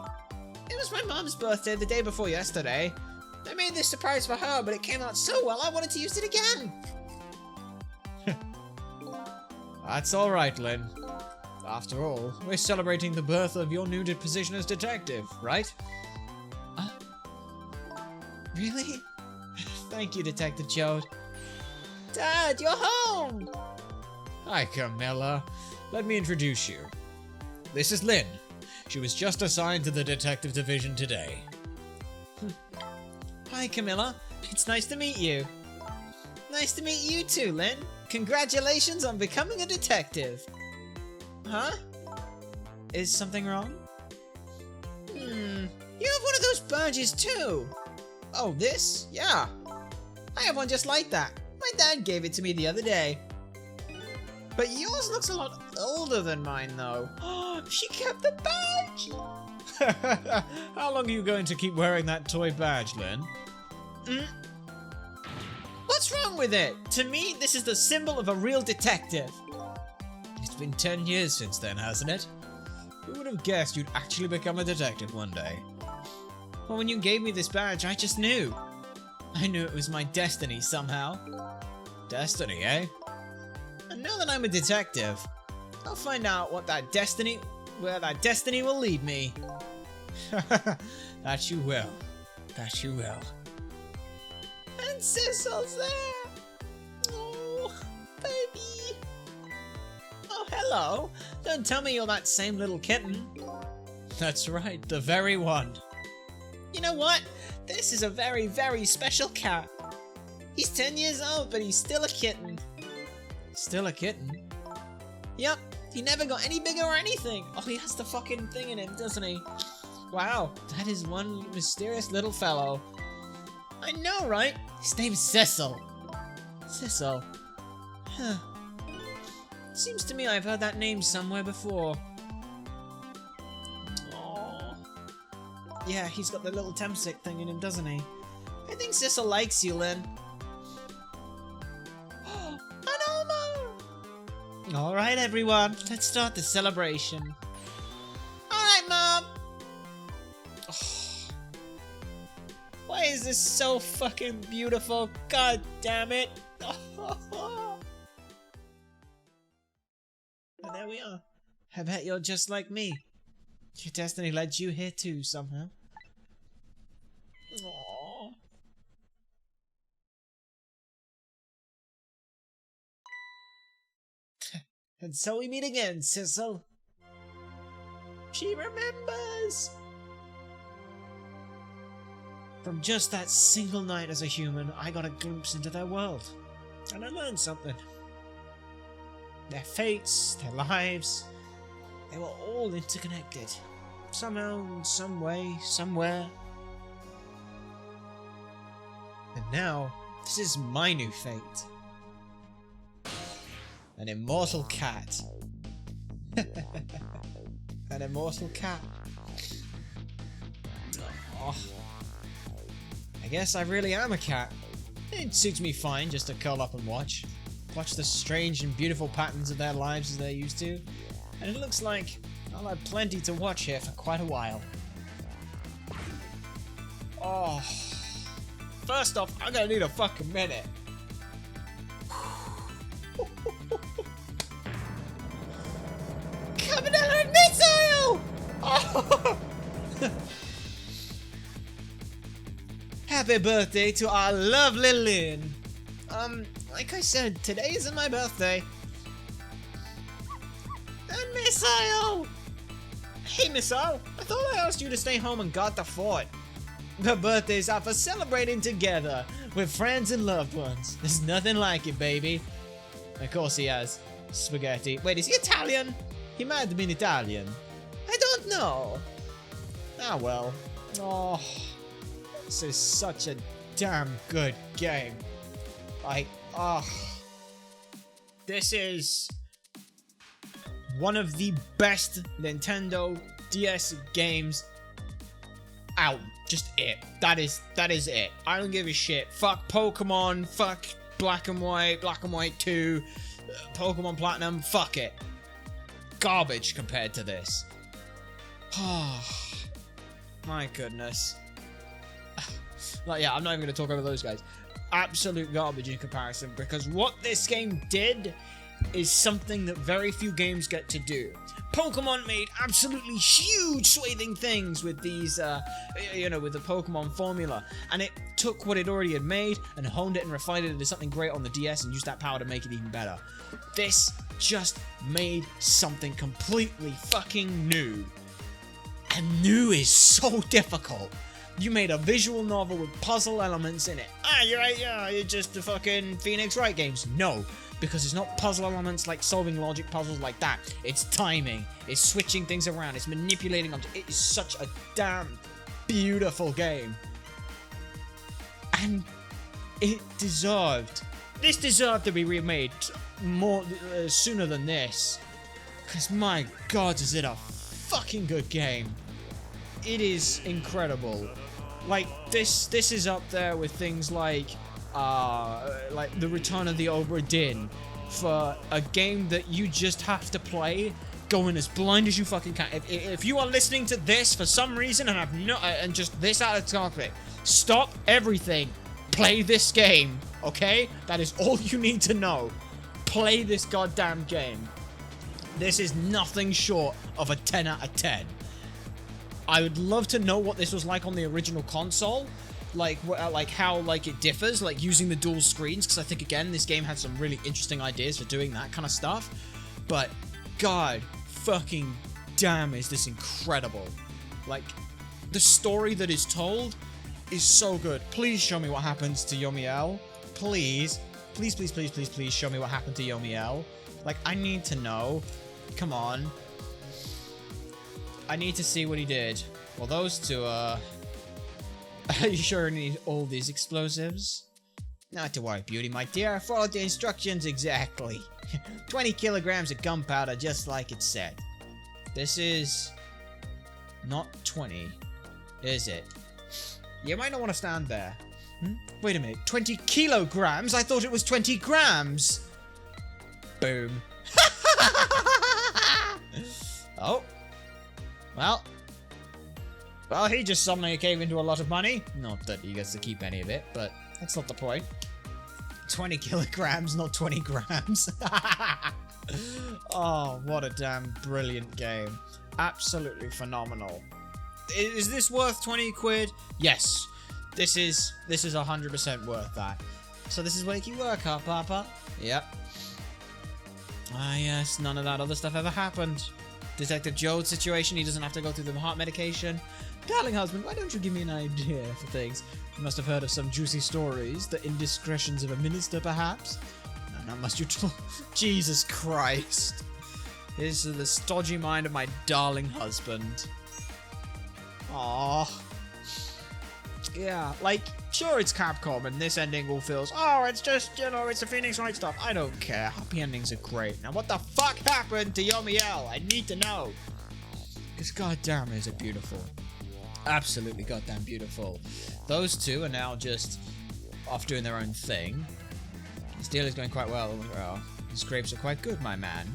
It was my mom's birthday the day before yesterday. I made this surprise for her, but it came out so well I wanted to use it again. That's alright, Lynn. After all, we're celebrating the birth of your new position as detective, right? Really? Thank you, Detective Chode. Dad, you're home! Hi, Camilla. Let me introduce you. This is Lynn. She was just assigned to the detective division today. Hi, Camilla. It's nice to meet you. Nice to meet you too, Lynn. Congratulations on becoming a detective. Huh? Is something wrong? You have one of those badges too. Oh, this? Yeah. I have one just like that. My dad gave it to me the other day. But yours looks a lot older than mine, though. Oh, she kept the badge! How long are you going to keep wearing that toy badge, Lynn? What's wrong with it? To me, this is the symbol of a real detective. It's been 10 years since then, hasn't it? Who would have guessed you'd actually become a detective one day? Well, when you gave me this badge, I just knew. I knew it was my destiny somehow. Destiny, eh? And now that I'm a detective, I'll find out what that destiny where that destiny will lead me. That you will. That you will. And Sissel's there! Oh, baby! Oh, hello! Don't tell me you're that same little kitten. That's right, the very one. You know what? This is a very, very special cat. He's 10 years old, but he's still a kitten. Still a kitten? Yep, he never got any bigger or anything. Oh, he has the fucking thing in him, doesn't he? Wow, that is one mysterious little fellow. I know, right? His name's Sissel. Sissel. Huh. Seems to me I've heard that name somewhere before. Aww. Yeah, he's got the little Temsic thing in him, doesn't he? I think Sissel likes you, Lynn. An Elmo! Alright, everyone, let's start the celebration. Alright, Mom! Why is this so fucking beautiful? God damn it! And there we are. I bet you're just like me. Your destiny led you here too, somehow. Aww. And so we meet again, Sissel. She remembers! From just that single night as a human, I got a glimpse into their world. And I learned something. Their fates, their lives, they were all interconnected. Somehow, in some way, somewhere. And now, this is my new fate. An immortal cat. An immortal cat. Oh. I guess I really am a cat. It suits me fine just to curl up and watch. Watch the strange and beautiful patterns of their lives as they're used to. And it looks like I'll have plenty to watch here for quite a while. Oh. First off, I'm gonna need a fucking minute. Coming out of missile! Oh. Happy birthday to our lovely Lynn. Like I said, today isn't my birthday. And Missile! Hey Missile, I thought I asked you to stay home and guard the fort. The birthdays are for celebrating together with friends and loved ones. There's nothing like it, baby. Of course he has. Spaghetti. Wait, is he Italian? He might have been Italian. I don't know. Ah well. Oh, this is such a damn good game. Like, oh. This is one of the best Nintendo DS games out. Just it. That is it. I don't give a shit. Fuck Pokemon. Fuck Black and White 2, Pokemon Platinum. Fuck it. Garbage compared to this. Oh, my goodness. Like, yeah, I'm not even going to talk over those guys. Absolute garbage in comparison, because what this game did is something that very few games get to do. Pokemon made absolutely huge swathing things with these, with the Pokemon formula, and it took what it already had made and honed it and refined it into something great on the DS and used that power to make it even better. This just made something completely fucking new. And new is so difficult. You made a visual novel with puzzle elements in it. Ah, you're right, yeah, you're just the fucking Phoenix Wright games. No, because it's not puzzle elements like solving logic puzzles like that. It's timing, it's switching things around, it's manipulating objects. It is such a damn beautiful game. And this deserved to be remade more sooner than this. Because my god, is it a fucking good game. It is incredible. Like, this is up there with things like The Return of the Obra Dinn, for a game that you just have to play going as blind as you fucking can. If you are listening to this for some reason and have no and just this out of topic, stop everything. Play this game, okay? That is all you need to know. Play this goddamn game. This is nothing short of a 10 out of 10. I would love to know what this was like on the original console. Like how like it differs, like using the dual screens, because I think again this game had some really interesting ideas for doing that kind of stuff. But god fucking damn, is this incredible. Like, the story that is told is so good. Please show me what happens to Yomiel. Please. Please, please, please, please, please show me what happened to Yomiel. Like, I need to know. Come on. I need to see what he did. Well, those two, Are you sure you need all these explosives? Not to worry, Beauty, my dear. I followed the instructions exactly. 20 kilograms of gunpowder, just like it said. This is not 20, is it? You might not want to stand there. Wait a minute, 20 kilograms? I thought it was 20 grams. Boom. Oh. Well, he just suddenly came into a lot of money. Not that he gets to keep any of it, but that's not the point. 20 kilograms, not 20 grams. Oh, what a damn brilliant game. Absolutely phenomenal. Is this worth 20 quid? Yes. This is 100% worth that. So this is where you work, huh, Papa? Yep. Ah, yes, none of that other stuff ever happened. Detective Joe's situation, he doesn't have to go through the heart medication. Darling husband, why don't you give me an idea for things? You must have heard of some juicy stories, the indiscretions of a minister, perhaps? Now must you Jesus Christ. This is the stodgy mind of my darling husband. Aww. Yeah, like, sure it's Capcom and this ending will feel, oh, it's just, you know, it's the Phoenix Wright stuff. I don't care. Happy endings are great. Now what the fuck happened to Yomiel? I need to know. Because goddamn is it beautiful. Absolutely goddamn beautiful. Those two are now just off doing their own thing. This deal is going quite well. Well, the scrapes are quite good, my man.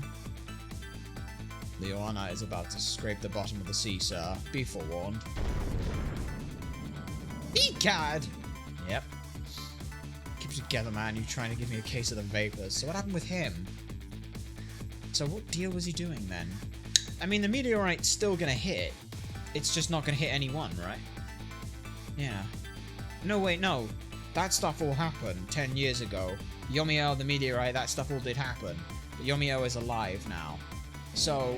Leona is about to scrape the bottom of the sea, sir. Be forewarned. Egad! Yep. Keep it together, man. You're trying to give me a case of the vapors. So what happened with him? So what deal was he doing then? I mean, the meteorite's still gonna hit. It's just not gonna hit anyone, right? Yeah. No, wait, no. That stuff all happened 10 years ago. Yomiel, the meteorite, that stuff all did happen. But Yomiel is alive now. So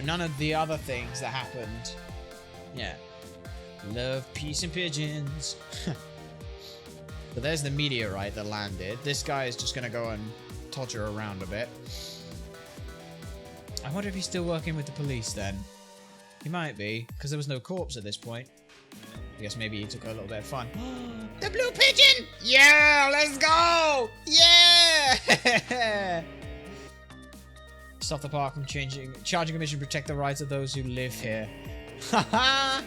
none of the other things that happened. Yeah. Love, peace, and pigeons. But there's the meteorite that landed. This guy is just gonna go and todger around a bit. I wonder if he's still working with the police then. He might be, because there was no corpse at this point. I guess maybe he took a little bit of fun. The blue pigeon! Yeah, let's go! Yeah! Stop the park from charging a mission to protect the rights of those who live here. Haha!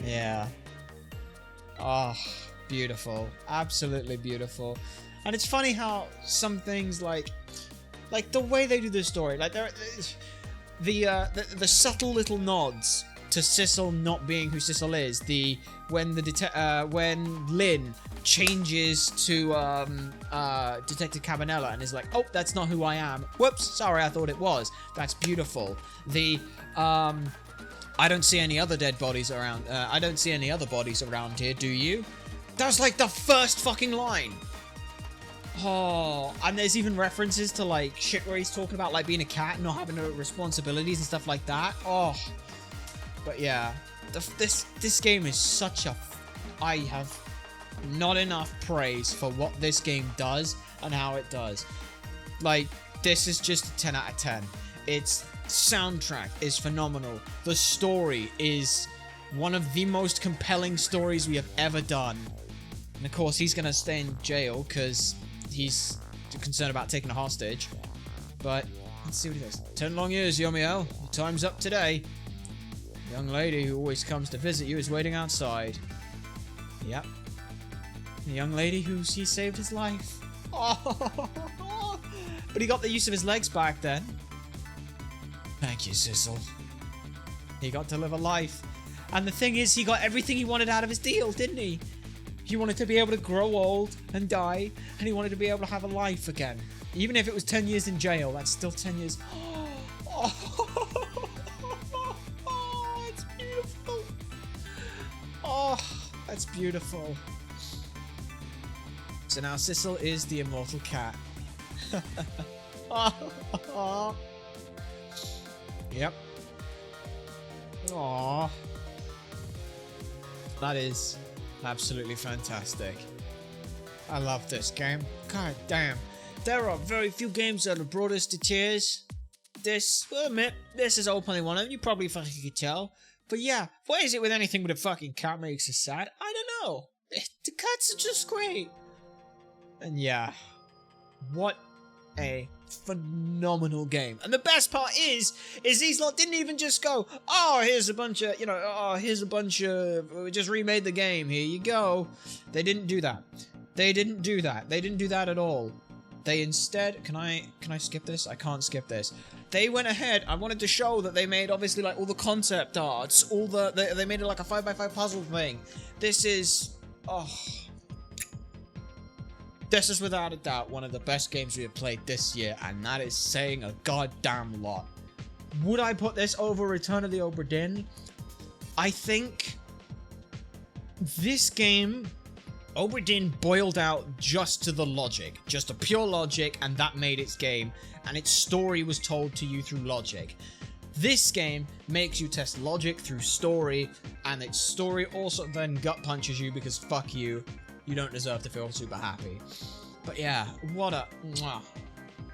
Yeah. Oh, beautiful. Absolutely beautiful. And it's funny how some things like the way they do the story, like the subtle little nods to Sissel not being who Sissel is. When Lynn changes to Detective Cabanella and is like, oh, that's not who I am. Whoops, sorry, I thought it was. That's beautiful. I don't see any other dead bodies around. I don't see any other bodies around here, do you? That's like the first fucking line. Oh, and there's even references to like shit where he's talking about like being a cat and not having no responsibilities and stuff like that. Oh, but yeah, this game is such a. I have not enough praise for what this game does and how it does. Like, this is just a 10 out of 10. Its soundtrack is phenomenal. The story is one of the most compelling stories we have ever done. And of course, he's gonna stay in jail because he's concerned about taking a hostage. But let's see what he does. 10 long years, Yomiel. Your time's up today. The young lady who always comes to visit you is waiting outside. Yep. The young lady who she saved his life. Oh, but he got the use of his legs back then. Thank you, Sissel. He got to live a life. And the thing is, he got everything he wanted out of his deal, didn't he? He wanted to be able to grow old and die, and he wanted to be able to have a life again. Even if it was 10 years in jail, that's still 10 years. Oh, it's beautiful. Oh, that's beautiful. So now Sissel is the immortal cat. Yep. Aww. That is absolutely fantastic. I love this game. God damn. There are very few games that have brought us to tears. This, we'll admit, this is openly one of them. You probably fucking could tell. But yeah, why is it with anything with a fucking cat makes us sad? I don't know. The cats are just great. And yeah, what a phenomenal game. And the best part is these lot didn't even just go, oh, here's a bunch of, we just remade the game, here you go. They didn't do that. They didn't do that. They didn't do that at all. They instead, can I skip this? I can't skip this. They went ahead, I wanted to show that they made obviously like all the concept arts, they made it like a 5x5 puzzle thing. This is, this is without a doubt one of the best games we have played this year, and that is saying a goddamn lot. Would I put this over Return of the Obra Dinn? I think this game, Obra Dinn boiled out just to the logic, just a pure logic, and that made its game, and its story was told to you through logic. This game makes you test logic through story, and its story also then gut punches you because fuck you, you don't deserve to feel super happy. But yeah, what a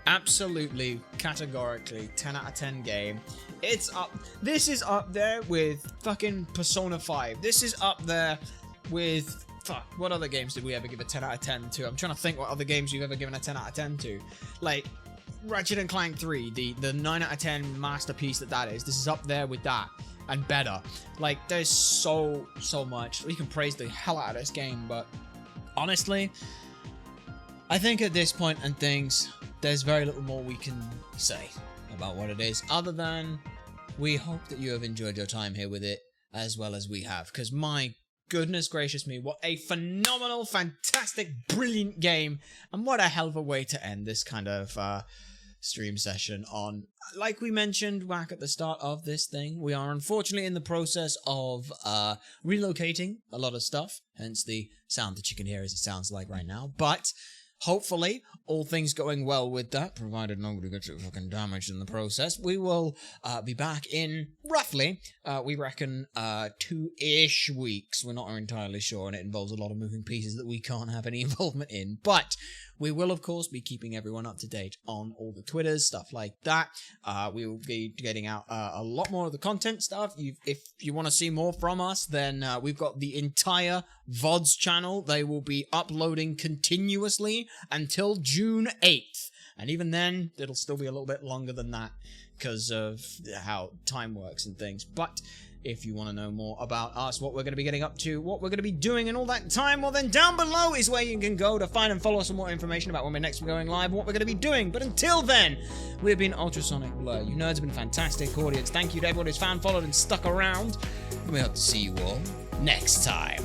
absolutely categorically 10 out of 10 game. It's up, this is up there with fucking Persona 5. This is up there with, fuck, what other games did we ever give a 10 out of 10 to? I'm trying to think what other games you've ever given a 10 out of 10 to. Like, Ratchet & Clank 3, the 9 out of 10 masterpiece that is. This is up there with that, and better. Like, there's so much. We can praise the hell out of this game, but honestly, I think at this point in things, there's very little more we can say about what it is, other than we hope that you have enjoyed your time here with it, as well as we have, because my goodness gracious me, what a phenomenal, fantastic, brilliant game, and what a hell of a way to end this kind of stream session on. Like we mentioned back at the start of this thing, we are unfortunately in the process of relocating a lot of stuff, hence the sound that you can hear as it sounds like right now, but hopefully, all things going well with that, provided nobody gets fucking damaged in the process, we will be back in roughly, we reckon, 2-ish weeks. We're not entirely sure, and it involves a lot of moving pieces that we can't have any involvement in. But we will, of course, be keeping everyone up to date on all the Twitters, stuff like that. We will be getting out a lot more of the content stuff. If you want to see more from us, then we've got the entire VODs channel. They will be uploading continuously until June 8th. And even then, it'll still be a little bit longer than that because of how time works and things. But if you want to know more about us, what we're going to be getting up to, what we're going to be doing in all that time, well then down below is where you can go to find and follow some more information about when we're next going live and what we're going to be doing. But until then, we've been Ultrasonic Blur. You nerds have been a fantastic audience. Thank you to everyone who's found, followed, and stuck around. And we hope to see you all next time.